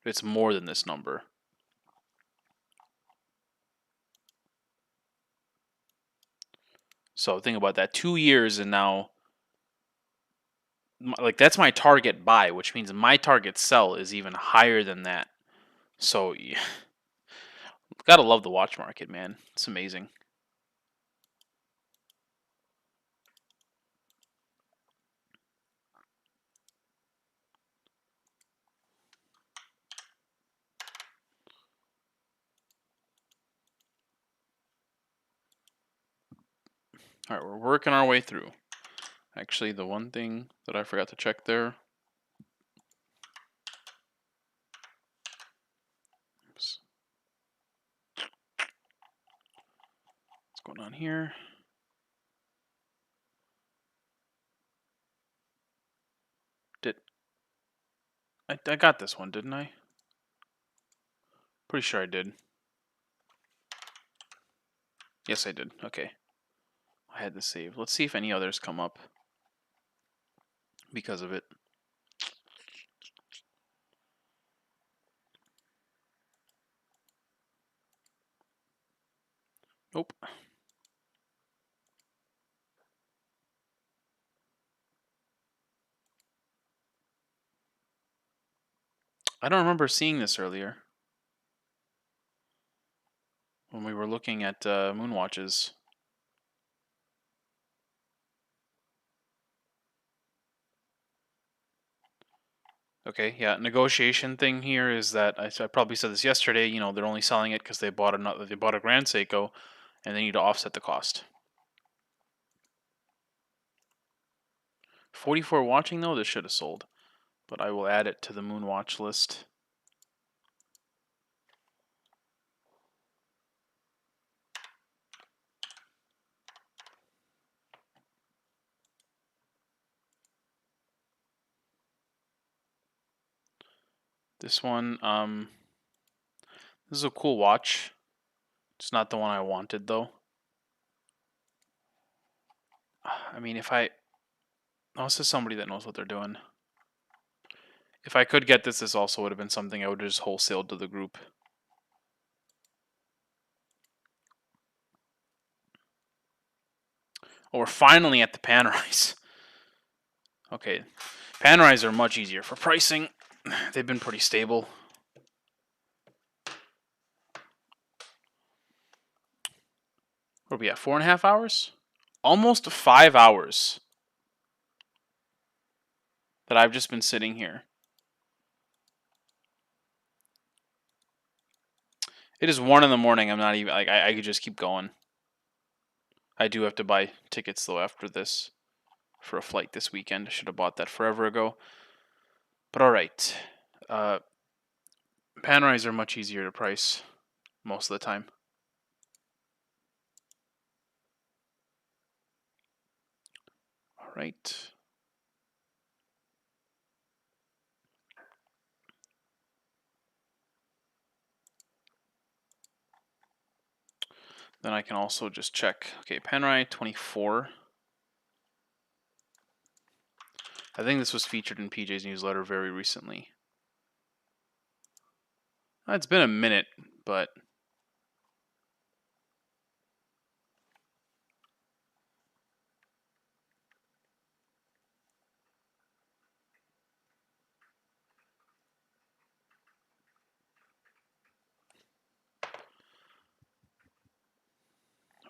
It's more than this number. So think about that. 2 years and now, like, that's my target buy, which means my target sell is even higher than that. So, yeah, gotta love the watch market, man. It's amazing. All right, we're working our way through. Actually, the one thing that I forgot to check there. Oops. What's going on here? I got this one, didn't I? Pretty sure I did. Yes, I did. Okay. I had to save. Let's see if any others come up because of it. Nope. I don't remember seeing this earlier when we were looking at moon watches. Okay, yeah. Negotiation thing here is that I probably said this yesterday. You know, they're only selling it because they bought a Grand Seiko, and they need to offset the cost. 44 watching though, this should have sold, but I will add it to the moon watch list. This one, this is a cool watch. It's not the one I wanted though. I mean, oh, this is somebody that knows what they're doing. If I could get this also would have been something I would have just wholesaled to the group. Oh, we're finally at the Panerais. Okay, Panerais are much easier for pricing. They've been pretty stable. What are we at? 4.5 hours? Almost 5 hours that I've just been sitting here. It is 1 in the morning. I'm not even like I could just keep going. I do have to buy tickets though after this for a flight this weekend. I should have bought that forever ago. But all right, Panerais are much easier to price most of the time. All right. Then I can also just check. Okay, Panerai 24. I think this was featured in PJ's newsletter very recently. It's been a minute, but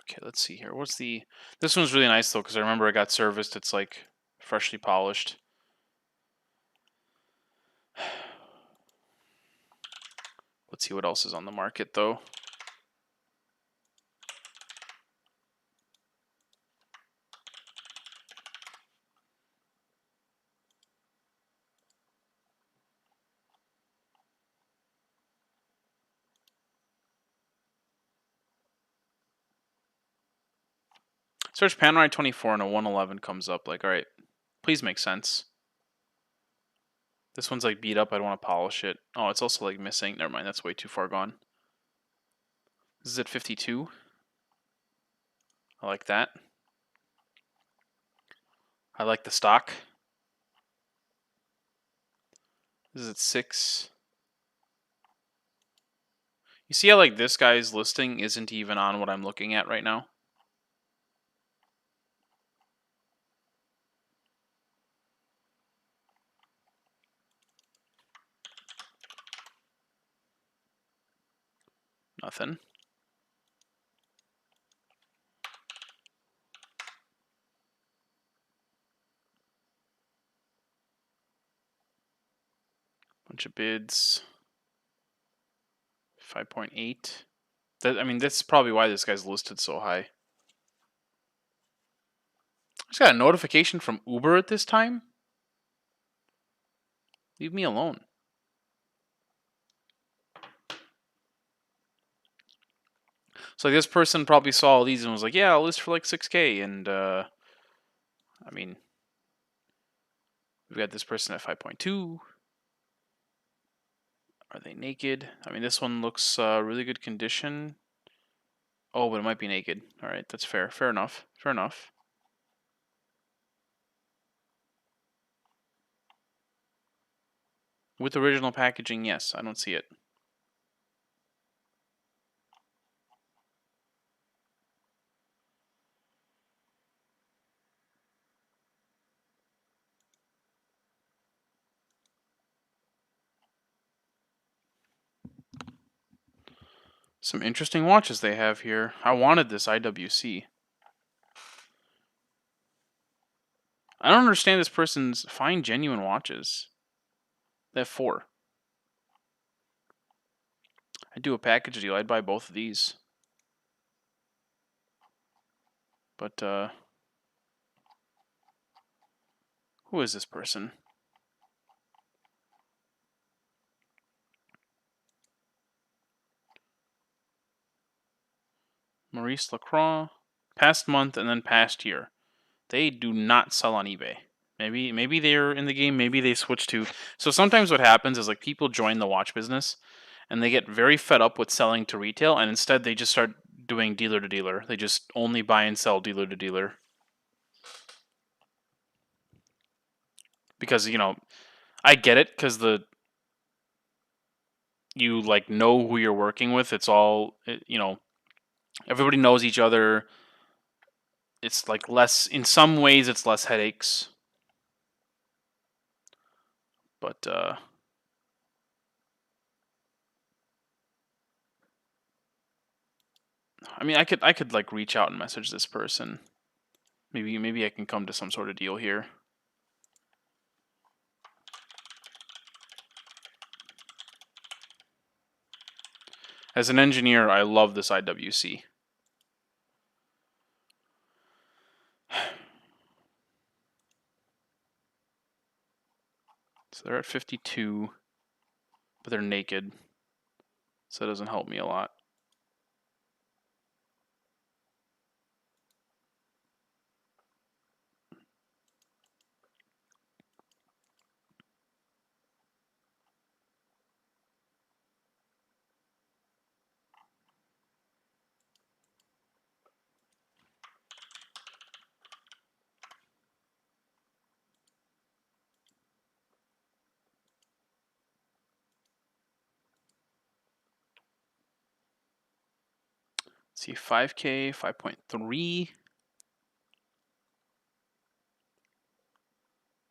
okay, let's see here. What's the... This one's really nice, though, because I remember it got serviced. It's, like, freshly polished. Let's see what else is on the market, though. Search Panerai 24 and a 111 comes up. Like, all right, please make sense. This one's like beat up. I don't want to polish it. Oh, it's also like missing. Never mind. That's way too far gone. This is at 52. I like that. I like the stock. This is at 6. You see how like this guy's listing isn't even on what I'm looking at right now? Nothing. Bunch of bids. 5.8. I mean, that's probably why this guy's listed so high. I just got a notification from Uber at this time. Leave me alone. So this person probably saw all these and was like, "Yeah, I'll list for like 6K." And I mean, we've got this person at 5.2. Are they naked? I mean, this one looks really good condition. Oh, but it might be naked. All right, that's fair. Fair enough. Fair enough. With original packaging, yes. I don't see it. Some interesting watches they have here. I wanted this IWC. I don't understand this person's fine genuine watches. They have 4. I'd do a package deal. I'd buy both of these. But who is this person? Maurice Lacroix. Past month and then past year. They do not sell on eBay. Maybe they're in the game. Maybe they switch to. So sometimes what happens is like people join the watch business, and they get very fed up with selling to retail, and instead they just start doing dealer to dealer. They just only buy and sell dealer to dealer. Because I get it because you like know who you're working with. It's all everybody knows each other. It's like less in some ways. It's less headaches, but I mean, I could like reach out and message this person. Maybe I can come to some sort of deal here. As an engineer, I love this IWC. So they're at 52, but they're naked. So that doesn't help me a lot. Let's see, 5K, 5.3,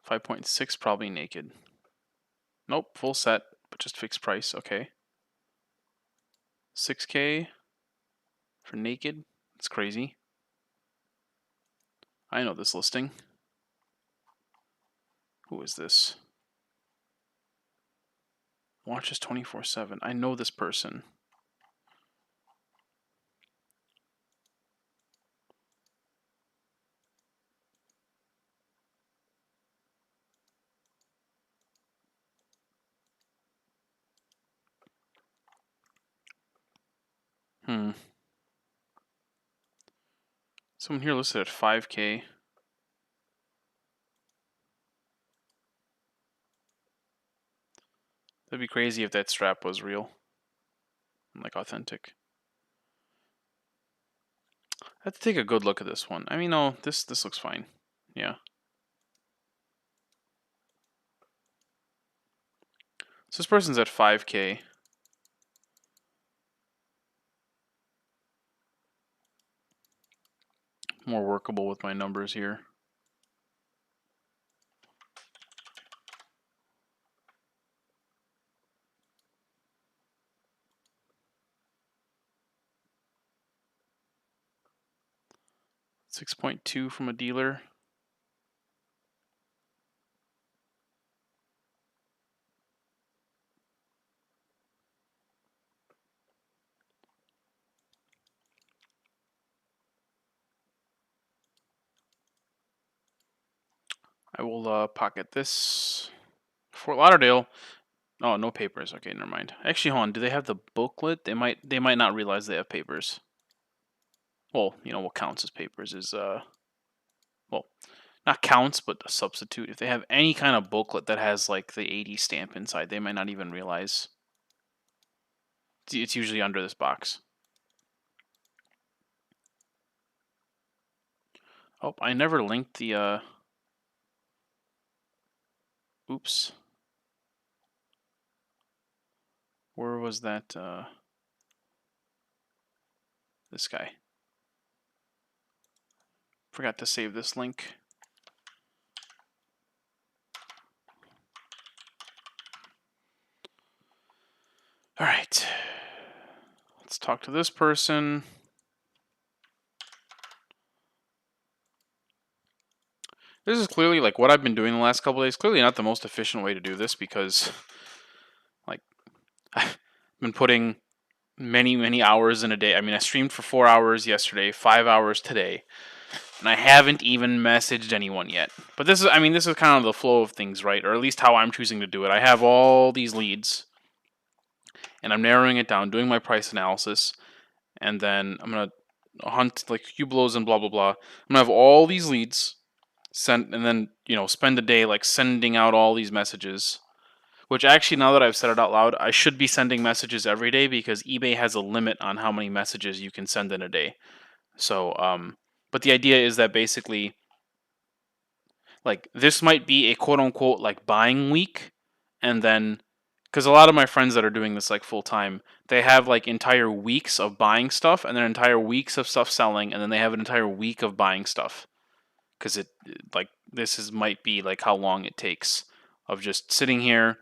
5.6 probably naked. Nope, full set, but just fixed price. Okay. 6K for naked. That's crazy. I know this listing. Who is this? Watches 24/7. I know this person. Hmm. Someone here listed at 5K. That'd be crazy if that strap was real, like authentic. I have to take a good look at this one. I mean, no, this looks fine. Yeah. So this person's at 5K. More workable with my numbers here. $6.2 from a dealer. I will pocket this. Fort Lauderdale. Oh, no papers. Okay, never mind. Actually, hold on. Do they have the booklet? They might not realize they have papers. Well, you know what counts as papers is well, not counts, but a substitute. If they have any kind of booklet that has like the 80 stamp inside, they might not even realize. It's usually under this box. Oh, I never linked the oops. Where was that this guy? Forgot to save this link. All right. Let's talk to this person. This is clearly like what I've been doing the last couple days. Clearly not the most efficient way to do this because like I've been putting many hours in a day. I mean, I streamed for 4 hours yesterday, 5 hours today, and I haven't even messaged anyone yet. But this is kind of the flow of things, right? Or at least how I'm choosing to do it. I have all these leads and I'm narrowing it down, doing my price analysis, and then I'm going to hunt like Hublots and blah blah blah. I'm going to have all these leads sent and then, spend a day like sending out all these messages. Which actually, now that I've said it out loud, I should be sending messages every day because eBay has a limit on how many messages you can send in a day. So, but the idea is that basically, like, this might be a quote unquote like buying week, and then because a lot of my friends that are doing this like full time, they have like entire weeks of buying stuff and then entire weeks of stuff selling, and then they have an entire week of buying stuff because it like this is might be like how long it takes of just sitting here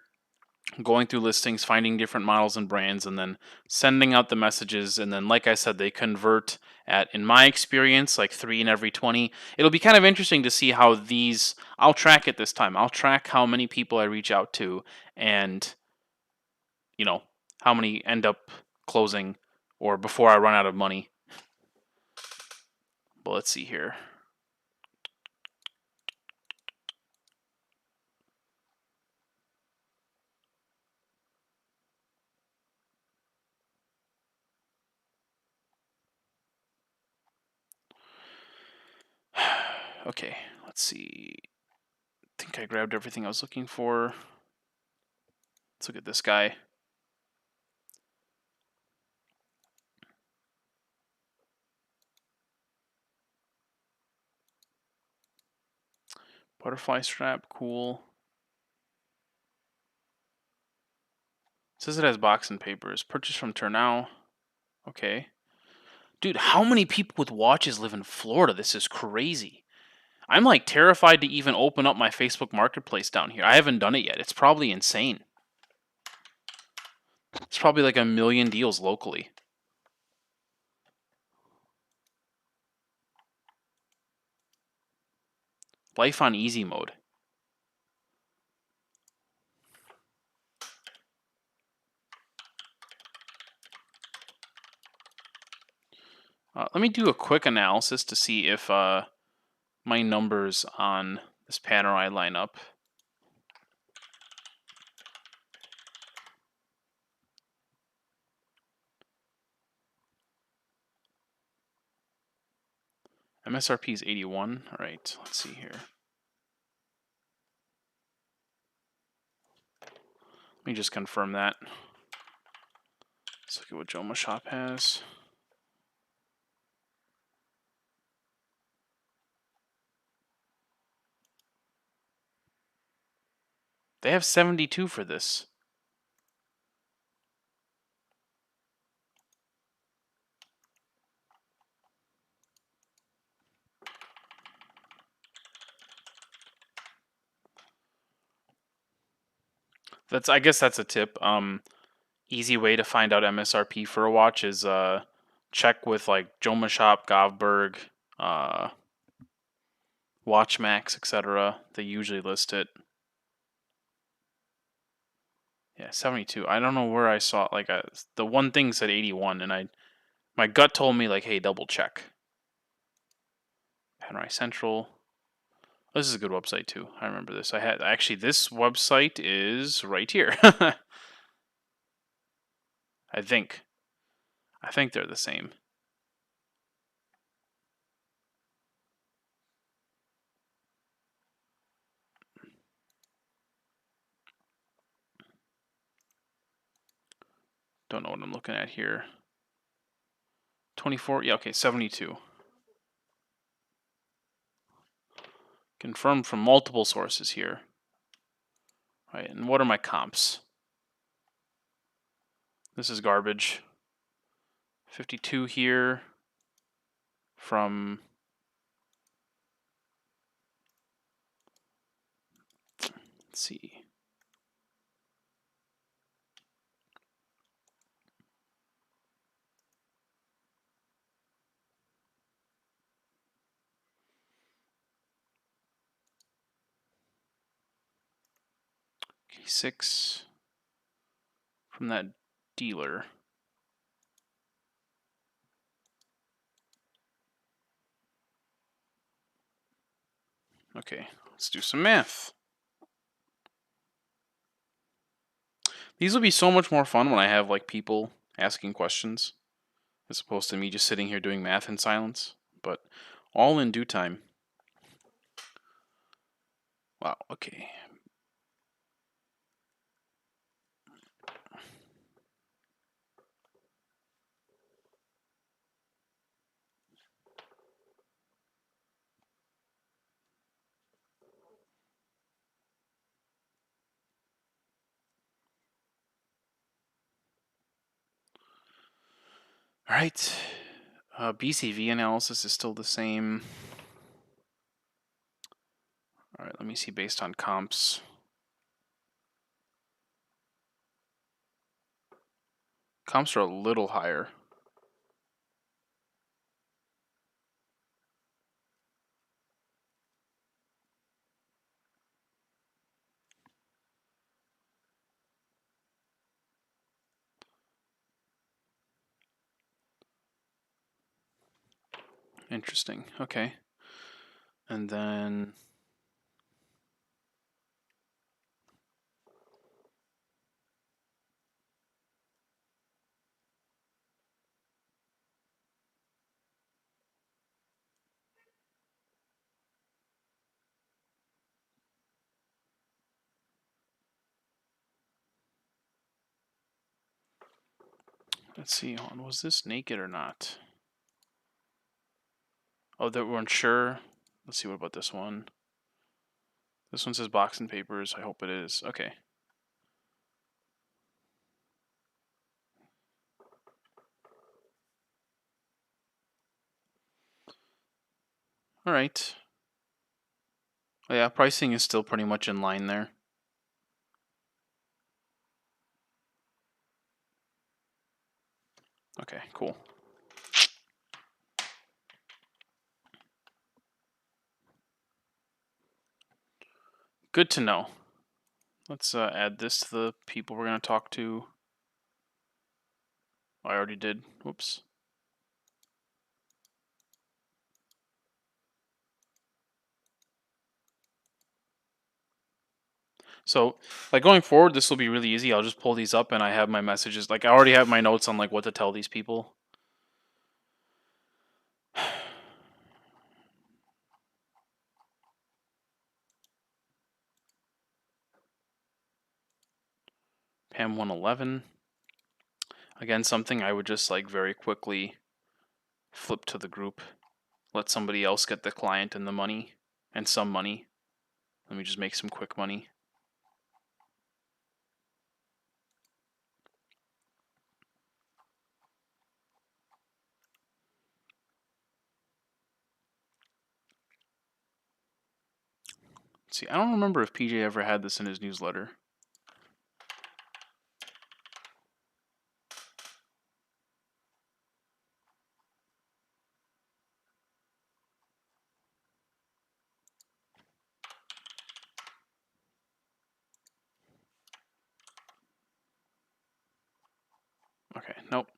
going through listings, finding different models and brands, and then sending out the messages. And then, like I said, they convert at, in my experience, like 3 in every 20. It'll be kind of interesting to see how these, I'll track it this time. I'll track how many people I reach out to and, how many end up closing or before I run out of money. But let's see here. Okay, let's see. I think I grabbed everything I was looking for. Let's look at this guy. Butterfly strap, cool. It says it has box and papers. Purchased from Turnau. Okay. Dude, how many people with watches live in Florida? This is crazy. I'm like terrified to even open up my Facebook Marketplace down here. I haven't done it yet. It's probably insane. It's probably like 1,000,000 deals locally. Life on easy mode. Let me do a quick analysis to see if my numbers on this Panerai line up. MSRP is 81. All right, let's see here. Let me just confirm that. Let's look at what Joma Shop has. They have 72 for this. I guess that's a tip. Easy way to find out MSRP for a watch is check with like Joma Shop, Govberg, Watchmax, etc. They usually list it. Yeah, 72. I don't know where I saw it. The one thing said 81, and my gut told me like, hey, double check. Panerai Central. This is a good website too. I remember this. Actually this website is right here. I think they're the same. Don't know what I'm looking at here. 24. Yeah, okay, 72. Confirmed from multiple sources here. Right, and what are my comps? This is garbage. 52 here from... Let's see. Okay, 6 from that dealer. Okay, let's do some math. These will be so much more fun when I have like people asking questions as opposed to me just sitting here doing math in silence. But all in due time. Wow, okay. All right. BCV analysis is still the same. All right, let me see based on comps. Comps are a little higher. Interesting. Okay. And then let's see. Was this naked or not? Oh, that weren't sure. Let's see. What about this one? This one says box and papers. I hope it is. Okay. All right. Oh, yeah, pricing is still pretty much in line there. Okay, cool. Good to know. Let's add this to the people we're going to talk to. Oh, I already did. Whoops. So, like going forward, this will be really easy. I'll just pull these up and I have my messages. Like I already have my notes on like what to tell these people. PAM 111. Again, something I would just like very quickly flip to the group. Let somebody else get the client and the money and some money. Let me just make some quick money. See, I don't remember if PJ ever had this in his newsletter. Okay, nope.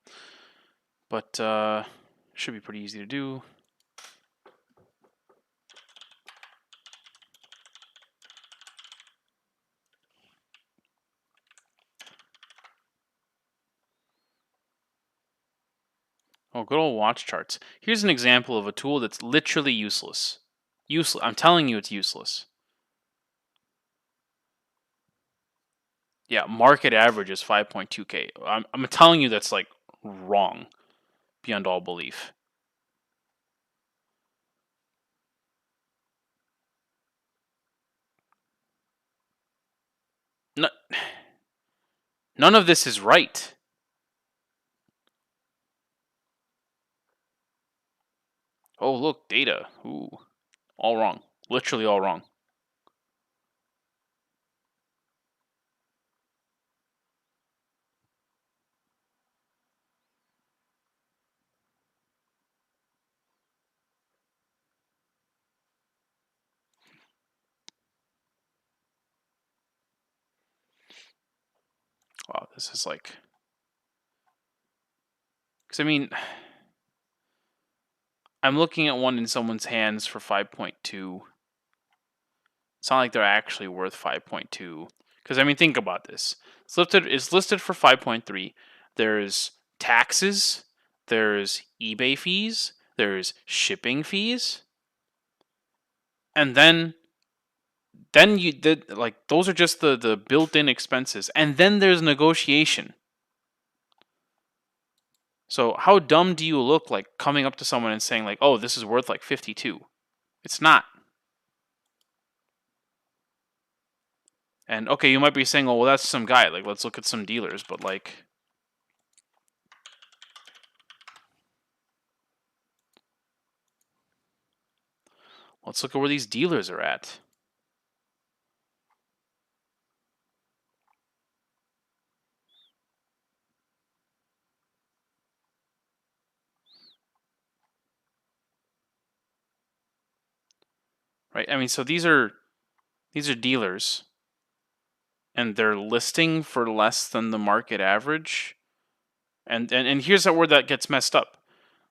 But should be pretty easy to do. Oh, good old watch charts. Here's an example of a tool that's literally useless. Useless. I'm telling you it's useless. Yeah, market average is 5.2K. I'm telling you that's like wrong beyond all belief. No, none of this is right. Oh, look, data. Ooh, all wrong. Literally all wrong. Wow, this is like. Because, I mean, I'm looking at one in someone's hands for 5.2. It's not like they're actually worth 5.2. Because, I mean, think about this. It's listed for 5.3. There's taxes, there's eBay fees, there's shipping fees, and then you did like those are just the built-in expenses, and then there's negotiation. So how dumb do you look like coming up to someone and saying like, "Oh, this is worth like 52." It's not. And okay, you might be saying, "Oh, well, that's some guy. Like, let's look at some dealers." But like, let's look at where these dealers are at. Right? I mean, so these are dealers, and they're listing for less than the market average. And here's where that gets messed up.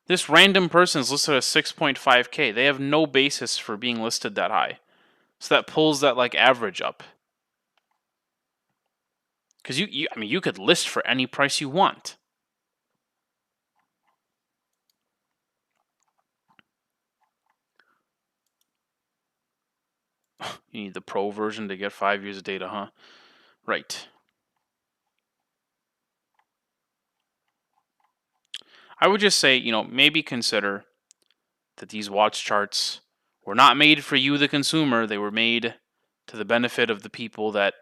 This random person is listed at 6.5K. They have no basis for being listed that high. So that pulls that like average up. Because I mean, you could list for any price you want. You need the pro version to get 5 years of data, huh? Right. I would just say, maybe consider that these watch charts were not made for you, the consumer. They were made to the benefit of the people that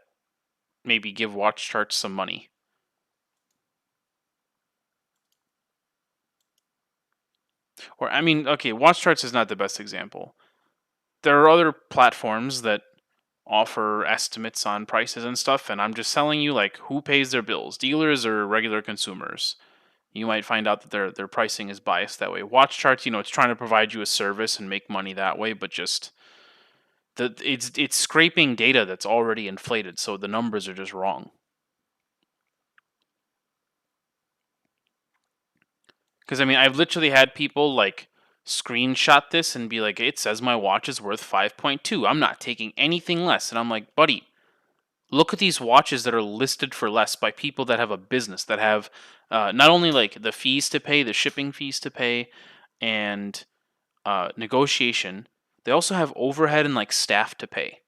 maybe give watch charts some money. Or, I mean, okay, watch charts is not the best example. There are other platforms that offer estimates on prices and stuff, and I'm just telling you, like, who pays their bills, dealers or regular consumers. You might find out that their pricing is biased that way. Watch charts, it's trying to provide you a service and make money that way, but just it's scraping data that's already inflated, so the numbers are just wrong. Because I mean, I've literally had people like screenshot this and be like, "It says my watch is worth 5.2. I'm not taking anything less." And I'm like, "Buddy, look at these watches that are listed for less by people that have a business that have not only like the fees to pay, the shipping fees to pay, and negotiation. They also have overhead and like staff to pay,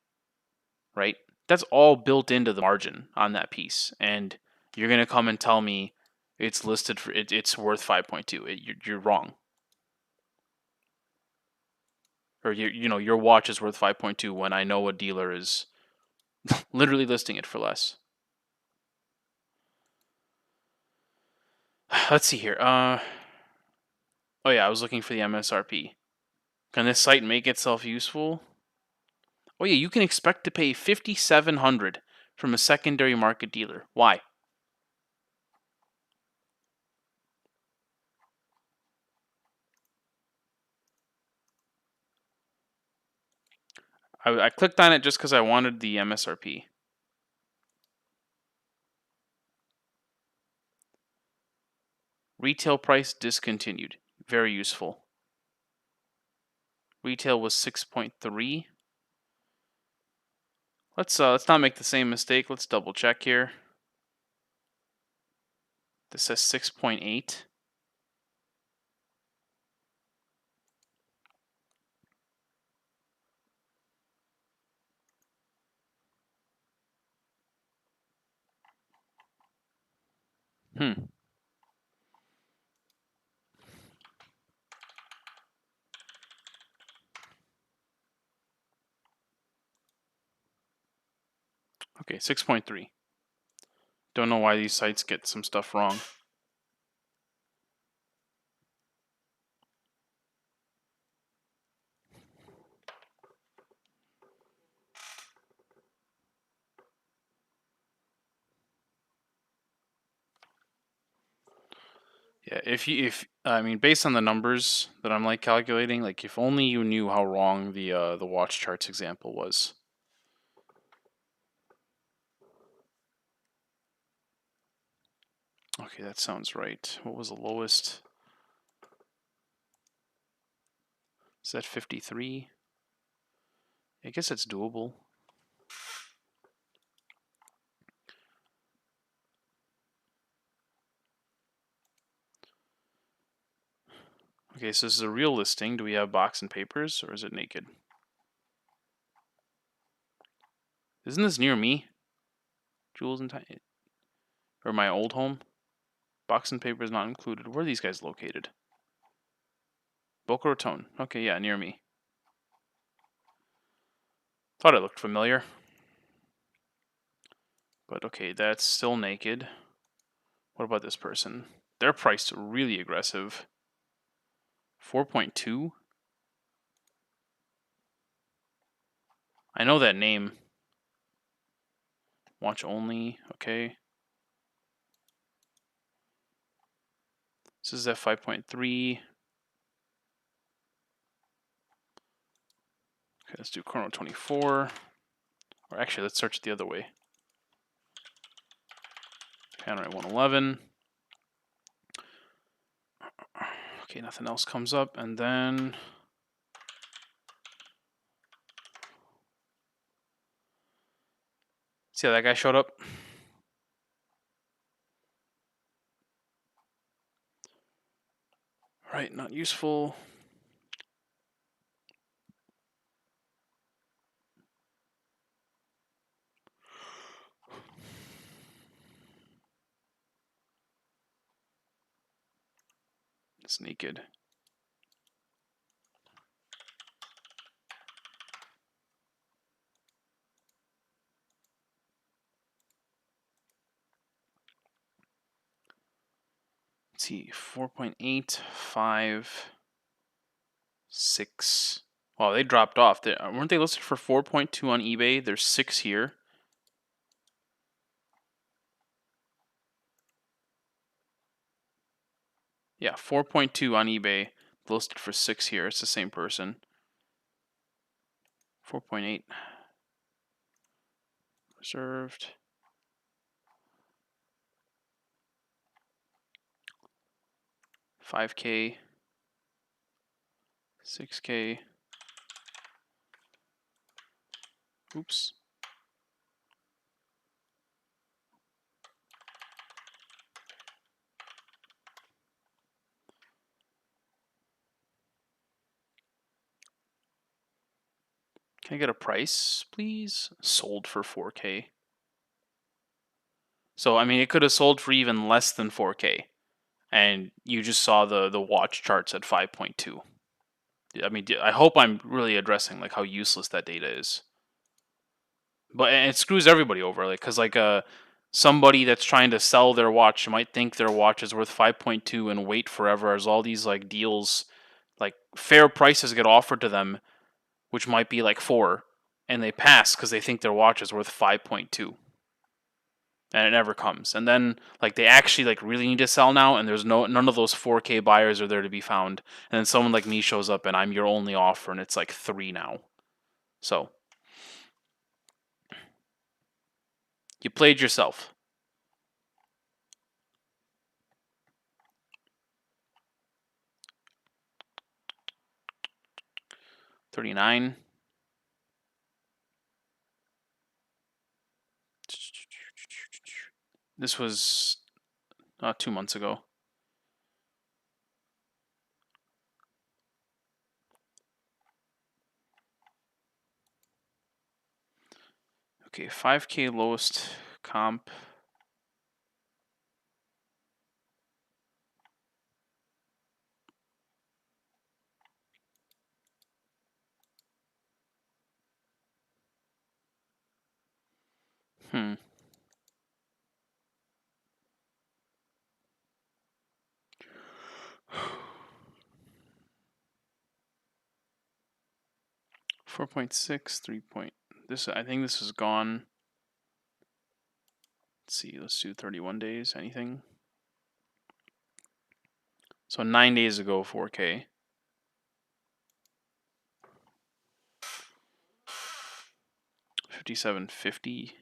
right? That's all built into the margin on that piece, and you're gonna come and tell me it's listed for it's worth 5.2. You're wrong. Or your watch is worth 5.2 when I know a dealer is literally listing it for less. Let's see here. Oh yeah, I was looking for the MSRP. Can this site make itself useful? Oh yeah, you can expect to pay $5,700 from a secondary market dealer. Why? I clicked on it just because I wanted the MSRP. Retail price discontinued. Very useful. Retail was 6.3. Let's not make the same mistake. Let's double check here. This says 6.8. Hmm. Okay, 6.3. Don't know why these sites get some stuff wrong. Yeah, if I mean based on the numbers that I'm like calculating, like if only you knew how wrong the watch charts example was. Okay, that sounds right. What was the lowest? Is that 53? I guess it's doable. Okay, so this is a real listing. Do we have box and papers, or is it naked? Isn't this near me? Jewels and time, or my old home? Box and papers not included. Where are these guys located? Boca Raton. Okay, yeah, near me. Thought it looked familiar. But okay, that's still naked. What about this person? They're priced really aggressive. 4.2? I know that name. Watch only. Okay. This is at 5.3. Okay, let's do Chrono 24. Or actually, let's search it the other way. Panorite 111. Okay, nothing else comes up. And then... see how that guy showed up? Right, not useful. It's naked. Let's see, 4.8, 5, 6. Wow, they dropped off. Weren't they listed for 4.2 on eBay? There's 6 here. Yeah, 4.2 on eBay. Listed for 6 here. It's the same person. 4.8. Reserved. 5K. 6K. Oops. Can I get a price, please? Sold for 4K. So I mean, it could have sold for even less than 4K, and you just saw the watch charts at 5.2. I mean, I hope I'm really addressing like how useless that data is. But it screws everybody over, like because like somebody that's trying to sell their watch might think their watch is worth 5.2 and wait forever as all these like deals, like fair prices get offered to them, which might be like 4, and they pass because they think their watch is worth 5.2, and it never comes. And then like they actually like really need to sell now, and there's none of those 4K buyers are there to be found. And then someone like me shows up, and I'm your only offer, and it's like 3 now. So you played yourself. 39. This was 2 months ago. Okay, 5K lowest comp. Hmm. Four 4.6, 3 point. This I think this is gone. Let's see. Let's do 31 days. Anything? So 9 days ago, 4K. 57.50.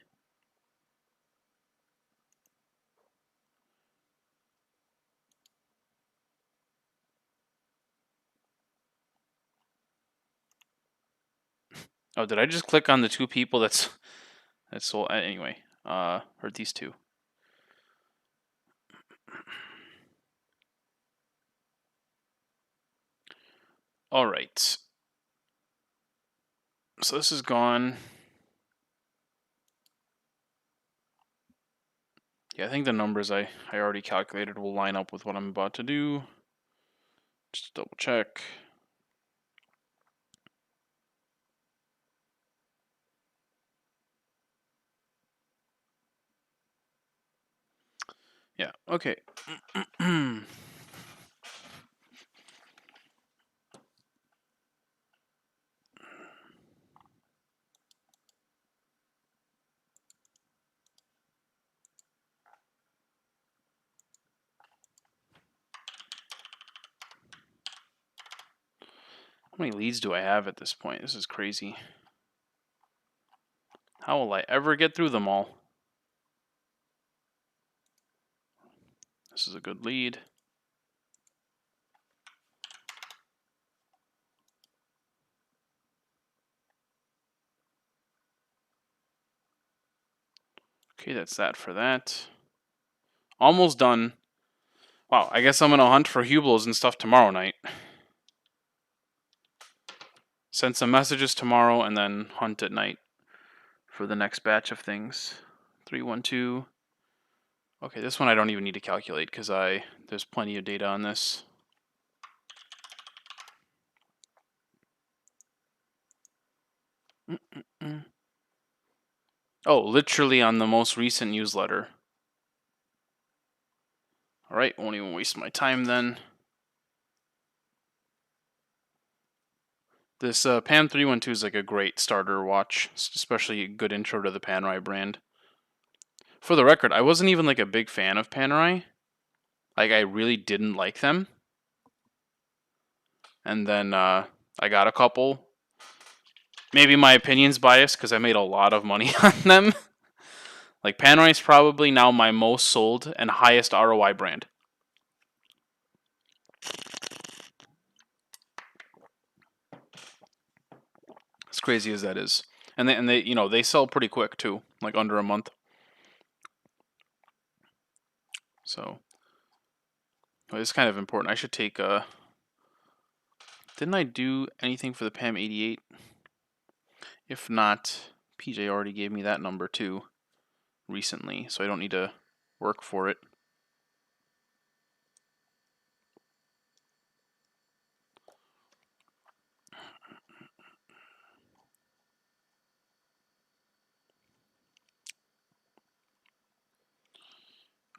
Oh, did I just click on the 2 people that's sold? Anyway, or these 2. All right. So this is gone. Yeah, I think the numbers I already calculated will line up with what I'm about to do. Just double check. Yeah, okay. How many leads do I have at this point? This is crazy. How will I ever get through them all? This is a good lead. Okay, that's that for that. Almost done. Wow, I guess I'm gonna hunt for Hublots and stuff tomorrow night. Send some messages tomorrow and then hunt at night for the next batch of things. 312. Okay, this one I don't even need to calculate because there's plenty of data on this. Oh, literally on the most recent newsletter. Alright, won't even waste my time then. This Pan 312 is like a great starter watch, especially a good intro to the Panerai brand. For the record, I wasn't even like a big fan of Panerai. Like I really didn't like them. And then I got a couple. Maybe my opinion's biased because I made a lot of money on them. Like Panerai is probably now my most sold and highest ROI brand. As crazy as that is, and they they sell pretty quick too, like under a month. So it's kind of important. I should take Didn't I do anything for the PAM 88? If not, PJ already gave me that number too recently, so I don't need to work for it.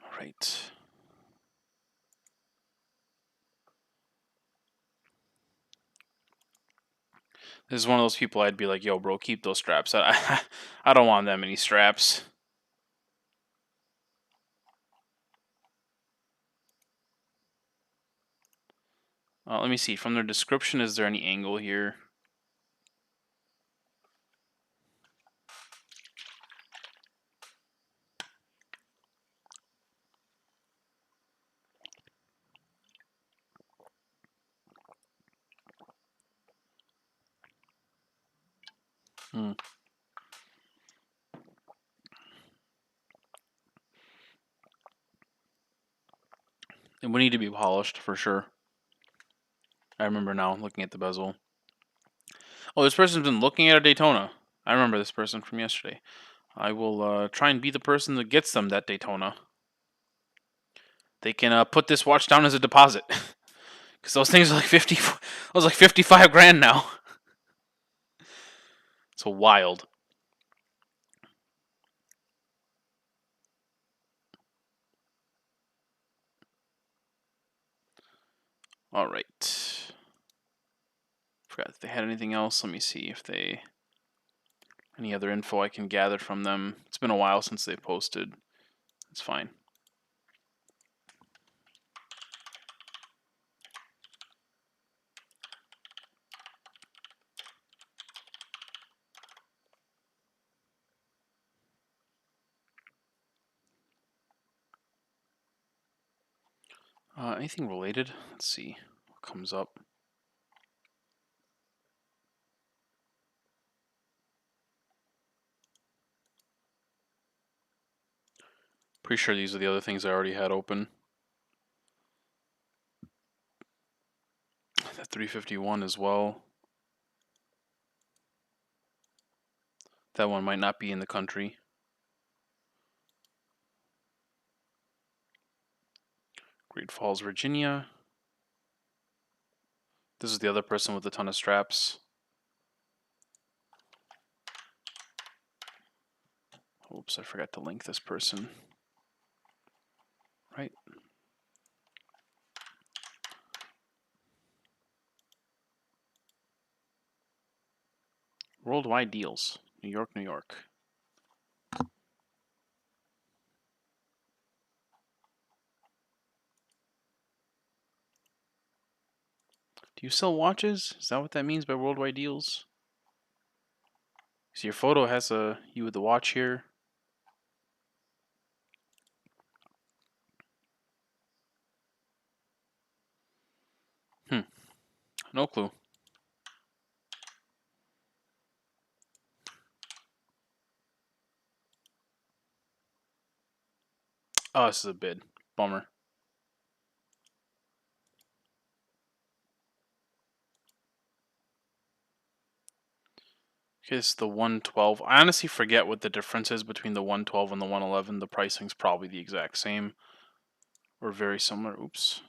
All right. This is one of those people I'd be like, yo, bro, keep those straps. I don't want that many straps. Let me see. From their description, is there any angle here? Hmm. It would need to be polished for sure. I remember now looking at the bezel. Oh, this person's been looking at a Daytona. I remember this person from yesterday. I will try and be the person that gets them that Daytona. They can put this watch down as a deposit. Because those things are like 50. Those like 55 grand now. So wild. All right. Forgot if they had anything else. Let me see if they any other info I can gather from them. It's been a while since they posted. It's fine. Anything related? Let's see what comes up. Pretty sure these are the other things I already had open. That 351 as well. That one might not be in the country. Great Falls, Virginia. This is the other person with a ton of straps. Oops, I forgot to link this person. Right. Worldwide deals. New York, New York. Do you sell watches? Is that what that means by worldwide deals? So your photo has you with the watch here. No clue. Oh, this is a bid. Bummer. Okay, this is the 112. I honestly forget what the difference is between the 112 and the 111. The pricing's probably the exact same or very similar. Oops.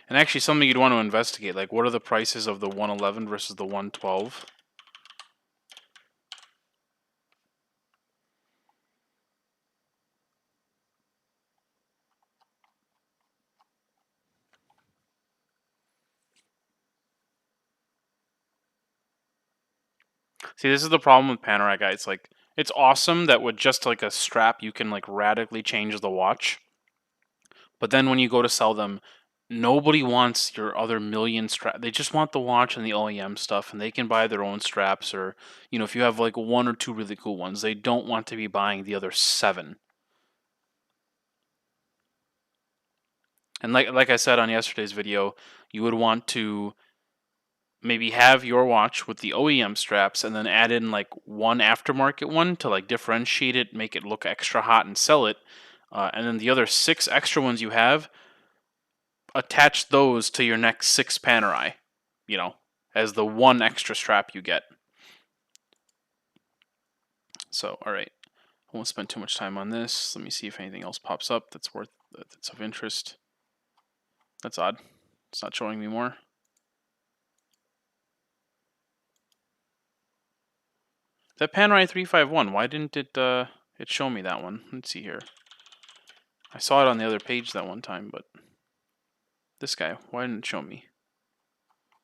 And actually, something you'd want to investigate, like what are the prices of the 111 versus the 112? See, this is the problem with Panerai, guys. Like, it's awesome that with just like a strap, you can like radically change the watch. But then when you go to sell them, nobody wants your other million strap. They just want the watch and the OEM stuff, and they can buy their own straps. Or, if you have like one or two really cool ones, they don't want to be buying the other seven. And like I said on yesterday's video, you would want to maybe have your watch with the OEM straps and then add in like one aftermarket one to like differentiate it, make it look extra hot and sell it. And then the other 6 extra ones you have, attach those to your next 6 Panerai, as the one extra strap you get. So, all right. I won't spend too much time on this. Let me see if anything else pops up that's of interest. That's odd. It's not showing me more. That Panerai 351, why didn't it show me that one? Let's see here. I saw it on the other page that one time, but this guy, why didn't it show me?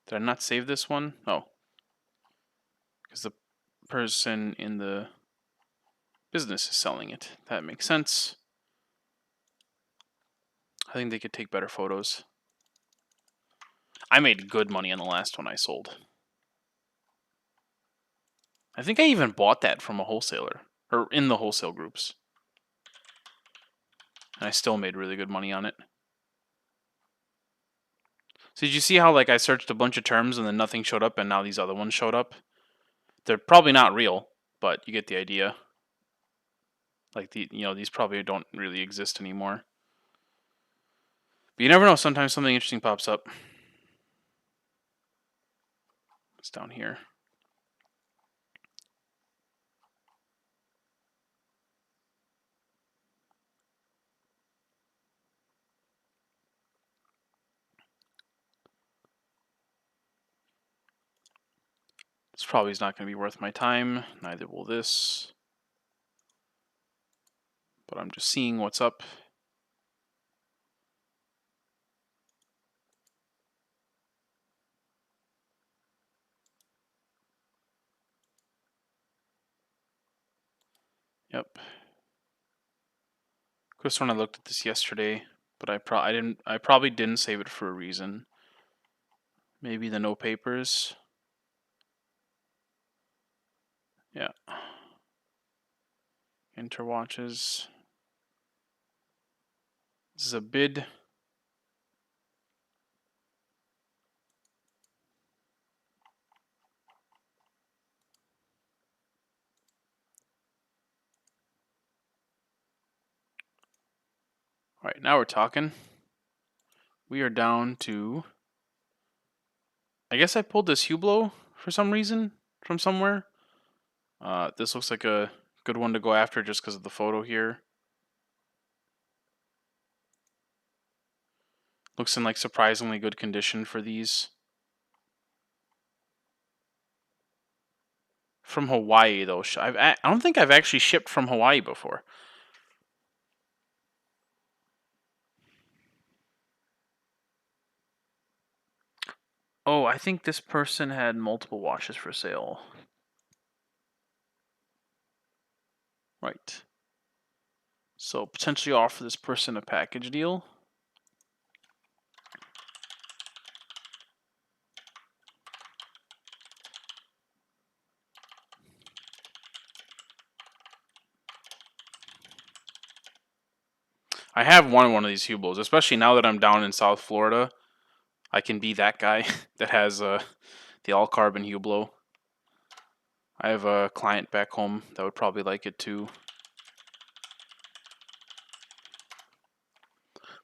Did I not save this one? Oh. Because the person in the business is selling it. That makes sense. I think they could take better photos. I made good money on the last one I sold. I think I even bought that from a wholesaler, or in the wholesale groups. And I still made really good money on it. So did you see how like I searched a bunch of terms and then nothing showed up and now these other ones showed up? They're probably not real, but you get the idea. Like these probably don't really exist anymore. But you never know, sometimes something interesting pops up. It's down here. This probably is not going to be worth my time. Neither will this. But I'm just seeing what's up. Yep. Chris, when I looked at this yesterday, but I probably didn't save it for a reason. Maybe the no papers. Yeah. Interwatches. This is a bid. All right, now we're talking. We are down to. I guess I pulled this Hublot for some reason from somewhere. This looks like a good one to go after just because of the photo here. Looks in like surprisingly good condition for these. From Hawaii though, I don't think I've actually shipped from Hawaii before. Oh, I think this person had multiple watches for sale. Right. So potentially offer this person a package deal. I have won one of these Hublots, especially now that I'm down in South Florida. I can be that guy that has the all carbon Hublot. I have a client back home that would probably like it too.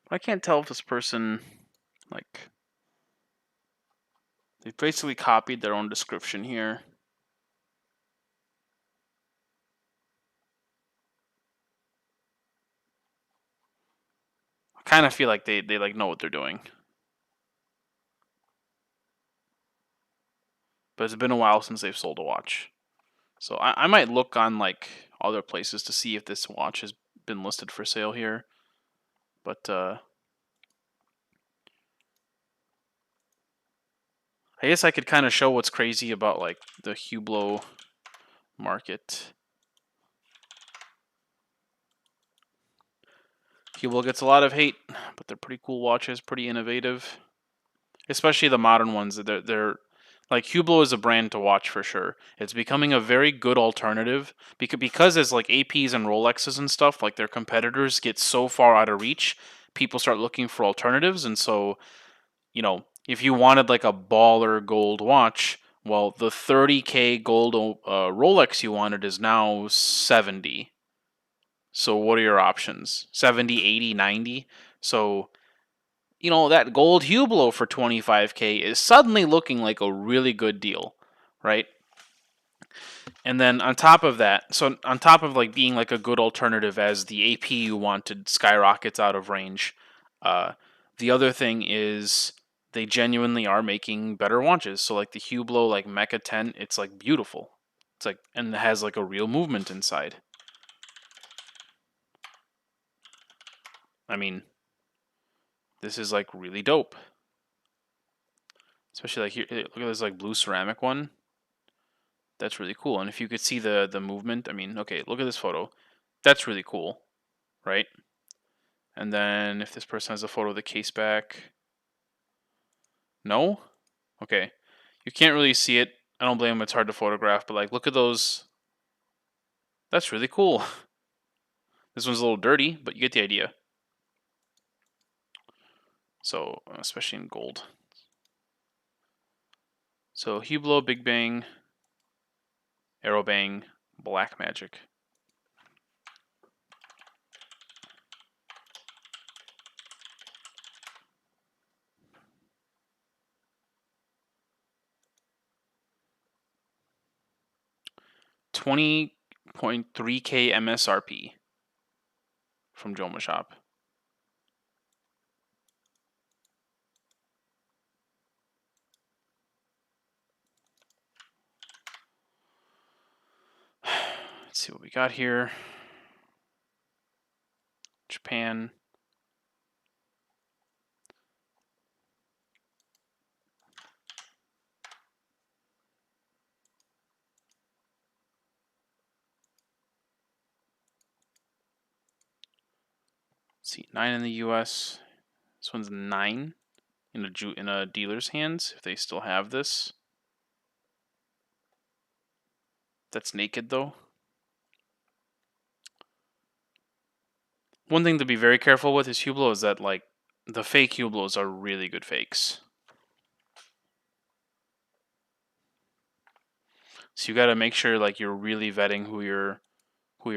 But I can't tell if this person, like, they basically copied their own description here. I kind of feel like they like know what they're doing. But it's been a while since they've sold a watch. So I might look on like other places to see if this watch has been listed for sale here. But I guess I could kind of show what's crazy about like the Hublot market. Hublot gets a lot of hate, but they're pretty cool watches, pretty innovative. Especially the modern ones. They're like Hublot is a brand to watch for sure. It's becoming a very good alternative because as like APs and Rolexes and stuff, like their competitors get so far out of reach, people start looking for alternatives. And so, if you wanted like a baller gold watch, well, the 30K gold Rolex you wanted is now 70. So what are your options? 70, 80, 90? So that gold Hublot for 25K is suddenly looking like a really good deal, right? And then on top of that, so on top of like being like a good alternative as the AP you wanted skyrockets out of range, uh, the other thing is they genuinely are making better launches. So like the Hublot like Mecha 10, it's like beautiful. It's like and it has like a real movement inside. I mean, this is like really dope. Especially like here, look at this like blue ceramic one. That's really cool. And if you could see the movement, I mean, okay, look at this photo. That's really cool, right? And then if this person has a photo of the case back, no? Okay. You can't really see it. I don't blame him, it's hard to photograph, but like look at those. That's really cool. This one's a little dirty, but you get the idea. So, especially in gold. So Hublot, Big Bang, Arrow Bang, Black Magic. $20.3K MSRP from Joma Shop. Let's see what we got here. Japan. Let's see, 9 in the US. This one's 9 in a dealer's hands if they still have this. That's naked though. One thing to be very careful with is Hublot is that like the fake Hublots are really good fakes. So you got to make sure like you're really vetting who you're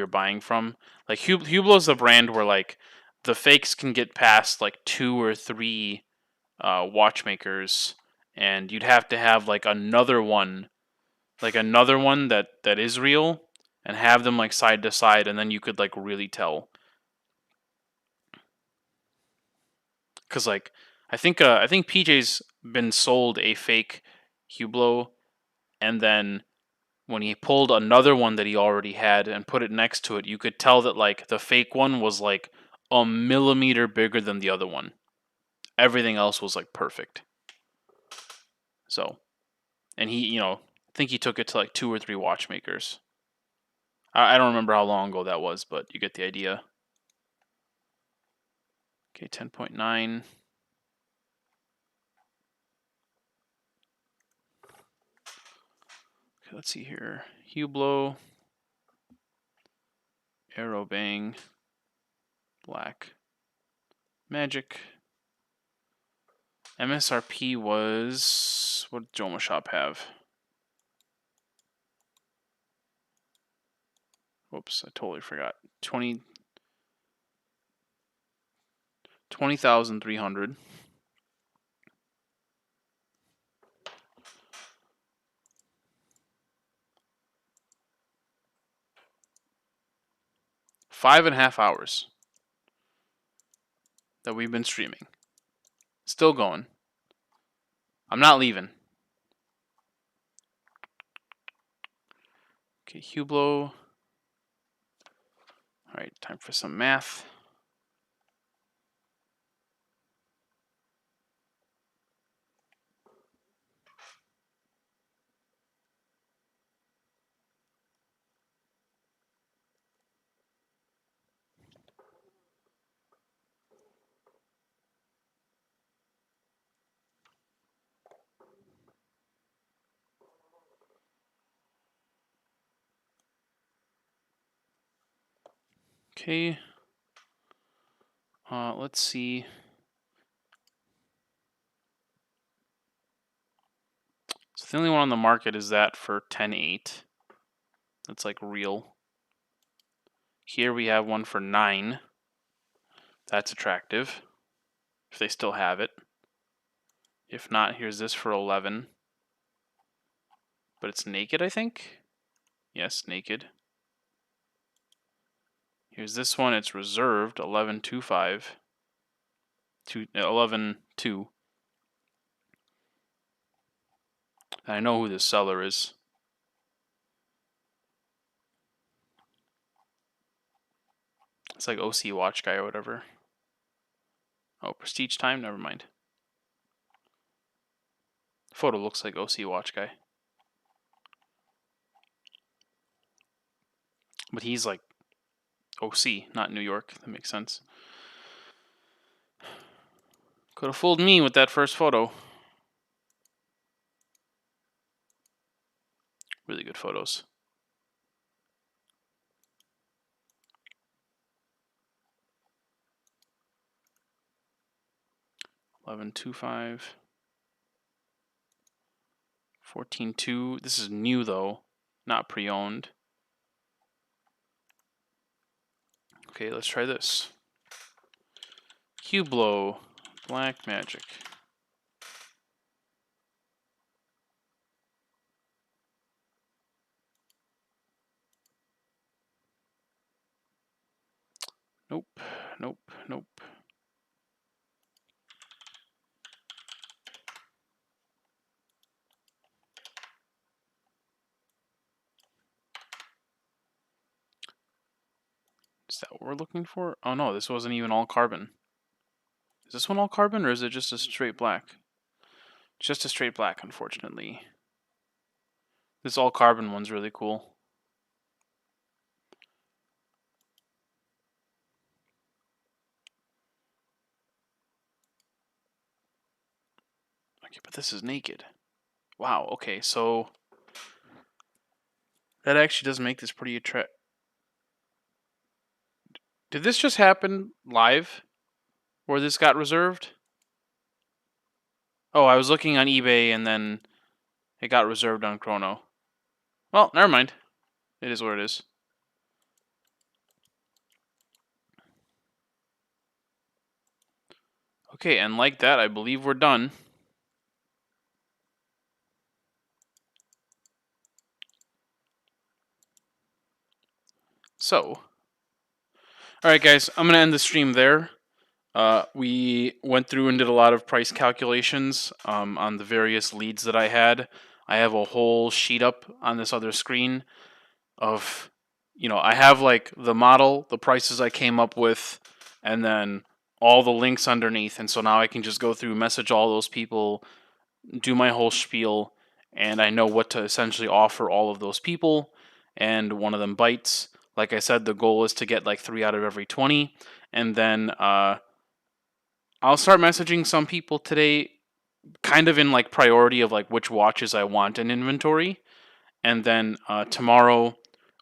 buying from. Like Hublot is a brand where like the fakes can get past like 2 or 3 watchmakers, and you'd have to have like another one that is real, and have them like side to side, and then you could like really tell. Cause like I think PJ's been sold a fake Hublot, and then when he pulled another one that he already had and put it next to it, you could tell that like the fake one was like a millimeter bigger than the other one. Everything else was like perfect. So, and he, I think he took it to like 2 or 3 watchmakers. I don't remember how long ago that was, but you get the idea. Okay, 10.9. Okay, let's see here. Hublot, Arrow Bang, Black Magic. MSRP was, what did Joma Shop have? Whoops, I totally forgot. 20,300. Five and a half hours that we've been streaming. Still going. I'm not leaving. Okay, Hublot. Alright, time for some math. Okay. Let's see. So the only one on the market is that for 10.8. That's like real. Here we have one for 9. That's attractive. If they still have it. If not, here's this for 11. But it's naked, I think. Yes, naked. Here's this one. It's reserved 1125 to 11.2. I know who this seller is. It's like OC Watch Guy or whatever. Oh, Prestige Time? Never mind. Photo looks like OC Watch Guy. But he's like OC, not New York. That makes sense. Could have fooled me with that first photo. Really good photos. 11.25. 14.2. This is new though, not pre-owned. Okay, let's try this. Hublot Black Magic. Nope, nope, nope. Is that what we're looking for? Oh no, this wasn't even all carbon. Is this one all carbon or is it just a straight black? Just a straight black, unfortunately. This all carbon one's really cool. Okay, but this is naked. Wow, okay, so that actually does make this pretty attractive. Did this just happen live? Where this got reserved? Oh, I was looking on eBay and then it got reserved on Chrono. Well, never mind. It is what it is. Okay, and like that, I believe we're done. So, alright guys, I'm going to end the stream there. We went through and did a lot of price calculations on the various leads that I had. I have a whole sheet up on this other screen of, I have like the model, the prices I came up with, and then all the links underneath. And so now I can just go through, message all those people, do my whole spiel, and I know what to essentially offer all of those people. And one of them bites. Like I said, the goal is to get like 3 out of every 20. And then I'll start messaging some people today, kind of in like priority of like which watches I want in inventory. And then tomorrow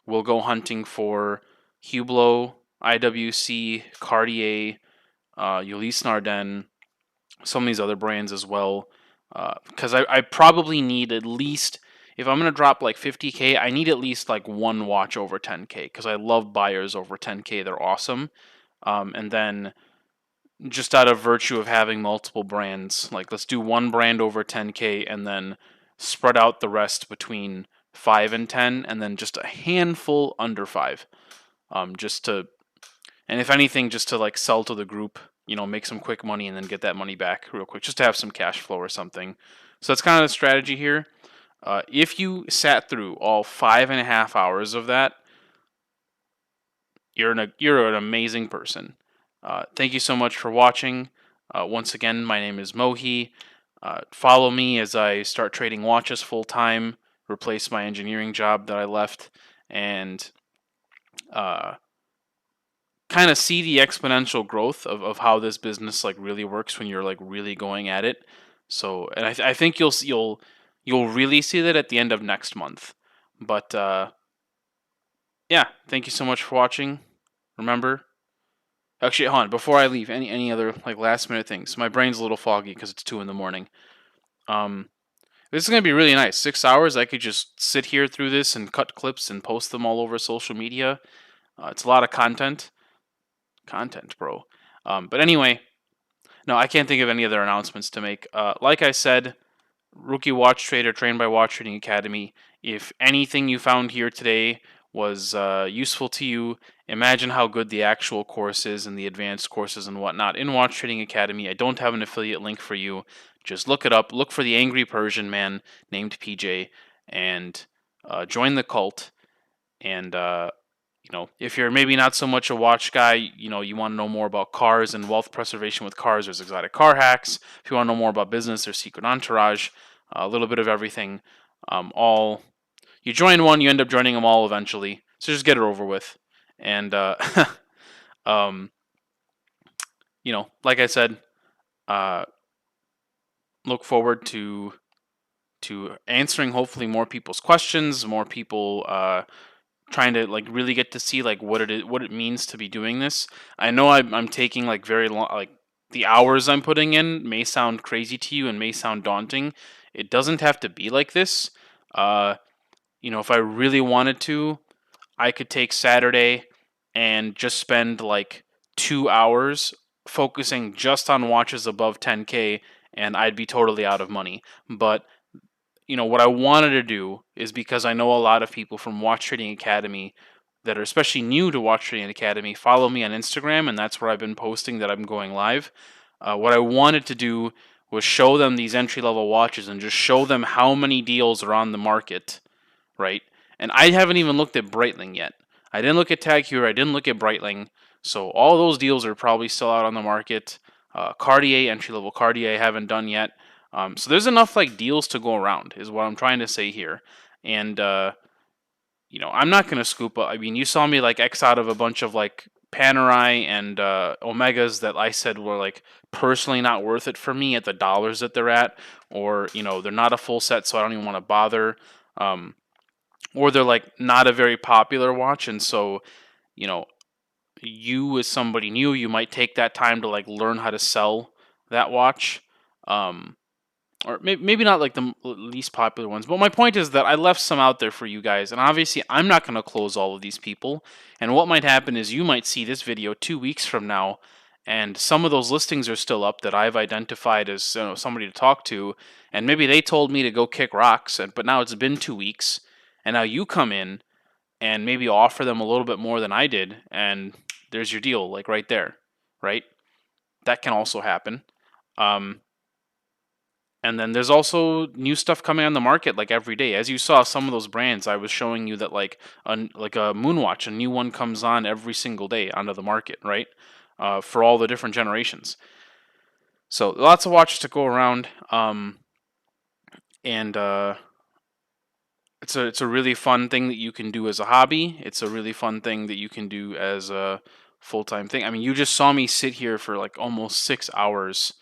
we'll go hunting for Hublot, IWC, Cartier, Ulysse Nardin, some of these other brands as well. Because I probably need at least, if I'm going to drop like 50K, I need at least like one watch over 10K because I love buyers over 10K. They're awesome. And then just out of virtue of having multiple brands, like let's do one brand over 10K and then spread out the rest between 5 and 10 and then just a handful under 5. Just to, and if anything, just to like sell to the group, make some quick money and then get that money back real quick, just to have some cash flow or something. So that's kind of the strategy here. If you sat through all 5.5 hours of that, you're an amazing person. Thank you so much for watching. Once again, my name is Mohi. Follow me as I start trading watches full time, replace my engineering job that I left, and kind of see the exponential growth of how this business like really works when you're like really going at it. So, and I think you'll really see that at the end of next month. But yeah, thank you so much for watching. Remember, actually, hold on. Before I leave, any other like last minute things? My brain's a little foggy because it's 2 in the morning. This is gonna be really nice. 6 hours. I could just sit here through this and cut clips and post them all over social media. It's a lot of content. Content, bro. But anyway, no, I can't think of any other announcements to make. Like I said, rookie watch trader trained by Watch Trading Academy. If anything you found here today was useful to you, imagine how good the actual course is and the advanced courses and whatnot in Watch Trading Academy. I don't have an affiliate link for you. Just look it up. Look for the angry Persian man named PJ and join the cult. And if you're maybe not so much a watch guy, you want to know more about cars and wealth preservation with cars, there's exotic car hacks. If you want to know more about business, there's secret entourage, a little bit of everything. All you join one, you end up joining them all eventually. So just get it over with. And um, like I said, uh, look forward to answering hopefully more people's questions, more people trying to like really get to see like what it means to be doing this. I know I'm taking like very long, like the hours I'm putting in may sound crazy to you and may sound daunting. It doesn't have to be like this. Uh, if I really wanted to, I could take Saturday and just spend like 2 hours focusing just on watches above 10K, and I'd be totally out of money. But what I wanted to do is because I know a lot of people from Watch Trading Academy that are especially new to Watch Trading Academy follow me on Instagram, and that's where I've been posting that I'm going live. What I wanted to do was show them these entry level watches and just show them how many deals are on the market, right? And I haven't even looked at Breitling yet. I didn't look at Tag Heuer. I didn't look at Breitling. So all those deals are probably still out on the market. Cartier, entry level Cartier, I haven't done yet. So there's enough like deals to go around, is what I'm trying to say here. And I'm not gonna scoop up. I mean, you saw me like X out of a bunch of like Panerai and Omegas that I said were like personally not worth it for me at the dollars that they're at, or they're not a full set, so I don't even want to bother. Um, or they're like not a very popular watch, and so you know you as somebody new, you might take that time to like learn how to sell that watch. Um, or maybe not like the least popular ones, but my point is that I left some out there for you guys, and obviously I'm not going to close all of these people. And what might happen is you might see this video 2 weeks from now, and some of those listings are still up that I've identified as somebody to talk to, and maybe they told me to go kick rocks, but now it's been 2 weeks, and now you come in and maybe offer them a little bit more than I did, and there's your deal, like right there, right? That can also happen. Um, and then there's also new stuff coming on the market like every day. As you saw, some of those brands I was showing you that like a Moonwatch, a new one comes on every single day onto the market, right? For all the different generations. So lots of watches to go around, and it's a really fun thing that you can do as a hobby. It's a really fun thing that you can do as a full time thing. I mean, you just saw me sit here for like almost 6 hours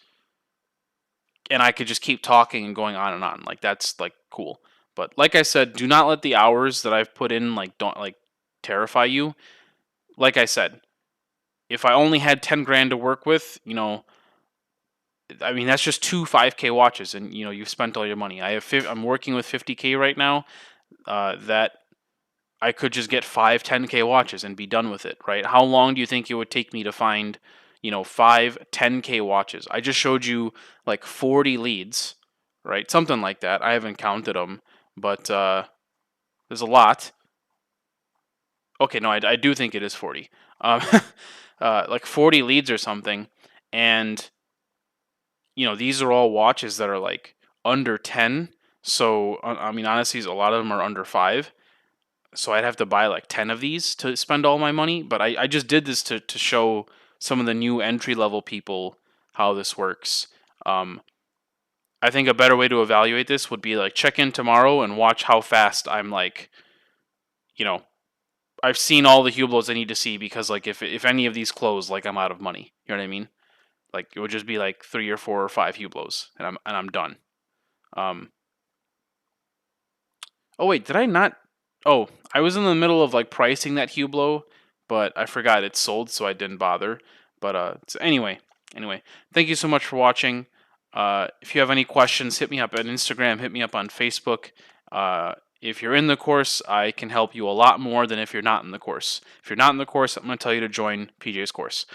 and I could just keep talking and going on and on. Like that's like cool. But like I said, do not let the hours that I've put in like don't like terrify you. Like I said, if I only had 10 grand to work with, I mean that's just two 5K watches, and you've spent all your money. I'm working with 50K right now. That I could just get five 10K watches and be done with it, right? How long do you think it would take me to find, five 10K watches? I just showed you like 40 leads, right? Something like that. I haven't counted them, but there's a lot. Okay, no, I do think it is 40. Um, like 40 leads or something. And, these are all watches that are like under 10. So, I mean, honestly, a lot of them are under 5. So I'd have to buy like 10 of these to spend all my money. But I just did this to show some of the new entry level people how this works. I think a better way to evaluate this would be like check in tomorrow and watch how fast I'm like, you know, I've seen all the Hublots I need to see, because like if any of these close, like I'm out of money. You know what I mean? Like it would just be like 3 or 4 or 5 Hublots and I'm done. Um, Oh wait, did I not? Oh, I was in the middle of like pricing that Hublot, but I forgot it's sold, so I didn't bother. But so anyway, thank you so much for watching. If you have any questions, hit me up on Instagram, hit me up on Facebook. If you're in the course, I can help you a lot more than if you're not in the course. If you're not in the course, I'm going to tell you to join PJ's course.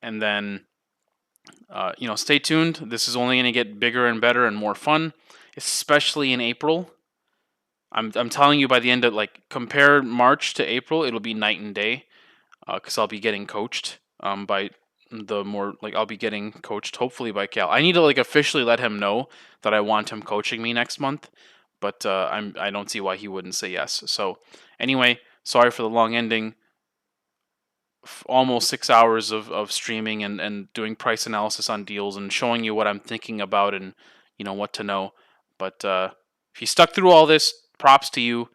And then Stay tuned. This is only going to get bigger and better and more fun, especially in April. I'm telling you, by the end of like compare March to April, it'll be night and day. Because I'll be getting coached by the more like I'll be getting coached hopefully by Cal. I need to like officially let him know that I want him coaching me next month, but I don't see why he wouldn't say yes. So anyway, sorry for the long ending. Almost 6 hours of streaming and doing price analysis on deals and showing you what I'm thinking about and what to know. But if you stuck through all this, props to you.